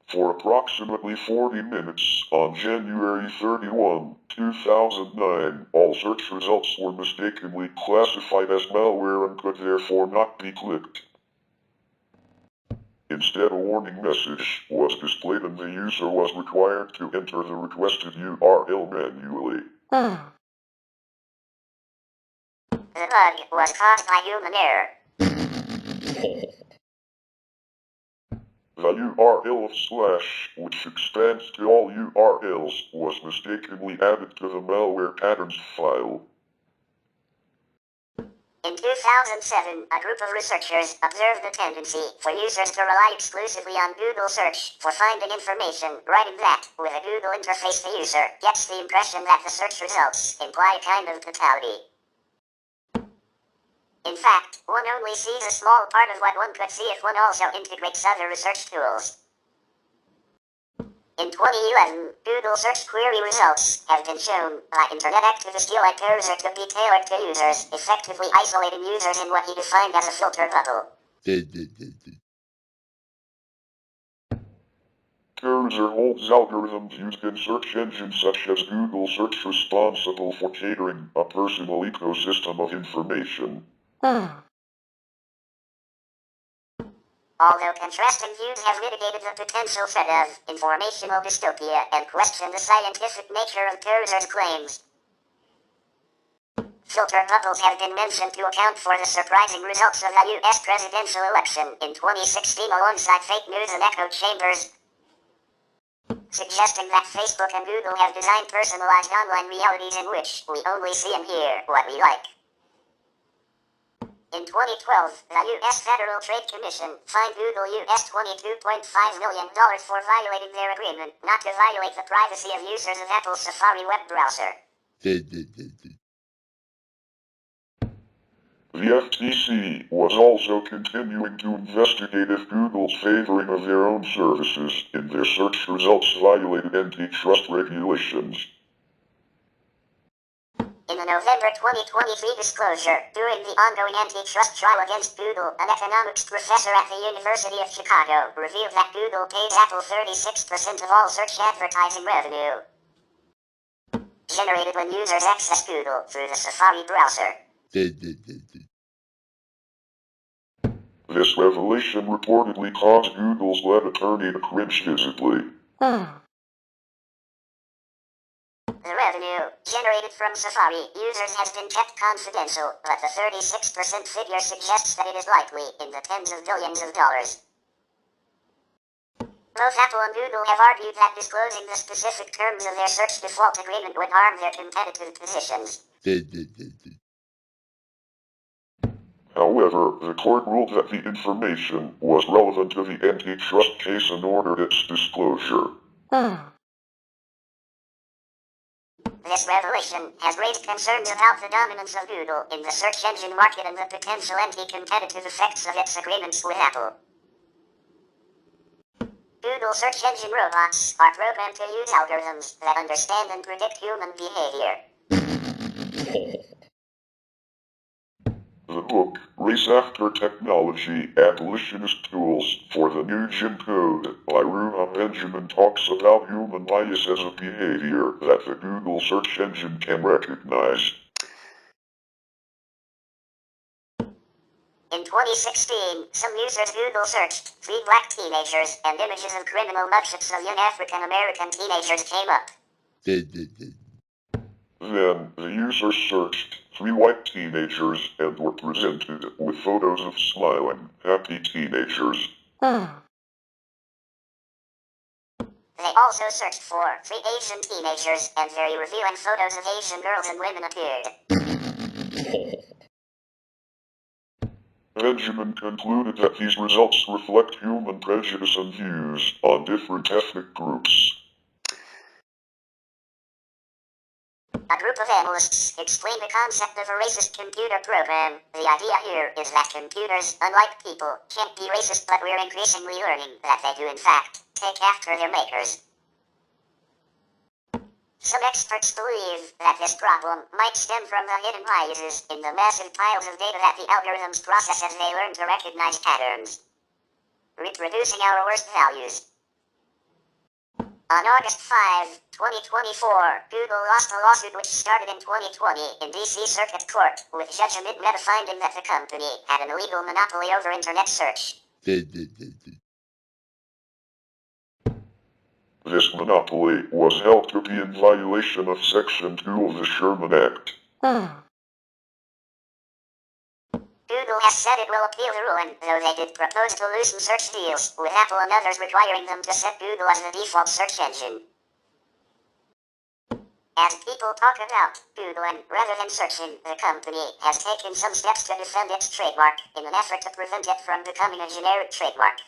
For approximately 40 minutes on January 31, 2009, all search results were mistakenly classified as malware and could therefore not be clicked. Instead, a warning message was displayed and the user was required to enter the requested URL manually. The bug was caused by human error. The URL of / which expands to all URLs, was mistakenly added to the malware patterns file. In 2007, a group of researchers observed the tendency for users to rely exclusively on Google search for finding information, writing that, with a Google interface, the user gets the impression that the search results imply a kind of totality. In fact, one only sees a small part of what one could see if one also integrates other research tools. In 2011, Google search query results have been shown by internet activist Eli Kerzer to be tailored to users, effectively isolating users in what he defined as a filter bubble. cursor holds algorithms used in search engines such as Google Search responsible for catering a personal ecosystem of information. Although contrasting views have mitigated the potential threat of informational dystopia and questioned the scientific nature of cursors' claims, filter bubbles have been mentioned to account for the surprising results of the U.S. presidential election in 2016 alongside fake news and echo chambers, suggesting that Facebook and Google have designed personalized online realities in which we only see and hear what we like. In 2012, the U.S. Federal Trade Commission fined Google US $22.5 million for violating their agreement not to violate the privacy of users of Apple's Safari web browser. The FTC was also continuing to investigate if Google's favoring of their own services in their search results violated antitrust regulations. In a November 2023 disclosure, during the ongoing antitrust trial against Google, an economics professor at the University of Chicago revealed that Google pays Apple 36% of all search advertising revenue generated when users access Google through the Safari browser. This revelation reportedly caused Google's lead attorney to cringe visibly. The revenue generated from Safari users has been kept confidential, but the 36% figure suggests that it is likely in the tens of billions of dollars. Both Apple and Google have argued that disclosing the specific terms of their search default agreement would harm their competitive positions. However, the court ruled that the information was relevant to the antitrust case and ordered its disclosure. This revelation has raised concerns about the dominance of Google in the search engine market and the potential anti-competitive effects of its agreements with Apple. Google search engine robots are programmed to use algorithms that understand and predict human behavior. The book, Race After Technology, Abolitionist Tools for the New Jim Code, by Runa Benjamin talks about human bias as a behavior that the Google search engine can recognize. In 2016, some users Google searched 3 black teenagers and images of criminal mugshots of young African American teenagers came up. Then, the users searched 3 white teenagers and were presented with photos of smiling, happy teenagers. They also searched for 3 Asian teenagers and very revealing photos of Asian girls and women appeared. Benjamin concluded that these results reflect human prejudice and views on different ethnic groups. A group of analysts explained the concept of a racist computer program. The idea here is that computers, unlike people, can't be racist, but we're increasingly learning that they do in fact take after their makers. Some experts believe that this problem might stem from the hidden biases in the massive piles of data that the algorithms process as they learn to recognize patterns, reproducing our worst values. On August 5, 2024, Google lost a lawsuit which started in 2020 in D.C. Circuit Court, with Judge Amit Mehta finding that the company had an illegal monopoly over Internet search. This monopoly was held to be in violation of Section 2 of the Sherman Act. Google has said it will appeal the ruling, though they did propose to loosen search deals, with Apple and others requiring them to set Google as the default search engine. As people talk about Googling rather than searching, the company has taken some steps to defend its trademark in an effort to prevent it from becoming a generic trademark.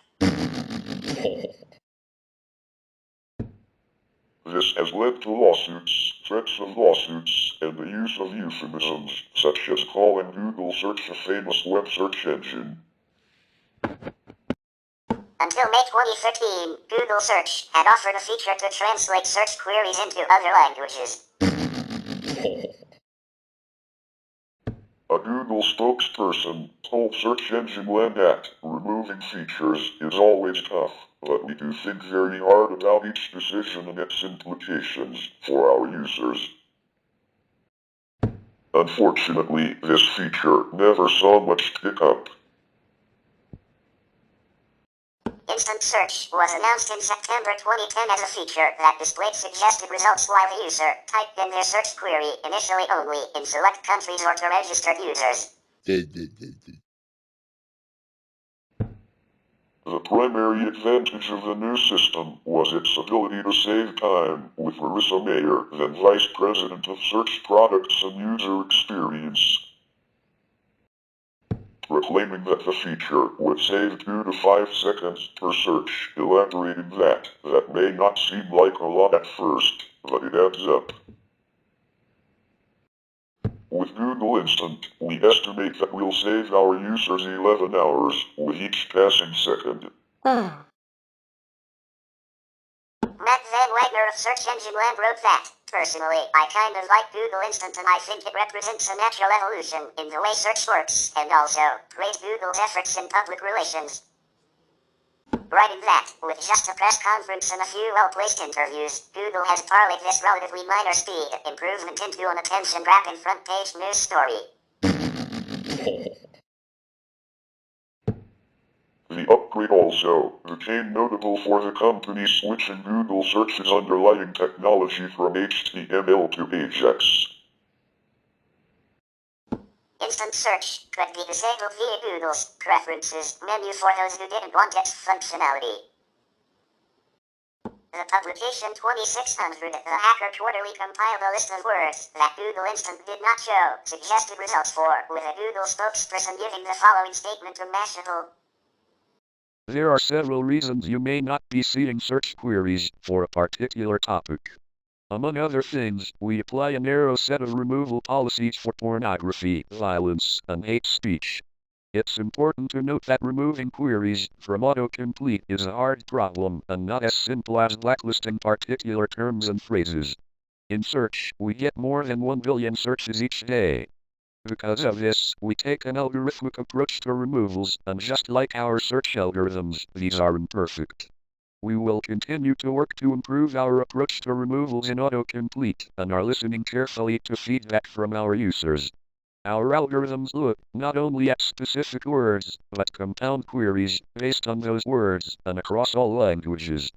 This has led to lawsuits, threats of lawsuits, and the use of euphemisms, such as calling Google Search a famous web search engine. Until May 2013, Google Search had offered a feature to translate search queries into other languages. A Google spokesperson told Search Engine Land that removing features is always tough, but we do think very hard about each decision and its implications for our users. Unfortunately, this feature never saw much pickup. Instant search was announced in September 2010 as a feature that displayed suggested results while the user typed in their search query, initially only in select countries or to registered users. The primary advantage of the new system was its ability to save time, with Marissa Mayer, then Vice President of Search Products and User Experience, proclaiming that the feature would save 2 to 5 seconds per search, elaborating that may not seem like a lot at first, but it adds up. With Google Instant, we estimate that we'll save our users 11 hours with each passing second. Matt Van Wagner of Search Engine Land wrote that, personally, I kind of like Google Instant and I think it represents a natural evolution in the way search works, and also, praised Google's efforts in public relations. Writing that, with just a press conference and a few well-placed interviews, Google has parlayed this relatively minor speed improvement into an attention-grabbing front-page news story. The upgrade also became notable for the company switching Google Search's underlying technology from HTML to Ajax. Instant search could be disabled via Google's Preferences menu for those who didn't want its functionality. The publication 2600, the hacker quarterly compiled a list of words that Google Instant did not show suggested results for, with a Google spokesperson giving the following statement to Mashable. There are several reasons you may not be seeing search queries for a particular topic. Among other things, we apply a narrow set of removal policies for pornography, violence, and hate speech. It's important to note that removing queries from autocomplete is a hard problem and not as simple as blacklisting particular terms and phrases. In search, we get more than 1 billion searches each day. Because of this, we take an algorithmic approach to removals, and just like our search algorithms, these are imperfect. We will continue to work to improve our approach to removals in autocomplete, and are listening carefully to feedback from our users. Our algorithms look not only at specific words, but compound queries based on those words and across all languages.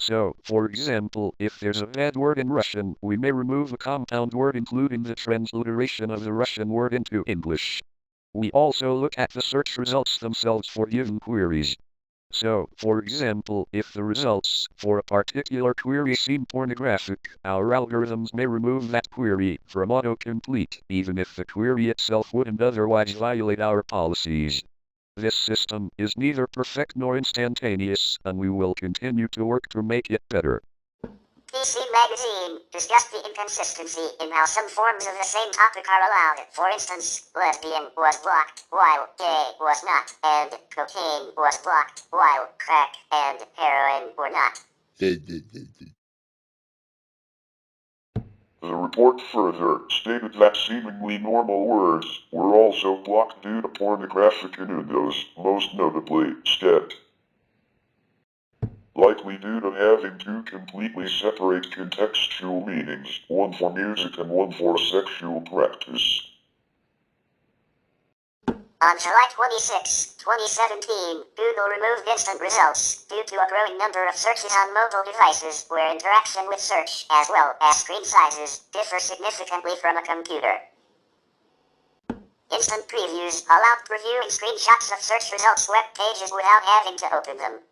So, for example, if there's a bad word in Russian, we may remove a compound word including the transliteration of the Russian word into English. We also look at the search results themselves for given queries. So, for example, if the results for a particular query seem pornographic, our algorithms may remove that query from autocomplete, even if the query itself wouldn't otherwise violate our policies. This system is neither perfect nor instantaneous, and we will continue to work to make it better. PC Magazine discussed the inconsistency in how some forms of the same topic are allowed. For instance, lesbian was blocked, while gay was not, and cocaine was blocked, while crack and heroin were not. The report further stated that seemingly normal words were also blocked due to pornographic innuendos, most notably, stet. Likely due to having two completely separate contextual meanings, one for music and one for sexual practice. On July 26, 2017, Google removed instant results due to a growing number of searches on mobile devices where interaction with search, as well as screen sizes, differ significantly from a computer. Instant previews allowed previewing screenshots of search results web pages without having to open them.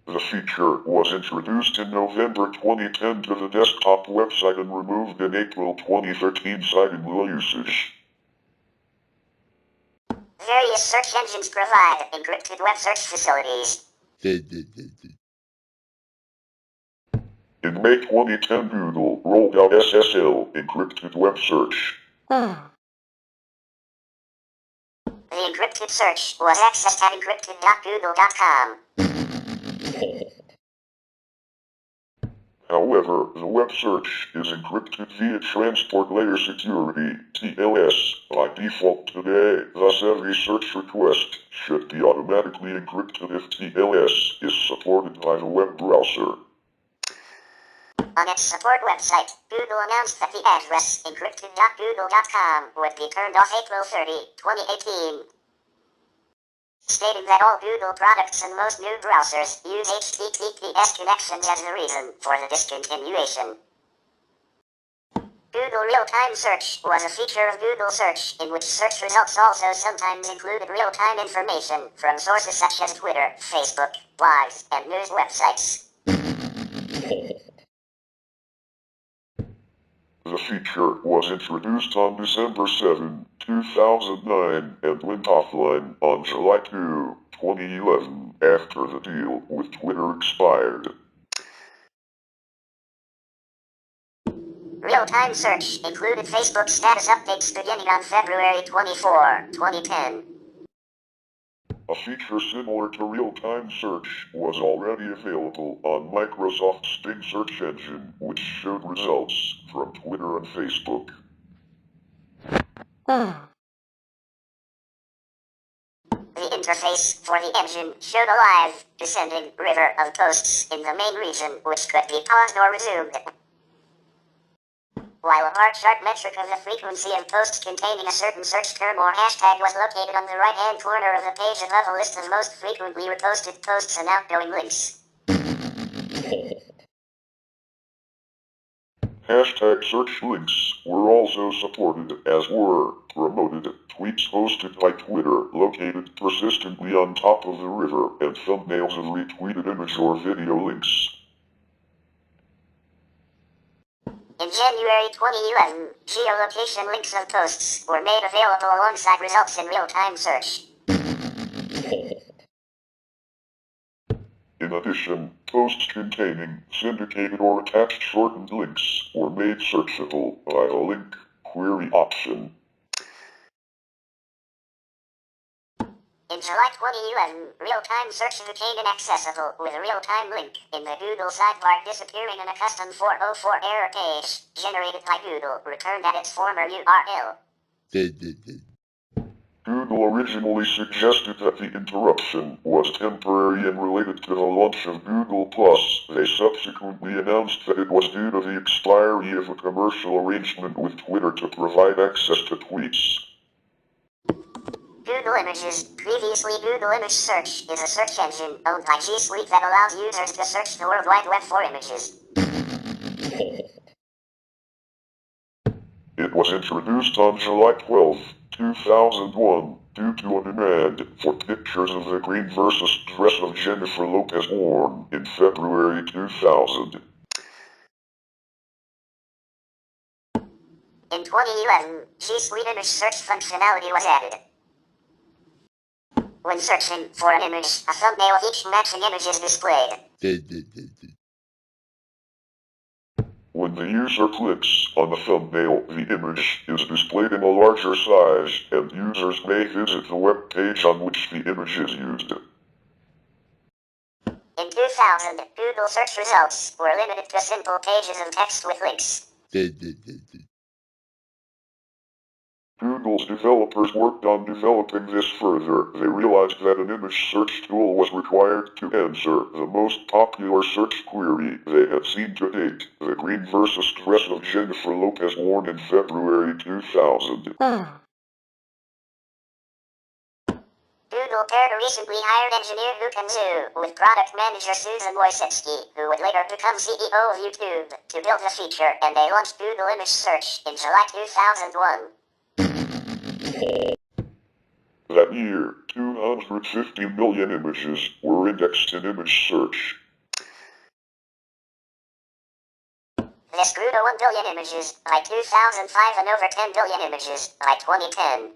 The feature was introduced in November 2010 to the desktop website and removed in April 2013, citing low usage. Various search engines provide encrypted web search facilities. In May 2010, Google rolled out SSL encrypted web search. The encrypted search was accessed at encrypted.google.com. However, the web search is encrypted via Transport Layer Security, TLS, by default today. Thus, every search request should be automatically encrypted if TLS is supported by the web browser. On its support website, Google announced that the address encrypted.google.com would be turned off April 30, 2018. Stating that all Google products and most new browsers use HTTPS connections as the reason for the discontinuation. Google Real-Time Search was a feature of Google Search in which search results also sometimes included real-time information from sources such as Twitter, Facebook, blogs, and news websites. The feature was introduced on December 7, 2009 and went offline on July 2, 2011 after the deal with Twitter expired. Real-time search included Facebook status updates beginning on February 24, 2010. A feature similar to real-time search was already available on Microsoft's Bing search engine, which showed results from Twitter and Facebook. The interface for the engine showed a live, descending river of posts in the main region, which could be paused or resumed. While a bar chart metric of the frequency of posts containing a certain search term or hashtag was located on the right-hand corner of the page above a list of most frequently reposted posts and outgoing links. Hashtag search links were also supported, as were promoted tweets posted by Twitter located persistently on top of the river and thumbnails of retweeted image or video links. In January 2011, geolocation links of posts were made available alongside results in real-time search. In addition, posts containing syndicated or attached shortened links were made searchable by the link query option. In July 2011, real-time search became inaccessible with a real-time link in the Google sidebar disappearing and a custom 404 error page generated by Google returned at its former URL. Google originally suggested that the interruption was temporary and related to the launch of Google+. They subsequently announced that it was due to the expiry of a commercial arrangement with Twitter to provide access to tweets. Google Images, previously Google Image Search, is a search engine owned by G Suite that allows users to search the World Wide Web for images. It was introduced on July 12, 2001, due to a demand for pictures of the green versus dress of Jennifer Lopez worn in February 2000. In 2011, G Suite Image Search functionality was added. When searching for an image, a thumbnail of each matching image is displayed. When the user clicks on the thumbnail, the image is displayed in a larger size, and users may visit the web page on which the image is used. In 2000, Google search results were limited to simple pages of text with links. Google's developers worked on developing this further. They realized that an image search tool was required to answer the most popular search query they had seen to date, the green versus dress of Jennifer Lopez worn in February 2000. Google paired a recently hired engineer who can Zhu with product manager Susan Wojcicki, who would later become CEO of YouTube, to build the feature, and they launched Google Image Search in July 2001. That year, 250 million images were indexed in image search. This grew to 1 billion images by 2005 and over 10 billion images by 2010.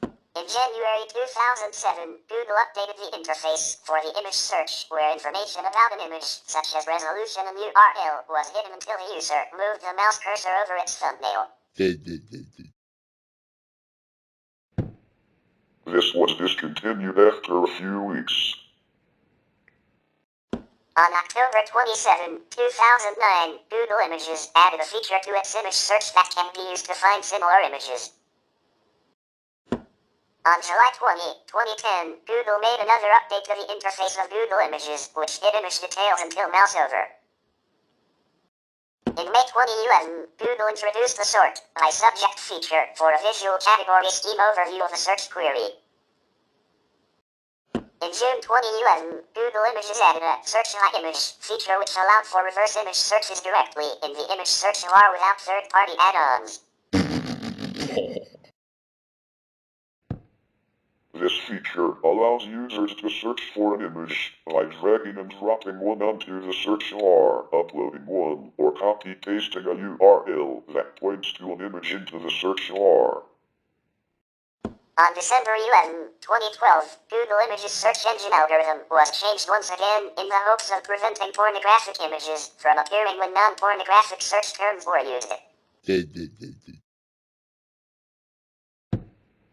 In January 2007, Google updated the interface for the image search, where information about an image, such as resolution and URL, was hidden until the user moved the mouse cursor over its thumbnail. This was discontinued after a few weeks. On October 27, 2009, Google Images added a feature to its image search that can be used to find similar images. On July 20, 2010, Google made another update to the interface of Google Images, which hid image details until mouse over. In May 2011, Google introduced the Sort by Subject feature for a visual category scheme overview of a search query. In June 2011, Google Images added a Search by Image feature which allowed for reverse image searches directly in the image search bar without third-party add-ons. This feature allows users to search for an image by dragging and dropping one onto the search bar, uploading one, or copy-pasting a URL that points to an image into the search bar. On December 11, 2012, Google Images search engine algorithm was changed once again in the hopes of preventing pornographic images from appearing when non-pornographic search terms were used.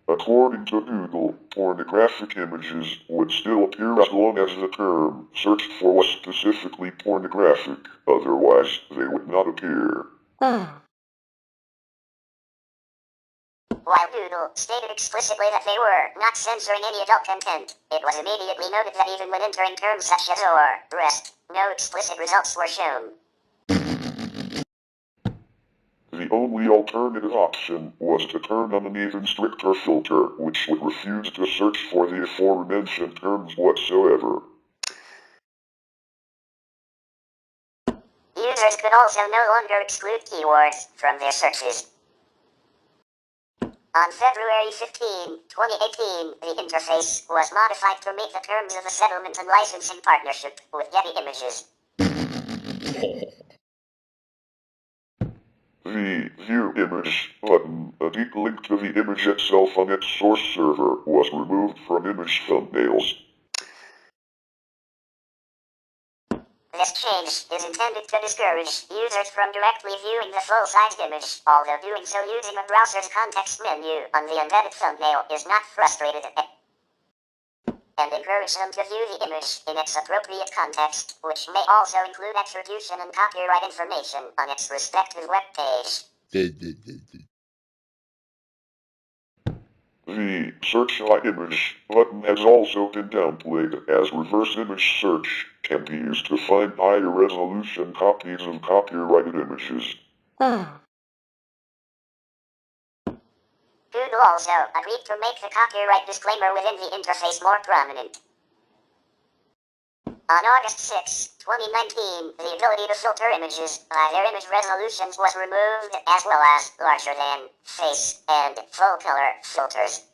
According to Google, pornographic images would still appear as long as the term searched for was specifically pornographic, otherwise they would not appear. While Google stated explicitly that they were not censoring any adult content, it was immediately noted that even when entering terms such as or rest, no explicit results were shown. The only alternative option was to turn on an even stricter filter, which would refuse to search for the aforementioned terms whatsoever. Users could also no longer exclude keywords from their searches. On February 15, 2018, the interface was modified to meet the terms of a settlement and licensing partnership with Getty Images. The View Image button, a deep link to the image itself on its source server, was removed from image thumbnails. This change is intended to discourage users from directly viewing the full-sized image, although doing so using a browser's context menu on the embedded thumbnail is not frustrated, and encourage them to view the image in its appropriate context, which may also include attribution and copyright information on its respective web page. The Search by Image button has also been downplayed, as reverse image search can be used to find higher resolution copies of copyrighted images. Google also agreed to make the copyright disclaimer within the interface more prominent. On August 6, 2019, the ability to filter images by their image resolutions was removed, as well as larger than, face, and full color filters.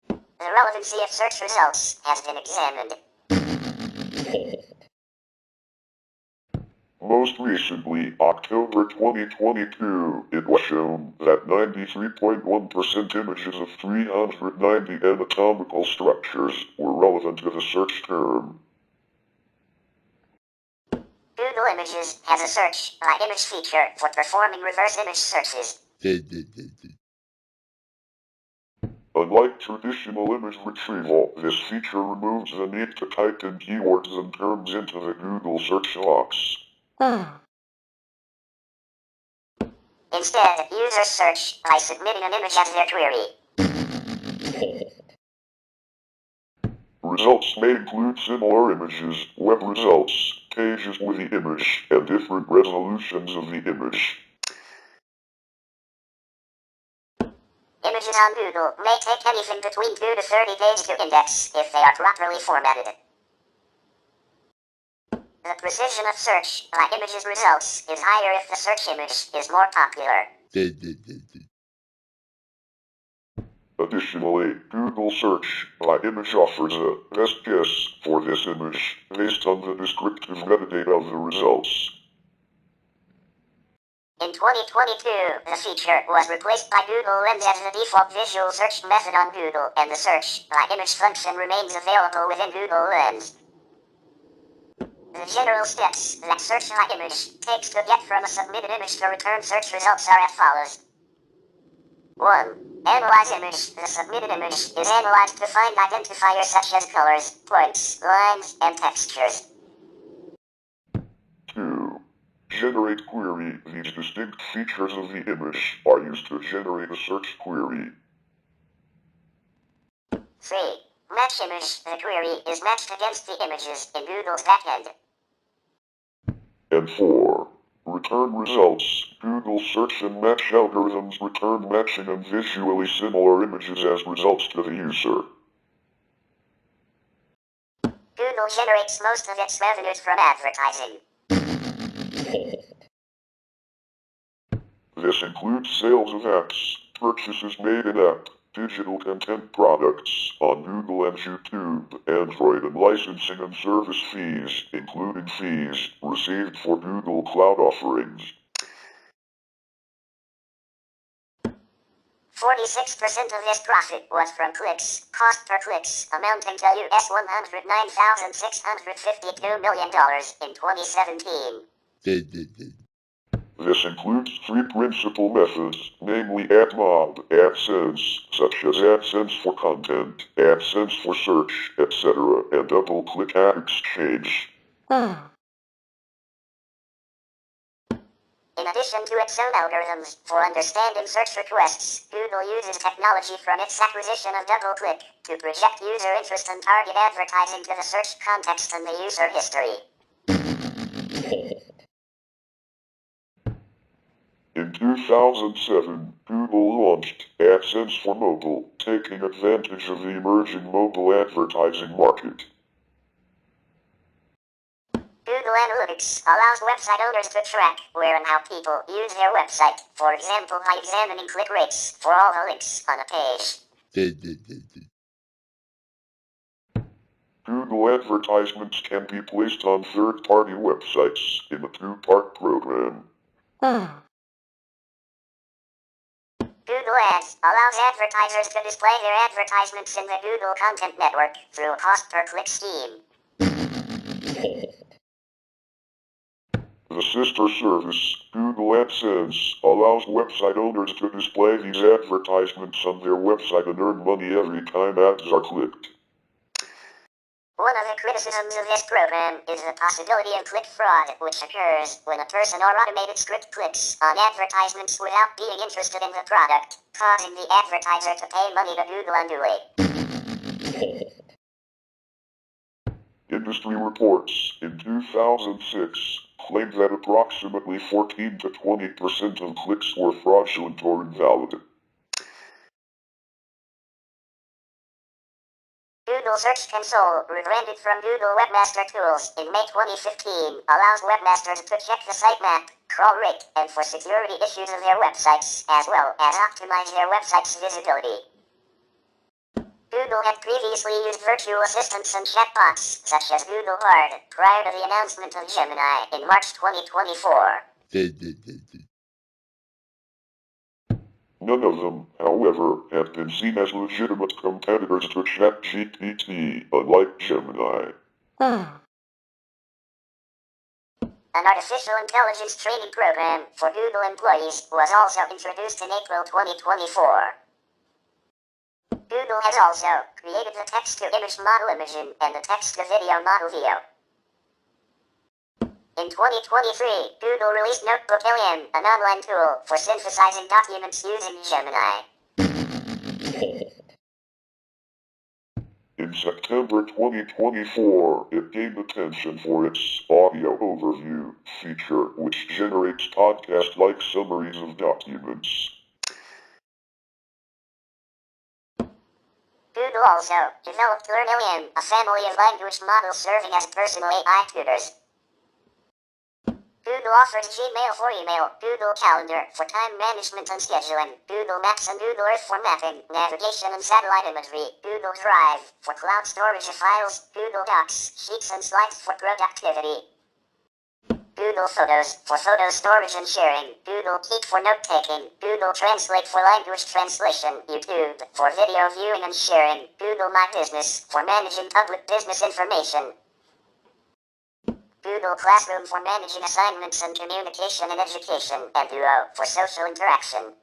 The relevancy of search results has been examined. Most recently, October 2022, it was shown that 93.1% images of 390 anatomical structures were relevant to the search term. Google Images has a search by image feature for performing reverse image searches. Unlike traditional image retrieval, this feature removes the need to type in keywords and terms into the Google search box. Instead, users search by submitting an image as their query. Results may include similar images, web results, pages with the image, and different resolutions of the image. Images on Google may take anything between 2 to 30 days to index if they are properly formatted. The precision of search by images results is higher if the search image is more popular. Additionally, Google Search by Image offers a best guess for this image based on the descriptive metadata of the results. In 2022, the feature was replaced by Google Lens as the default visual search method on Google, and the search by image function remains available within Google Lens. The general steps that search by image takes to get from a submitted image to return search results are as follows. 1. Analyze image. The submitted image is analyzed to find identifiers such as colors, points, lines, and textures. generate query, these distinct features of the image are used to generate a search query. 3. Match image. The query is matched against the images in Google's backend. And 4. Return results. Google search and match algorithms return matching and visually similar images as results to the user. Google generates most of its revenues from advertising. This includes sales of apps, purchases made in-app, digital content products on Google and YouTube, Android, and licensing and service fees, including fees received for Google Cloud offerings. 46% of this profit was from clicks, cost per clicks, amounting to US $109,652 million in 2017. This includes 3 principal methods, namely AdMob, AdSense, such as AdSense for content, AdSense for search, etc., and double-click ad exchange. In addition to its own algorithms for understanding search requests, Google uses technology from its acquisition of DoubleClick to project user interest and target advertising to the search context and the user history. In 2007, Google launched AdSense for mobile, taking advantage of the emerging mobile advertising market. Google Analytics allows website owners to track where and how people use their website, for example by examining click rates for all the links on a page. Google advertisements can be placed on third-party websites in a 2-part program. Google Ads allows advertisers to display their advertisements in the Google Content Network through a cost-per-click scheme. The sister service, Google AdSense, allows website owners to display these advertisements on their website and earn money every time ads are clicked. One of the criticisms of this program is the possibility of click fraud, which occurs when a person or automated script clicks on advertisements without being interested in the product, causing the advertiser to pay money to Google unduly. Industry reports in 2006 claimed that approximately 14 to 20% of clicks were fraudulent or invalid. Google Search Console, rebranded from Google Webmaster Tools in May 2015, allows webmasters to check the sitemap, crawl rate, and for security issues of their websites, as well as optimize their website's visibility. Google had previously used virtual assistants and chatbots, such as Google Bard, prior to the announcement of Gemini in March 2024. None of them, however, have been seen as legitimate competitors to ChatGPT, unlike Gemini. An artificial intelligence training program for Google employees was also introduced in April 2024. Google has also created the text-to-image model Imagen and the text-to-video model Veo. In 2023, Google released Notebook LM, an online tool for synthesizing documents using Gemini. In September 2024, it gained attention for its audio overview feature, which generates podcast-like summaries of documents. Google also developed LearnLM, a family of language models serving as personal AI tutors. Google offers Gmail for email, Google Calendar for time management and scheduling, Google Maps and Google Earth for mapping, navigation and satellite imagery, Google Drive for cloud storage of files, Google Docs, Sheets and Slides for productivity, Google Photos for photo storage and sharing, Google Keep for note-taking, Google Translate for language translation, YouTube for video viewing and sharing, Google My Business for managing public business information, Google Classroom for managing assignments and communication in education, and Duo for social interaction.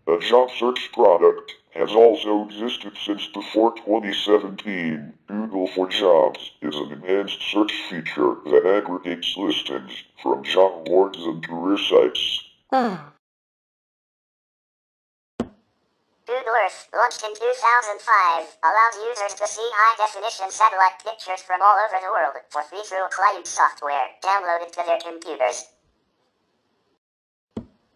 A job search product, has also existed since before 2017. Google for Jobs is an enhanced search feature that aggregates listings from job boards and career sites. Google Earth, launched in 2005, allows users to see high-definition satellite pictures from all over the world for free through client software downloaded to their computers.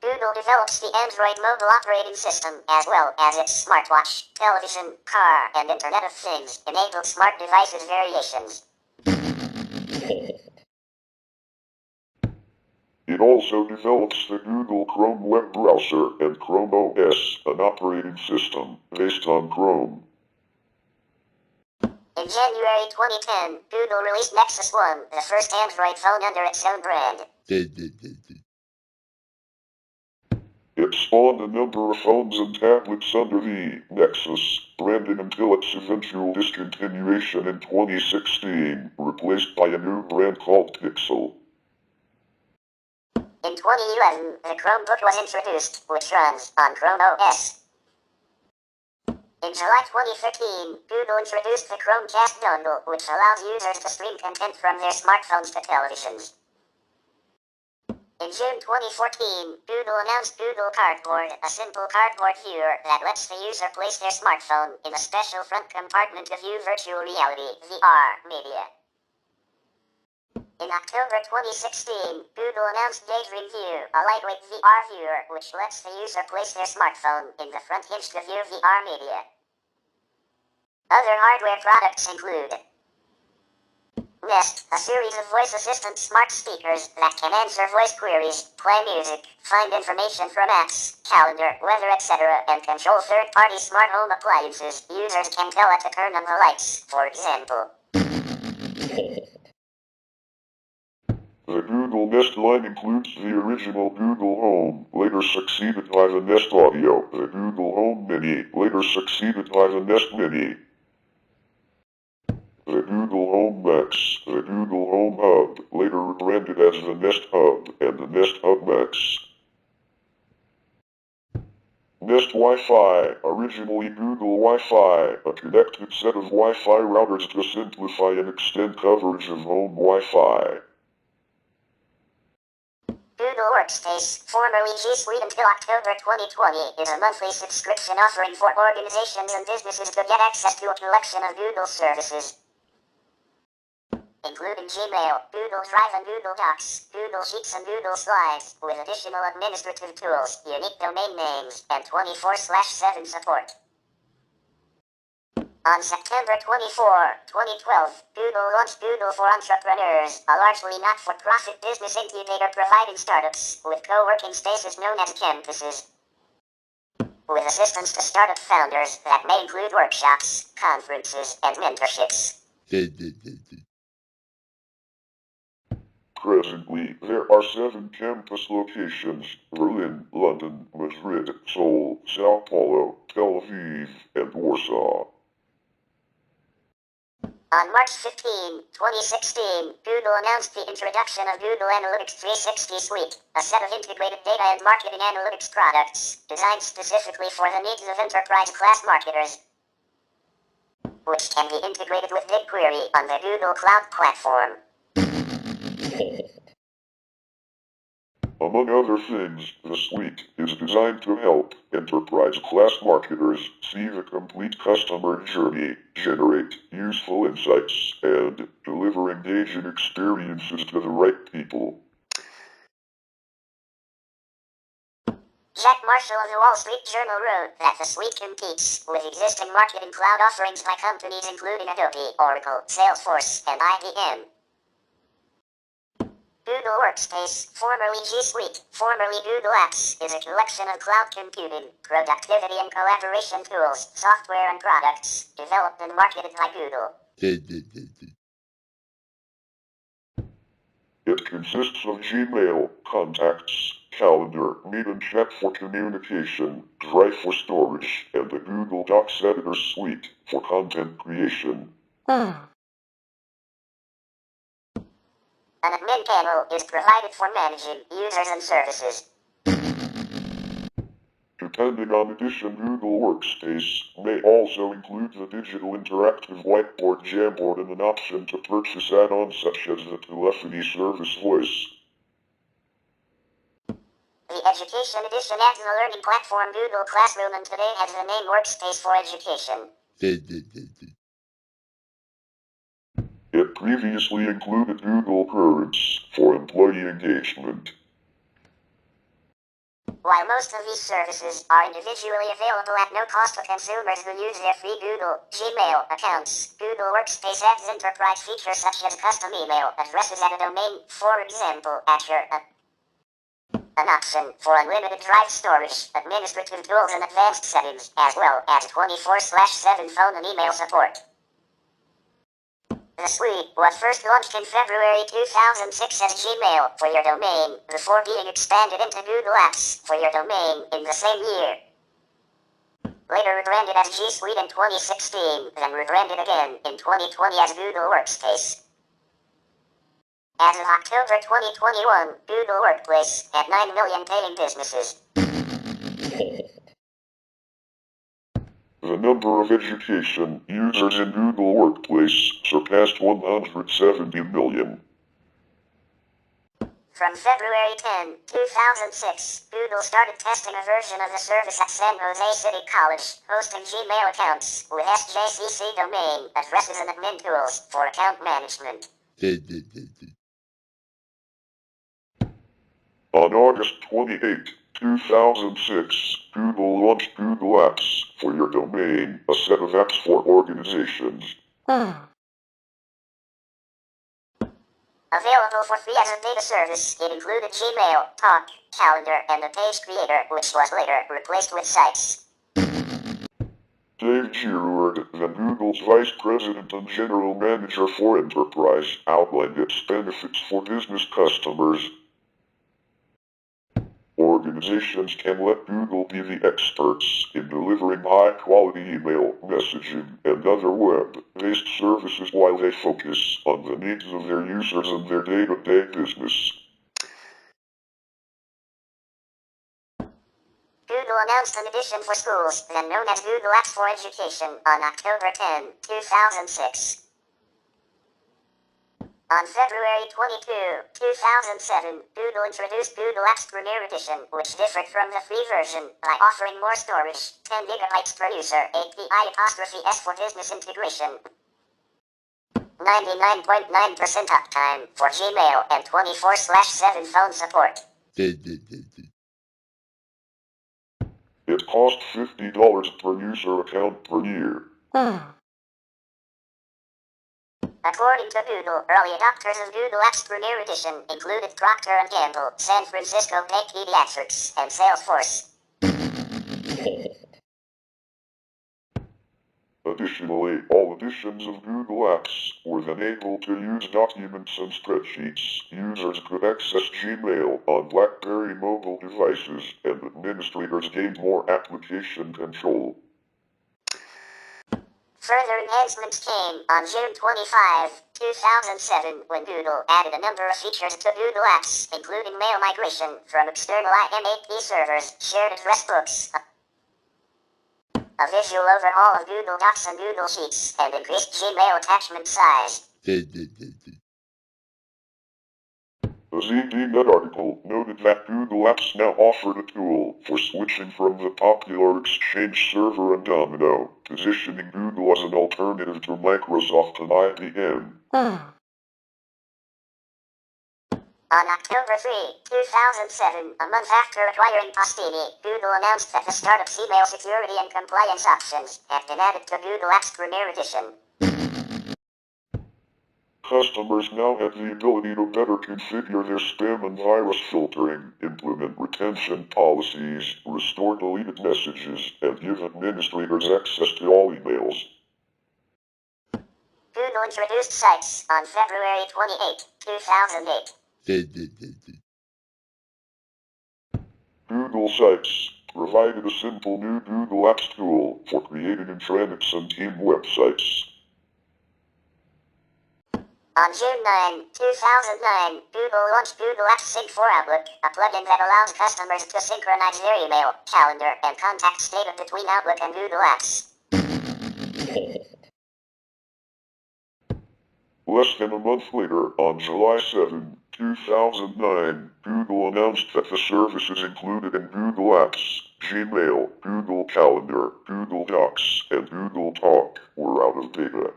Google develops the Android mobile operating system as well as its smartwatch, television, car, and Internet of Things enabled smart devices variations. It also develops the Google Chrome web browser and Chrome OS, an operating system based on Chrome. In January 2010, Google released Nexus 1, the first Android phone under its own brand. It spawned a number of phones and tablets under the Nexus branding until its eventual discontinuation in 2016, replaced by a new brand called Pixel. In 2011, the Chromebook was introduced, which runs on Chrome OS. In July 2013, Google introduced the Chromecast dongle, which allows users to stream content from their smartphones to televisions. In June 2014, Google announced Google Cardboard, a simple cardboard viewer that lets the user place their smartphone in a special front compartment to view virtual reality (VR) media. In October 2016, Google announced Daydream View, a lightweight VR viewer which lets the user place their smartphone in the front hinge to view VR media. Other hardware products include Nest, a series of voice assistant smart speakers that can answer voice queries, play music, find information from apps, calendar, weather, etc., and control third-party smart home appliances. Users can tell it to turn on the lights, for example. The Google Nest line includes the original Google Home, later succeeded by the Nest Audio, the Google Home Mini, later succeeded by the Nest Mini, the Google Home Max, the Google Home Hub, later rebranded as the Nest Hub, and the Nest Hub Max. Nest Wi-Fi, originally Google Wi-Fi, a connected set of Wi-Fi routers to simplify and extend coverage of home Wi-Fi. Google Workspace, formerly G Suite until October 2020, is a monthly subscription offering for organizations and businesses to get access to a collection of Google services, including Gmail, Google Drive and Google Docs, Google Sheets and Google Slides, with additional administrative tools, unique domain names, and 24/7 support. On September 24, 2012, Google launched Google for Entrepreneurs, a largely not-for-profit business incubator providing startups with co-working spaces known as campuses, with assistance to startup founders that may include workshops, conferences, and mentorships. Presently, there are 7 campus locations: Berlin, London, Madrid, Seoul, Sao Paulo, Tel Aviv, and Warsaw. On March 15, 2016, Google announced the introduction of Google Analytics 360 Suite, a set of integrated data and marketing analytics products designed specifically for the needs of enterprise-class marketers, which can be integrated with BigQuery on the Google Cloud Platform. Among other things, the suite is designed to help enterprise-class marketers see the complete customer journey, generate useful insights, and deliver engaging experiences to the right people. Jack Marshall of the Wall Street Journal wrote that the suite competes with existing marketing cloud offerings by companies including Adobe, Oracle, Salesforce, and IBM. Google Workspace, formerly G Suite, formerly Google Apps, is a collection of cloud computing, productivity and collaboration tools, software and products, developed and marketed by Google. It consists of Gmail, contacts, calendar, meet and chat for communication, Drive for storage, and the Google Docs Editor Suite for content creation. An admin panel is provided for managing users and services. To Depending on edition, Google Workspace may also include the digital interactive whiteboard Jamboard and an option to purchase add-ons such as the telephony service Voice. The Education Edition adds the learning platform Google Classroom and today has the name Workspace for Education. It previously included Google Currents for employee engagement. While most of these services are individually available at no cost to consumers who use their free Google Gmail accounts, Google Workspace adds enterprise features such as custom email addresses and a domain, for example, Azure. An option for unlimited drive storage, administrative tools and advanced settings, as well as 24/7 phone and email support. The suite was first launched in February 2006 as Gmail for your domain, before being expanded into Google Apps for your domain in the same year. Later rebranded as G Suite in 2016, then rebranded again in 2020 as Google Workspace. As of October 2021, Google Workplace had 9 million paying businesses. The number of education users in Google Workplace surpassed 170 million. From February 10, 2006, Google started testing a version of the service at San Jose City College, hosting Gmail accounts with SJCC domain addresses and admin tools for account management. On August 28, 2006, Google launched Google Apps for your domain, a set of apps for organizations. Available for free as a data service, it included Gmail, Talk, Calendar, and the Page Creator, which was later replaced with Sites. Dave Giroud, then Google's Vice President and General Manager for Enterprise, outlined its benefits for business customers. Organizations can let Google be the experts in delivering high-quality email, messaging, and other web-based services while they focus on the needs of their users and their day-to-day business. Google announced an edition for schools, then known as Google Apps for Education, on October 10, 2006. On February 22, 2007, Google introduced Google Apps Premier Edition, which differed from the free version by offering more storage, 10 GB per user, API'(S) for business integration, 99.9% uptime for Gmail, and 24/7 phone support. It cost $50 per user account per year. According to Google, early adopters of Google Apps Premier Edition included Procter & Gamble, San Francisco Bay Pediatrics, and Salesforce. Additionally, all editions of Google Apps were then able to use documents and spreadsheets. Users could access Gmail on BlackBerry mobile devices, and administrators gained more application control. Further enhancements came on June 25, 2007, when Google added a number of features to Google Apps, including mail migration from external IMAP servers, shared address books, a visual overhaul of Google Docs and Google Sheets, and increased Gmail attachment size. The ZDNet article noted that Google Apps now offered a tool for switching from the popular Exchange server and Domino, positioning Google as an alternative to Microsoft and IBM. On October 3, 2007, a month after acquiring Postini, Google announced that the startup's email security and compliance options had been added to Google Apps Premier Edition. Customers now have the ability to better configure their spam and virus filtering, implement retention policies, restore deleted messages, and give administrators access to all emails. Google introduced Sites on February 28, 2008. Google Sites provided a simple new Google Apps tool for creating intranets and team websites. On June 9, 2009, Google launched Google Apps Sync for Outlook, a plugin that allows customers to synchronize their email, calendar, and contacts data between Outlook and Google Apps. Less than a month later, on July 7, 2009, Google announced that the services included in Google Apps, Gmail, Google Calendar, Google Docs, and Google Talk were out of data.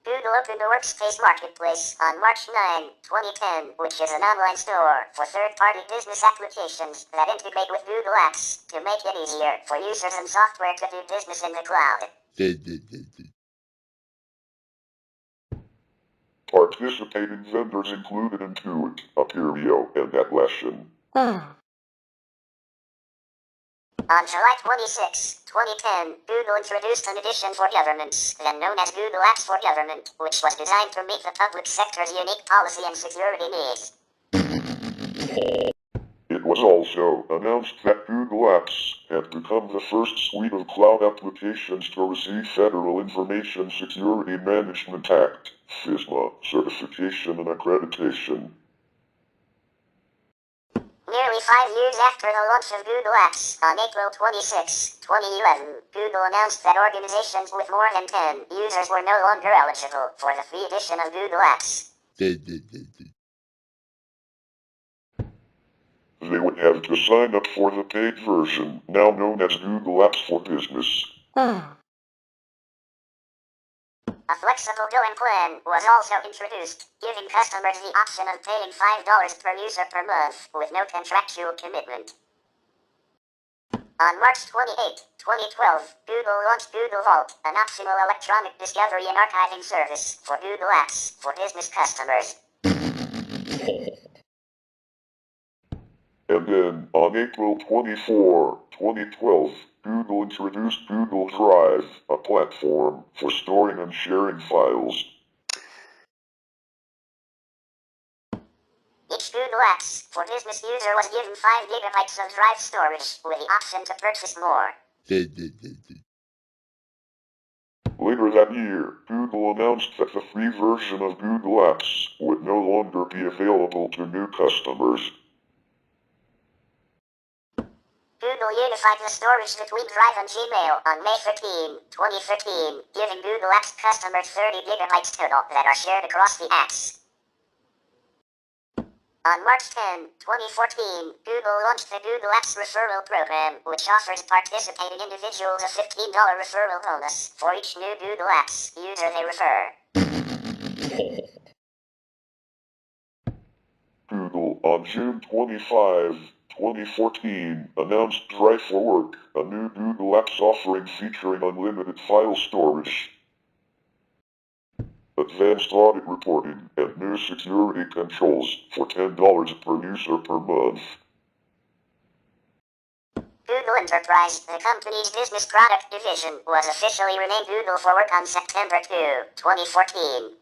Google opened the Workspace Marketplace on March 9, 2010, which is an online store for third-party business applications that integrate with Google Apps to make it easier for users and software to do business in the cloud. Participating vendors included Intuit, Aperio, and Atlassian. On July 26, 2010, Google introduced an edition for governments, then known as Google Apps for Government, which was designed to meet the public sector's unique policy and security needs. It was also announced that Google Apps had become the first suite of cloud applications to receive Federal Information Security Management Act, FISMA, certification and accreditation. Nearly 5 years after the launch of Google Apps, on April 26, 2011, Google announced that organizations with more than 10 users were no longer eligible for the free edition of Google Apps. They would have to sign up for the paid version, now known as Google Apps for Business. A flexible billing plan was also introduced, giving customers the option of paying $5 per user per month with no contractual commitment. On March 28, 2012, Google launched Google Vault, an optional electronic discovery and archiving service for Google Apps for business customers. And then, on April 24, 2012, Google introduced Google Drive, a platform for storing and sharing files. Each Google Apps for Business user was given 5 gigabytes of drive storage with the option to purchase more. Later that year, Google announced that the free version of Google Apps would no longer be available to new customers. Google unified the storage between Drive and Gmail on May 13, 2015, giving Google Apps customers 30 gigabytes total that are shared across the apps. On March 10, 2014, Google launched the Google Apps Referral Program, which offers participating individuals a $15 referral bonus for each new Google Apps user they refer. Google, on June 25, 2014, announced Drive for Work, a new Google Apps offering featuring unlimited file storage, advanced audit reporting, and new security controls for $10 per user per month. Google Enterprise, the company's business product division, was officially renamed Google for Work on September 2, 2014.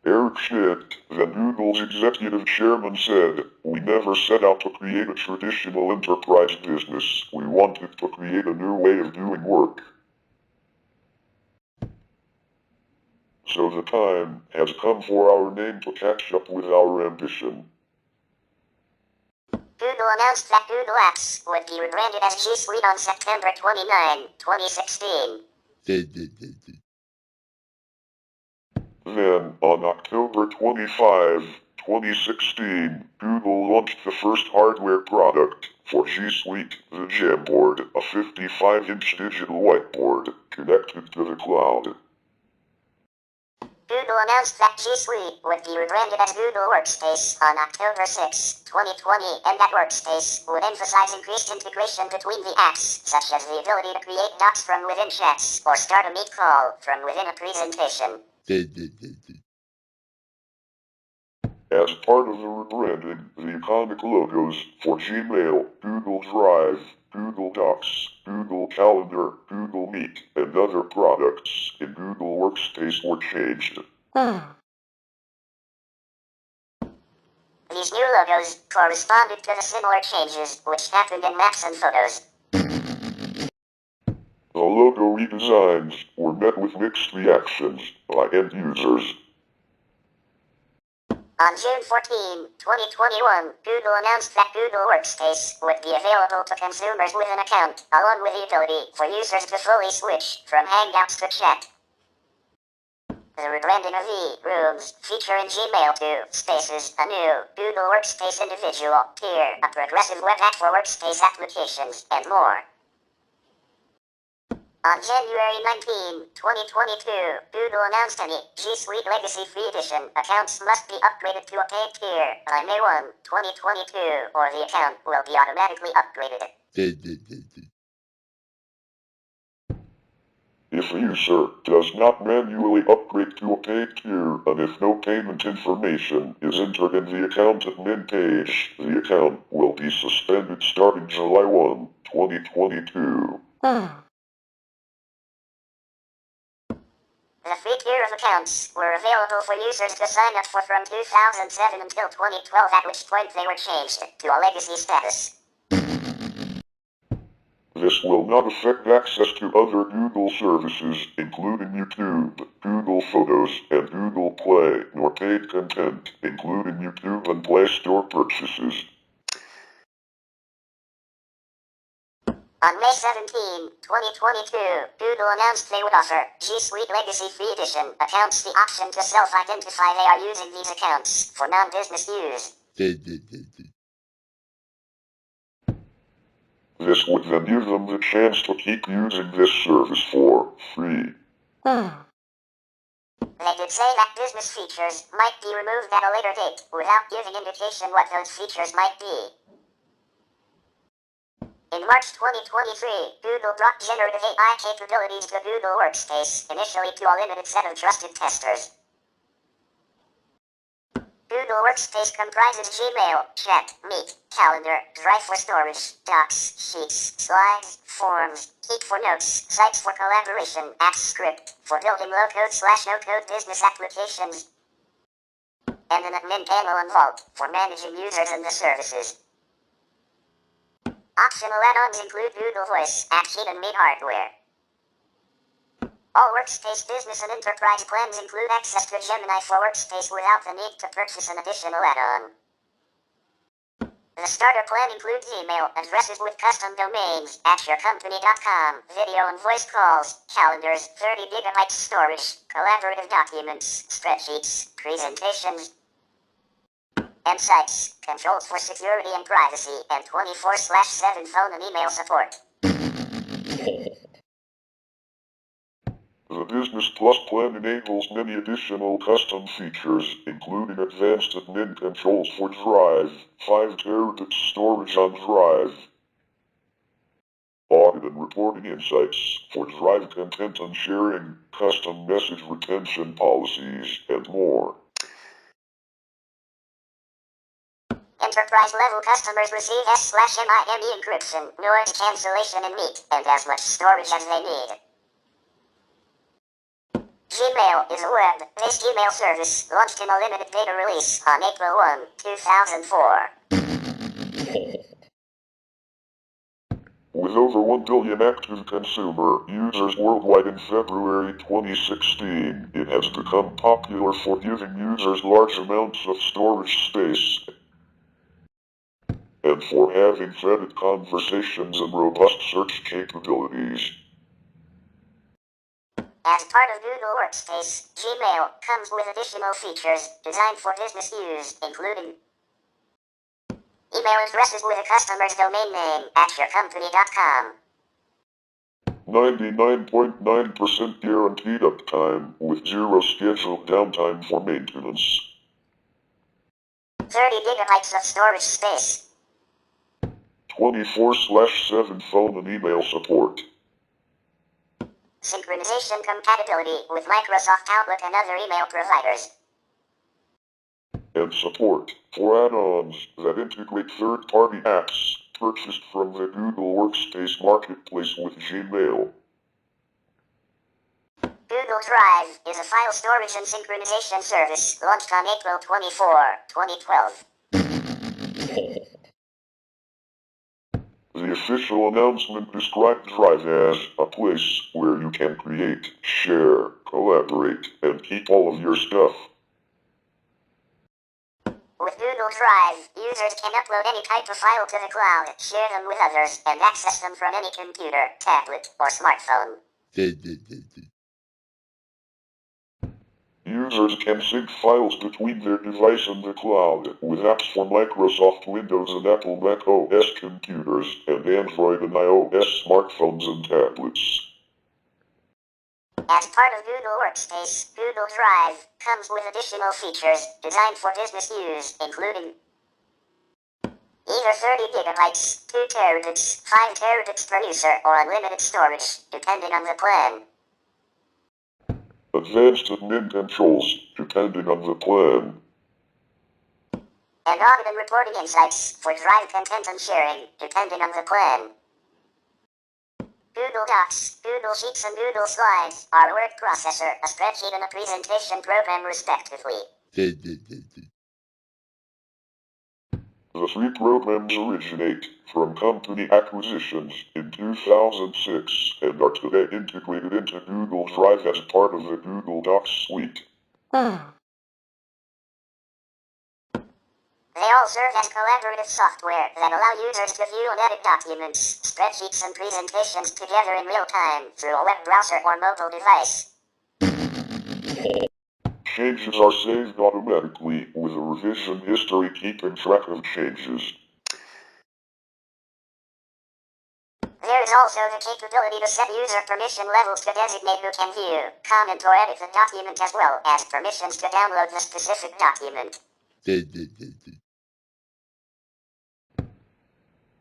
Eric Schmidt, then Google's executive chairman, said, "We never set out to create a traditional enterprise business. We wanted to create a new way of doing work. So the time has come for our name to catch up with our ambition." Google announced that Google Apps would be rebranded as G Suite on September 29, 2016. Then, on October 25, 2016, Google launched the first hardware product for G Suite, the Jamboard, a 55-inch digital whiteboard connected to the cloud. Google announced that G Suite would be rebranded as Google Workspace on October 6, 2020, and that Workspace would emphasize increased integration between the apps, such as the ability to create docs from within chats or start a meet call from within a presentation. As part of the rebranding, the iconic logos for Gmail, Google Drive, Google Docs, Google Calendar, Google Meet, and other products in Google Workspace were changed. These new logos corresponded to the similar changes which happened in Maps and Photos. The logo redesigns were met with mixed reactions by end users. On June 14, 2021, Google announced that Google Workspace would be available to consumers with an account, along with the ability for users to fully switch from Hangouts to chat. The rebranding of Rooms feature in Gmail to Spaces, a new Google Workspace individual tier, a progressive web app for workspace applications, and more. On January 19, 2022, Google announced any G Suite Legacy Free Edition accounts must be upgraded to a paid tier by May 1, 2022, or the account will be automatically upgraded. If a user does not manually upgrade to a paid tier, and if no payment information is entered in the account admin page, the account will be suspended starting July 1, 2022. The free tier of accounts were available for users to sign up for from 2007 until 2012, at which point they were changed to a legacy status. This will not affect access to other Google services, including YouTube, Google Photos, and Google Play, nor paid content, including YouTube and Play Store purchases. On May 17, 2022, Google announced they would offer G Suite Legacy Free Edition accounts the option to self-identify they are using these accounts for non-business use. This would then give them the chance to keep using this service for free. They did say that business features might be removed at a later date, without giving indication what those features might be. In March 2023, Google brought generative AI capabilities to Google Workspace, initially to a limited set of trusted testers. Google Workspace comprises Gmail, Chat, Meet, Calendar, Drive for storage, Docs, Sheets, Slides, Forms, Keep for notes, Sites for collaboration, Apps Script, for building low-code/no-code business applications, and an admin panel and Vault, for managing users and the services. Optional add-ons include Google Voice, AppSheet, and Meet hardware. All Workspace Business and Enterprise plans include access to Gemini for Workspace without the need to purchase an additional add-on. The starter plan includes email addresses with custom domains, @yourcompany.com, video and voice calls, calendars, 30 GB storage, collaborative documents, spreadsheets, presentations, and sites, controls for security and privacy, and 24/7 phone and email support. The Business Plus plan enables many additional custom features, including advanced admin controls for Drive, 5 terabit storage on Drive, audit and reporting insights for Drive content and sharing, custom message retention policies, and more. Enterprise-level customers receive S/MIME encryption, noise cancellation and Meet, and as much storage as they need. Gmail is a web-based email service launched in a limited beta release on April 1, 2004. With over 1 billion active consumer users worldwide in February 2016, it has become popular for giving users large amounts of storage space and for having threaded conversations and robust search capabilities. As part of Google Workspace, Gmail comes with additional features designed for business use, including email addresses with a customer's domain name, @yourcompany.com. 99.9% guaranteed uptime with 0 scheduled downtime for maintenance. 30 GB of storage space. 24/7 phone and email support. Synchronization compatibility with Microsoft Outlook and other email providers. And support for add-ons that integrate third-party apps purchased from the Google Workspace Marketplace with Gmail. Google Drive is a file storage and synchronization service launched on April 24, 2012. The official announcement described Drive as a place where you can create, share, collaborate, and keep all of your stuff. With Google Drive, users can upload any type of file to the cloud, share them with others, and access them from any computer, tablet, or smartphone. Users can sync files between their device and the cloud with apps for Microsoft Windows and Apple Mac OS computers and Android and iOS smartphones and tablets. As part of Google Workspace, Google Drive comes with additional features designed for business use, including either 30 gigabytes, 2 terabits, 5 terabits per user, or unlimited storage, depending on the plan. Advanced admin controls, depending on the plan. And audit and reporting insights for Drive content and sharing, depending on the plan. Google Docs, Google Sheets, and Google Slides are a word processor, a spreadsheet, and a presentation program, respectively. The three programs originate from company acquisitions in 2006 and are today integrated into Google Drive as part of the Google Docs suite. They all serve as collaborative software that allow users to view and edit documents, spreadsheets, and presentations together in real time through a web browser or mobile device. Changes are saved automatically with a revision history keeping track of changes. There is also the capability to set user permission levels to designate who can view, comment, or edit the document, as well as permissions to download the specific document.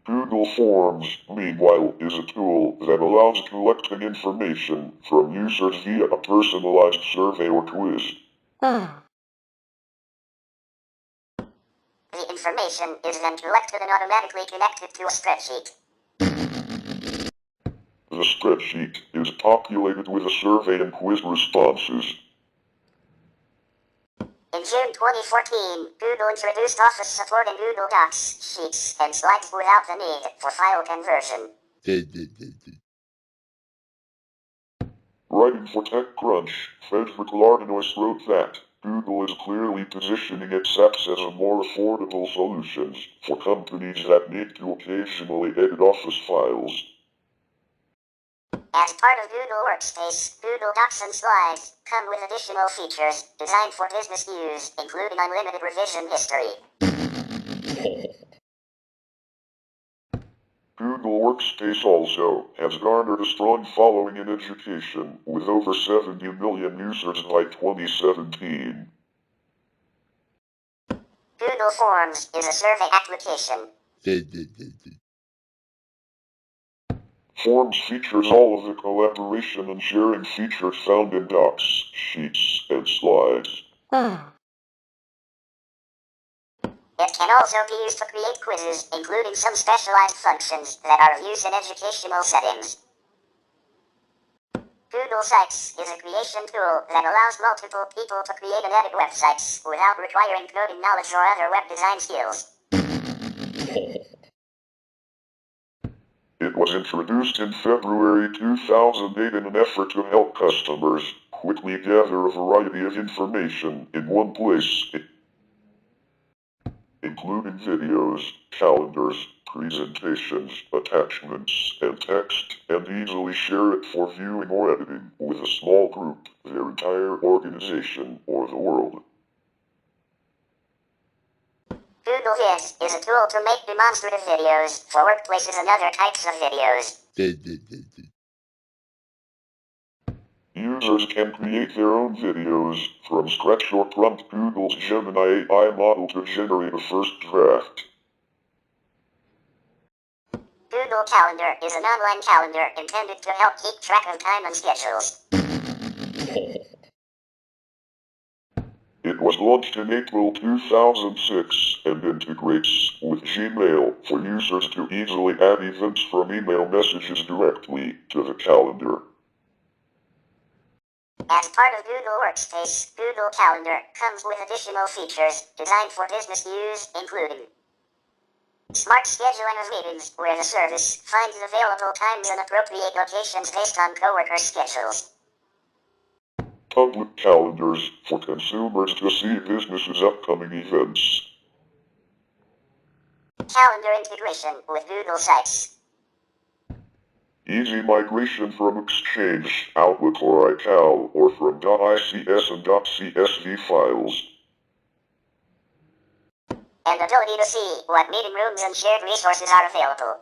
Google Forms, meanwhile, is a tool that allows collecting information from users via a personalized survey or quiz. The information is then collected and automatically connected to a spreadsheet. The spreadsheet is populated with a survey and quiz responses. In June 2014, Google introduced Office support in Google Docs, Sheets, and Slides without the need for file conversion. Writing for TechCrunch, Frederick Lardenois wrote that Google is clearly positioning its apps as a more affordable solutions for companies that need to occasionally edit Office files. As part of Google Workspace, Google Docs and Slides come with additional features designed for business use, including unlimited revision history. Google Workspace also has garnered a strong following in education, with over 70 million users by 2017. Google Forms is a survey application. Forms features all of the collaboration and sharing features found in Docs, Sheets, and Slides. It can also be used to create quizzes, including some specialized functions that are of use in educational settings. Google Sites is a creation tool that allows multiple people to create and edit websites without requiring coding knowledge or other web design skills. It was introduced in February 2008 in an effort to help customers quickly gather a variety of information in one place, including videos, calendars, presentations, attachments, and text, and easily share it for viewing or editing with a small group, their entire organization, or the world. Google Vids is a tool to make demonstrative videos for workplaces and other types of videos. Users can create their own videos from scratch or prompt Google's Gemini AI model to generate a first draft. Google Calendar is an online calendar intended to help keep track of time and schedules. It was launched in April 2006 and integrates with Gmail for users to easily add events from email messages directly to the calendar. As part of Google Workspace, Google Calendar comes with additional features designed for business use, including Smart scheduling of meetings, where the service finds available times and appropriate locations based on coworker schedules. Public calendars for consumers to see businesses' upcoming events. Calendar integration with Google Sites. Easy migration from Exchange, Outlook or iCal, or from .ics and .csv files. And ability to see what meeting rooms and shared resources are available.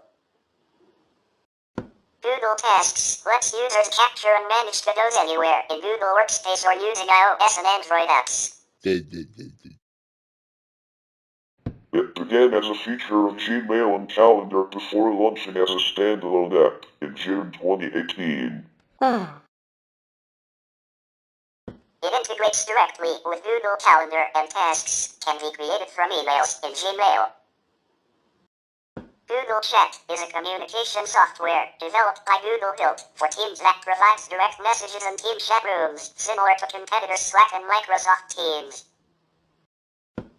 Google Tasks lets users capture and manage to-dos anywhere in Google Workspace or using iOS and Android apps. It began as a feature of Gmail and Calendar before launching as a standalone app in June 2018. It integrates directly with Google Calendar and tasks can be created from emails in Gmail. Google Chat is a communication software developed by Google Built for Teams that provides direct messages and team chat rooms, similar to competitors Slack and Microsoft Teams,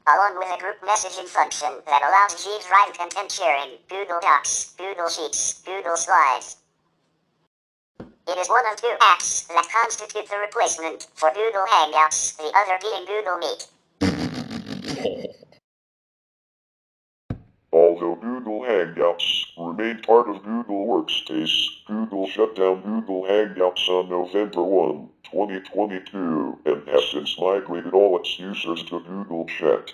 along with a group messaging function that allows G-Drive content sharing, Google Docs, Google Sheets, Google Slides. It is one of two apps that constitute the replacement for Google Hangouts, the other being Google Meet. Although Google Hangouts remained part of Google Workspace, Google shut down Google Hangouts on November 1, 2022, and has since migrated all its users to Google Chat.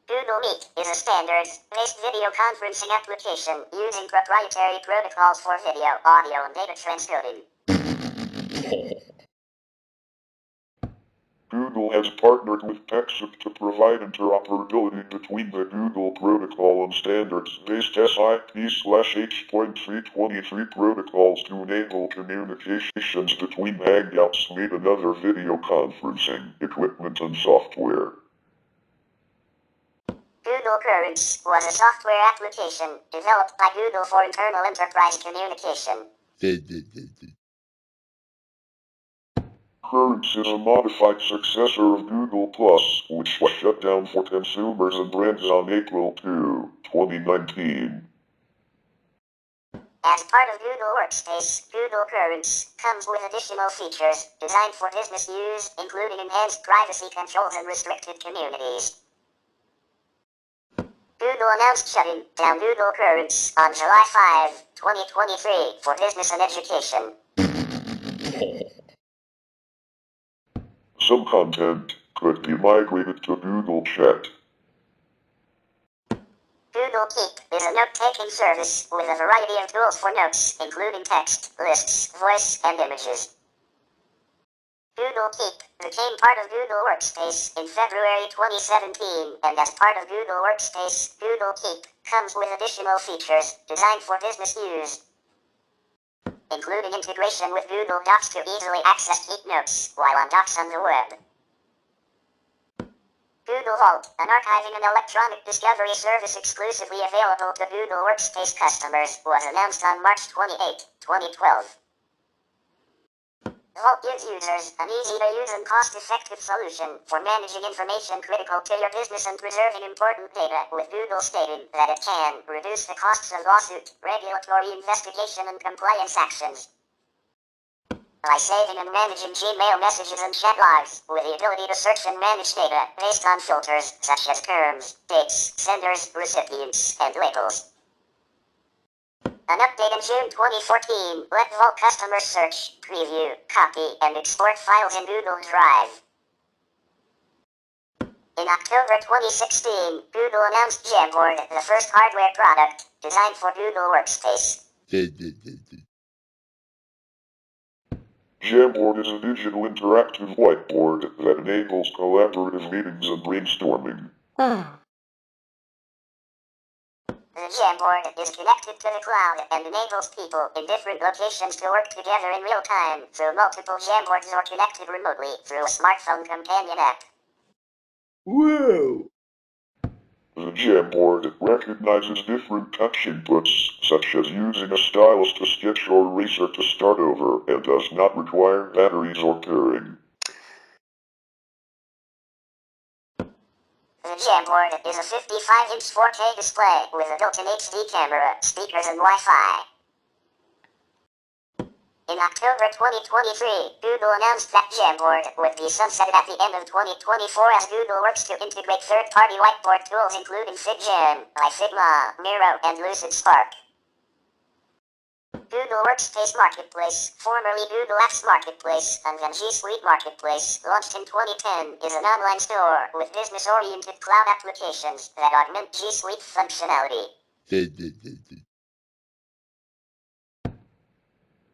Google Meet is a standards-based video conferencing application using proprietary protocols for video, audio, and data transcoding. Google has partnered with Pexip to provide interoperability between the Google Protocol and standards-based SIP/H.323 protocols to enable communications between Hangouts, Meet, and other video conferencing equipment and software. Google Currents was a software application developed by Google for internal enterprise communication. Currents is a modified successor of Google+, which was shut down for consumers and brands on April 2, 2019. As part of Google Workspace, Google Currents comes with additional features designed for business use, including enhanced privacy controls and restricted communities. Google announced shutting down Google Currents on July 5, 2023 for business and education. Some content could be migrated to Google Chat. Google Keep is a note-taking service with a variety of tools for notes, including text, lists, voice, and images. Google Keep became part of Google Workspace in February 2017, and as part of Google Workspace, Google Keep comes with additional features designed for business use, including integration with Google Docs to easily access Keep notes while on Docs on the web. Google Vault, an archiving and electronic discovery service exclusively available to Google Workspace customers, was announced on March 28, 2012. Vault gives users an easy-to-use and cost-effective solution for managing information critical to your business and preserving important data, with Google stating that it can reduce the costs of lawsuit, regulatory investigation, and compliance actions by saving and managing Gmail messages and chat logs, with the ability to search and manage data based on filters such as terms, dates, senders, recipients, and labels. An update in June 2014 let Vault customers search, preview, copy, and export files in Google Drive. In October 2016, Google announced Jamboard, the first hardware product designed for Google Workspace. Jamboard is a digital interactive whiteboard that enables collaborative meetings and brainstorming. The Jamboard is connected to the cloud and enables people in different locations to work together in real time through multiple Jamboards or connected remotely through a smartphone companion app. Whoa! The Jamboard recognizes different touch inputs, such as using a stylus to sketch or eraser to start over, and does not require batteries or pairing. The The Jamboard is a 55-inch 4K display with a built-in HD camera, speakers, and Wi-Fi. In October 2023, Google announced that Jamboard would be sunsetted at the end of 2024 as Google works to integrate third-party whiteboard tools including FigJam, iFigma, Miro, and Lucid Spark. Google Workspace Marketplace, formerly Google Apps Marketplace, and then G Suite Marketplace, launched in 2010, is an online store with business-oriented cloud applications that augment G Suite functionality.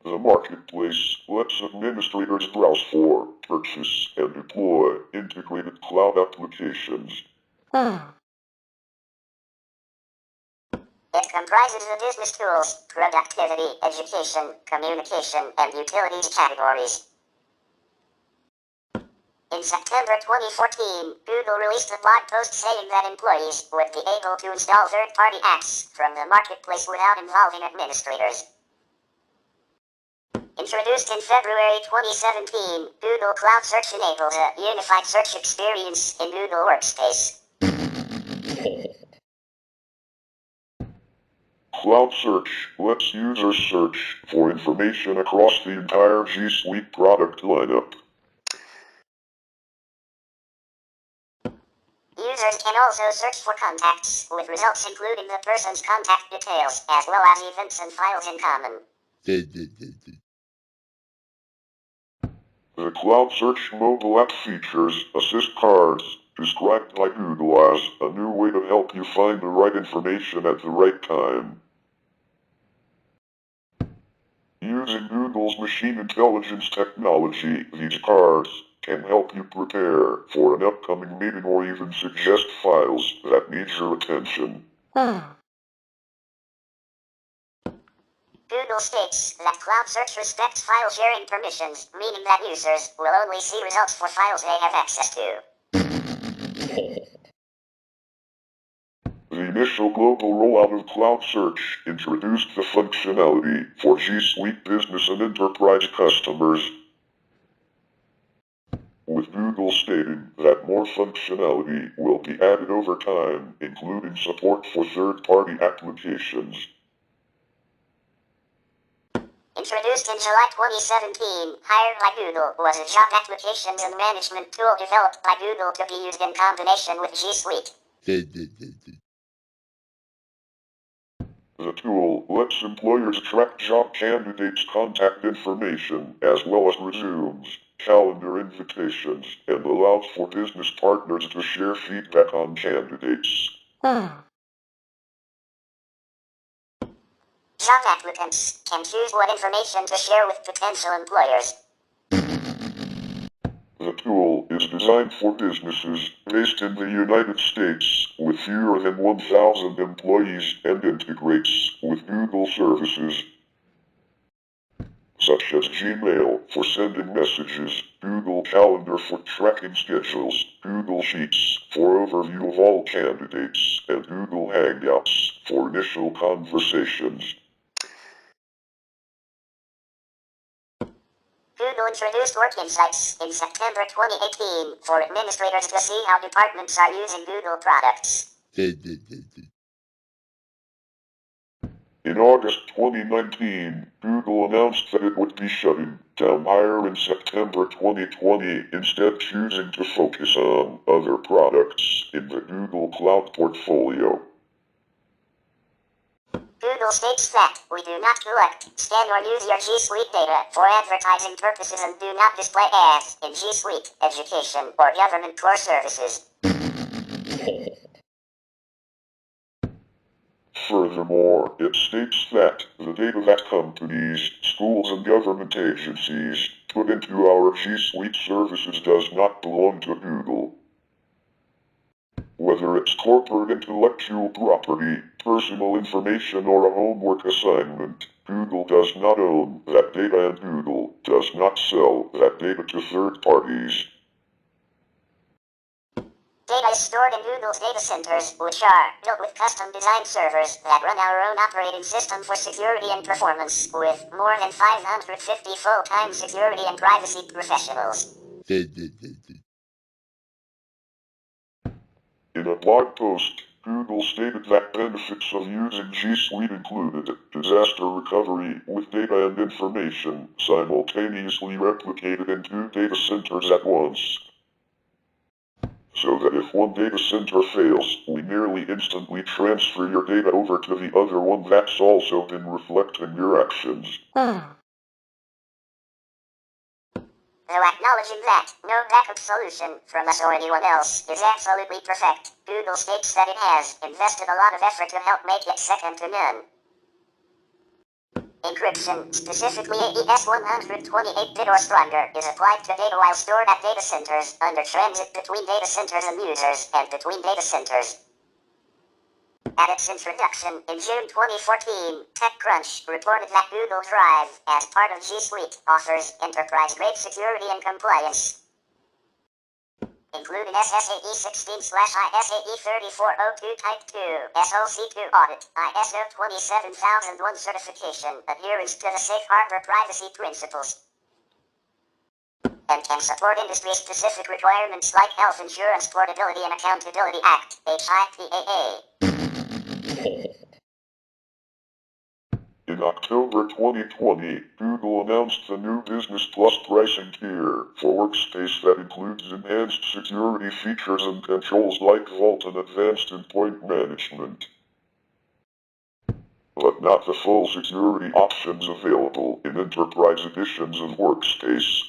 The marketplace lets administrators browse for, purchase, and deploy integrated cloud applications. It comprises the business tools, productivity, education, communication, and utilities categories. In September 2014, Google released a blog post saying that employees would be able to install third-party apps from the marketplace without involving administrators. Introduced in February 2017, Google Cloud Search enables a unified search experience in Google Workspace. Cloud Search lets users search for information across the entire G Suite product lineup. Users can also search for contacts, with results including the person's contact details, as well as events and files in common. The Cloud Search mobile app features assist cards, described by Google as a new way to help you find the right information at the right time. Using Google's machine intelligence technology, these cards can help you prepare for an upcoming meeting or even suggest files that need your attention. Google states that Cloud Search respects file sharing permissions, meaning that users will only see results for files they have access to. The initial global rollout of Cloud Search introduced the functionality for G Suite business and enterprise customers, with Google stating that more functionality will be added over time, including support for third-party applications. Introduced in July 2017, Hired by Google was a job applications and management tool developed by Google to be used in combination with G Suite. The tool lets employers track job candidates' contact information, as well as resumes, calendar invitations, and allows for business partners to share feedback on candidates. Job applicants can choose what information to share with potential employers. The tool is designed for businesses based in the United States with fewer than 1,000 employees and integrates with Google services such as Gmail for sending messages, Google Calendar for tracking schedules, Google Sheets for overview of all candidates, and Google Hangouts for initial conversations. Google introduced Work Insights in September 2018 for administrators to see how departments are using Google products. In August 2019, Google announced that it would be shutting down Hire in September 2020, instead choosing to focus on other products in the Google Cloud portfolio. Google states that we do not collect, scan, or use your G Suite data for advertising purposes and do not display ads in G Suite, education, or government core services. Furthermore, it states that the data that companies, schools, and government agencies put into our G Suite services does not belong to Google. Whether it's corporate intellectual property, personal information, or a homework assignment, Google does not own that data and Google does not sell that data to third parties. Data is stored in Google's data centers, which are built with custom-designed servers that run our own operating system for security and performance, with more than 550 full-time security and privacy professionals. In a blog post, Google stated that benefits of using G Suite included disaster recovery with data and information simultaneously replicated in 2 data centers at once. So that if one data center fails, we nearly instantly transfer your data over to the other one that's also been reflecting your actions. Though acknowledging that no backup solution from us or anyone else is absolutely perfect, Google states that it has invested a lot of effort to help make it second to none. Encryption, specifically AES 128-bit or stronger, is applied to data while stored at data centers, under transit between data centers and users, and between data centers. At its introduction in June 2014, TechCrunch reported that Google Drive, as part of G Suite, offers enterprise-grade security and compliance, including SSAE 16/ISAE 3402 Type 2, SOC2 audit, ISO 27001 certification, adherence to the Safe Harbor privacy principles, and can support industry-specific requirements like Health Insurance Portability and Accountability Act, HIPAA. In October 2020, Google announced the new Business Plus pricing tier for Workspace that includes enhanced security features and controls like Vault and advanced endpoint management, but not the full security options available in Enterprise editions of Workspace.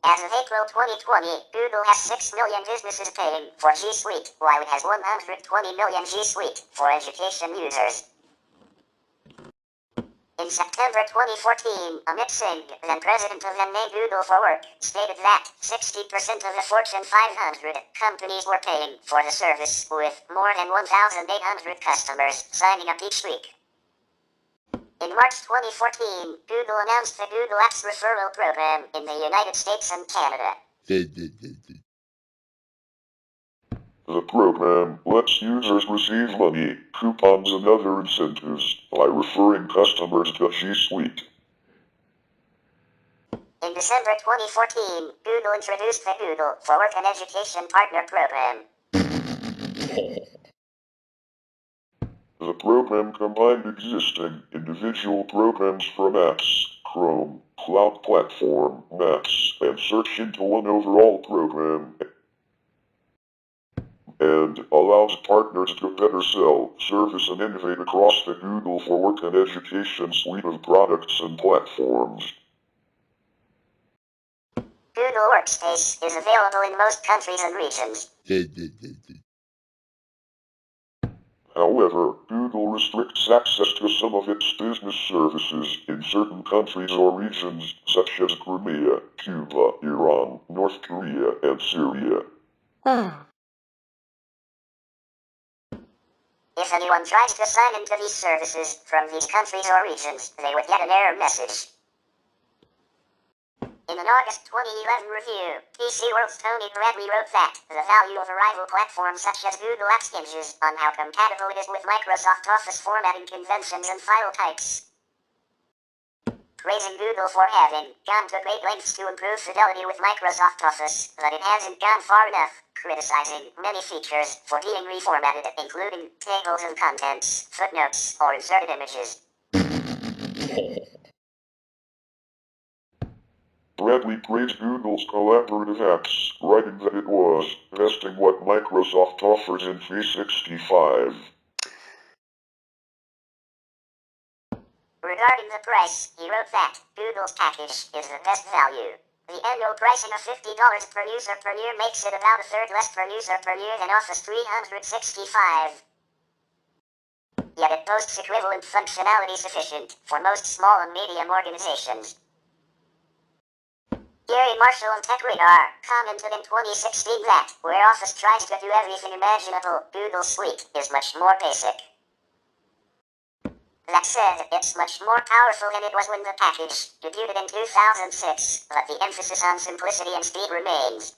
As of April 2020, Google has 6 million businesses paying for G Suite, while it has 120 million G Suite for education users. In September 2014, Amit Singh, then president of the Google for Work, stated that 60% of the Fortune 500 companies were paying for the service, with more than 1,800 customers signing up each week. In March 2014, Google announced the Google Apps Referral Program in the United States and Canada. The program lets users receive money, coupons, and other incentives by referring customers to G Suite. In December 2014, Google introduced the Google for Work and Education Partner Program. The program combined existing individual programs from Apps, Chrome, Cloud Platform, Maps, and Search into one overall program, and allows partners to better sell, service, and innovate across the Google for Work and Education suite of products and platforms. Google Workspace is available in most countries and regions. However, Google restricts access to some of its business services in certain countries or regions, such as Crimea, Cuba, Iran, North Korea, and Syria. If anyone tries to sign into these services from these countries or regions, they would get an error message. In an August 2011 review, PC World's Tony Bradley wrote that the value of a rival platform such as Google Apps hinges on how compatible it is with Microsoft Office formatting conventions and file types, praising Google for having gone to great lengths to improve fidelity with Microsoft Office, but it hasn't gone far enough, criticizing many features for being reformatted, including tables of contents, footnotes, or inserted images. Bradley praised Google's collaborative apps, writing that it was besting what Microsoft offers in 365. Regarding the price, he wrote that Google's package is the best value. The annual pricing of $50 per user per year makes it about a third less per user per year than Office 365. Yet it boasts equivalent functionality sufficient for most small and medium organizations. Gary Marshall of TechRadar commented in 2016 that, where Office tries to do everything imaginable, Google Suite is much more basic. That said, it's much more powerful than it was when the package debuted in 2006, but the emphasis on simplicity and speed remains.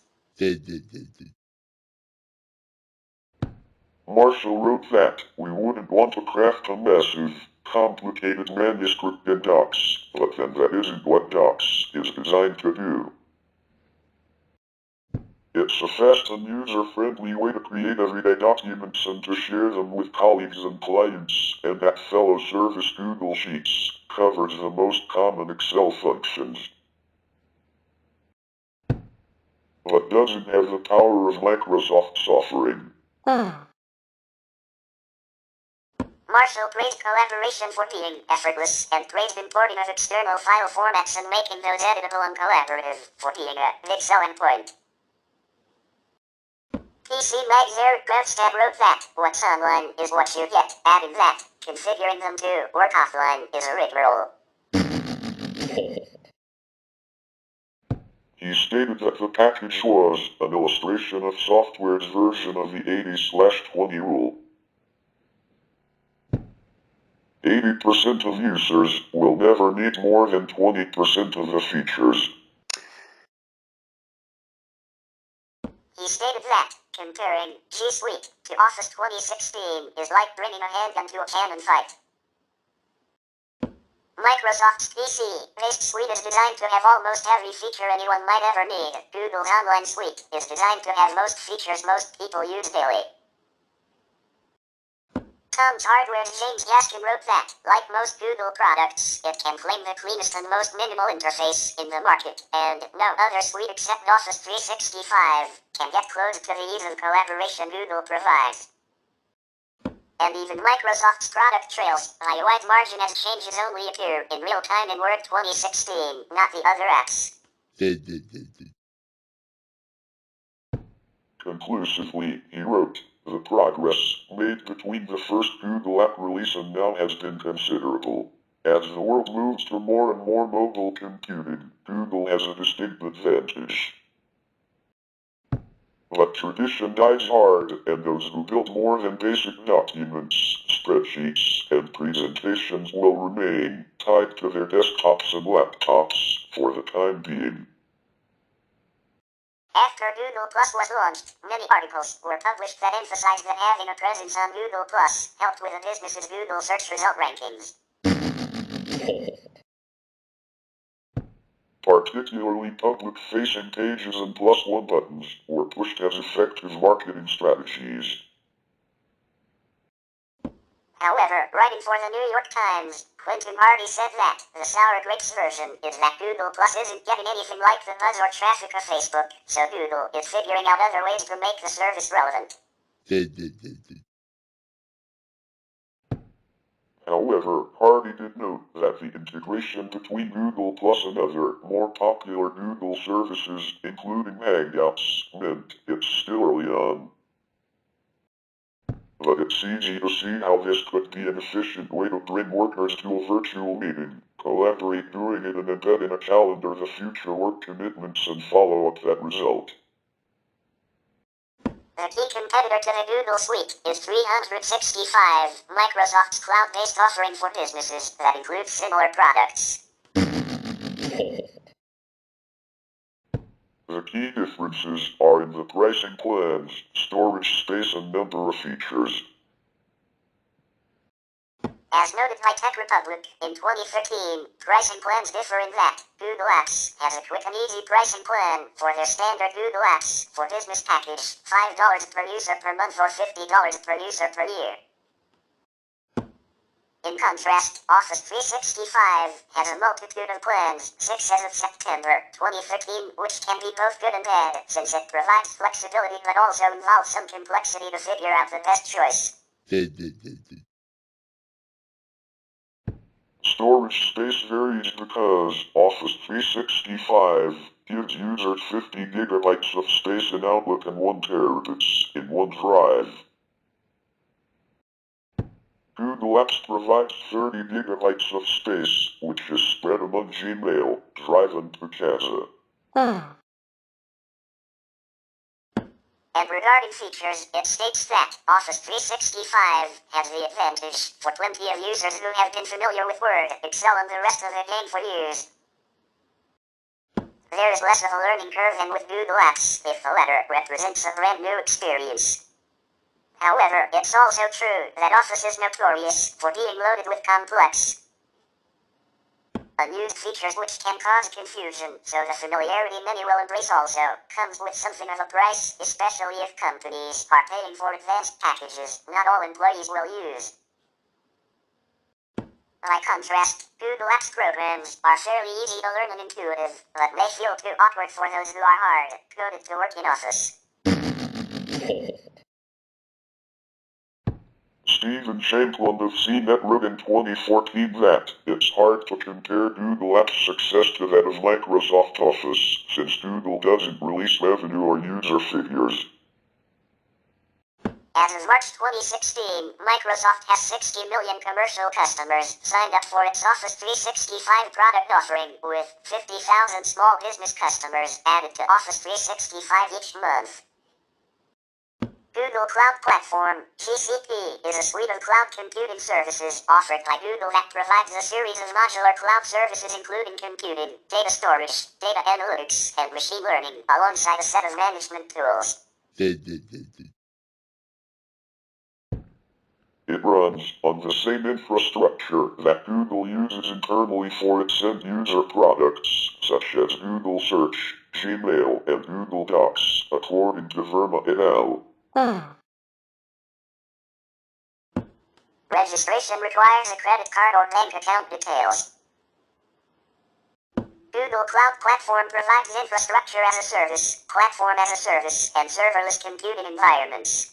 Marshall wrote that we wouldn't want to craft a massive, complicated manuscript in Docs, but then that isn't what Docs is designed to do. It's a fast and user-friendly way to create everyday documents and to share them with colleagues and clients, and that fellow service Google Sheets covers the most common Excel functions, but doesn't have the power of Microsoft's offering. Marshall praised collaboration for being effortless and praised importing of external file formats and making those editable and collaborative for being a big selling point. PC Mag's Eric Grevstad wrote that what's online is what you get, adding that configuring them to work offline is a rigmarole. He stated that the package was an illustration of software's version of the 80/20 rule. 80% of users will never need more than 20% of the features. He stated that comparing G Suite to Office 2016 is like bringing a handgun to a cannon fight. Microsoft's PC-based suite is designed to have almost every feature anyone might ever need. Google's online suite is designed to have most features most people use daily. Tom's Hardware's James Gaskin wrote that, like most Google products, it can claim the cleanest and most minimal interface in the market, and no other suite except Office 365 can get close to the ease of collaboration Google provides. And even Microsoft's product trails by a wide margin as changes only appear in real time in Word 2016, not the other apps. Conclusively, he wrote, the progress made between the first Google app release and now has been considerable. As the world moves to more and more mobile computing, Google has a distinct advantage. But tradition dies hard, and those who build more than basic documents, spreadsheets, and presentations will remain tied to their desktops and laptops for the time being. After Google Plus was launched, many articles were published that emphasized that having a presence on Google Plus helped with a business's Google search result rankings. Particularly public-facing pages and +1 buttons were pushed as effective marketing strategies. However, writing for the New York Times, Quentin Hardy said that the sour grapes version is that Google Plus isn't getting anything like the buzz or traffic of Facebook, so Google is figuring out other ways to make the service relevant. However, Hardy did note that the integration between Google Plus and other, more popular Google services, including Hangouts, meant it's still early on. But it's easy to see how this could be an efficient way to bring workers to a virtual meeting, collaborate during it, and embed in a calendar the future work commitments and follow up that result. The key competitor to the Google Suite is 365, Microsoft's cloud-based offering for businesses that includes similar products. The key differences are in the pricing plans, storage space, and number of features. As noted by Tech Republic, in 2013, pricing plans differ in that Google Apps has a quick and easy pricing plan for their standard Google Apps for Business package, $5 per user per month or $50 per user per year. In contrast, Office 365 has a multitude of plans, 6 as of September 2013, which can be both good and bad, since it provides flexibility but also involves some complexity to figure out the best choice. Storage space varies because Office 365 gives users 50 gigabytes of space in Outlook and 1 terabits in OneDrive. Google Apps provides 30 gigabytes of space, which is spread among Gmail, Drive, and Picasa. And regarding features, it states that Office 365 has the advantage for plenty of users who have been familiar with Word, Excel, and the rest of the game for years. There is less of a learning curve than with Google Apps, if the latter represents a brand new experience. However, it's also true that Office is notorious for being loaded with complex Unused features which can cause confusion, so the familiarity many will embrace also, comes with something of a price, especially if companies are paying for advanced packages not all employees will use. By contrast, Google Apps programs are fairly easy to learn and intuitive, but may feel too awkward for those who are hard-coded to work in Office. Stephen Champlin of CNET wrote in 2014 that it's hard to compare Google Apps' success to that of Microsoft Office, since Google doesn't release revenue or user figures. As of March 2016, Microsoft has 60 million commercial customers signed up for its Office 365 product offering, with 50,000 small business customers added to Office 365 each month. Google Cloud Platform, GCP, is a suite of cloud computing services offered by Google that provides a series of modular cloud services including computing, data storage, data analytics, and machine learning, alongside a set of management tools. It runs on the same infrastructure that Google uses internally for its end-user products, such as Google Search, Gmail, and Google Docs, according to Verma et al. Registration requires a credit card or bank account details. Google Cloud Platform provides infrastructure as a service, platform as a service, and serverless computing environments.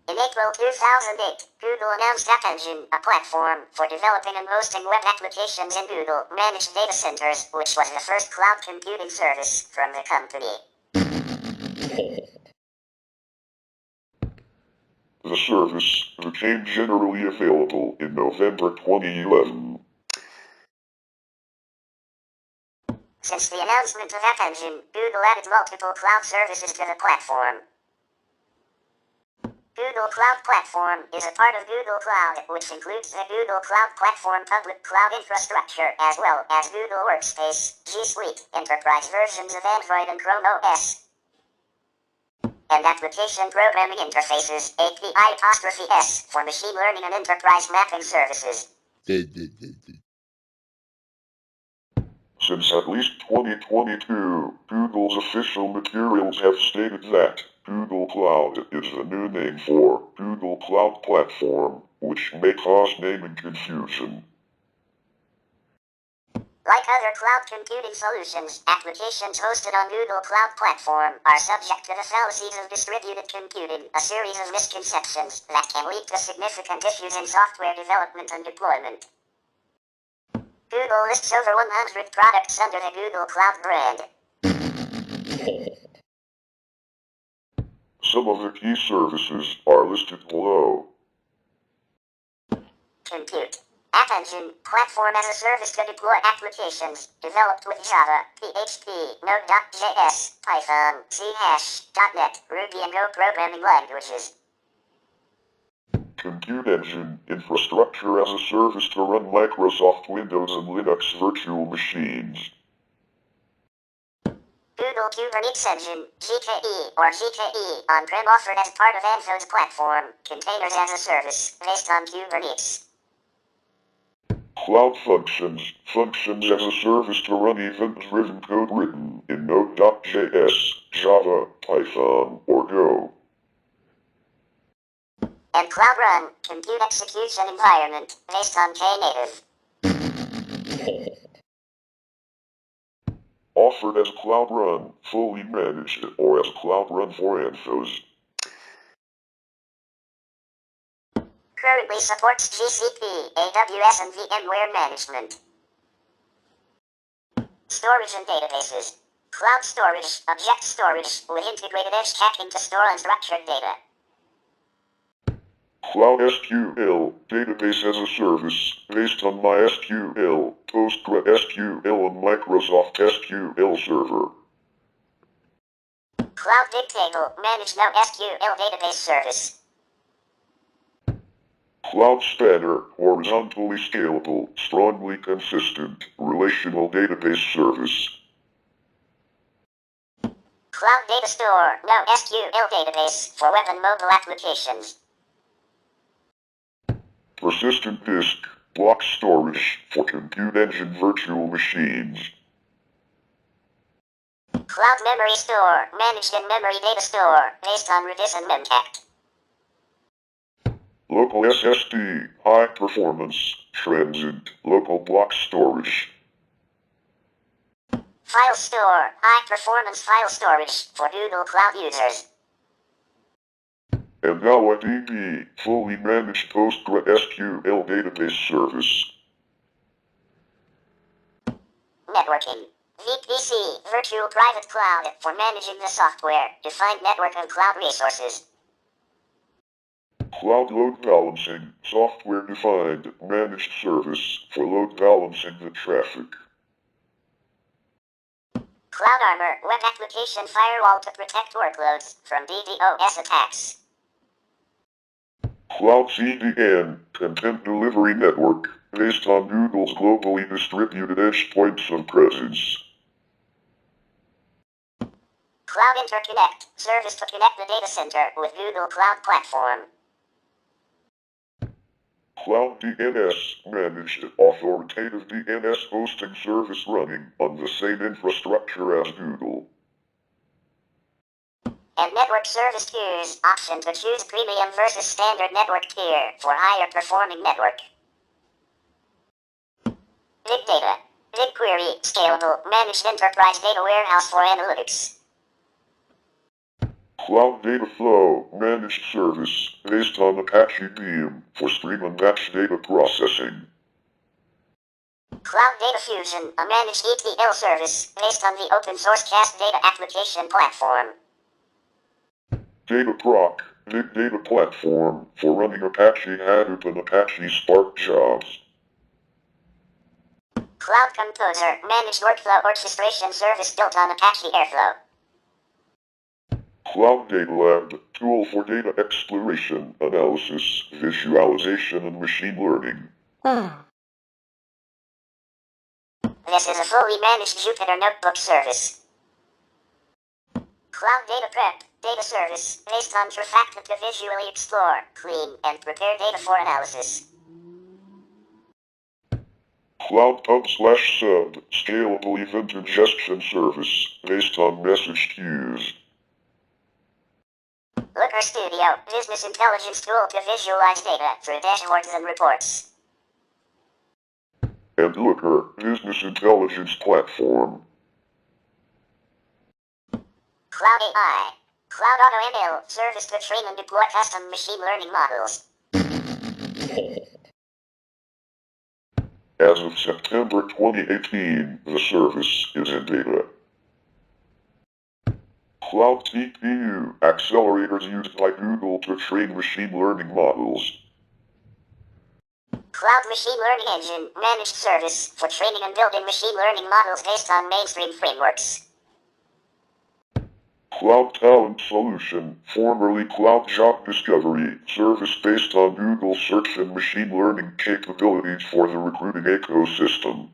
In April 2008, Google announced App Engine, a platform for developing and hosting web applications in Google managed data centers, which was the first cloud computing service from the company. The service became generally available in November 2011. Since the announcement of App Engine, Google added multiple cloud services to the platform. Google Cloud Platform is a part of Google Cloud, which includes the Google Cloud Platform public cloud infrastructure, as well as Google Workspace, G Suite, enterprise versions of Android and Chrome OS, and application programming interfaces, API'(S), for machine learning and enterprise mapping services. Since at least 2022, Google's official materials have stated that Google Cloud is the new name for Google Cloud Platform, which may cause naming confusion. Like other cloud computing solutions, applications hosted on Google Cloud Platform are subject to the fallacies of distributed computing, a series of misconceptions that can lead to significant issues in software development and deployment. Google lists over 100 products under the Google Cloud brand. Some of the key services are listed below. Compute. App Engine, platform as a service to deploy applications, developed with Java, PHP, Node.js, Python, C#, .NET, Ruby and Go programming languages. Compute Engine, infrastructure as a service to run Microsoft Windows and Linux virtual machines. Google Kubernetes Engine, GKE, or GKE, on-prem offered as part of Anthos platform, containers as a service, based on Kubernetes. Cloud Functions, functions as a service to run event-driven code written in Node.js, Java, Python, or Go. And Cloud Run, compute execution environment, based on Knative. Offered as Cloud Run, fully managed, or as Cloud Run for Anthos. Currently supports GCP, AWS and VMware management. Storage and databases. Cloud storage, object storage, with integrated edge caching to store unstructured data. Cloud SQL, database as a service, based on MySQL, PostgreSQL and Microsoft SQL Server. Cloud Bigtable, managed NoSQL database service. Cloud Spanner, horizontally scalable, strongly consistent, relational database service. Cloud Data Store, NoSQL database, for web and mobile applications. Persistent disk, Block storage for compute engine virtual machines. Cloud memory store, managed in-memory data store, based on Redis and Memcache. Local SSD, high performance, transient, local block storage. File store, high performance file storage for Google Cloud users. And now a DB, fully managed PostgreSQL database service. Networking. VPC, Virtual Private Cloud, for managing the software, defined network and cloud resources. Cloud load balancing, software-defined, managed service for load balancing the traffic. Cloud Armor, web application firewall to protect workloads from DDoS attacks. Cloud CDN, content delivery network, based on Google's globally distributed edge points of presence. Cloud Interconnect, service to connect the data center with Google Cloud Platform. Cloud DNS, managed authoritative DNS hosting service running on the same infrastructure as Google. And network service tiers, option to choose premium versus standard network tier for higher performing network. Big data. BigQuery, scalable, managed enterprise data warehouse for analytics. Cloud Data Flow, managed service, based on Apache Beam for stream and batch data processing. Cloud Data Fusion, a managed ETL service, based on the open source Cast Data Application Platform. DataProc, big data platform for running Apache Hadoop and Apache Spark jobs. Cloud Composer, managed workflow orchestration service built on Apache Airflow. Cloud Data Lab, tool for data exploration, analysis, visualization, and machine learning. This is a fully managed Jupyter Notebook service. Cloud Data Prep, data service, based on Surfactant to visually explore, clean, and prepare data for analysis. Cloud Pub/Sub, scalable event ingestion service, based on message queues. Looker Studio, business intelligence tool to visualize data through dashboards and reports. And Looker, business intelligence platform. Cloud AI, Cloud Auto ML, service to train and deploy custom machine learning models. As of September 2018, the service is in beta. Cloud TPU, accelerators used by Google to train machine learning models. Cloud Machine Learning Engine, managed service for training and building machine learning models based on mainstream frameworks. Cloud Talent Solution, formerly Cloud Job Discovery, service based on Google search and machine learning capabilities for the recruiting ecosystem.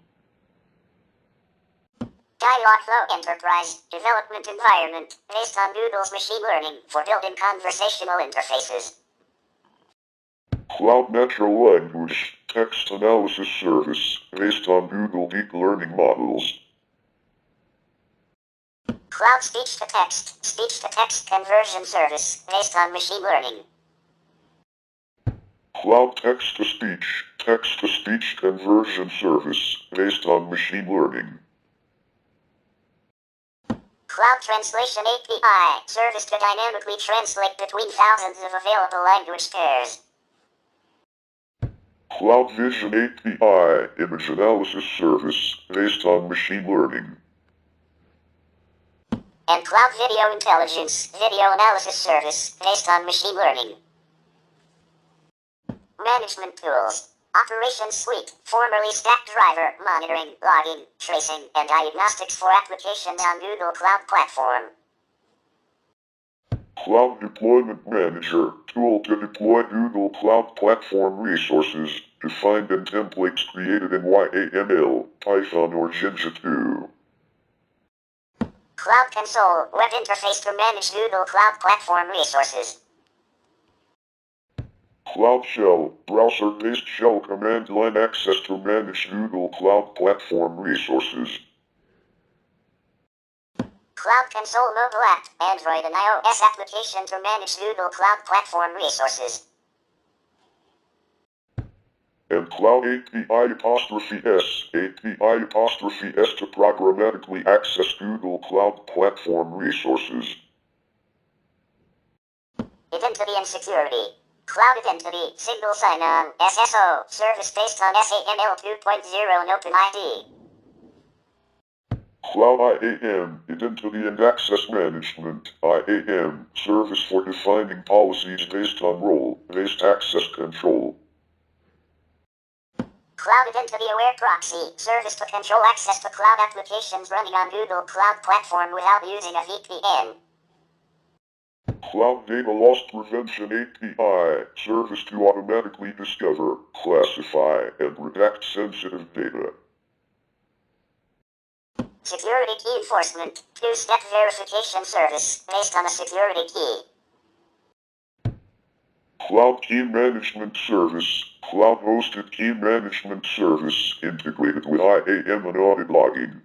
Dialogflow Enterprise, development environment, based on Google's machine learning for building conversational interfaces. Cloud Natural Language, text analysis service, based on Google deep learning models. Cloud speech-to-text conversion service, based on machine learning. Cloud text-to-speech conversion service, based on machine learning. Cloud Translation API, service to dynamically translate between thousands of available language pairs. Cloud Vision API, image analysis service, based on machine learning. And Cloud Video Intelligence, video analysis service, based on machine learning. Management tools. Operations Suite, formerly Stackdriver, monitoring, logging, tracing, and diagnostics for applications on Google Cloud Platform. Cloud Deployment Manager, tool to deploy Google Cloud Platform resources, defined in templates created in YAML, Python, or Jinja 2. Cloud Console, web interface to manage Google Cloud Platform resources. Cloud Shell, browser-based shell command line access to manage Google Cloud Platform resources. Cloud Console mobile app, Android and iOS application to manage Google Cloud Platform resources. And Cloud API''S to programmatically access Google Cloud Platform resources. Identity and security. Cloud identity, single sign-on, SSO, service based on SAML 2.0 and OpenID. Cloud IAM, Identity and Access Management, IAM, service for defining policies based on role-based access control. Cloud Identity Aware Proxy, service to control access to cloud applications running on Google Cloud Platform without using a VPN. Cloud Data Loss Prevention API, service to automatically discover, classify, and redact sensitive data. Security Key Enforcement, two-step verification service, based on a security key. Cloud Key Management Service, cloud-hosted key management service, integrated with IAM and audit logging.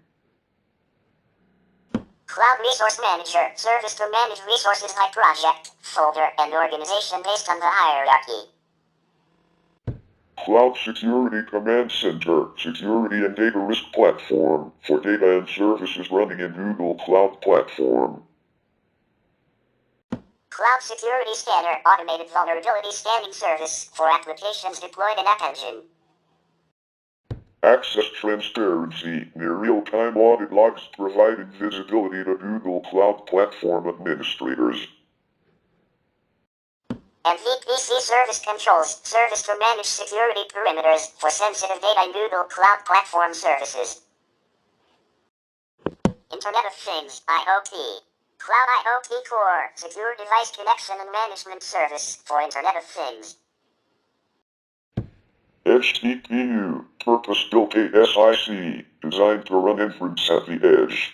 Cloud Resource Manager, service to manage resources by project, folder, and organization based on the hierarchy. Cloud Security Command Center, security and data risk platform, for data and services running in Google Cloud Platform. Cloud Security Scanner, automated vulnerability scanning service, for applications deployed in App Engine. Access Transparency, near real-time audit logs providing visibility to Google Cloud Platform administrators. And VPC Service Controls, service to manage security perimeters for sensitive data in Google Cloud Platform services. Internet of Things, IoT. Cloud IoT Core, secure device connection and management service for Internet of Things. Edge TPU, purpose-built ASIC, designed to run inference at the edge.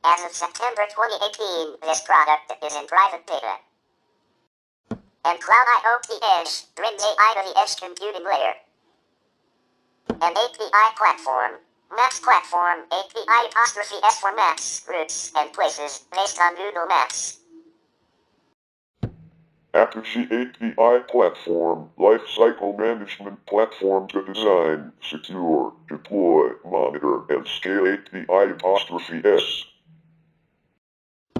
As of September 2018, this product is in private beta. And Cloud IoT Edge brings AI to the edge computing layer. An API platform. Maps platform, API''S for maps, routes, and places, based on Google Maps. Apogee API platform, lifecycle management platform to design, secure, deploy, monitor, and scale API''S.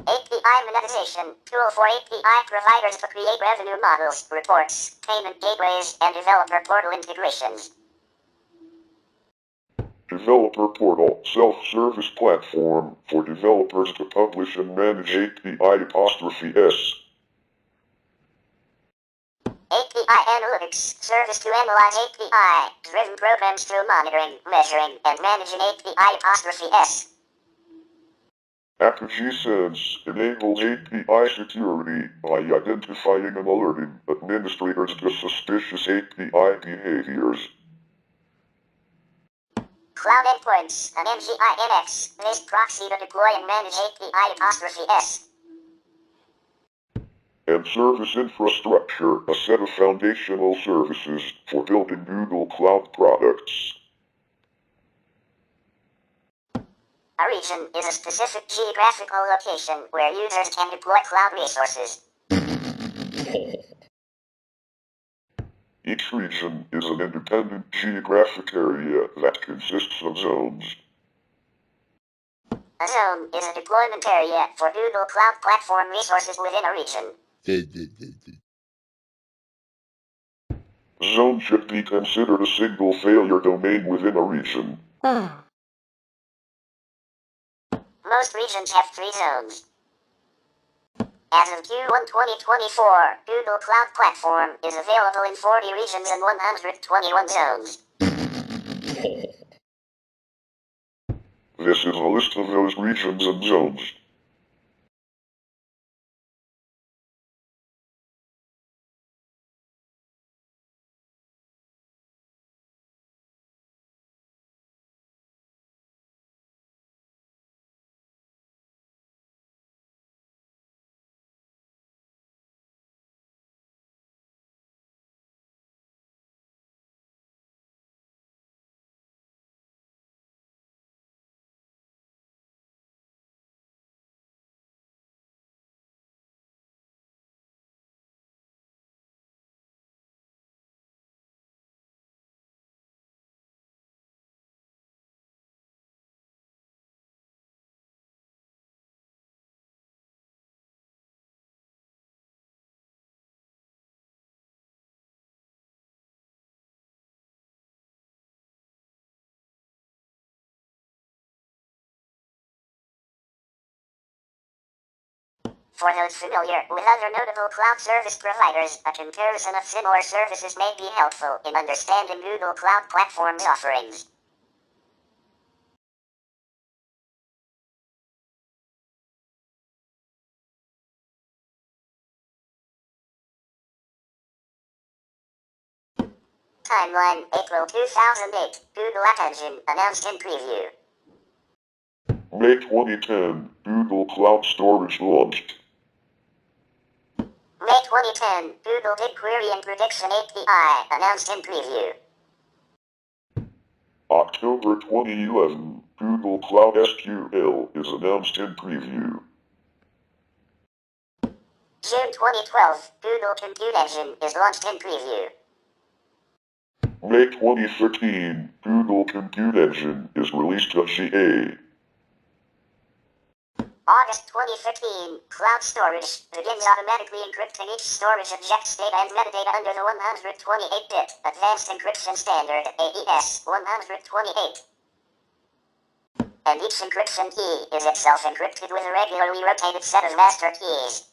API monetization, tool for API providers to create revenue models, reports, payment gateways, and developer portal integrations. Developer portal, self-service platform, for developers to publish and manage API''S. API Analytics, service to analyze API-driven programs through monitoring, measuring, and managing API''S. Apogee Sense enables API security by identifying and alerting administrators to suspicious API behaviors. Cloud Endpoints, an MGINX-based proxy to deploy and manage API''S. And Service Infrastructure, a set of foundational services for building Google Cloud products. A region is a specific geographical location where users can deploy cloud resources. Each region is an independent geographic area that consists of zones. A zone is a deployment area for Google Cloud Platform resources within a region. Zone should be considered a single failure domain within a region. Most regions have 3 zones. As of Q1 2024, Google Cloud Platform is available in 40 regions and 121 zones. This is a list of those regions and zones. For those familiar with other notable cloud service providers, a comparison of similar services may be helpful in understanding Google Cloud Platform's offerings. Timeline, April 2008, Google App Engine, announced in preview. May 2010, Google Cloud Storage launched. May 2010, Google BigQuery and Prediction API, announced in preview. October 2011, Google Cloud SQL is announced in preview. June 2012, Google Compute Engine is launched in preview. May 2013, Google Compute Engine is released to GA. August 2015, Cloud Storage begins automatically encrypting each storage object's data and metadata under the 128-bit Advanced Encryption Standard, AES 128. And each encryption key is itself encrypted with a regularly rotated set of master keys.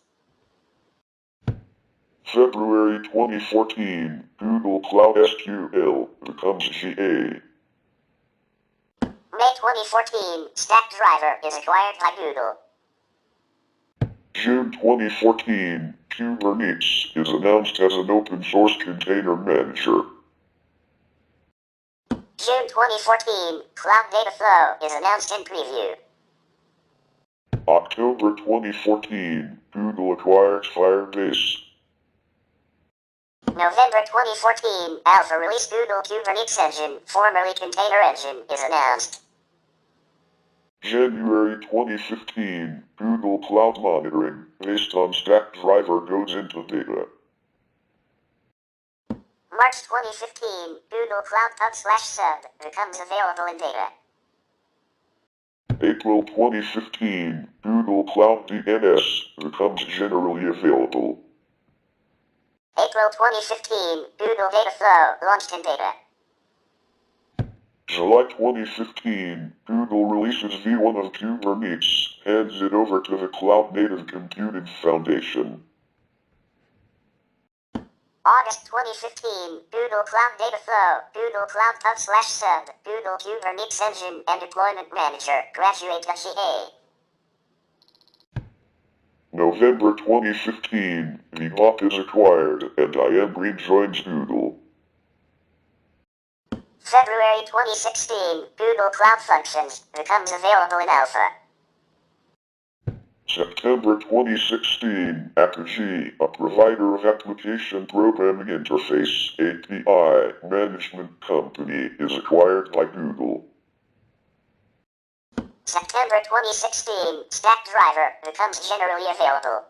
February 2014, Google Cloud SQL becomes GA. May 2014, Stackdriver is acquired by Google. June 2014, Kubernetes is announced as an open source container manager. June 2014, Cloud Data Flow is announced in preview. October 2014, Google acquires Firebase. November 2014, Alpha release Google Kubernetes Engine, formerly Container Engine, is announced. January 2015, Google Cloud Monitoring, based on Stackdriver, goes into beta. March 2015, Google Cloud Hub/Sub becomes available in beta. April 2015, Google Cloud DNS becomes generally available. April 2015, Google Data Flow launched in beta. July 2015, Google releases V1 of Kubernetes, hands it over to the Cloud Native Computing Foundation. August 2015, Google Cloud Data Flow, Google Cloud Hub/Sub, Google Kubernetes Engine and Deployment Manager graduate to GA. November 2015, VBOP is acquired, and Brin joins Google. February 2016, Google Cloud Functions becomes available in alpha. September 2016, Apogee, a provider of application programming interface API management company, is acquired by Google. September 2016, Stackdriver becomes generally available.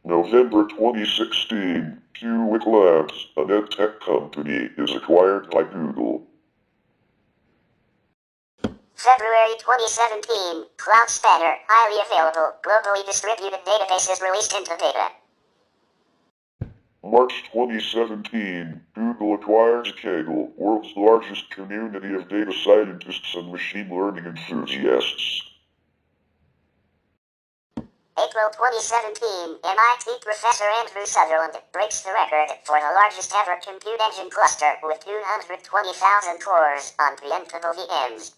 November 2016, Qwik Labs, an edtech company, is acquired by Google. February 2017, Cloud Spanner, highly available, globally distributed database is released into beta. March 2017, Google acquires Kaggle, world's largest community of data scientists and machine learning enthusiasts. April 2017, MIT professor Andrew Sutherland breaks the record for the largest ever compute engine cluster with 220,000 cores on preemptible VMs.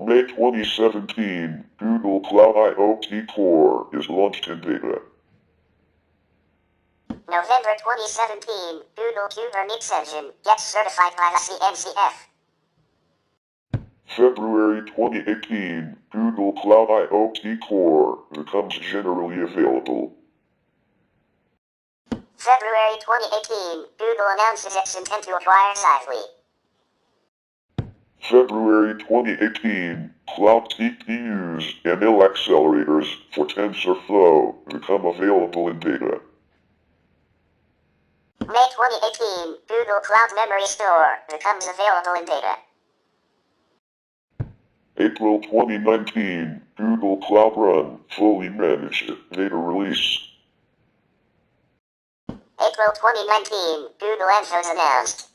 May 2017, Google Cloud IoT Core is launched in beta. November 2017, Google Kubernetes Engine gets certified by the CNCF. February 2018, Google Cloud IoT Core becomes generally available. February 2018, Google announces its intent to acquire Xively. February 2018, Cloud TPUs and ML accelerators for TensorFlow become available in beta. May 2018, Google Cloud Memory Store becomes available in beta. April 2019, Google Cloud Run fully managed beta release. April 2019, Google Envo's announced.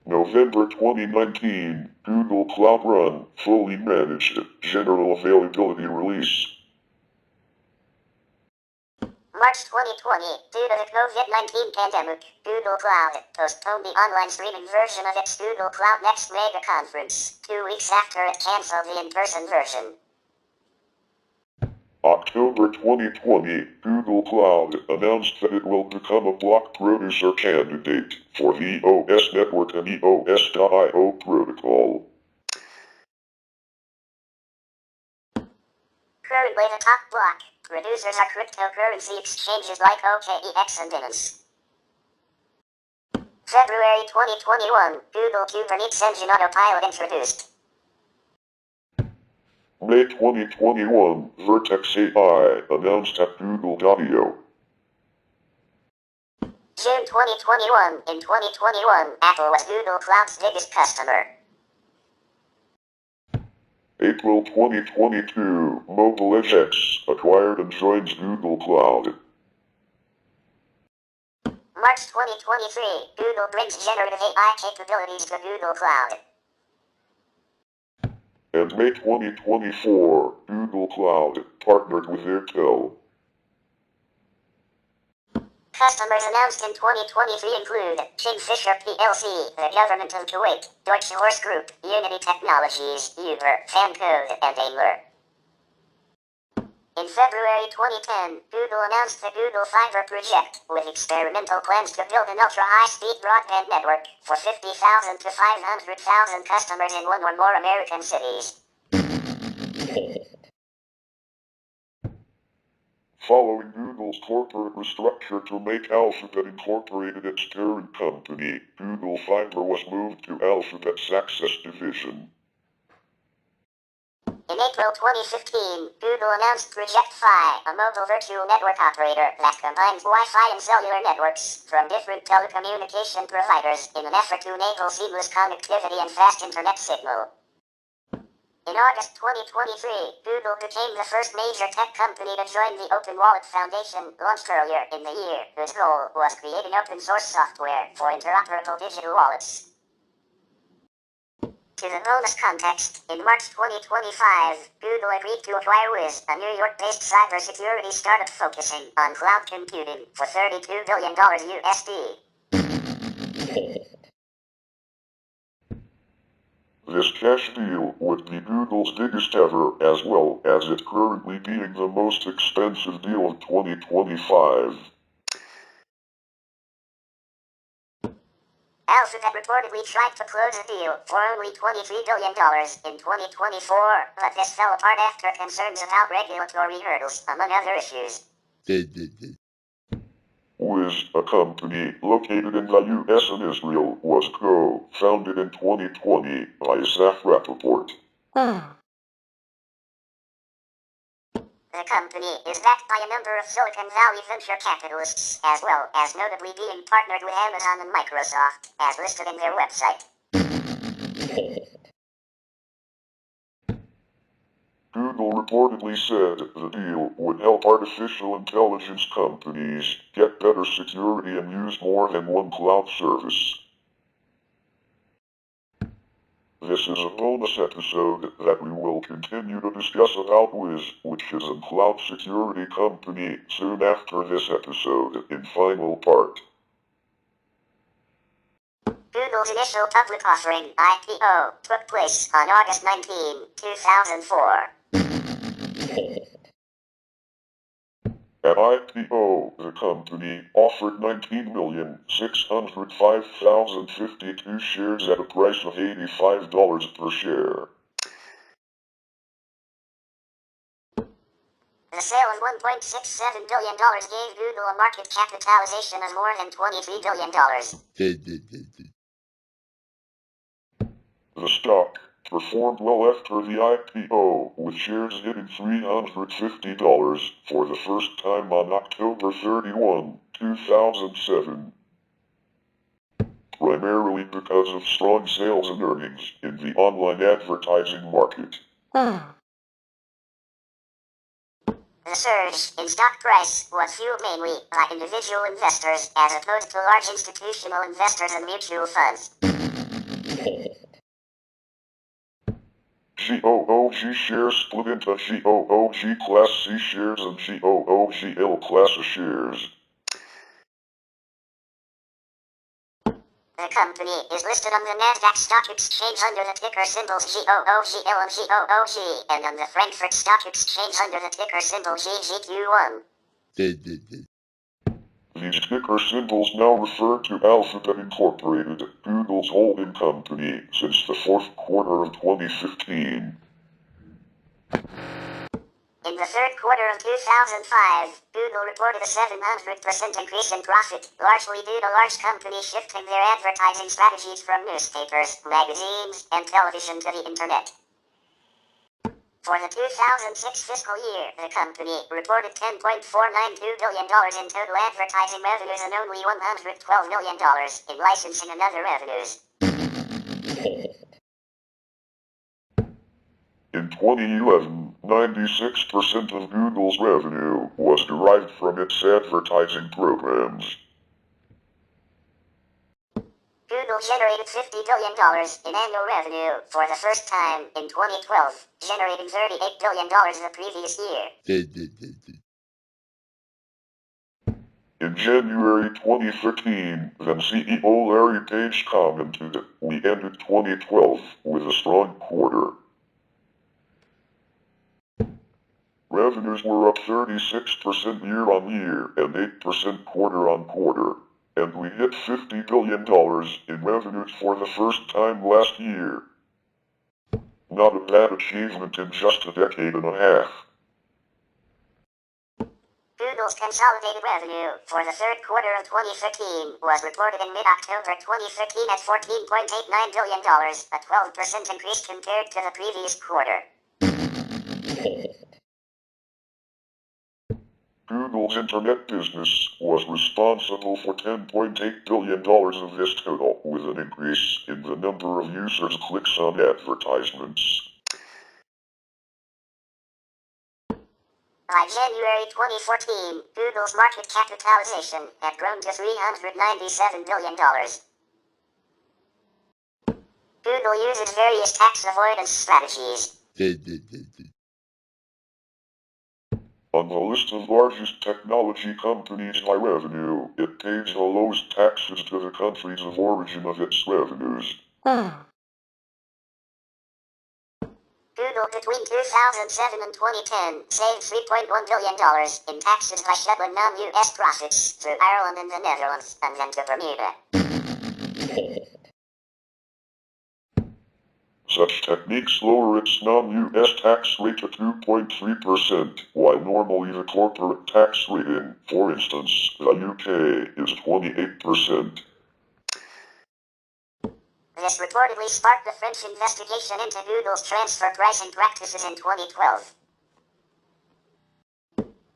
November November 2019, Google Cloud Run, fully managed, general availability release. March 2020, due to the COVID-19 pandemic, Google Cloud postponed the online streaming version of its Google Cloud Next Mega Conference, 2 weeks after it canceled the in-person version. October 2020, Google Cloud announced that it will become a block producer candidate for the EOS network and EOS.io protocol. Currently the top block producers are cryptocurrency exchanges like OKEX and Binance. February 2021, Google Kubernetes Engine Autopilot introduced. May 2021, Vertex AI announced at Google.io. June 2021, in 2021, Apple was Google Cloud's biggest customer. April 2022, MobileEdgeX acquired and joins Google Cloud. March 2023, Google brings generative AI capabilities to Google Cloud. And May 2024, Google Cloud partnered with Airtel. Customers announced in 2023 include Kingfisher plc, the Government of Kuwait, Deutsche Horse Group, Unity Technologies, Uber, Fancode, and Daimler. In February 2010, Google announced the Google Fiber project, with experimental plans to build an ultra-high-speed broadband network for 50,000 to 500,000 customers in one or more American cities. Following Google's corporate restructure to make Alphabet Incorporated its parent company, Google Fiber was moved to Alphabet's Access division. In April 2015, Google announced Project Fi, a mobile virtual network operator that combines Wi-Fi and cellular networks from different telecommunication providers in an effort to enable seamless connectivity and fast internet signal. In August 2023, Google became the first major tech company to join the Open Wallet Foundation, launched earlier in the year, whose goal was creating open-source software for interoperable digital wallets. To the bonus context, in March 2025, Google agreed to acquire Wiz, a New York-based cybersecurity startup focusing on cloud computing, for $32 billion USD. This cash deal would be Google's biggest ever, as well as it currently being the most expensive deal of 2025. Alphabet reportedly tried to close a deal for only $23 billion in 2024, but this fell apart after concerns about regulatory hurdles, among other issues. Wiz, a company located in the US and Israel, was co-founded in 2020 by Asaf Rappaport. The company is backed by a number of Silicon Valley venture capitalists, as well as notably being partnered with Amazon and Microsoft, as listed in their website. Google reportedly said the deal would help artificial intelligence companies get better security and use more than one cloud service. This is a bonus episode that we will continue to discuss about Wiz, which is a cloud security company, soon after this episode, in final part. Google's initial public offering, IPO, took place on August 19, 2004. At IPO, the company offered 19,605,052 shares at a price of $85 per share. The sale of $1.67 billion gave Google a market capitalization of more than $23 billion. The stock performed well after the IPO, with shares hitting $350 for the first time on October 31, 2007. Primarily because of strong sales and earnings in the online advertising market. The surge in stock price was fueled mainly by individual investors as opposed to large institutional investors and mutual funds. GOOG shares split into GOOG Class C shares and GOOGL Class A shares. The company is listed on the Nasdaq Stock Exchange under the ticker symbols GOOGL and GOOG, and on the Frankfurt Stock Exchange under the ticker symbol GGQ1. These ticker symbols now refer to Alphabet Incorporated, Google's holding company, since the fourth quarter of 2015. In the third quarter of 2005, Google reported a 700% increase in profit, largely due to large companies shifting their advertising strategies from newspapers, magazines, and television to the internet. For the 2006 fiscal year, the company reported $10.492 billion in total advertising revenues and only $112 million in licensing and other revenues. In 2011, 96% of Google's revenue was derived from its advertising programs. Google generated $50 billion in annual revenue for the first time in 2012, generating $38 billion the previous year. In January 2013, then CEO Larry Page commented, "We ended 2012 with a strong quarter. Revenues were up 36% year-on-year and 8% quarter-on-quarter, and we hit $50 billion in revenues for the first time last year. Not a bad achievement in just a decade and a half." Google's consolidated revenue for the third quarter of 2013 was reported in mid-October 2013 at $14.89 billion, a 12% increase compared to the previous quarter. Google's internet business was responsible for $10.8 billion of this total, with an increase in the number of users' clicks on advertisements. By January 2014, Google's market capitalization had grown to $397 billion. Google uses various tax avoidance strategies. On the list of largest technology companies by revenue, it pays the lowest taxes to the countries of origin of its revenues. Google between 2007 and 2010 saved $3.1 billion in taxes by shuttling non-US profits through Ireland and the Netherlands, and then to Bermuda. Such techniques lower its non-US tax rate to 2.3%, while normally the corporate tax rate in, for instance, the UK is 28%. This reportedly sparked the French investigation into Google's transfer pricing practices in 2012.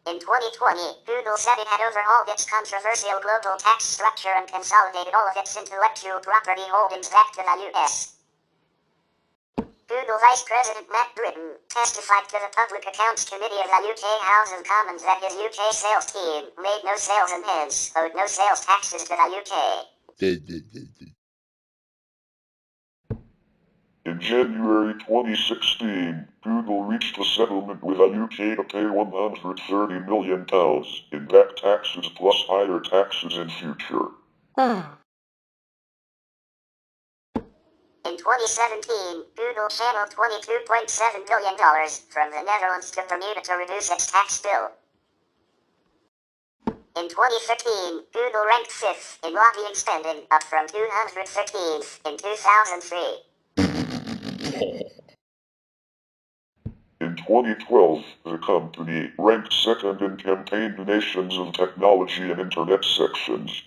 In 2020, Google said it had overhauled its controversial global tax structure and consolidated all of its intellectual property holdings back to the US. Google Vice President Brin testified to the Public Accounts Committee of the UK House of Commons that his UK sales team made no sales and hence owed no sales taxes to the UK. In January 2016, Google reached a settlement with the UK to pay £130 million in back taxes plus higher taxes in future. In 2017, Google channeled $22.7 billion from the Netherlands to Bermuda to reduce its tax bill. In 2015, Google ranked 5th in lobbying spending, up from 215th in 2003. In 2012, the company ranked 2nd in campaign donations of technology and internet sections.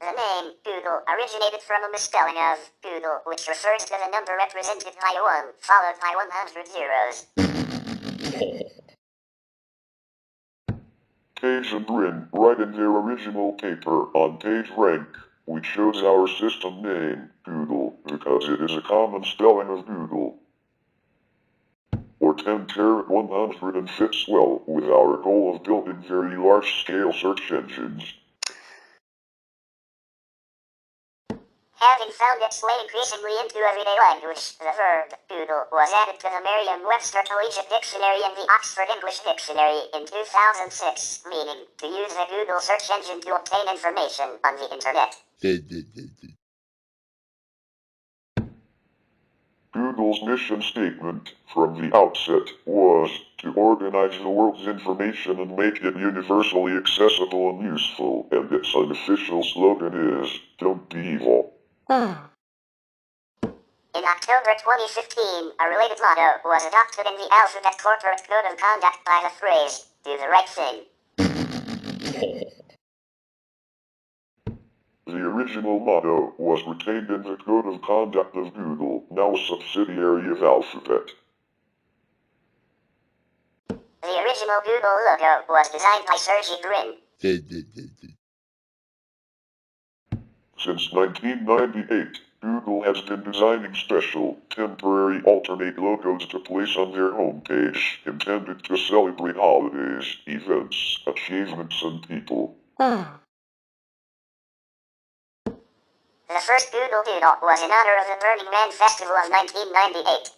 The name Google originated from a misspelling of Google, which refers to the number represented by a 1, followed by 100 zeros. Page and Brin write in their original paper on PageRank, we chose our system name, Google, because it is a common spelling of Google. Or 10-100 and fits well with our goal of building very large-scale search engines. Having found its way increasingly into everyday language, the verb doodle was added to the Merriam-Webster Collegiate Dictionary and the Oxford English Dictionary in 2006, meaning to use a Google search engine to obtain information on the internet. Google's mission statement from the outset was to organize the world's information and make it universally accessible and useful, and its unofficial slogan is, "Don't be evil." In October 2015, a related motto was adopted in the Alphabet Corporate Code of Conduct by the phrase, "Do the right thing." The original motto was retained in the Code of Conduct of Google, now a subsidiary of Alphabet. The original Google logo was designed by Sergey Brin. Since 1998, Google has been designing special, temporary alternate logos to place on their homepage, intended to celebrate holidays, events, achievements, and people. The first Google Doodle was in honor of the Burning Man Festival of 1998.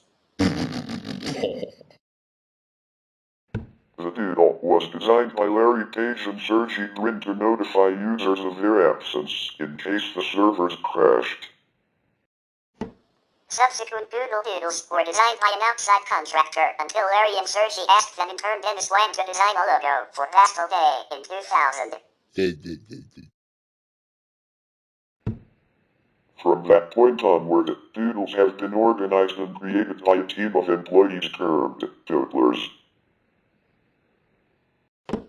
The doodle was designed by Larry Page and Sergey Brin to notify users of their absence, in case the servers crashed. Subsequent Google Doodles were designed by an outside contractor until Larry and Sergey asked them in turn Dennis Wang to design a logo for Pastel Day in 2000. From that point onward, doodles have been organized and created by a team of employees termed doodlers.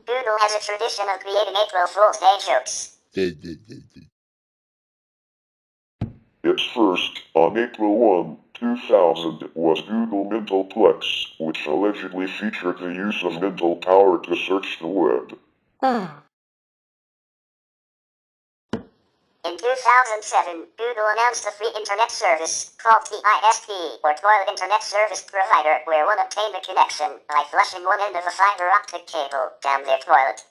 Google has a tradition of creating April Fool's Day jokes. Its first, on April 1, 2000, was Google Mentalplex, which allegedly featured the use of mental power to search the web. In 2007, Google announced a free internet service called the ISP, or Toilet Internet Service Provider, where one obtained a connection by flushing one end of a fiber optic cable down their toilet.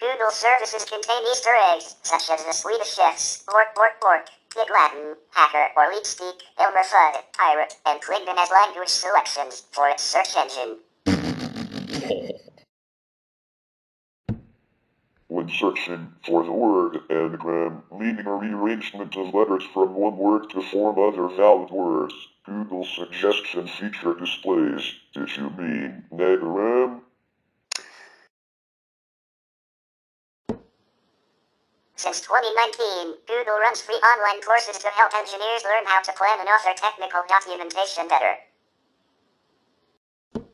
Google services contain Easter eggs, such as the Swedish chefs, Bork, Pig Latin, Hacker, or Leapspeak, Elmer Fudd, Pirate, and Klingon as language selections for its search engine. When searching for the word anagram, meaning a rearrangement of letters from one word to form other valid words, Google's suggestion feature displays, "Did you mean nagaram?" Since 2019, Google runs free online courses to help engineers learn how to plan and author technical documentation better.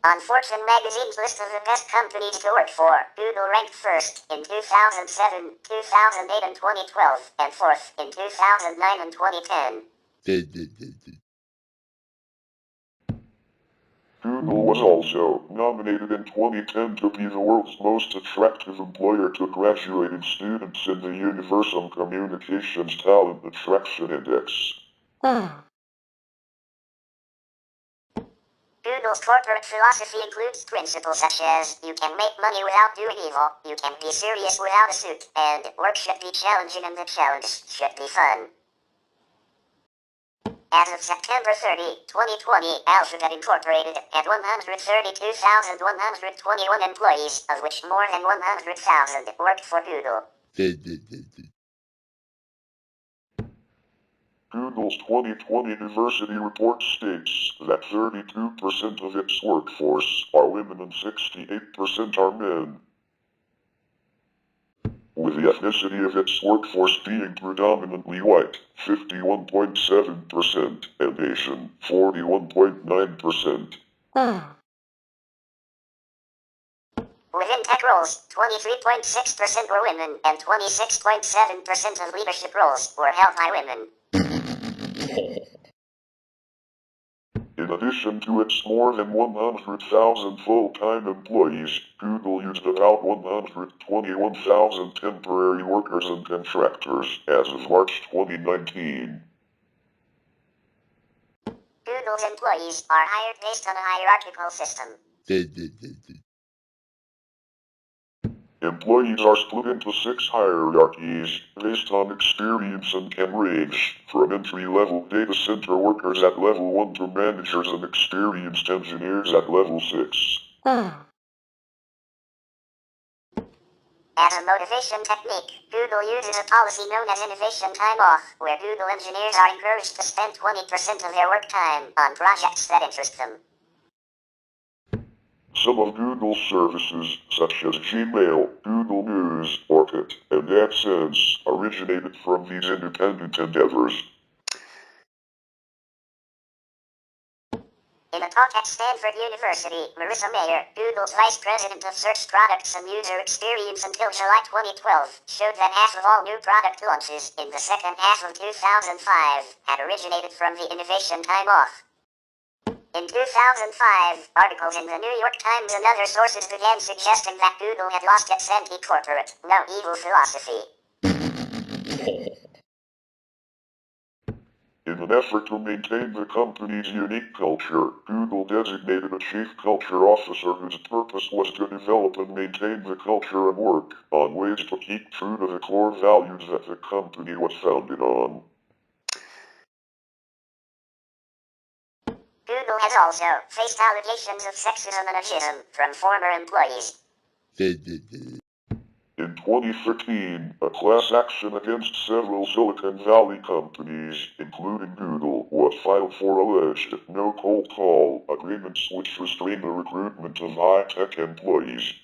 On Fortune magazine's list of the best companies to work for, Google ranked first in 2007, 2008, and 2012, and fourth in 2009 and 2010. Google was also nominated in 2010 to be the world's most attractive employer to graduating students in the Universum Communications Talent Attraction Index. Google's corporate philosophy includes principles such as, you can make money without doing evil, you can be serious without a suit, and work should be challenging and the challenge should be fun. As of September 30, 2020, Alphabet Incorporated had 132,121 employees, of which more than 100,000 worked for Google. Google's 2020 diversity report states that 32% of its workforce are women and 68% are men, with the ethnicity of its workforce being predominantly white, 51.7%, and Asian, 41.9%. Within tech roles, 23.6% were women, and 26.7% of leadership roles were held by women. In addition to its more than 100,000 full-time employees, Google used about 121,000 temporary workers and contractors as of March 2019. Google's employees are hired based on a hierarchical system. Employees are split into 6 hierarchies based on experience and can range from entry-level data center workers at level 1 to managers and experienced engineers at level 6. As a motivation technique, Google uses a policy known as innovation time off, where Google engineers are encouraged to spend 20% of their work time on projects that interest them. Some of Google's services, such as Gmail, Google News, Orkut, and AdSense, originated from these independent endeavors. In a talk at Stanford University, Marissa Mayer, Google's vice president of search products and user experience until July 2012, showed that half of all new product launches in the second half of 2005 had originated from the innovation time off. In 2005, articles in the New York Times and other sources began suggesting that Google had lost its anti-corporate, no evil philosophy. In an effort to maintain the company's unique culture, Google designated a chief culture officer whose purpose was to develop and maintain the culture and work on ways to keep true to the core values that the company was founded on. Google has also faced allegations of sexism and ageism from former employees. In 2013, a class action against several Silicon Valley companies, including Google, was filed for alleged no cold call agreements which restrain the recruitment of high-tech employees.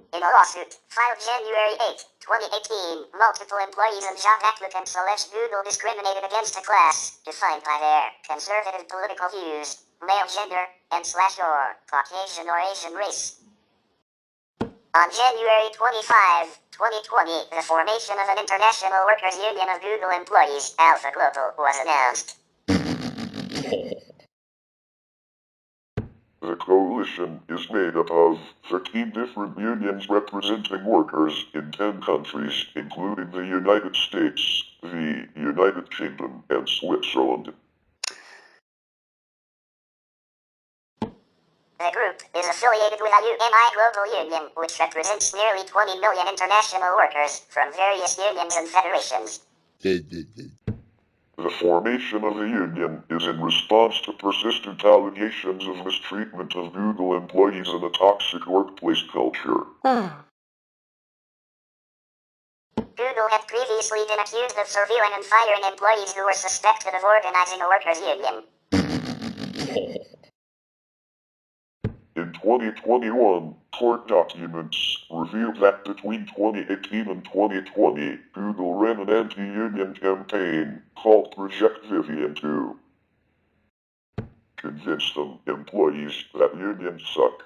In a lawsuit filed January 8, 2018, multiple employees and job applicants alleged Google discriminated against a class defined by their conservative political views, male gender, and/or Caucasian or Asian race. On January 25, 2020, the formation of an International Workers Union of Google employees, Alpha Global, was announced. The coalition is made up of 13 different unions representing workers in 10 countries, including the United States, the United Kingdom, and Switzerland. The group is affiliated with a UNI Global Union, which represents nearly 20 million international workers from various unions and federations. The formation of the union is in response to persistent allegations of mistreatment of Google employees and a toxic workplace culture. Google had previously been accused of surveilling and firing employees who were suspected of organizing a workers' union. In 2021, court documents revealed that between 2018 and 2020, Google ran an anti-union campaign called Project Vivian to convince them employees that unions suck.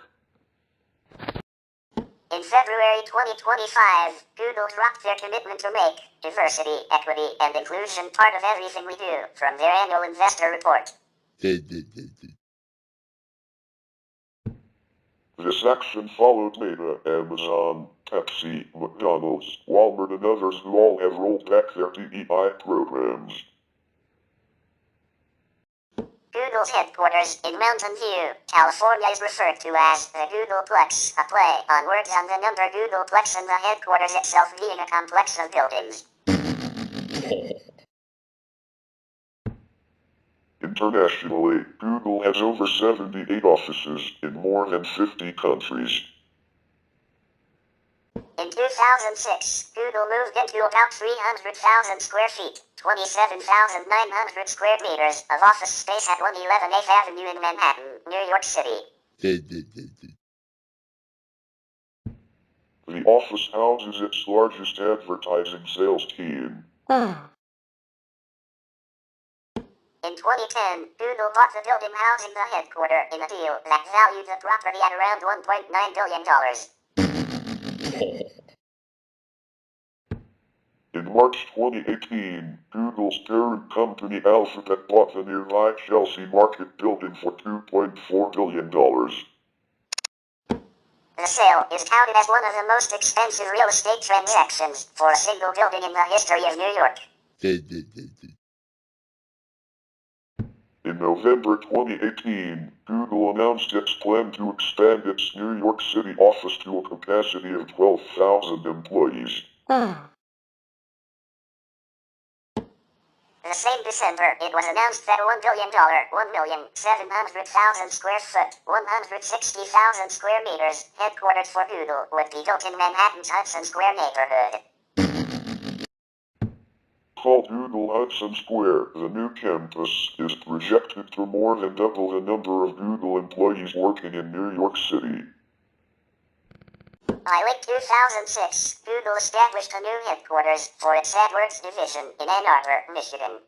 In February 2025, Google dropped their commitment to make diversity, equity, and inclusion part of everything we do from their annual investor report. This action followed Meta, Amazon, Pepsi, McDonald's, Walmart, and others who all have rolled back their DEI programs. Google's headquarters in Mountain View, California is referred to as the Googleplex, a play on words on the number Googleplex and the headquarters itself being a complex of buildings. Internationally, Google has over 78 offices in more than 50 countries. In 2006, Google moved into about 300,000 square feet, 27,900 square meters of office space at 111 8th Avenue in Manhattan, New York City. The office houses its largest advertising sales team. In 2010, Google bought the building housing the headquarters in a deal that valued the property at around $1.9 billion. In March 2018, Google's parent company Alphabet bought the nearby Chelsea Market building for $2.4 billion. The sale is touted as one of the most expensive real estate transactions for a single building in the history of New York. In November 2018, Google announced its plan to expand its New York City office to a capacity of 12,000 employees. The same December, it was announced that $1 billion, 1,700,000 square foot, 160,000 square meters, headquarters for Google would be built in Manhattan's Hudson Square neighborhood. Called Google Hudson Square, the new campus is projected to more than double the number of Google employees working in New York City. By late 2006, Google established a new headquarters for its AdWords division in Ann Arbor, Michigan.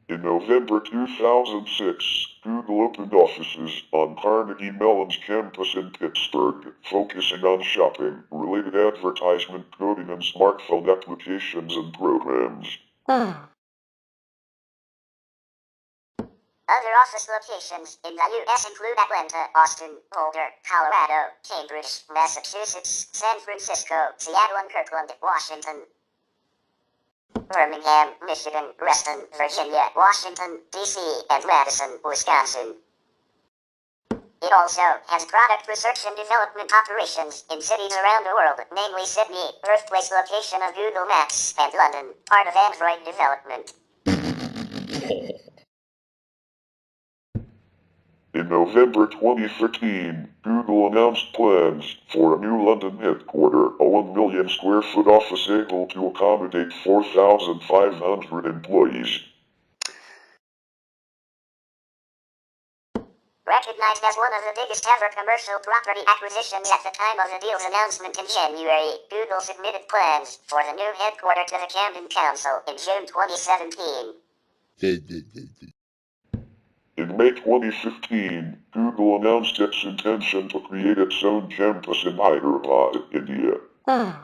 In November 2006, Google opened offices on Carnegie Mellon's campus in Pittsburgh, focusing on shopping, related advertisement, coding, and smartphone applications and programs. Other office locations in the U.S. include Atlanta, Austin, Boulder, Colorado, Cambridge, Massachusetts, San Francisco, Seattle, and Kirkland, Washington, Birmingham, Michigan, Reston, Virginia, Washington, D.C., and Madison, Wisconsin. It also has product research and development operations in cities around the world, namely Sydney, birthplace location of Google Maps, and London, part of Android development. In November 2013, Google announced plans for a new London headquarters, a 1 million square foot office able to accommodate 4,500 employees. Recognized as one of the biggest ever commercial property acquisitions at the time of the deal's announcement in January, Google submitted plans for the new headquarters to the Camden Council in June 2017. In May 2015, Google announced its intention to create its own campus in Hyderabad, India. The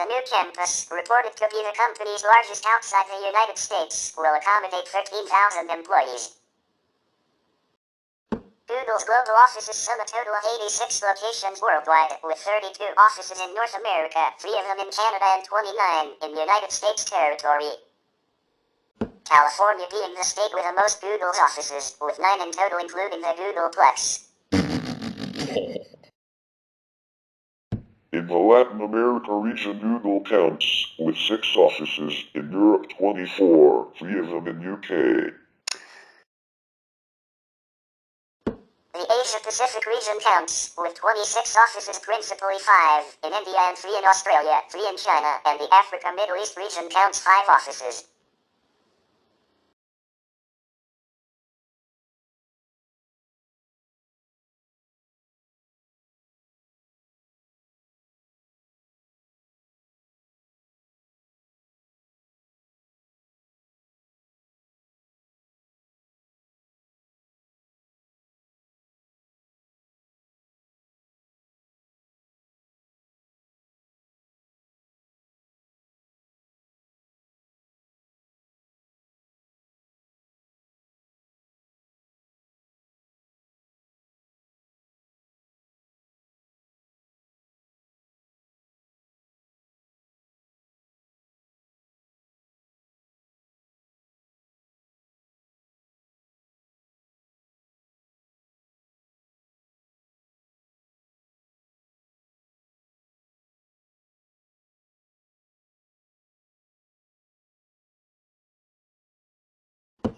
new campus, reported to be the company's largest outside the United States, will accommodate 13,000 employees. Google's global offices sum a total of 86 locations worldwide, with 32 offices in North America, 3 of them in Canada, and 29 in the United States territory. California being the state with the most Google's offices, with 9 in total including the Googleplex. In the Latin America region, Google counts with 6 offices, in Europe 24, 3 of them in UK. The Asia-Pacific region counts with 26 offices, principally 5 in India and 3 in Australia, 3 in China, and the Africa-Middle East region counts 5 offices.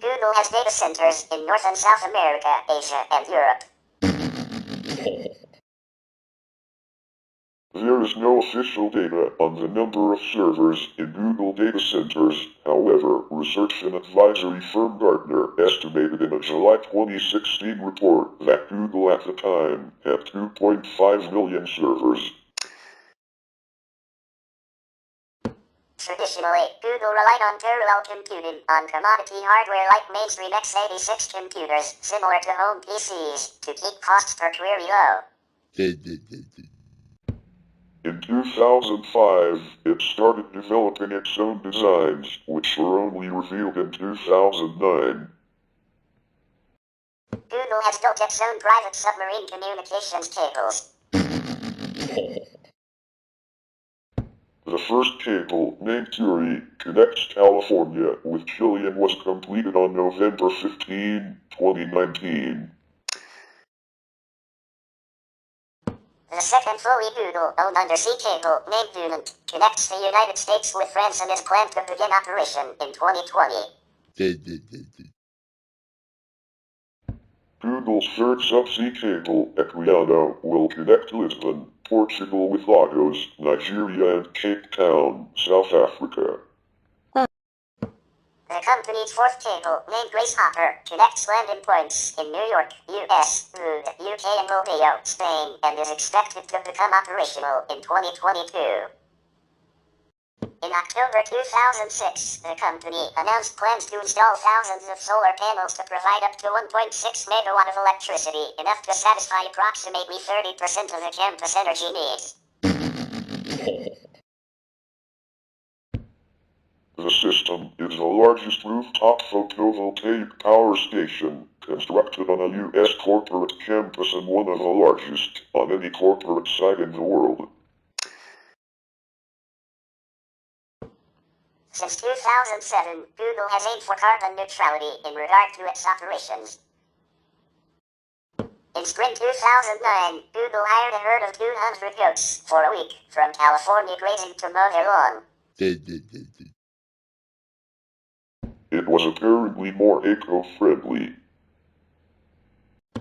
Google has data centers in North and South America, Asia, and Europe. There is no official data on the number of servers in Google data centers. However, research and advisory firm Gartner estimated in a July 2016 report that Google at the time had 2.5 million servers. Traditionally, Google relied on parallel computing on commodity hardware like mainstream x86 computers, similar to home PCs, to keep costs per query low. In 2005, it started developing its own designs, which were only revealed in 2009. Google has built its own private submarine communications cables. The first cable, named Curie, connects California with Chile and was completed on November 15, 2019. The second fully Google-owned undersea cable, named DUNE, connects the United States with France and is planned to begin operation in 2020. Google's third subsea cable, Equiano, will connect Lisbon, Portugal with Lagos, Nigeria and Cape Town, South Africa. The company's fourth cable, named Grasshopper, connects landing points in New York, US, UK and Mobile, Spain, and is expected to become operational in 2022. In October 2006, the company announced plans to install thousands of solar panels to provide up to 1.6 megawatt of electricity, enough to satisfy approximately 30% of the campus energy needs. The system is the largest rooftop photovoltaic power station constructed on a U.S. corporate campus and one of the largest on any corporate site in the world. Since 2007, Google has aimed for carbon neutrality in regard to its operations. In spring 2009, Google hired a herd of 200 goats for a week from California grazing to mow their lawn. It was apparently more eco-friendly.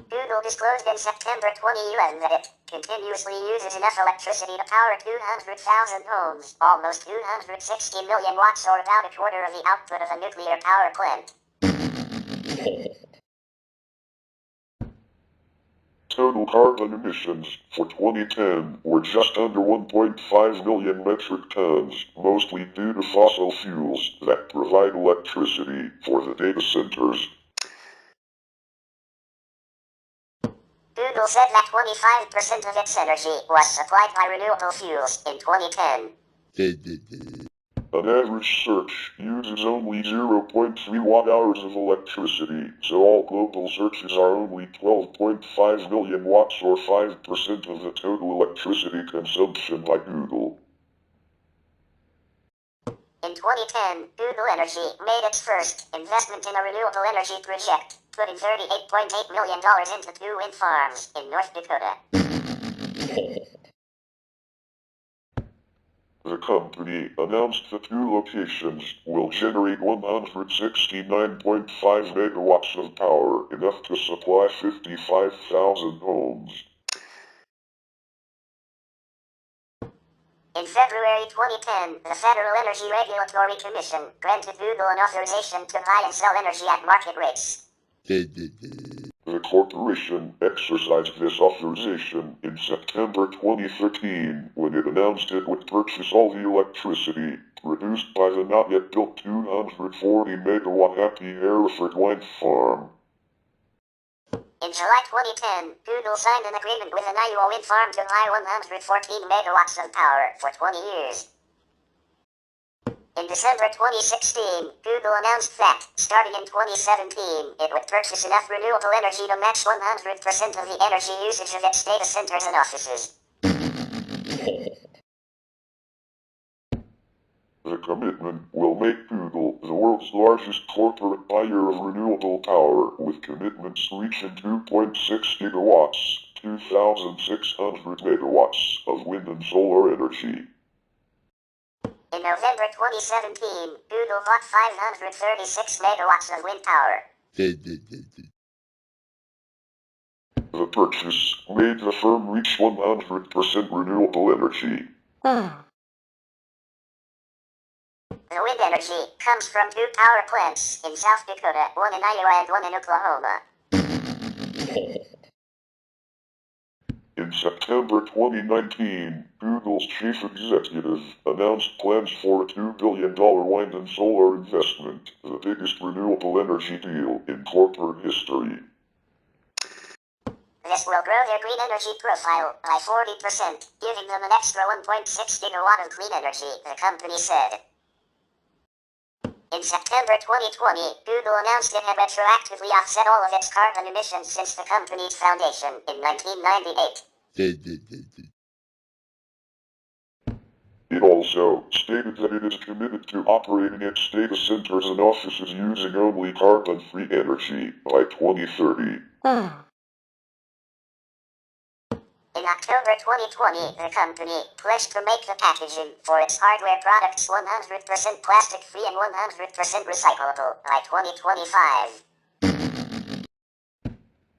Google disclosed in September 2011 that it continuously uses enough electricity to power 200,000 homes, almost 260 million watts or about a quarter of the output of a nuclear power plant. Total carbon emissions for 2010 were just under 1.5 million metric tons, mostly due to fossil fuels that provide electricity for the data centers. Google said that 25% of its energy was supplied by renewable fuels in 2010. An average search uses only 0.3 watt-hours of electricity, so all global searches are only 12.5 million watts or 5% of the total electricity consumption by Google. In 2010, Google Energy made its first investment in a renewable energy project, putting $38.8 million into 2 wind farms in North Dakota. The company announced the 2 locations will generate 169.5 megawatts of power, enough to supply 55,000 homes. In February 2010, the Federal Energy Regulatory Commission granted Google an authorization to buy and sell energy at market rates. The corporation exercised this authorization in September 2013 when it announced it would purchase all the electricity produced by the not yet built 240 megawatt Happy Hereford wind farm. In July 2010, Google signed an agreement with an Iowa wind farm to buy 114 megawatts of power for 20 years. In December 2016, Google announced that, starting in 2017, it would purchase enough renewable energy to match 100% of the energy usage of its data centers and offices. The commitment will make Google the world's largest corporate buyer of renewable power, with commitments reaching 2.6 gigawatts, 2,600 megawatts of wind and solar energy. In November 2017, Google bought 536 megawatts of wind power. The purchase made the firm reach 100% renewable energy. The wind energy comes from 2 power plants in South Dakota, one in Iowa and one in Oklahoma. In September 2019, Google's chief executive announced plans for a $2 billion wind and solar investment, the biggest renewable energy deal in corporate history. This will grow their green energy profile by 40%, giving them an extra 1.6 gigawatt of clean energy, the company said. In September 2020, Google announced it had retroactively offset all of its carbon emissions since the company's foundation in 1998. It also stated that it is committed to operating its data centers and offices using only carbon-free energy by 2030. In October 2020, the company pledged to make the packaging for its hardware products 100% plastic-free and 100% recyclable by 2025.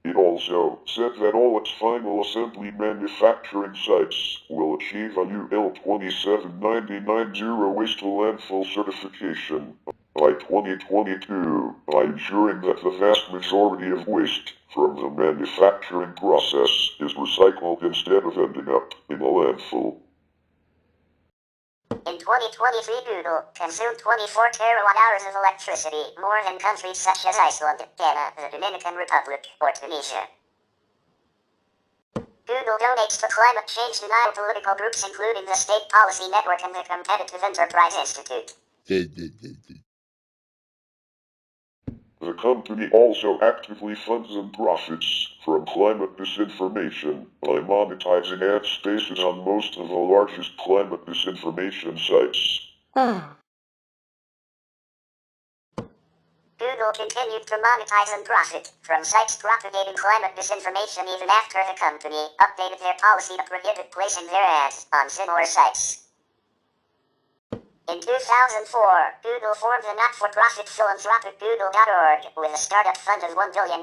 It also said that all its final assembly manufacturing sites will achieve a UL 27990 waste to landfill certification by 2022 by ensuring that the vast majority of waste from the manufacturing process is recycled instead of ending up in a landfill. In 2023, Google consumed 24 terawatt-hours of electricity, more than countries such as Iceland, Ghana, the Dominican Republic, or Tunisia. Google donates to climate change denial political groups including the State Policy Network and the Competitive Enterprise Institute. The company also actively funds and profits from climate disinformation by monetizing ad spaces on most of the largest climate disinformation sites. Google continued to monetize and profit from sites propagating climate disinformation even after the company updated their policy to prohibit placing their ads on similar sites. In 2004, Google formed the not-for-profit philanthropic Google.org with a startup fund of $1 billion.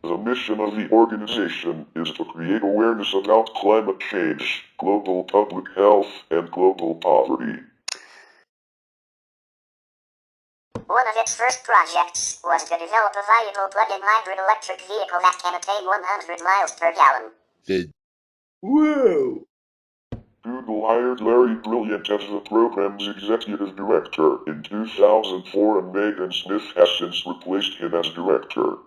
The mission of the organization is to create awareness about climate change, global public health, and global poverty. One of its first projects was to develop a viable plug-in hybrid electric vehicle that can attain 100 miles per gallon. Whoa! Google hired Larry Brilliant as the program's executive director in 2004 and Megan Smith has since replaced him as director.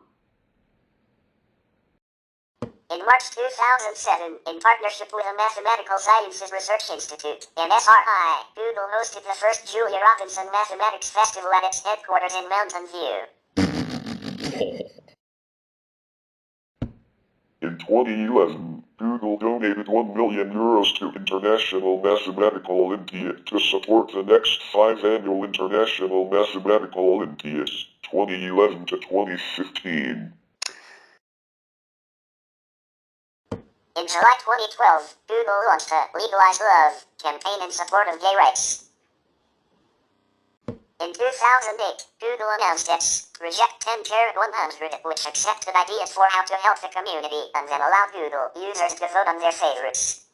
In March 2007, in partnership with the Mathematical Sciences Research Institute, MSRI, Google hosted the first Julia Robinson Mathematics Festival at its headquarters in Mountain View. In 2011, Google donated €1 million to International Mathematical Olympiad to support the next 5 annual International Mathematical Olympiads, 2011 to 2015. In July 2012, Google launched a Legalize Love campaign in support of gay rights. In 2008, Google announced its Reject 10 Carat 100, which accepted ideas for how to help the community and then allowed Google users to vote on their favorites.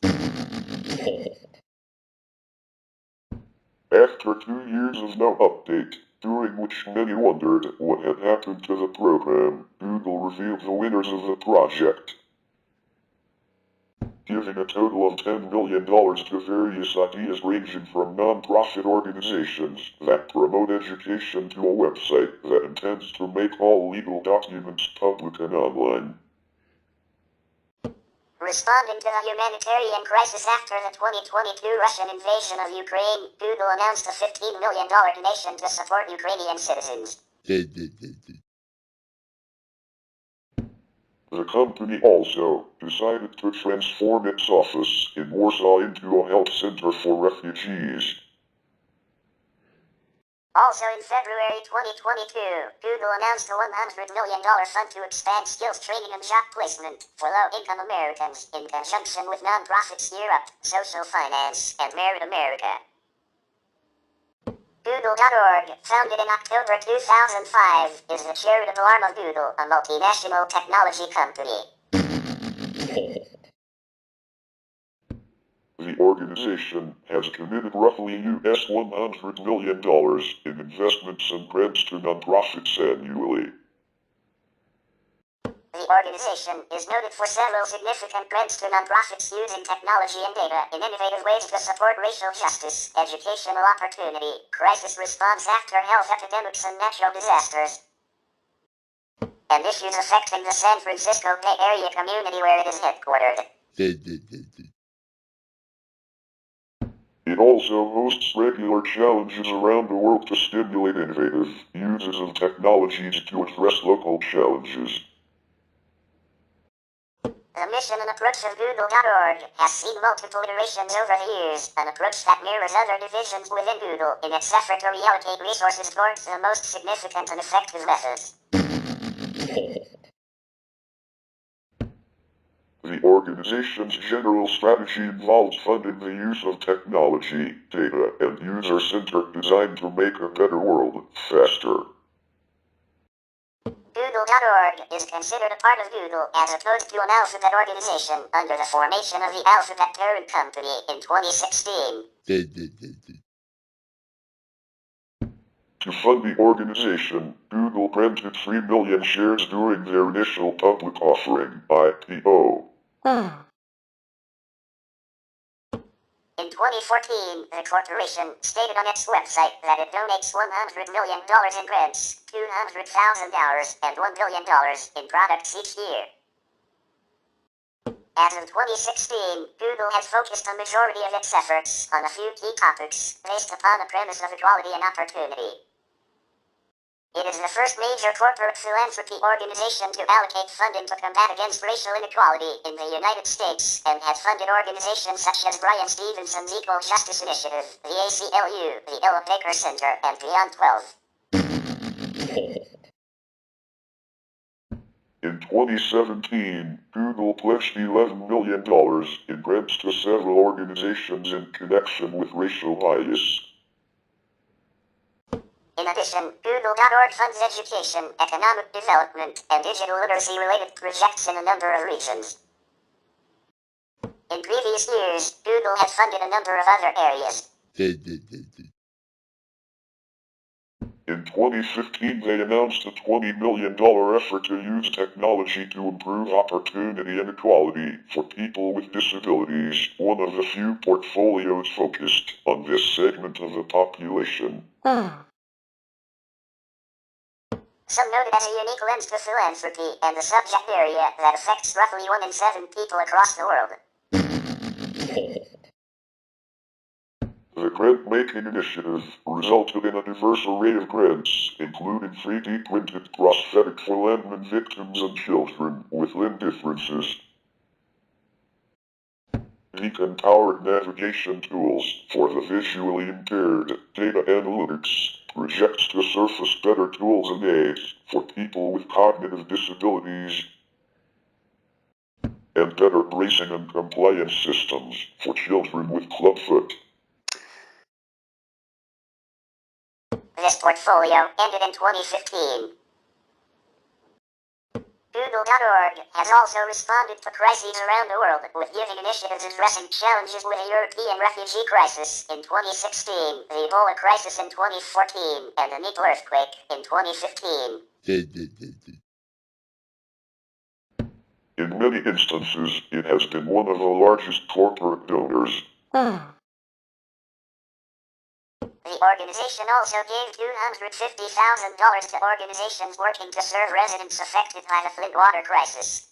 After 2 years of no update, during which many wondered what had happened to the program, Google revealed the winners of the project, giving a total of $10 million to various ideas ranging from non-profit organizations that promote education to a website that intends to make all legal documents public and online. Responding to the humanitarian crisis after the 2022 Russian invasion of Ukraine, Google announced a $15 million donation to support Ukrainian citizens. The company also decided to transform its office in Warsaw into a health center for refugees. Also in February 2022, Google announced a $100 million fund to expand skills training and job placement for low-income Americans in conjunction with nonprofits Year Up, Social Finance, and Merit America. Google.org, founded in October 2005, is the charitable arm of Google, a multinational technology company. The organization has committed roughly $100 million in investments and grants to nonprofits annually. The organization is noted for several significant grants to nonprofits using technology and data in innovative ways to support racial justice, educational opportunity, crisis response after health epidemics and natural disasters, and issues affecting the San Francisco Bay Area community where it is headquartered. It also hosts regular challenges around the world to stimulate innovative uses of technologies to address local challenges. The mission and approach of Google.org has seen multiple iterations over the years, an approach that mirrors other divisions within Google in its effort to reallocate resources towards the most significant and effective methods. The organization's general strategy involves funding the use of technology, data, and user-centered design to make a better world faster. Google.org is considered a part of Google as opposed to an alphabet organization under the formation of the Alphabet parent company in 2016. To fund the organization, Google granted 3 million shares during their initial public offering, IPO. In 2014, the corporation stated on its website that it donates $100 million in grants, $200,000, and $1 billion in products each year. As of 2016, Google has focused the majority of its efforts on a few key topics based upon a premise of equality and opportunity. It is the first major corporate philanthropy organization to allocate funding to combat against racial inequality in the United States and has funded organizations such as Brian Stevenson's Equal Justice Initiative, the ACLU, the Ella Baker Center, and Beyond 12. In 2017, Google pledged $11 million in grants to several organizations in connection with racial bias. In addition, Google.org funds education, economic development, and digital literacy-related projects in a number of regions. In previous years, Google has funded a number of other areas. In 2015, they announced a $20 million effort to use technology to improve opportunity and equality for people with disabilities, one of the few portfolios focused on this segment of the population. Some note it as a unique lens to philanthropy and the subject area that affects roughly 1 in 7 people across the world. The grant-making initiative resulted in a diverse array of grants, including 3D-printed prosthetics for landmine victims and children with limb differences, beacon-powered navigation tools for the visually impaired, data analytics, projects to surface better tools and aids for people with cognitive disabilities, and better bracing and compliance systems for children with clubfoot. This portfolio ended in 2015. Google.org has also responded to crises around the world, with giving initiatives addressing challenges with the European refugee crisis in 2016, the Ebola crisis in 2014, and the Nepal earthquake in 2015. In many instances, it has been one of the largest corporate donors. The organization also gave $250,000 to organizations working to serve residents affected by the Flint water crisis.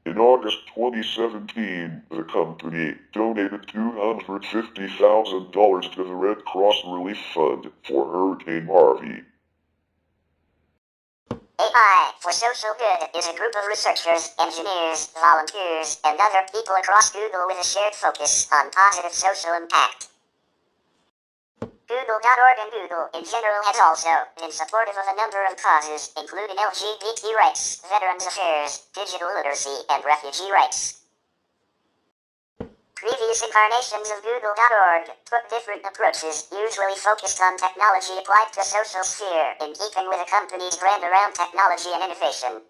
In August 2017, the company donated $250,000 to the Red Cross Relief Fund for Hurricane Harvey. AI for Social Good is a group of researchers, engineers, volunteers, and other people across Google with a shared focus on positive social impact. Google.org and Google in general has also been supportive of a number of causes, including LGBT rights, veterans affairs, digital literacy, and refugee rights. Previous incarnations of Google.org took different approaches, usually focused on technology applied to social sphere, in keeping with the company's brand around technology and innovation.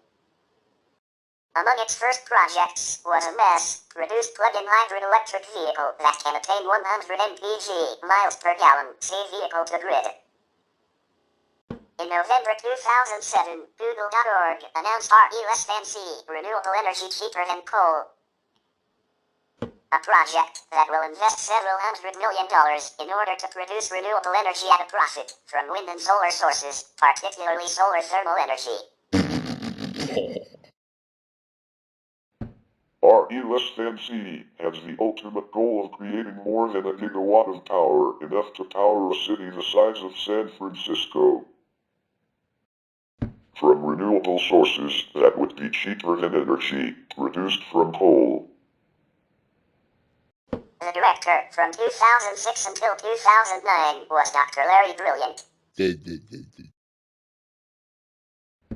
Among its first projects was a mass-produced plug-in hybrid electric vehicle that can attain 100 mpg, miles per gallon, say vehicle to grid. In November 2007, Google.org announced RE-C, renewable energy cheaper than coal. A project that will invest several $100 million in order to produce renewable energy at a profit from wind and solar sources, particularly solar thermal energy. RE-C has the ultimate goal of creating more than a gigawatt of power, enough to power a city the size of San Francisco. from renewable sources that would be cheaper than energy produced from coal. The director from 2006 until 2009 was Dr. Larry Brilliant.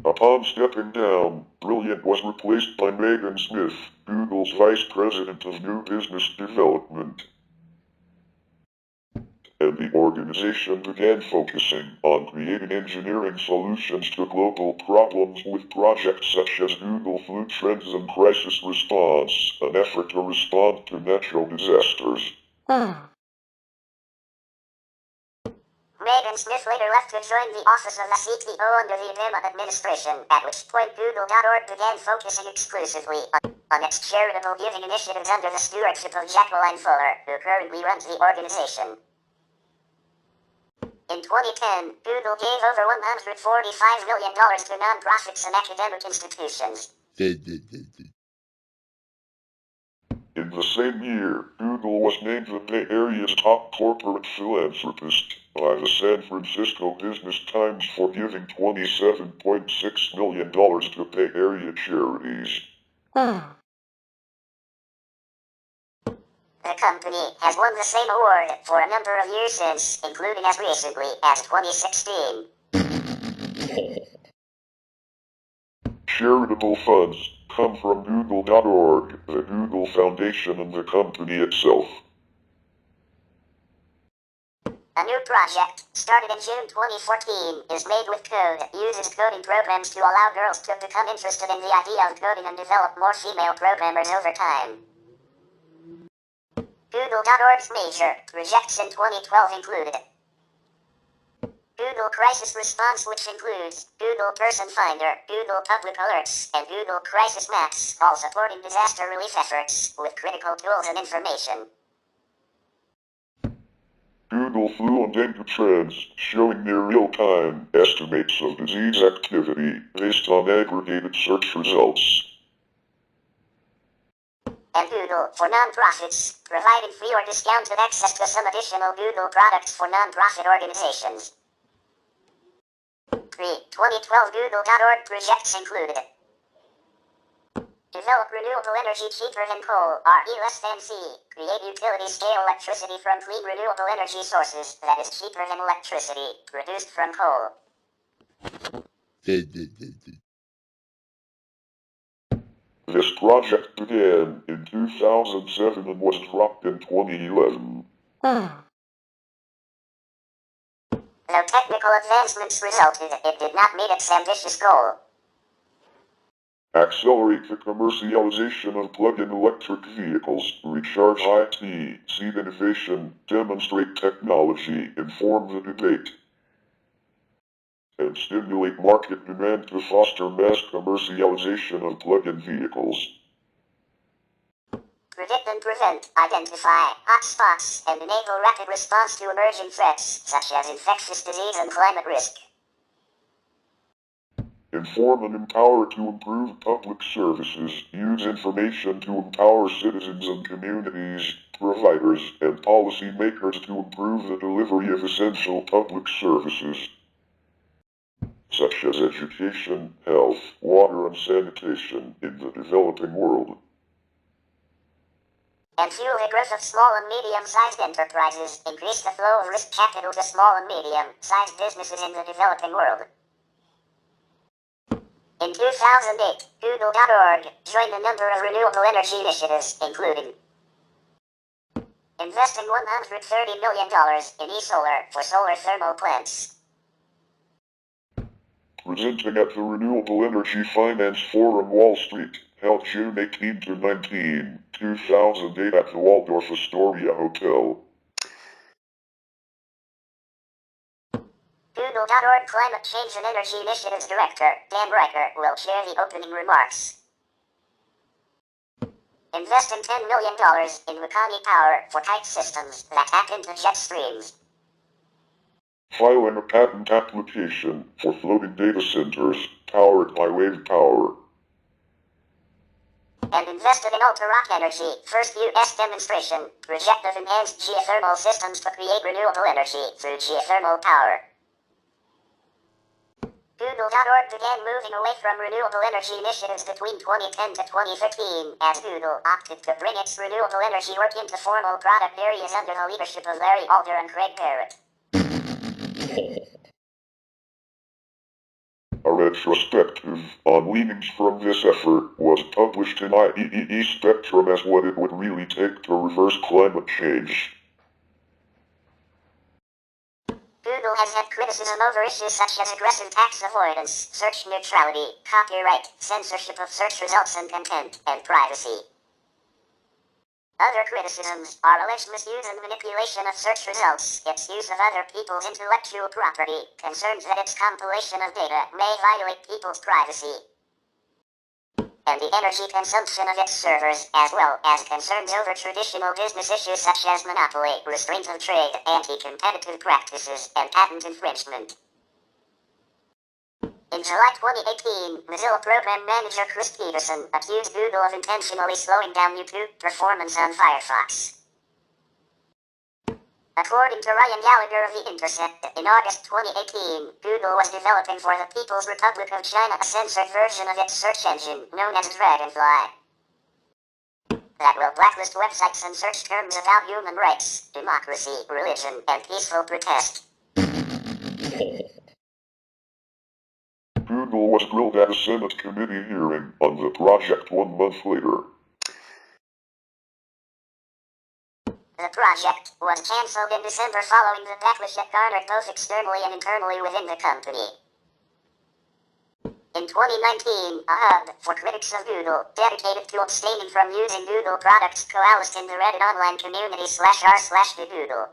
Upon stepping down, Brilliant was replaced by Megan Smith, Google's Vice President of New Business Development. And the organization began focusing on creating engineering solutions to global problems with projects such as Google Flu Trends and Crisis Response, an effort to respond to natural disasters. Megan Smith later left to join the office of the CTO under the Obama administration, at which point Google.org began focusing exclusively on its charitable giving initiatives under the stewardship of Jacqueline Fuller, who currently runs the organization. In 2010, Google gave over $145 million to nonprofits and academic institutions. In the same year, Google was named the Bay Area's top corporate philanthropist by the San Francisco Business Times for giving $27.6 million to Bay Area charities. The company has won the same award for a number of years since, including as recently as 2016. Charitable funds come from Google.org, the Google Foundation, and the company itself. A new project, started in June 2014, is Made with Code, uses coding programs to allow girls to become interested in the idea of coding and develop more female programmers over time. Google.org's major projects in 2012 included Google Crisis Response, which includes Google Person Finder, Google Public Alerts, and Google Crisis Maps, all supporting disaster relief efforts with critical tools and information. Google Flu and Dengue Trends, showing near real-time estimates of disease activity based on aggregated search results. And Google for Nonprofits, providing free or discounted access to some additional Google products for nonprofit organizations. 2012 Google.org projects included develop renewable energy cheaper than coal, RE less than C, create utility-scale electricity from clean renewable energy sources that is cheaper than electricity produced from coal. This project began in 2007 and was dropped in 2011. Though technical advancements resulted, it did not meet its ambitious goal. Accelerate the commercialization of plug-in electric vehicles, recharge IT, seed innovation, demonstrate technology, inform the debate, and stimulate market demand to foster mass commercialization of plug-in vehicles. Predict and prevent, identify hotspots, and enable rapid response to emerging threats, such as infectious disease and climate risk. Inform and empower to improve public services, use information to empower citizens and communities, providers, and policymakers to improve the delivery of essential public services, such as education, health, water, and sanitation in the developing world. And fuel the growth of small and medium-sized enterprises, increase the flow of risk capital to small and medium-sized businesses in the developing world. In 2008, Google.org joined a number of renewable energy initiatives, including investing $130 million in e-solar for solar thermal plants. Presenting at the Renewable Energy Finance Forum Wall Street, held June 18 to 19, 2008 at the Waldorf Astoria Hotel. Google.org Climate Change and Energy Initiatives Director, Dan Riker, will share the opening remarks. Investing $10 million in Wakani Power for kite systems that tap into jet streams. Filing a patent application for floating data centers powered by wave power. And invested in Ultra-Rock Energy, first U.S. demonstration, project of enhanced geothermal systems to create renewable energy through geothermal power. Google.org began moving away from renewable energy initiatives between 2010 to 2015, as Google opted to bring its renewable energy work into formal product areas under the leadership of Larry Alder and Craig Barrett. A retrospective on leanings from this effort was published in IEEE Spectrum as what it would really take to reverse climate change. Google has had criticism over issues such as aggressive tax avoidance, search neutrality, copyright, censorship of search results and content, and privacy. Other criticisms are alleged misuse and manipulation of search results, its use of other people's intellectual property, concerns that its compilation of data may violate people's privacy, and the energy consumption of its servers, as well as concerns over traditional business issues such as monopoly, restraint of trade, anti-competitive practices, and patent infringement. In July 2018, Mozilla Program Manager Chris Peterson accused Google of intentionally slowing down YouTube performance on Firefox. According to Ryan Gallagher of The Intercept, in August 2018, Google was developing for the People's Republic of China a censored version of its search engine, known as Dragonfly, that will blacklist websites and search terms about human rights, democracy, religion, and peaceful protest. Google was grilled at a Senate committee hearing on the project 1 month later. The project was cancelled in December following the backlash it garnered both externally and internally within the company. In 2019, a hub for critics of Google, dedicated to abstaining from using Google products, coalesced in the Reddit online community /r/TaGoogle.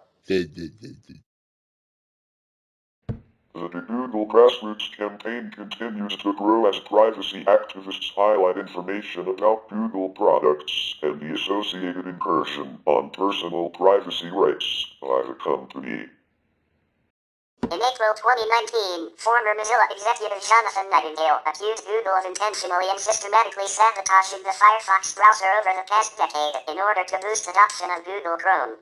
The Google grassroots campaign continues to grow as privacy activists highlight information about Google products and the associated incursion on personal privacy rights by the company. In April 2019, former Mozilla executive Jonathan Nightingale accused Google of intentionally and systematically sabotaging the Firefox browser over the past decade in order to boost adoption of Google Chrome.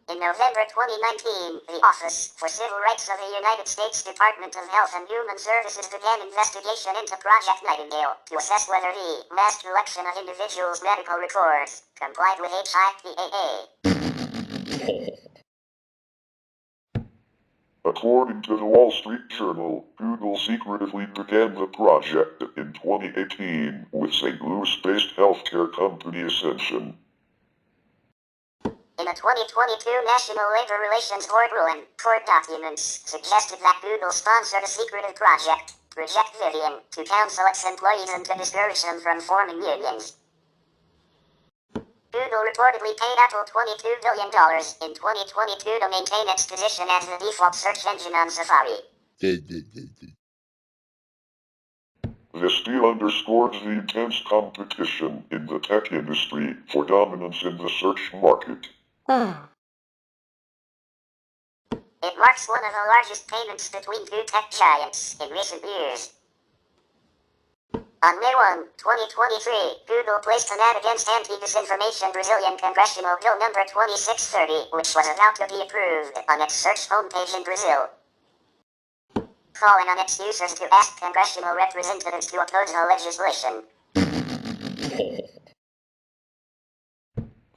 In November 2019, the Office for Civil Rights of the United States Department of Health and Human Services began investigation into Project Nightingale to assess whether the mass collection of individuals' medical records complied with HIPAA. According to the Wall Street Journal, Google secretively began the project in 2018 with St. Louis-based healthcare company Ascension. In a 2022 National Labor Relations Board ruling, court documents suggested that Google sponsored a secretive project, Project Vivian, to counsel its employees and to discourage them from forming unions. Google reportedly paid Apple $22 billion in 2022 to maintain its position as the default search engine on Safari. This deal underscores the intense competition in the tech industry for dominance in the search market. It marks one of the largest payments between two tech giants in recent years. On May 1, 2023, Google placed an ad against anti-disinformation Brazilian Congressional Bill number 2630, which was about to be approved, on its search homepage in Brazil, calling on its users to ask congressional representatives to oppose the legislation.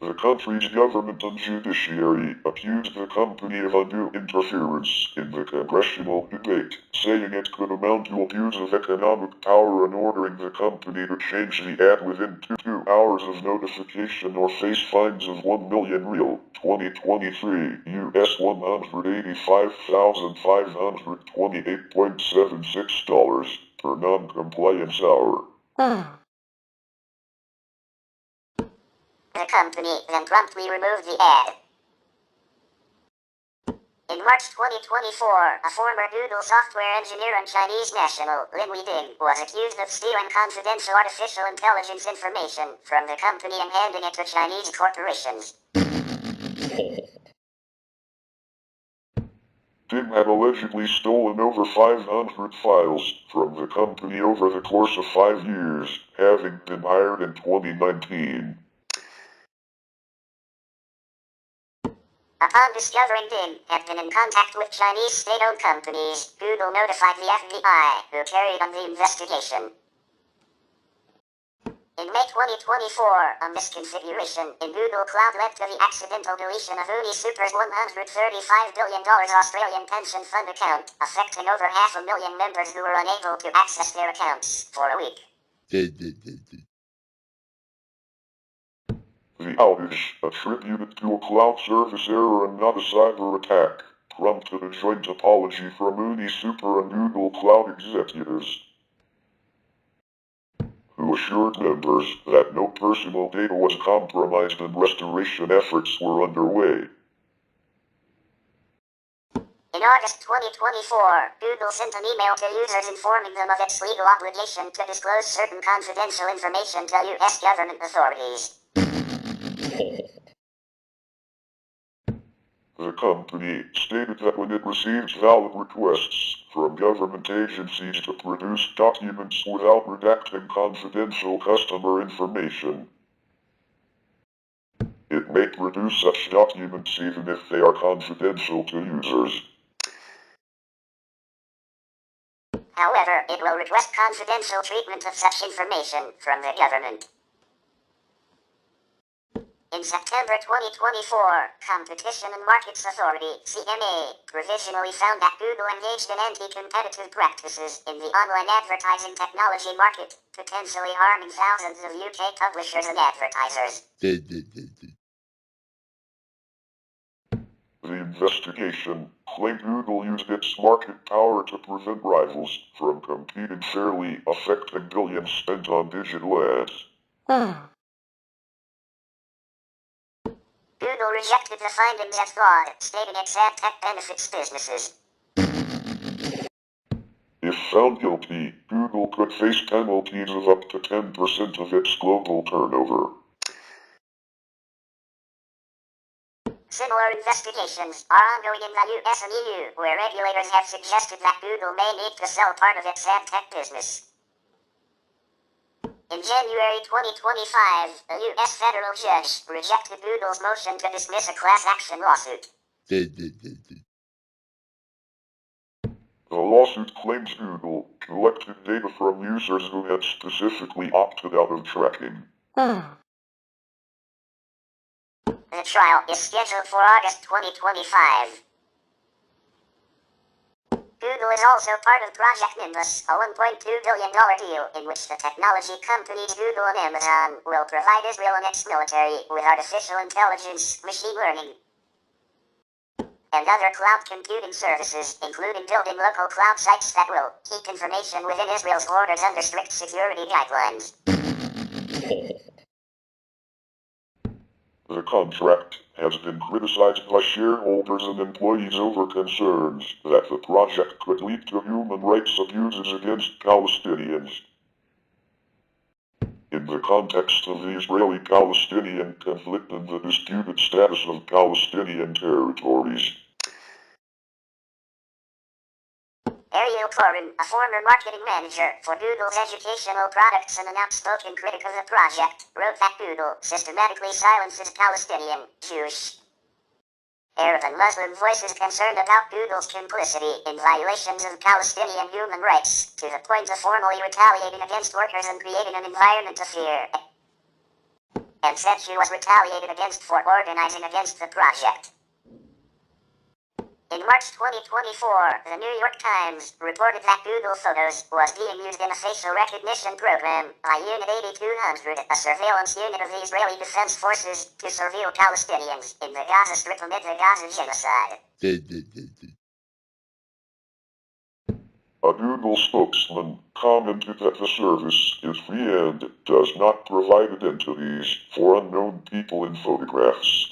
The country's government and judiciary accused the company of undue interference in the congressional debate, saying it could amount to abuse of economic power and ordering the company to change the ad within 2 hours of notification or face fines of 1 million real, 2023 US $185,528.76 per non-compliance hour. The company then promptly removed the ad. In March 2024, a former Google software engineer and Chinese national, Lin Weiding, was accused of stealing confidential artificial intelligence information from the company and handing it to Chinese corporations. Ding had allegedly stolen over 500 files from the company over the course of 5 years, having been hired in 2019. Upon discovering Brin had been in contact with Chinese state-owned companies, Google notified the FBI, who carried on the investigation. In May 2024, a misconfiguration in Google Cloud led to the accidental deletion of WNE Super's $135 billion Australian pension fund account, affecting over 500,000 members who were unable to access their accounts for a week. The outage, attributed to a cloud service error and not a cyber attack, prompted a joint apology from WNE Super and Google Cloud executives, who assured members that no personal data was compromised and restoration efforts were underway. In August 2024, Google sent an email to users informing them of its legal obligation to disclose certain confidential information to U.S. government authorities. The company stated that when it receives valid requests from government agencies to produce documents without redacting confidential customer information, it may produce such documents even if they are confidential to users. However, it will request confidential treatment of such information from the government. In September 2024, Competition and Markets Authority, CMA, provisionally found that Google engaged in anti-competitive practices in the online advertising technology market, potentially harming thousands of UK publishers and advertisers. The investigation claimed Google used its market power to prevent rivals from competing fairly, affecting billions spent on digital ads. Google rejected the findings as flawed, stating its ad tech benefits businesses. If found guilty, Google could face penalties of up to 10% of its global turnover. Similar investigations are ongoing in the US and EU, where regulators have suggested that Google may need to sell part of its ad tech business. In January 2025, a U.S. federal judge rejected Google's motion to dismiss a class action lawsuit. The lawsuit claims Google collected data from users who had specifically opted out of tracking. The trial is scheduled for August 2025. Google is also part of Project Nimbus, a $1.2 billion deal in which the technology companies Google and Amazon will provide Israel and its military with artificial intelligence, machine learning, and other cloud computing services, including building local cloud sites that will keep information within Israel's borders under strict security guidelines. The contract has been criticized by shareholders and employees over concerns that the project could lead to human rights abuses against Palestinians. In the context of the Israeli-Palestinian conflict and the disputed status of Palestinian territories, Ariel, a former marketing manager for Google's educational products and an outspoken critic of the project, wrote that Google systematically silences Palestinian, Jewish, Arab and Muslim voices concerned about Google's complicity in violations of Palestinian human rights, to the point of formally retaliating against workers and creating an environment of fear, and said she was retaliated against for organizing against the project. In March 2024, the New York Times reported that Google Photos was being used in a facial recognition program by Unit 8200, a surveillance unit of the Israeli Defense Forces, to surveil Palestinians in the Gaza Strip amid the Gaza genocide. A Google spokesman commented that the service is free and does not provide identities for unknown people in photographs.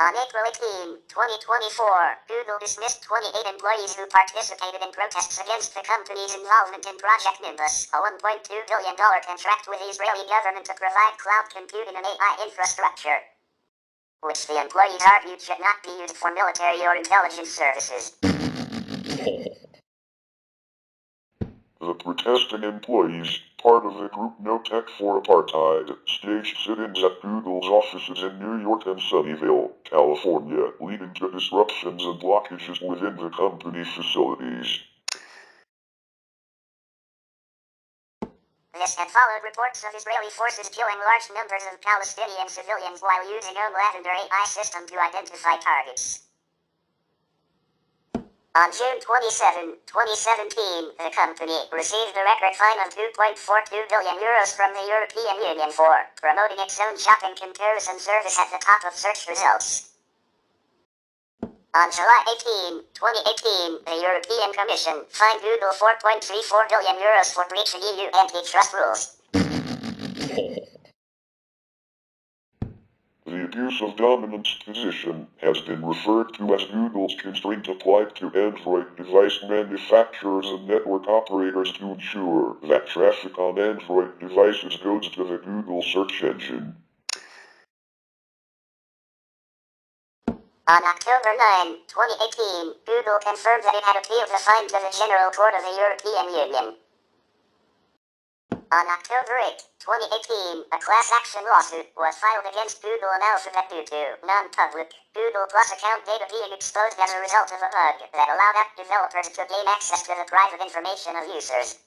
On April 18, 2024, Google dismissed 28 employees who participated in protests against the company's involvement in Project Nimbus, a $1.2 billion contract with the Israeli government to provide cloud computing and AI infrastructure, which the employees argued should not be used for military or intelligence services. The protesting employees, part of the group No Tech for Apartheid, staged sit-ins at Google's offices in New York and Sunnyvale, California, leading to disruptions and blockages within the company facilities. This had followed reports of Israeli forces killing large numbers of Palestinian civilians while using a Lavender AI system to identify targets. On June 27, 2017, the company received a record fine of €2.42 billion from the European Union for promoting its own shopping comparison service at the top of search results. On July 18, 2018, the European Commission fined Google €4.34 billion for breaching EU antitrust rules. The abuse of dominant position has been referred to as Google's constraint applied to Android device manufacturers and network operators to ensure that traffic on Android devices goes to the Google search engine. On October 9, 2018, Google confirmed that it had appealed the fine to the General Court of the European Union. On October 8, 2018, a class action lawsuit was filed against Google and Alphabet due to non-public Google Plus account data being exposed as a result of a bug that allowed app developers to gain access to the private information of users.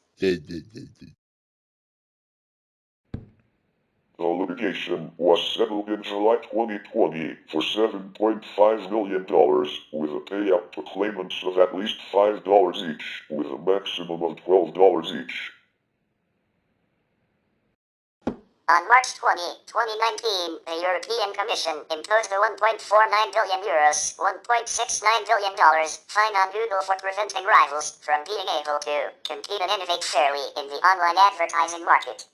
The litigation was settled in July 2020 for $7.5 million, with a payout to claimants of at least $5 each, with a maximum of $12 each. On March 20, 2019, the European Commission imposed a €1.49 billion, $1.69 billion fine on Google for preventing rivals from being able to compete and innovate fairly in the online advertising market.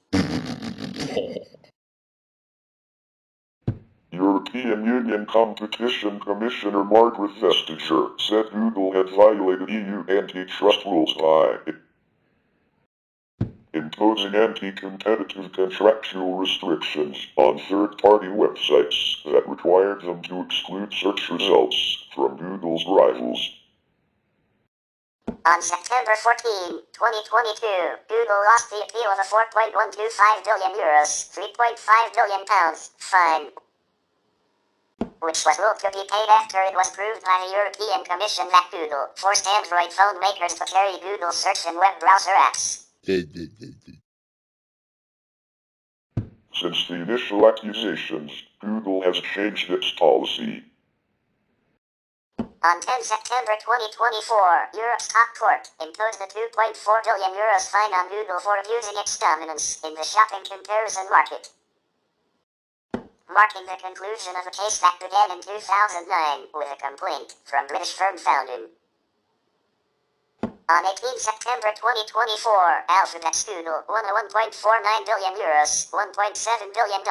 European Union Competition Commissioner Margaret Vestager said Google had violated EU antitrust rules by imposing anti-competitive contractual restrictions on third-party websites that required them to exclude search results from Google's rivals. On September 14, 2022, Google lost the appeal of a €4.125 billion, £3.5 billion fine, which was ruled to be paid after it was proved by the European Commission that Google forced Android phone makers to carry Google search and web browser apps. Since the initial accusations, Google has changed its policy. On 10 September 2024, Europe's top court imposed a €2.4 billion fine on Google for abusing its dominance in the shopping comparison market, marking the conclusion of a case that began in 2009 with a complaint from British firm Founding. On 18 September 2024, Alphabet's Google won a €1.49 billion, $1.7 billion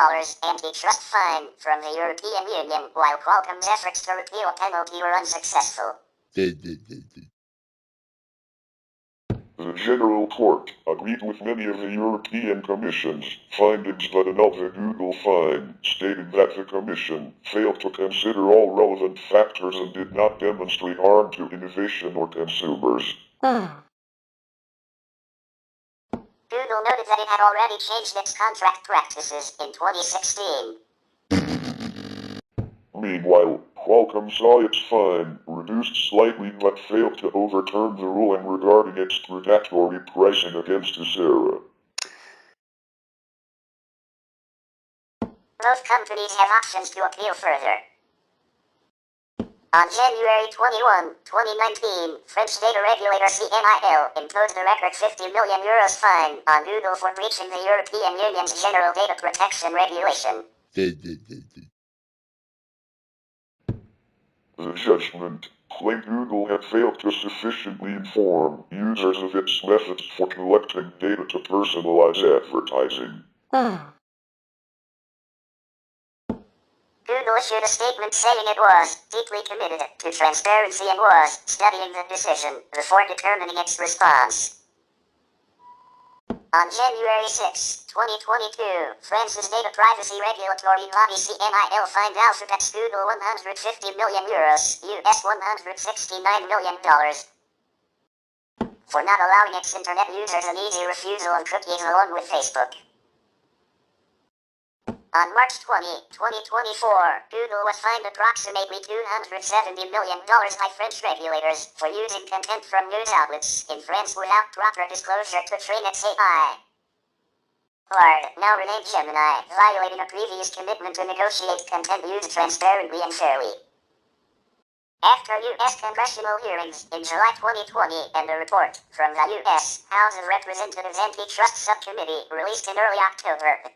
antitrust fine from the European Union, while Qualcomm's efforts to repeal a penalty were unsuccessful. The General Court agreed with many of the European Commission's findings but annulled the Google fine, stating that the Commission failed to consider all relevant factors and did not demonstrate harm to innovation or consumers. Google noted that it had already changed its contract practices in 2016. Meanwhile, Qualcomm saw its fine reduced slightly but failed to overturn the ruling regarding its predatory pricing against Icera. Both companies have options to appeal further. On January 21, 2019, French data regulator CNIL imposed a record €50 million fine on Google for breaching the European Union's General Data Protection Regulation. The judgment claimed Google had failed to sufficiently inform users of its methods for collecting data to personalize advertising. Google issued a statement saying it was deeply committed to transparency and was studying the decision before determining its response. On January 6, 2022, France's data privacy regulatory body CNIL fined Alphabet's Google €150 million, $169 million. for not allowing its internet users an easy refusal of cookies along with Facebook. On March 20, 2024, Google was fined approximately $270 million by French regulators for using content from news outlets in France without proper disclosure to train its AI. Bard now renamed Gemini, violating a previous commitment to negotiate content used transparently and fairly. After U.S. congressional hearings in July 2020 and a report from the U.S. House of Representatives Antitrust Subcommittee released in early October,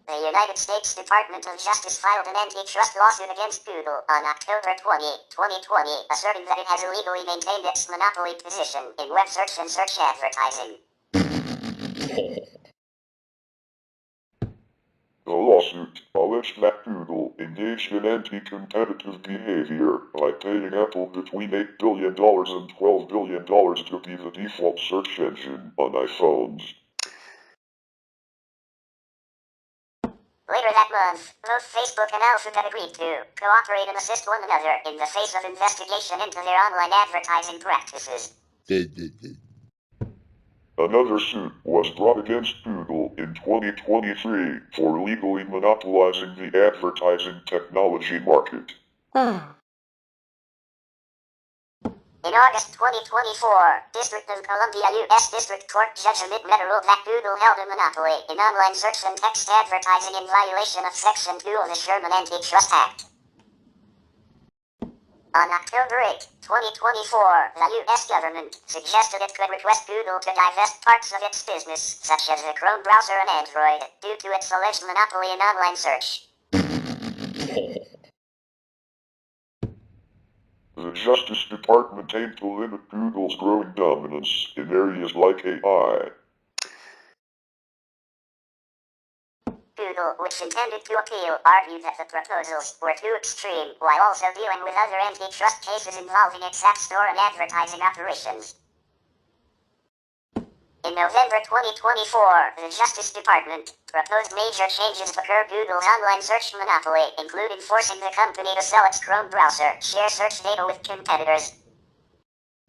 the United States Department of Justice filed an antitrust lawsuit against Google on October 20, 2020, asserting that it has illegally maintained its monopoly position in web search and search advertising. The lawsuit alleged that Google engaged in anti-competitive behavior by paying Apple between $8 billion and $12 billion to be the default search engine on iPhones. Later that month, both Facebook and Alphabet agreed to cooperate and assist one another in the face of investigation into their online advertising practices. Another suit was brought against Google in 2023 for illegally monopolizing the advertising technology market. In August 2024, District of Columbia U.S. District Court Judge Amit Mehta ruled that Google held a monopoly in online search and text advertising in violation of Section 2 of the Sherman Antitrust Act. On October 8, 2024, the U.S. government suggested it could request Google to divest parts of its business, such as the Chrome browser and Android, due to its alleged monopoly in online search. The Justice Department aimed to limit Google's growing dominance in areas like AI. Google, which intended to appeal, argued that the proposals were too extreme, while also dealing with other antitrust cases involving its App Store and advertising operations. In November 2024, the Justice Department proposed major changes to curb Google's online search monopoly, including forcing the company to sell its Chrome browser, share search data with competitors,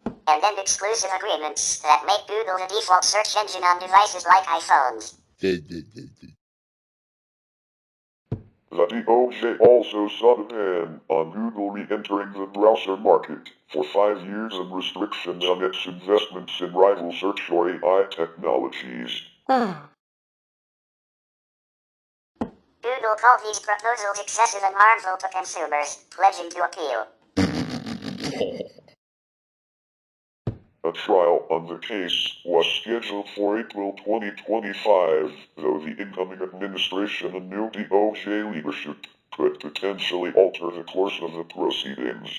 and end exclusive agreements that make Google the default search engine on devices like iPhones. The DOJ also sought a ban on Google re-entering the browser market for 5 years and restrictions on its investments in rival search or AI technologies. Google called these proposals excessive and harmful to consumers, pledging to appeal. A trial on the case was scheduled for April 2025, though the incoming administration and new DOJ leadership could potentially alter the course of the proceedings.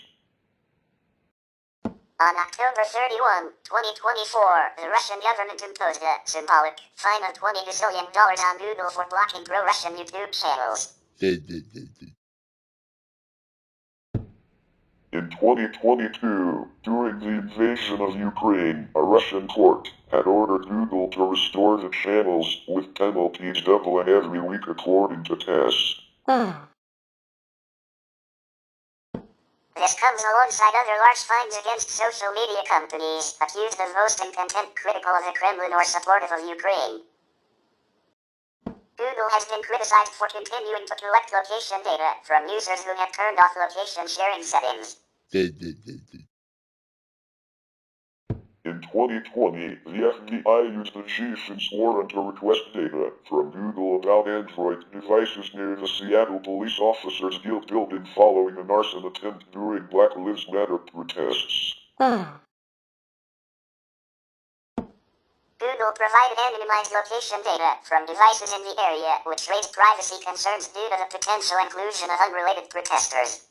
On October 31, 2024, the Russian government imposed a symbolic fine of $20 billion on Google for blocking pro-Russian YouTube channels. In 2022, during the invasion of Ukraine, a Russian court had ordered Google to restore the channels, with penalties doubling every week according to TASS. This comes alongside other large fines against social media companies accused of hosting content critical of the Kremlin or supportive of Ukraine. Google has been criticized for continuing to collect location data from users who have turned off location sharing settings. In 2020, the FBI used a Citizens warrant to request data from Google about Android devices near the Seattle Police Officers Guild building following an arson attempt during Black Lives Matter protests. Google provided anonymized location data from devices in the area, which raised privacy concerns due to the potential inclusion of unrelated protesters.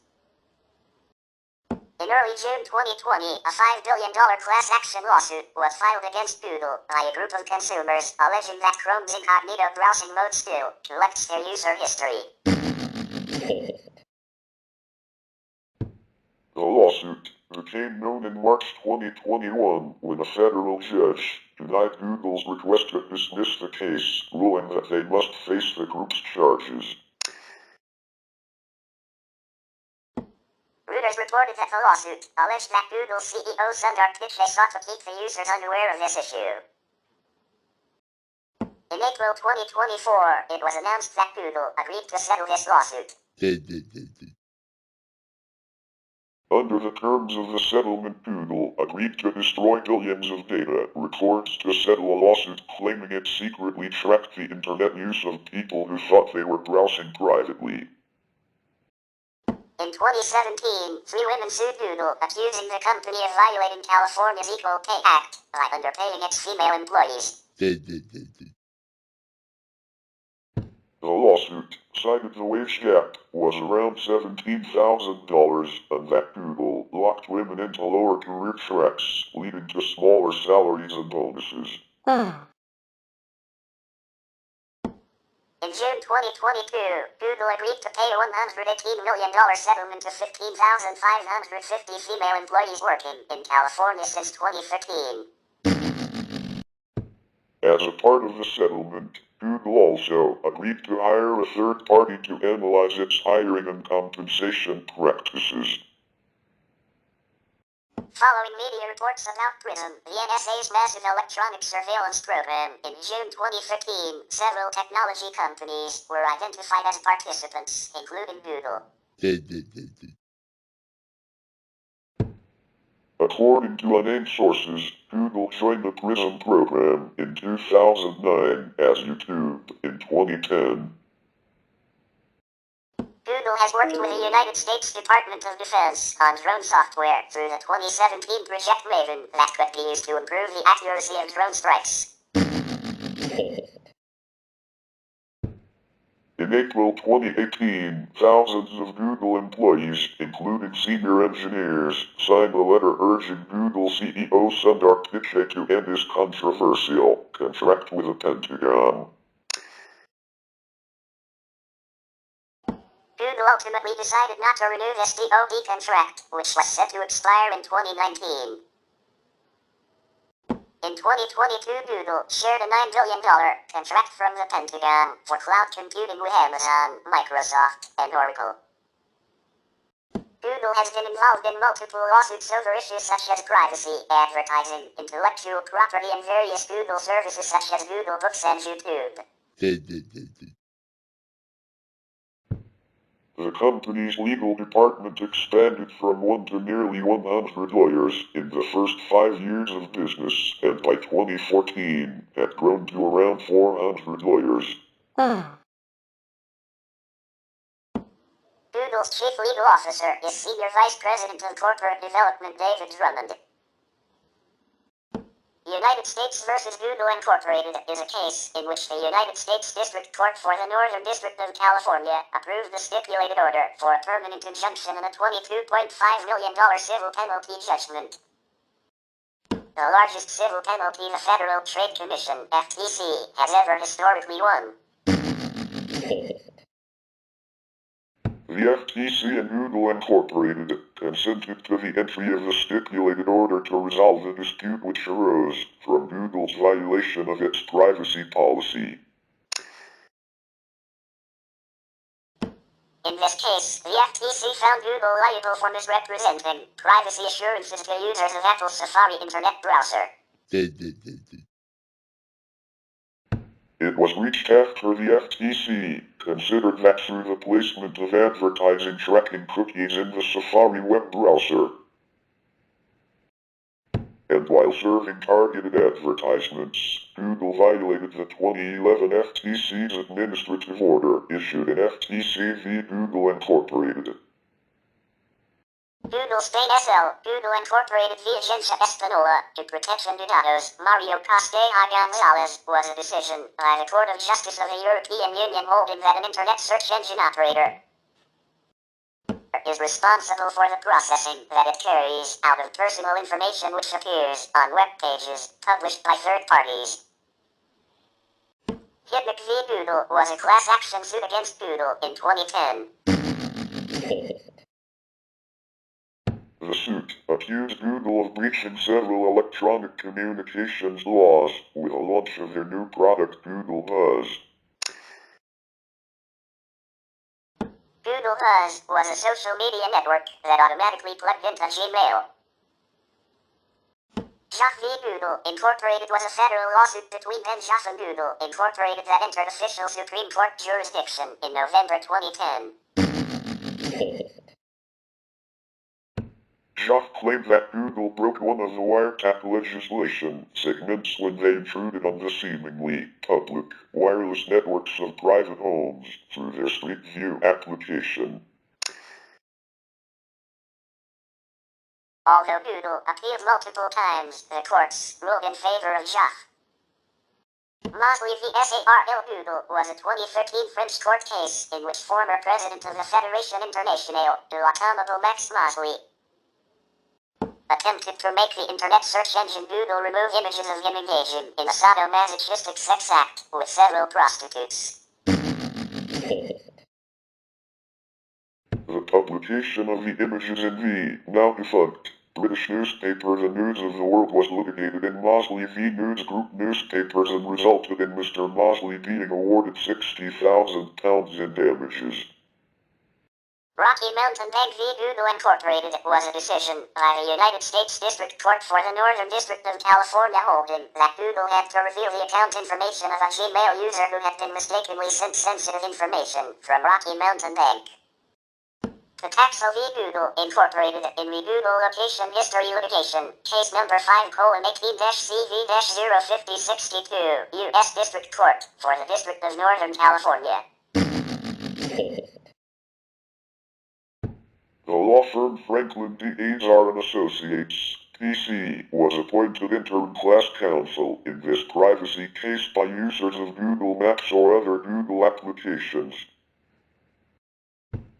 In early June 2020, a $5 billion class action lawsuit was filed against Google by a group of consumers alleging that Chrome's incognito browsing mode still collects their user history. The lawsuit became known in March 2021 when a federal judge denied Google's request to dismiss the case, ruling that they must face the group's charges. Reuters reported that the lawsuit alleged that Google CEO Sundar Pichai sought to keep the users unaware of this issue. In April 2024, it was announced that Google agreed to settle this lawsuit. Under the terms of the settlement, Google agreed to destroy billions of data records to settle a lawsuit claiming it secretly tracked the internet use of people who thought they were browsing privately. In 2017, 3 women sued Google, accusing the company of violating California's Equal Pay Act by underpaying its female employees. The lawsuit cited the wage gap was around $17,000 and that Google locked women into lower career tracks, leading to smaller salaries and bonuses. In June 2022, Google agreed to pay a $118 million settlement to 15,550 female employees working in California since 2015. As a part of the settlement, Google also agreed to hire a third party to analyze its hiring and compensation practices. Following media reports about Brin, the NSA's massive electronic surveillance program, in June 2015, several technology companies were identified as participants, including Google. According to unnamed sources, Google joined the PRISM program in 2009 as YouTube in 2010. Google has worked with the United States Department of Defense on drone software through the 2017 Project Raven that could be used to improve the accuracy of drone strikes. In April 2018, thousands of Google employees, including senior engineers, signed a letter urging Google CEO Sundar Pichai to end his controversial contract with the Pentagon. Google ultimately decided not to renew this DoD contract, which was set to expire in 2019. In 2022, Google shared a $9 billion contract from the Pentagon for cloud computing with Amazon, Microsoft, and Oracle. Google has been involved in multiple lawsuits over issues such as privacy, advertising, intellectual property, and various Google services such as Google Books and YouTube. The company's legal department expanded from 1 to nearly 100 lawyers in the first 5 years of business, and by 2014 had grown to around 400 lawyers. Google's chief legal officer is Senior Vice President of Corporate Development David Drummond. United States versus Google Incorporated is a case in which the United States District Court for the Northern District of California approved the stipulated order for a permanent injunction and a $22.5 million civil penalty judgment. The largest civil penalty the Federal Trade Commission, FTC, has ever historically won. The FTC and Google Incorporated consented to the entry of the stipulated order to resolve the dispute which arose from Google's violation of its privacy policy. In this case, the FTC found Google liable for misrepresenting privacy assurances to users of Apple's Safari internet browser. It was reached after the FTC considered that through the placement of advertising tracking cookies in the Safari web browser, and while serving targeted advertisements, Google violated the 2011 FTC's administrative order issued in FTC v. Google Incorporated. Google State SL, Google Incorporated v. Agencia Española de Protección de Datos, Mario Castellá Gonzalez, was a decision by the Court of Justice of the European Union holding that an internet search engine operator is responsible for the processing that it carries out of personal information which appears on web pages published by third parties. Hidnik v. Google was a class action suit against Google in 2010. The suit accused Google of breaching several electronic communications laws with the launch of their new product Google Buzz. Google Google Buzz was a social media network that automatically plugged into Gmail. Jaf v. Google Incorporated was a federal lawsuit between Ben Jaf and Google Incorporated that entered official Supreme Court jurisdiction in November 2010. Jaf claimed that Google broke one of the wiretap legislation segments when they intruded on the seemingly public wireless networks of private homes through their Street View application. Although Google appealed multiple times, the courts ruled in favor of Jaf. Mosley v. SARL Google was a 2013 French court case in which former president of the Fédération Internationale de l'Automobile Max Mosley attempted to make the internet search engine Google remove images of him engaging in a sadomasochistic sex act with several prostitutes. The publication of the images in the now defunct British newspaper The News of the World was litigated in Mosley v. News Group newspapers and resulted in Mr. Mosley being awarded £60,000 in damages. Rocky Mountain Bank v. Google Incorporated was a decision by the United States District Court for the Northern District of California holding that Google had to reveal the account information of a Gmail user who had been mistakenly sent sensitive information from Rocky Mountain Bank. Taxel v. Google Incorporated in the Google Location History Litigation, case number 5:18-CV-05062, U.S. District Court for the District of Northern California. The law firm Franklin D. Azar and Associates, P.C., was appointed interim class counsel in this privacy case by users of Google Maps or other Google applications,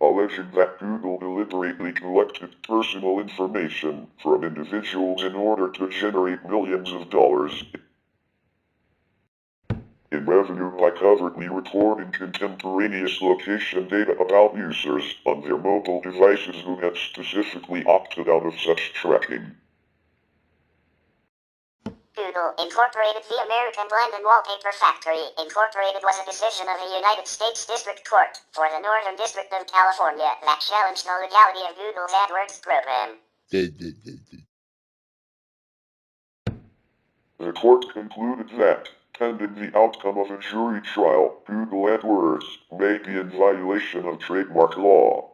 alleging that Google deliberately collected personal information from individuals in order to generate millions of dollars in revenue by covertly recording contemporaneous location data about users on their mobile devices who had specifically opted out of such tracking. Google Incorporated the American Blend and Wallpaper Factory Incorporated was a decision of the United States District Court for the Northern District of California that challenged the legality of Google's AdWords program. The court concluded that, pending the outcome of a jury trial, Google AdWords may be in violation of trademark law.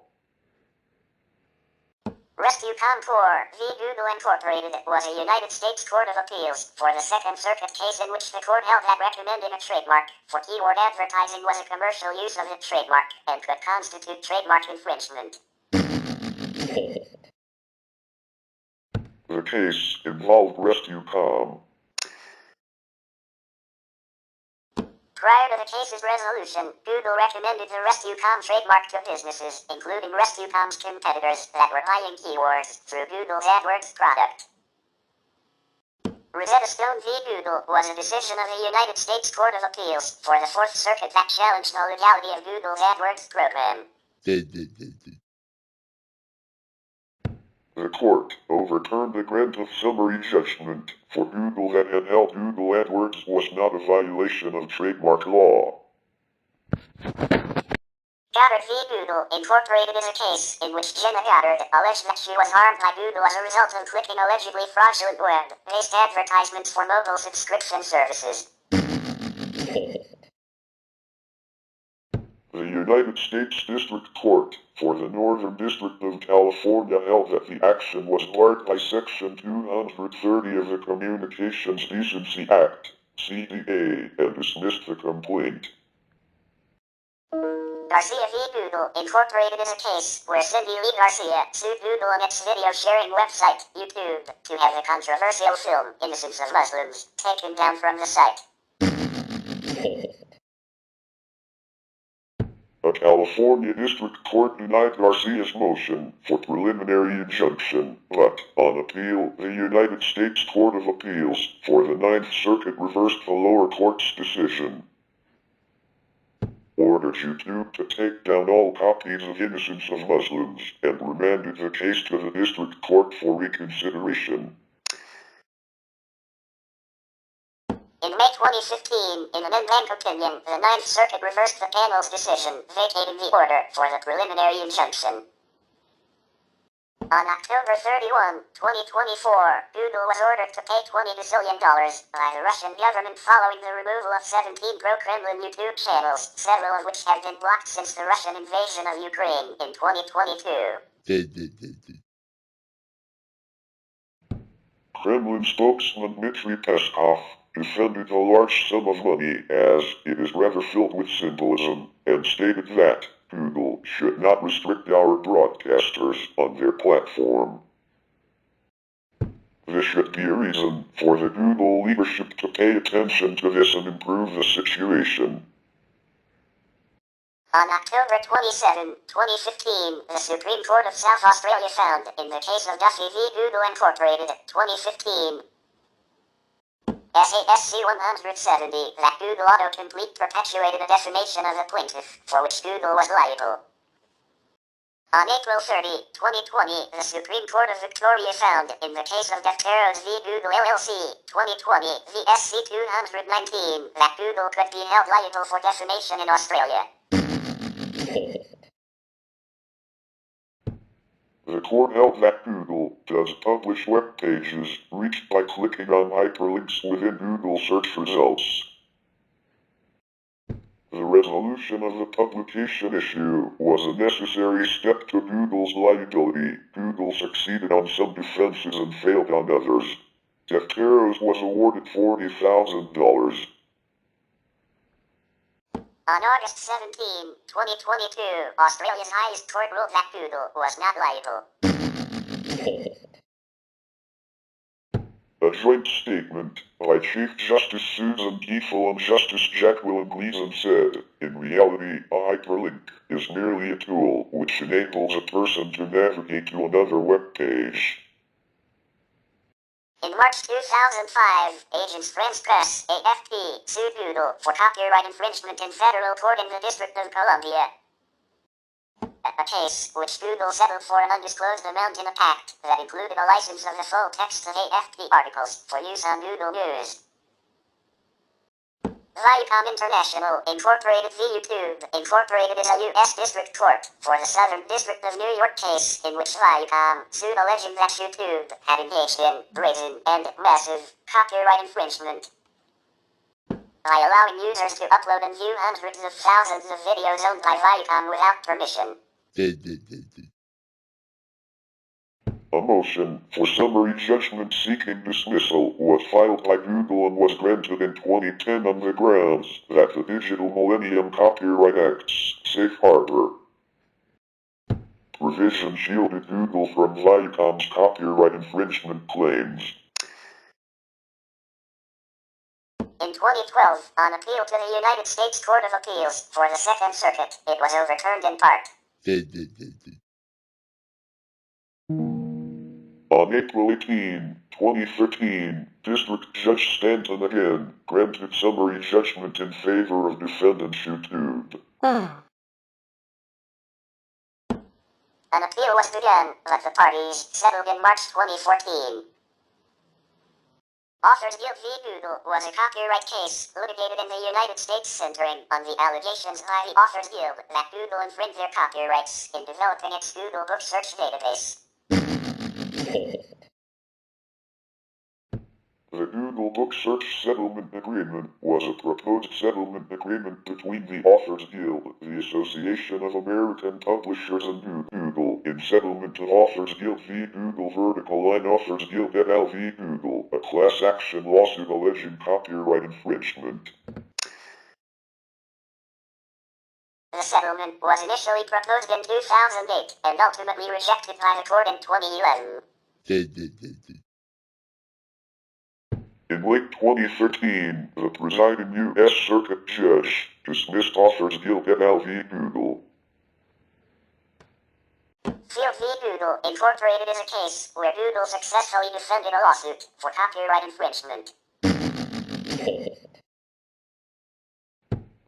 RescueCom Corp. v. Google Incorporated was a United States Court of Appeals for the Second Circuit case in which the court held that recommending a trademark for keyword advertising was a commercial use of the trademark and could constitute trademark infringement. The case involved RescueCom. Prior to the case's resolution, Google recommended the RescueCom trademark to businesses, including RescueCom's competitors that were buying keywords through Google's AdWords product. Rosetta Stone v. Google was a decision of the United States Court of Appeals for the Fourth Circuit that challenged the legality of Google's AdWords program. The court overturned the grant of summary judgment for Google that had held Google AdWords was not a violation of trademark law. Goddard v. Google Incorporated is a case in which Jenna Goddard alleged that she was harmed by Google as a result of clicking allegedly fraudulent web-based advertisements for mobile subscription services. The United States District Court for the Northern District of California held that the action was barred by Section 230 of the Communications Decency Act, CDA, and dismissed the complaint. Garcia v. Google Incorporated is a case where Cindy Lee Garcia sued Google and its video sharing website, YouTube, to have the controversial film Innocence of Muslims taken down from the site. A California District Court denied Garcia's motion for preliminary injunction, but, on appeal, the United States Court of Appeals for the Ninth Circuit reversed the lower court's decision. Ordered YouTube to take down all copies of Innocence of Muslims, and remanded the case to the District Court for reconsideration. In May 2015, in an en banc opinion, the Ninth Circuit reversed the panel's decision, vacating the order for the preliminary injunction. On October 31, 2024, Google was ordered to pay $20 billion by the Russian government following the removal of 17 pro-Kremlin YouTube channels, several of which have been blocked since the Russian invasion of Ukraine in 2022. Kremlin spokesman Dmitry Peskov defended the large sum of money as it is rather filled with symbolism, and stated that Google should not restrict our broadcasters on their platform. This should be a reason for the Google leadership to pay attention to this and improve the situation. On October 27, 2015, the Supreme Court of South Australia found, in the case of Duffy v. Google Incorporated, 2015, SASC 170, that Google autocomplete perpetuated a defamation of the plaintiff, for which Google was liable. On April 30, 2020, the Supreme Court of Victoria found, in the case of Defteros v. Google LLC, 2020, VSC 219, that Google could be held liable for defamation in Australia. The court held that Google does publish web pages reached by clicking on hyperlinks within Google search results. The resolution of the publication issue was a necessary step to Google's liability. Google succeeded on some defenses and failed on others. Defteros was awarded $40,000. On August 17, 2022, Australia's highest court ruled that Google was not liable. A joint statement by Chief Justice Susan Kiefel and Justice Jacqueline Gleason said, in reality, a hyperlink is merely a tool which enables a person to navigate to another web page. In March 2005, Agents France Press, AFP, sued Google for copyright infringement in federal court in the District of Columbia. A case which Google settled for an undisclosed amount in a pact that included a license of the full text of AFP articles for use on Google News. Viacom International, Incorporated v. YouTube, Incorporated is a U.S. District Court for the Southern District of New York case in which Viacom sued alleging that YouTube had engaged in brazen and massive copyright infringement by allowing users to upload and view hundreds of thousands of videos owned by Viacom without permission. A motion for summary judgment seeking dismissal was filed by Google and was granted in 2010 on the grounds that the Digital Millennium Copyright Act's safe harbor provision shielded Google from Viacom's copyright infringement claims. In 2012, on appeal to the United States Court of Appeals for the Second Circuit, it was overturned in part. On April 18, 2013, District Judge Stanton again granted summary judgment in favor of defendant YouTube. An appeal was begun, but the parties settled in March 2014. Authors Guild v. Google was a copyright case litigated in the United States centering on the allegations by the Authors Guild that Google infringed their copyrights in developing its Google Book Search database. The Google Book Search Settlement Agreement was a proposed settlement agreement between the Authors Guild, the Association of American Publishers, and Google in settlement of Authors Guild v. Google vertical line Authors Guild et al. v. Google, a class action lawsuit alleging copyright infringement. The settlement was initially proposed in 2008 and ultimately rejected by the court in 2011. In late 2013, the presiding U.S. Circuit Judge dismissed Authors Guild et al. v. Google. Field v. Google Incorporated is a case where Google successfully defended a lawsuit for copyright infringement.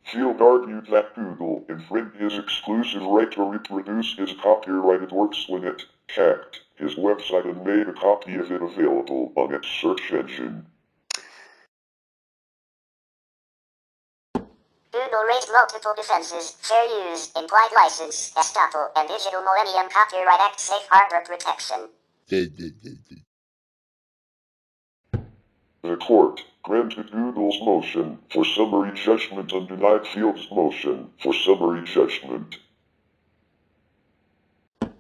Field argued that Google infringed his exclusive right to reproduce his copyrighted works when it hacked his website and made a copy of it available on its search engine. raised multiple defenses: fair use, implied license, estoppel, and Digital Millennium Copyright Act safe harbor protection. The court granted Google's motion for summary judgment and denied Field's motion for summary judgment.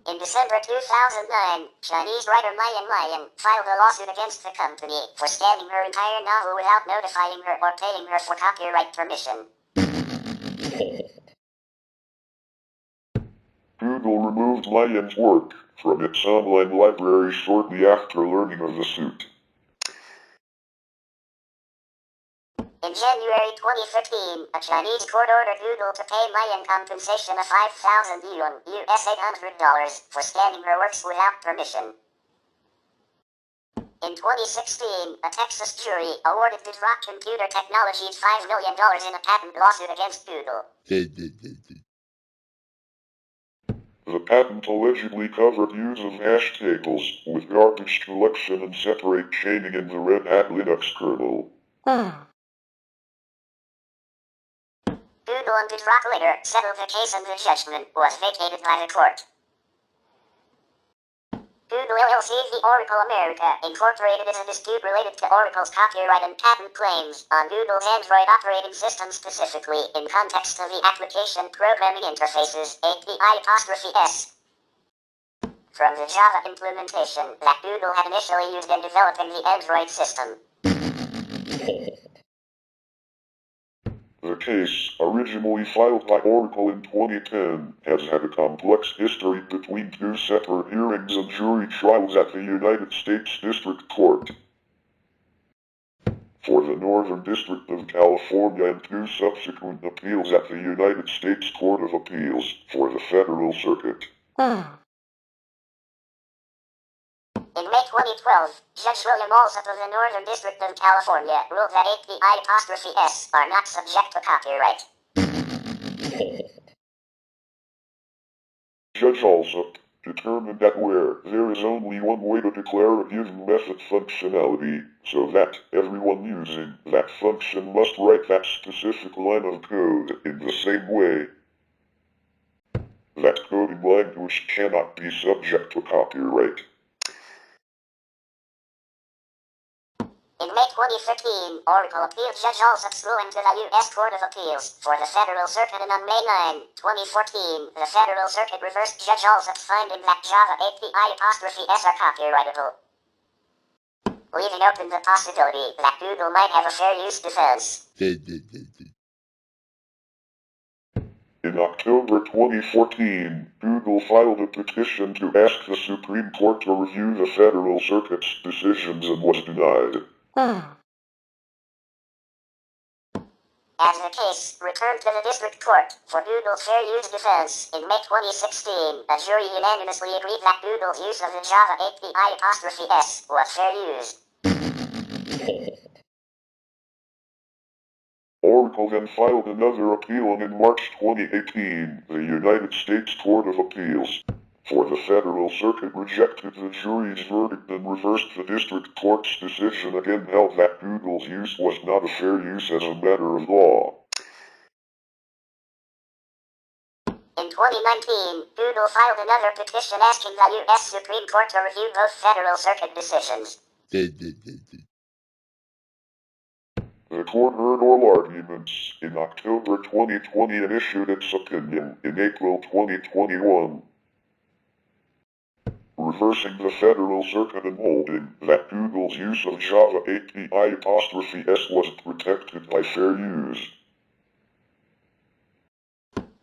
In December 2009, Chinese writer Lian filed a lawsuit against the company for scanning her entire novel without notifying her or paying her for copyright permission. Google removed Lian's work from its online library shortly after learning of the suit. In January 2015, a Chinese court ordered Google to pay Lian compensation of 5,000 yuan (US $800) for scanning her works without permission. In 2016, a Texas jury awarded Bedrock Computer Technologies $5 million in a patent lawsuit against Google. The patent allegedly covered use of hash tables with garbage collection and separate chaining in the Red Hat Linux kernel. Google and Bedrock later settled the case and the judgment was vacated by the court. Google LLC v. Oracle America Incorporated is a dispute related to Oracle's copyright and patent claims on Google's Android operating system, specifically in context of the Application Programming Interfaces (API'(S) from the Java implementation that Google had initially used in developing the Android system. The case, originally filed by Oracle in 2010, has had a complex history between two separate hearings and jury trials at the United States District Court for the Northern District of California and two subsequent appeals at the United States Court of Appeals for the Federal Circuit. In May 2012, Judge William Alsop of the Northern District of California ruled that API'(S) are not subject to copyright. Judge Alsop determined that where there is only one way to declare a given method functionality, so that everyone using that function must write that specific line of code in the same way, that coding language cannot be subject to copyright. In May 2015, Oracle appealed Judge Alsop's ruling to the U.S. Court of Appeals for the Federal Circuit, and on May 9, 2014, the Federal Circuit reversed Judge Alsop's finding that Java API'(S) are copyrightable, leaving open the possibility that Google might have a fair use defense. In October 2014, Google filed a petition to ask the Supreme Court to review the Federal Circuit's decisions and was denied. As the case returned to the District Court for Google's fair use defense in May 2016, a jury unanimously agreed that Google's use of the Java API'(S) was fair use. Oracle then filed another appeal, and in March 2018, the United States Court of Appeals for the Federal Circuit rejected the jury's verdict and reversed the District Court's decision, again held that Google's use was not a fair use as a matter of law. In 2019, Google filed another petition asking the U.S. Supreme Court to review both Federal Circuit decisions. The court heard oral arguments in October 2020 and issued its opinion in April 2021, reversing the Federal Circuit and holding that Google's use of Java API'(S) was protected by fair use.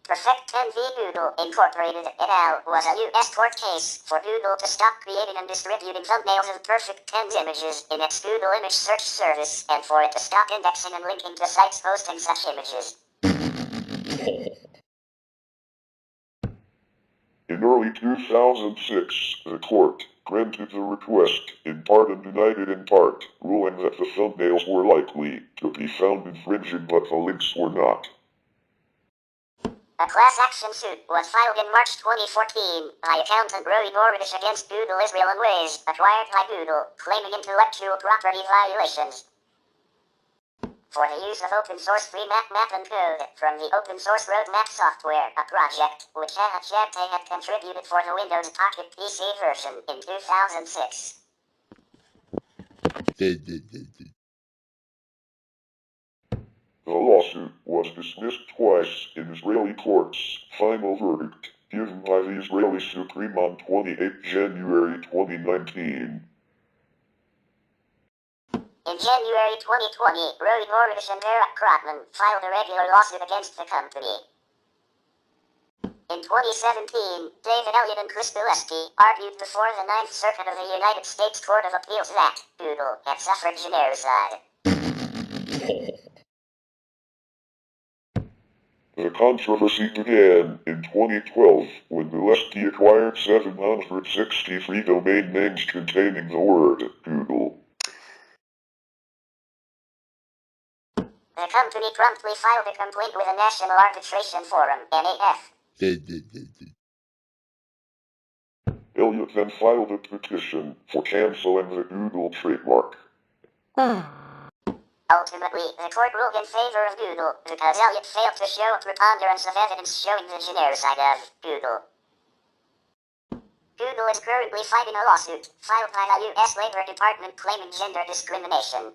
Perfect 10 v. Google Incorporated et al. Was a U.S. court case for Google to stop creating and distributing thumbnails of Perfect 10's images in its Google image search service, and for it to stop indexing and linking to sites posting such images. In early 2006, the court granted the request in part and denied it in part, ruling that the thumbnails were likely to be found infringing but the links were not. A class action suit was filed in March 2014 by accountant Rory Gordish against Google Israel and Ways, acquired by Google, claiming intellectual property violations. for the use of open source free map and code from the open source roadmap software, a project which Sergey had contributed for the Windows Pocket PC version in 2006. The lawsuit was dismissed twice in Israeli courts. Final verdict given by the Israeli Supreme on 28 January 2019. In January 2020, Roy Morris and Eric Krotman filed a regular lawsuit against the company. In 2017, David Elliott and Chris Gillespie argued before the Ninth Circuit of the United States Court of Appeals that Google had suffered genericide. The controversy began in 2012 when Gillespie acquired 763 domain names containing the word Google. The company promptly filed a complaint with the National Arbitration Forum, NAF. Elliott then filed a petition for canceling the Google trademark. Ultimately, the court ruled in favor of Google because Elliott failed to show a preponderance of evidence showing the genericide of Google. Google is currently fighting a lawsuit filed by the U.S. Labor Department claiming gender discrimination.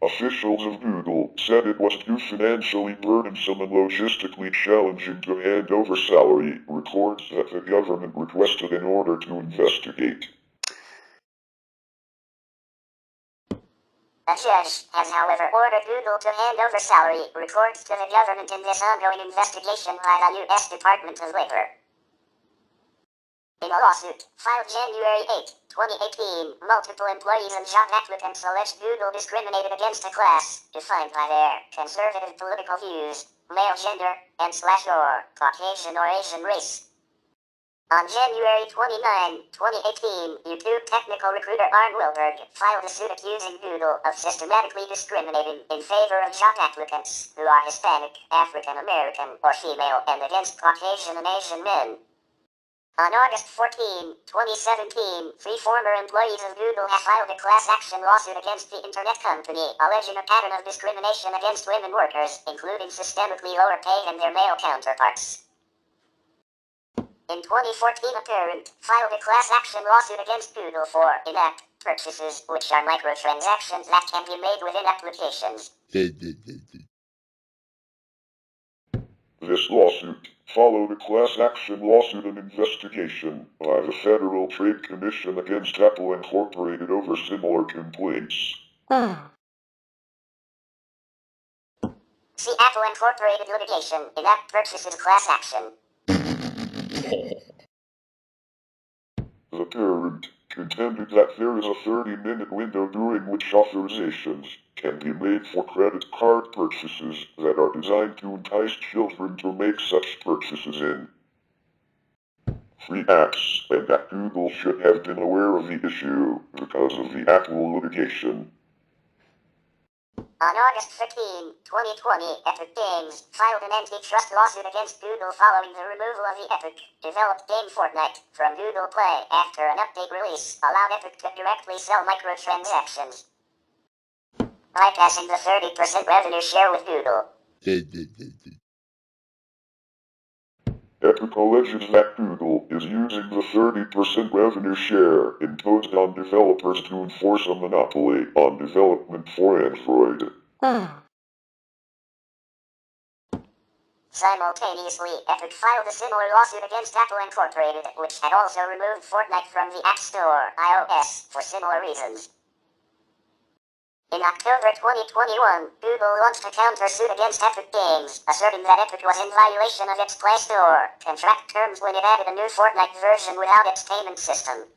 Officials of Google said it was too financially burdensome and logistically challenging to hand over salary records that the government requested in order to investigate. A judge has, however, ordered Google to hand over salary records to the government in this ongoing investigation by the U.S. Department of Labor. In a lawsuit filed January 8, 2018, multiple employees and job applicants alleged Google discriminated against a class defined by their conservative political views, male gender, and/or Caucasian or Asian race. On January 29, 2018, YouTube technical recruiter Arn Wilberg filed a suit accusing Google of systematically discriminating in favor of job applicants who are Hispanic, African American, or female and against Caucasian and Asian men. On August 14, 2017, 3 former employees of Google have filed a class action lawsuit against the internet company, alleging a pattern of discrimination against women workers, including systemically lower pay than their male counterparts. In 2014, a parent filed a class action lawsuit against Google for in-app purchases, which are microtransactions that can be made within applications. This lawsuit followed a class action lawsuit and investigation by the Federal Trade Commission against Apple Incorporated over similar complaints. See Apple Incorporated litigation, in-app purchases class action. The parent contended that there is a 30-minute window during which authorizations can be made for credit card purchases that are designed to entice children to make such purchases in free apps, and that Google should have been aware of the issue because of the Apple litigation. On August 15, 2020, Epic Games filed an antitrust lawsuit against Google following the removal of the Epic-developed game Fortnite from Google Play after an update release allowed Epic to directly sell microtransactions, bypassing the 30% revenue share with Google. Epic alleges that Google is using the 30% revenue share imposed on developers to enforce a monopoly on development for Android. Simultaneously, Epic filed a similar lawsuit against Apple Incorporated, which had also removed Fortnite from the App Store, iOS, for similar reasons. In October 2021, Google launched a countersuit against Epic Games, asserting that Epic was in violation of its Play Store contract terms when it added a new Fortnite version without its payment system.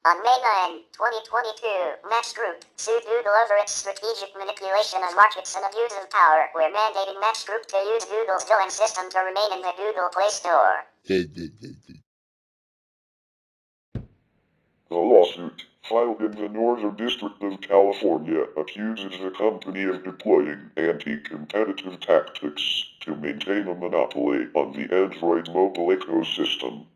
On May 9, 2022, Match Group sued Google over its strategic manipulation of markets and abuse of power, where mandating Match Group to use Google's billing system to remain in the Google Play Store. The lawsuit, filed in the Northern District of California, accuses the company of deploying anti-competitive tactics to maintain a monopoly on the Android mobile ecosystem.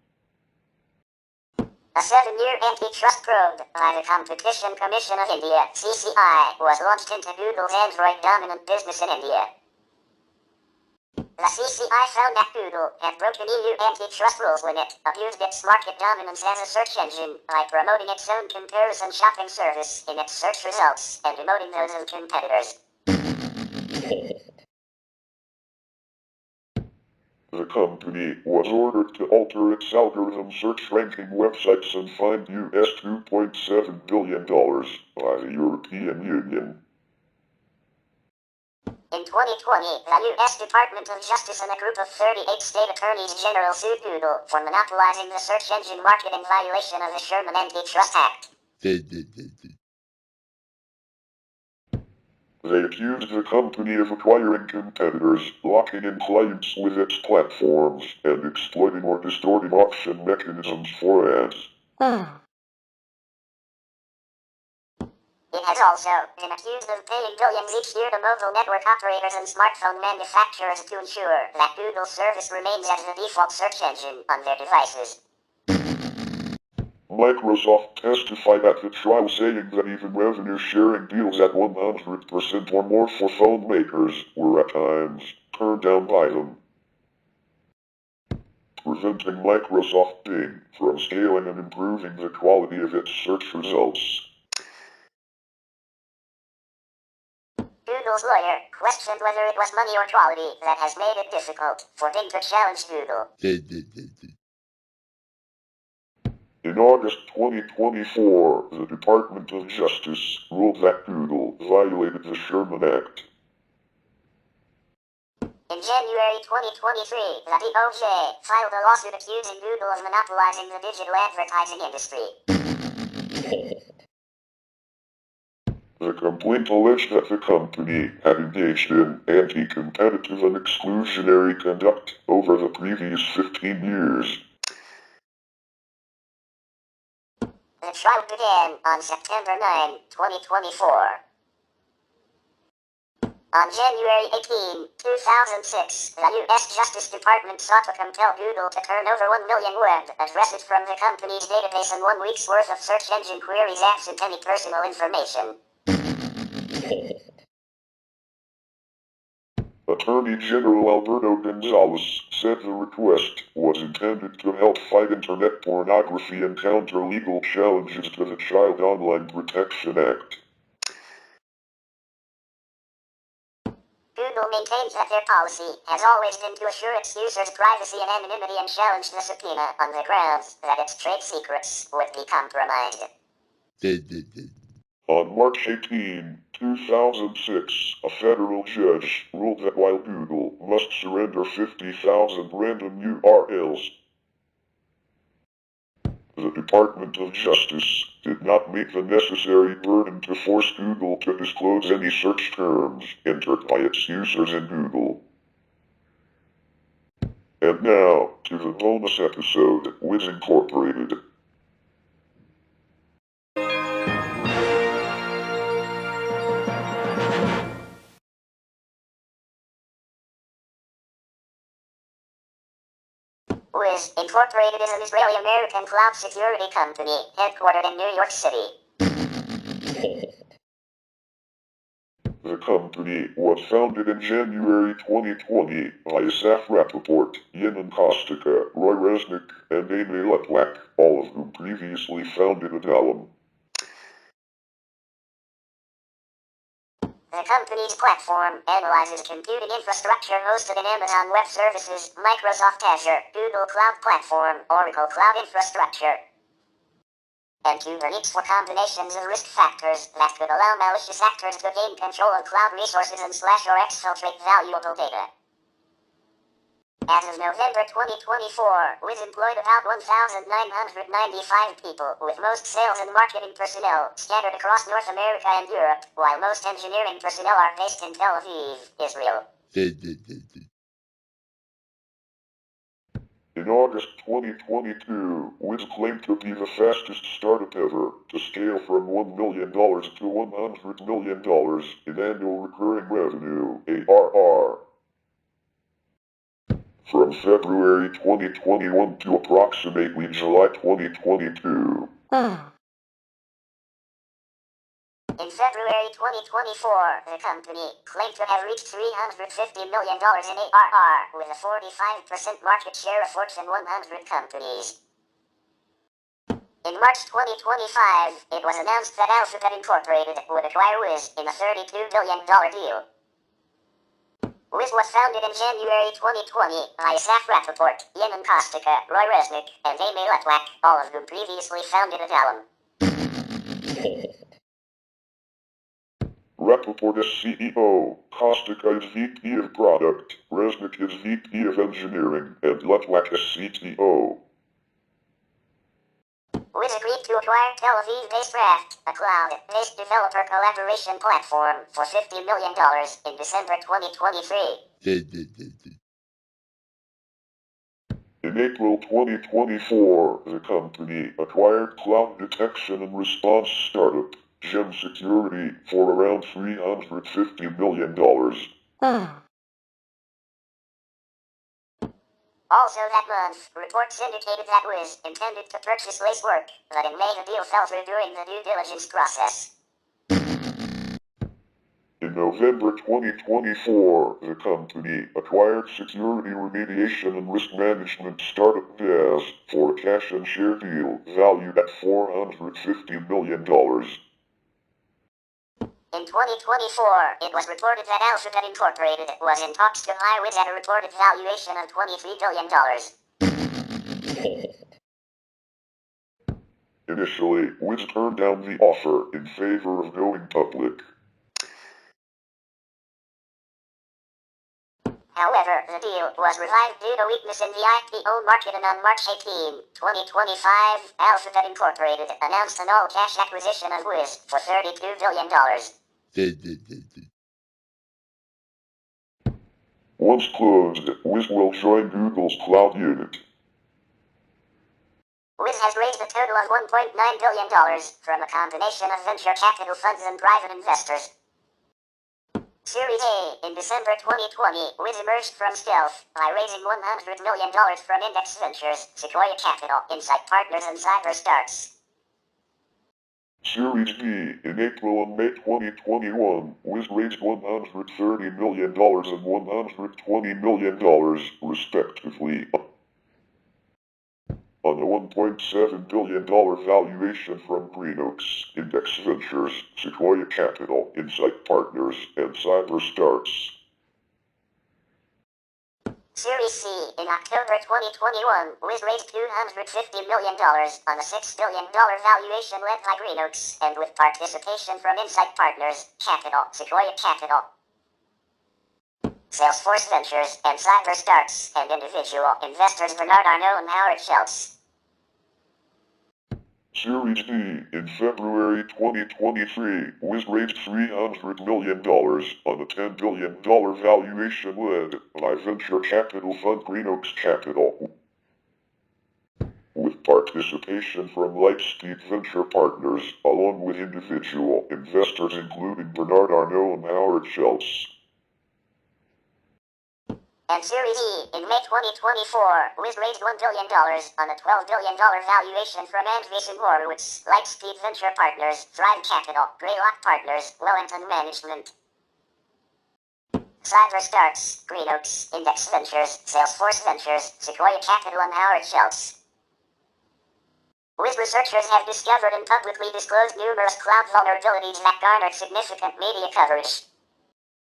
A 7-year antitrust probe by the Competition Commission of India, CCI, was launched into Google's Android-dominant business in India. The CCI found that Google had broken EU antitrust rules when it abused its market dominance as a search engine by promoting its own comparison shopping service in its search results and demoting those of competitors. The company was ordered to alter its algorithm search ranking websites and fined US $2.7 billion by the European Union. In 2020, the U.S. Department of Justice and a group of 38 state attorneys general sued Google for monopolizing the search engine market in violation of the Sherman Antitrust Act. They accused the company of acquiring competitors, locking in clients with its platforms, and exploiting or distorting auction mechanisms for ads. It has also been accused of paying billions each year to mobile network operators and smartphone manufacturers to ensure that Google service remains as the default search engine on their devices. Microsoft testified at the trial, saying that even revenue-sharing deals at 100% or more for phone makers were at times turned down by them, preventing Microsoft Bing from scaling and improving the quality of its search results. Google's lawyer questioned whether it was money or quality that has made it difficult for Bing to challenge Google. In August 2024, the Department of Justice ruled that Google violated the Sherman Act. In January 2023, the DOJ filed a lawsuit accusing Google of monopolizing the digital advertising industry. The complaint alleged that the company had engaged in anti-competitive and exclusionary conduct over the previous 15 years. The trial began on September 9, 2024. On January 18, 2006, the U.S. Justice Department sought to compel Google to turn over 1 million web addresses from the company's database and 1 week's worth of search engine queries absent any personal information. Attorney General Alberto Gonzales said the request was intended to help fight internet pornography and counter legal challenges to the Child Online Protection Act. Google maintains that their policy has always been to assure its users' privacy and anonymity and challenged the subpoena on the grounds that its trade secrets would be compromised. On March 18, 2006, a federal judge ruled that while Google must surrender 50,000 random URLs, the Department of Justice did not make the necessary burden to force Google to disclose any search terms entered by its users in Google. And now, to the bonus episode with Incorporated. Wiz Incorporated is an Israeli-American cloud security company headquartered in New York City. The company was founded in January 2020 by Asaf Rappaport, Yenon Kostica, Roy Resnick, and Amy Leplak, all of whom previously founded Adallam. The company's platform analyzes computing infrastructure hosted in Amazon Web Services, Microsoft Azure, Google Cloud Platform, Oracle Cloud Infrastructure, and Kubernetes for combinations of risk factors that could allow malicious actors to gain control of cloud resources and /or exfiltrate valuable data. As of November 2024, Wiz employed about 1,995 people, with most sales and marketing personnel scattered across North America and Europe, while most engineering personnel are based in Tel Aviv, Israel. In August 2022, Wiz claimed to be the fastest startup ever to scale from $1 million to $100 million in annual recurring revenue, ARR. from February 2021 to approximately July 2022. In February 2024, the company claimed to have reached $350 million in ARR with a 45% market share of Fortune 100 companies. In March 2025, it was announced that Alphabet Incorporated would acquire Wiz in a $32 billion deal. Wiz was founded in January 2020 by Asaf Rappaport, Yemen Kostica, Roy Resnick, and Amy Letwak, all of whom previously founded Adalem. Rappaport is CEO, Kostica is VP of Product, Resnick is VP of Engineering, and Letwak is CTO. Wiz agreed to acquire Tel Aviv-based Raft, a cloud-based developer collaboration platform, for $50 million in December 2023. In April 2024, the company acquired cloud detection and response startup, Gem Security, for around $350 million. Also that month, reports indicated that Wiz intended to purchase Lacework, but in May the deal fell through during the due diligence process. In November 2024, the company acquired security remediation and risk management startup DAS for a cash and share deal valued at $450 million. In 2024, it was reported that Alphabet Incorporated was in talks to buy Wiz at a reported valuation of $23 billion. Initially, Wiz turned down the offer in favor of going public. However, the deal was revived due to weakness in the IPO market, and on March 18, 2025, Alphabet Incorporated announced an all-cash acquisition of Wiz for $32 billion. Once closed, Wiz will join Google's cloud unit. Wiz has raised a total of $1.9 billion from a combination of venture capital funds and private investors. Series A. In December 2020, Wiz emerged from stealth by raising $100 million from Index Ventures, Sequoia Capital, Insight Partners, and CyberStarts. Series B. In April and May 2021, Wiz raised $130 million and $120 million, respectively, on a $1.7 billion valuation from Brin, Index Ventures, Sequoia Capital, Insight Partners, and CyberStarts. Series C. In October 2021, Wiz raised $250 million on a $6 billion valuation led by Brin and with participation from Insight Partners, Capital, Sequoia Capital, Salesforce Ventures, and CyberStarts, and individual investors Bernard Arnault and Howard Schultz. Series D. In February 2023, Wiz raised $300 million on a $10 billion valuation led by venture capital fund Brin Capital, with participation from Lightspeed Venture Partners, along with individual investors including Bernard Arnault and Howard Schultz. And Series E. In May 2024, Wiz raised $1 billion on a $12 billion valuation from Andreessen Horowitz, Lightspeed Venture Partners, Thrive Capital, Greylock Partners, Wellington Management, CyberStarts, Brin Index Ventures, Salesforce Ventures, Sequoia Capital, and Howard Schultz. Wiz researchers have discovered and publicly disclosed numerous cloud vulnerabilities that garnered significant media coverage.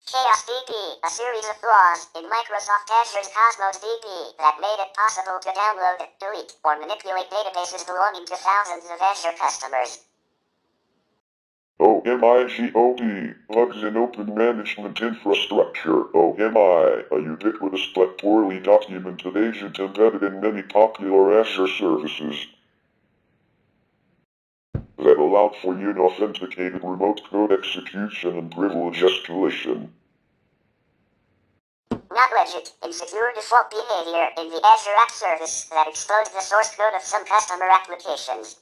Chaos DB, a series of flaws in Microsoft Azure's Cosmos DB that made it possible to download, delete, or manipulate databases belonging to thousands of Azure customers. OMIGOD, bugs in open management infrastructure. OMI, a ubiquitous but poorly documented agent embedded in many popular Azure services that allowed for unauthenticated remote code execution and privilege escalation. Not legit, insecure default behavior in the Azure App Service that exposed the source code of some customer applications.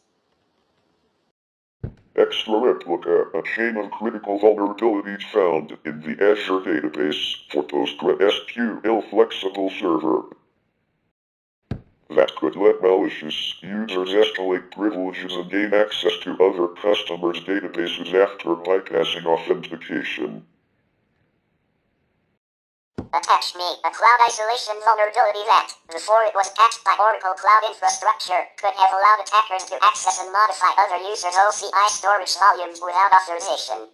Extra replica, a chain of critical vulnerabilities found in the Azure database for PostgreSQL flexible server. that could let malicious users escalate privileges and gain access to other customers' databases after bypassing authentication. TaBNWNE, a cloud isolation vulnerability that, before it was patched by Oracle Cloud Infrastructure, could have allowed attackers to access and modify other users' OCI storage volumes without authorization.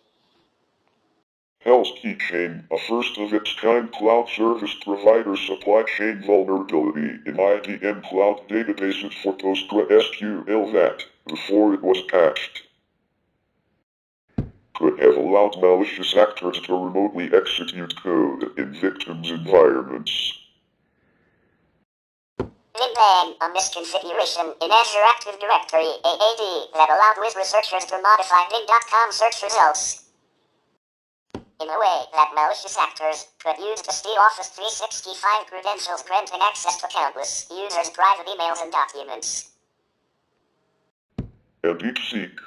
Hell's Keychain, a first-of-its-kind cloud service provider supply chain vulnerability in IBM cloud databases for PostgreSQL that, before it was patched, could have allowed malicious actors to remotely execute code in victims' environments. Brin, a misconfiguration in Azure Active Directory (AAD) that allowed whiz researchers to modify Bing.com search results in a way that malicious actors could use to steal Office 365 credentials, granting access to countless users' private emails and documents. And DeepSeek,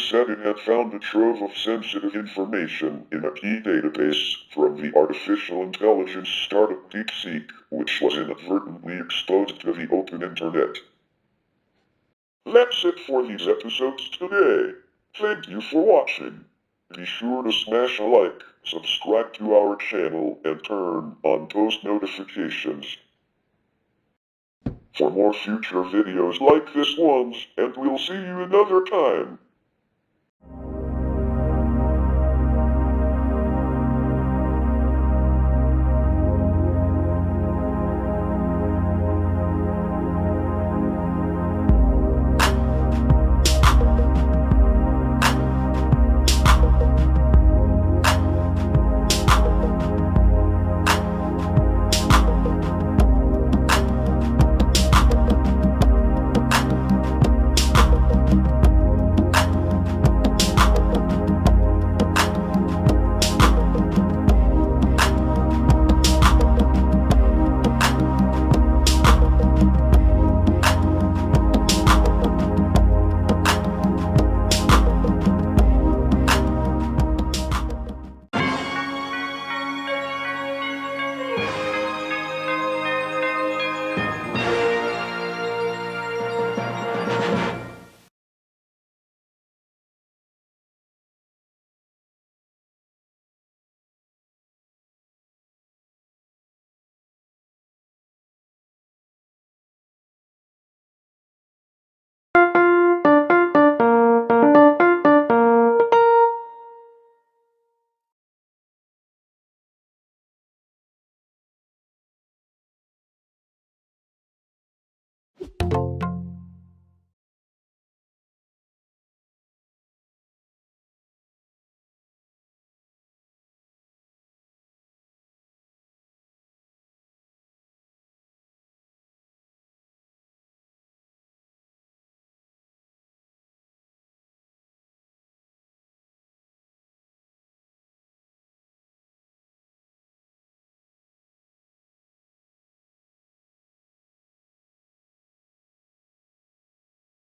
said it had found a trove of sensitive information in a key database from the artificial intelligence startup DeepSeek, which was inadvertently exposed to the open internet. That's it for these episodes today. Thank you for watching. Be sure to smash a like, subscribe to our channel, and turn on post notifications for more future videos like this ones, and we'll see you another time.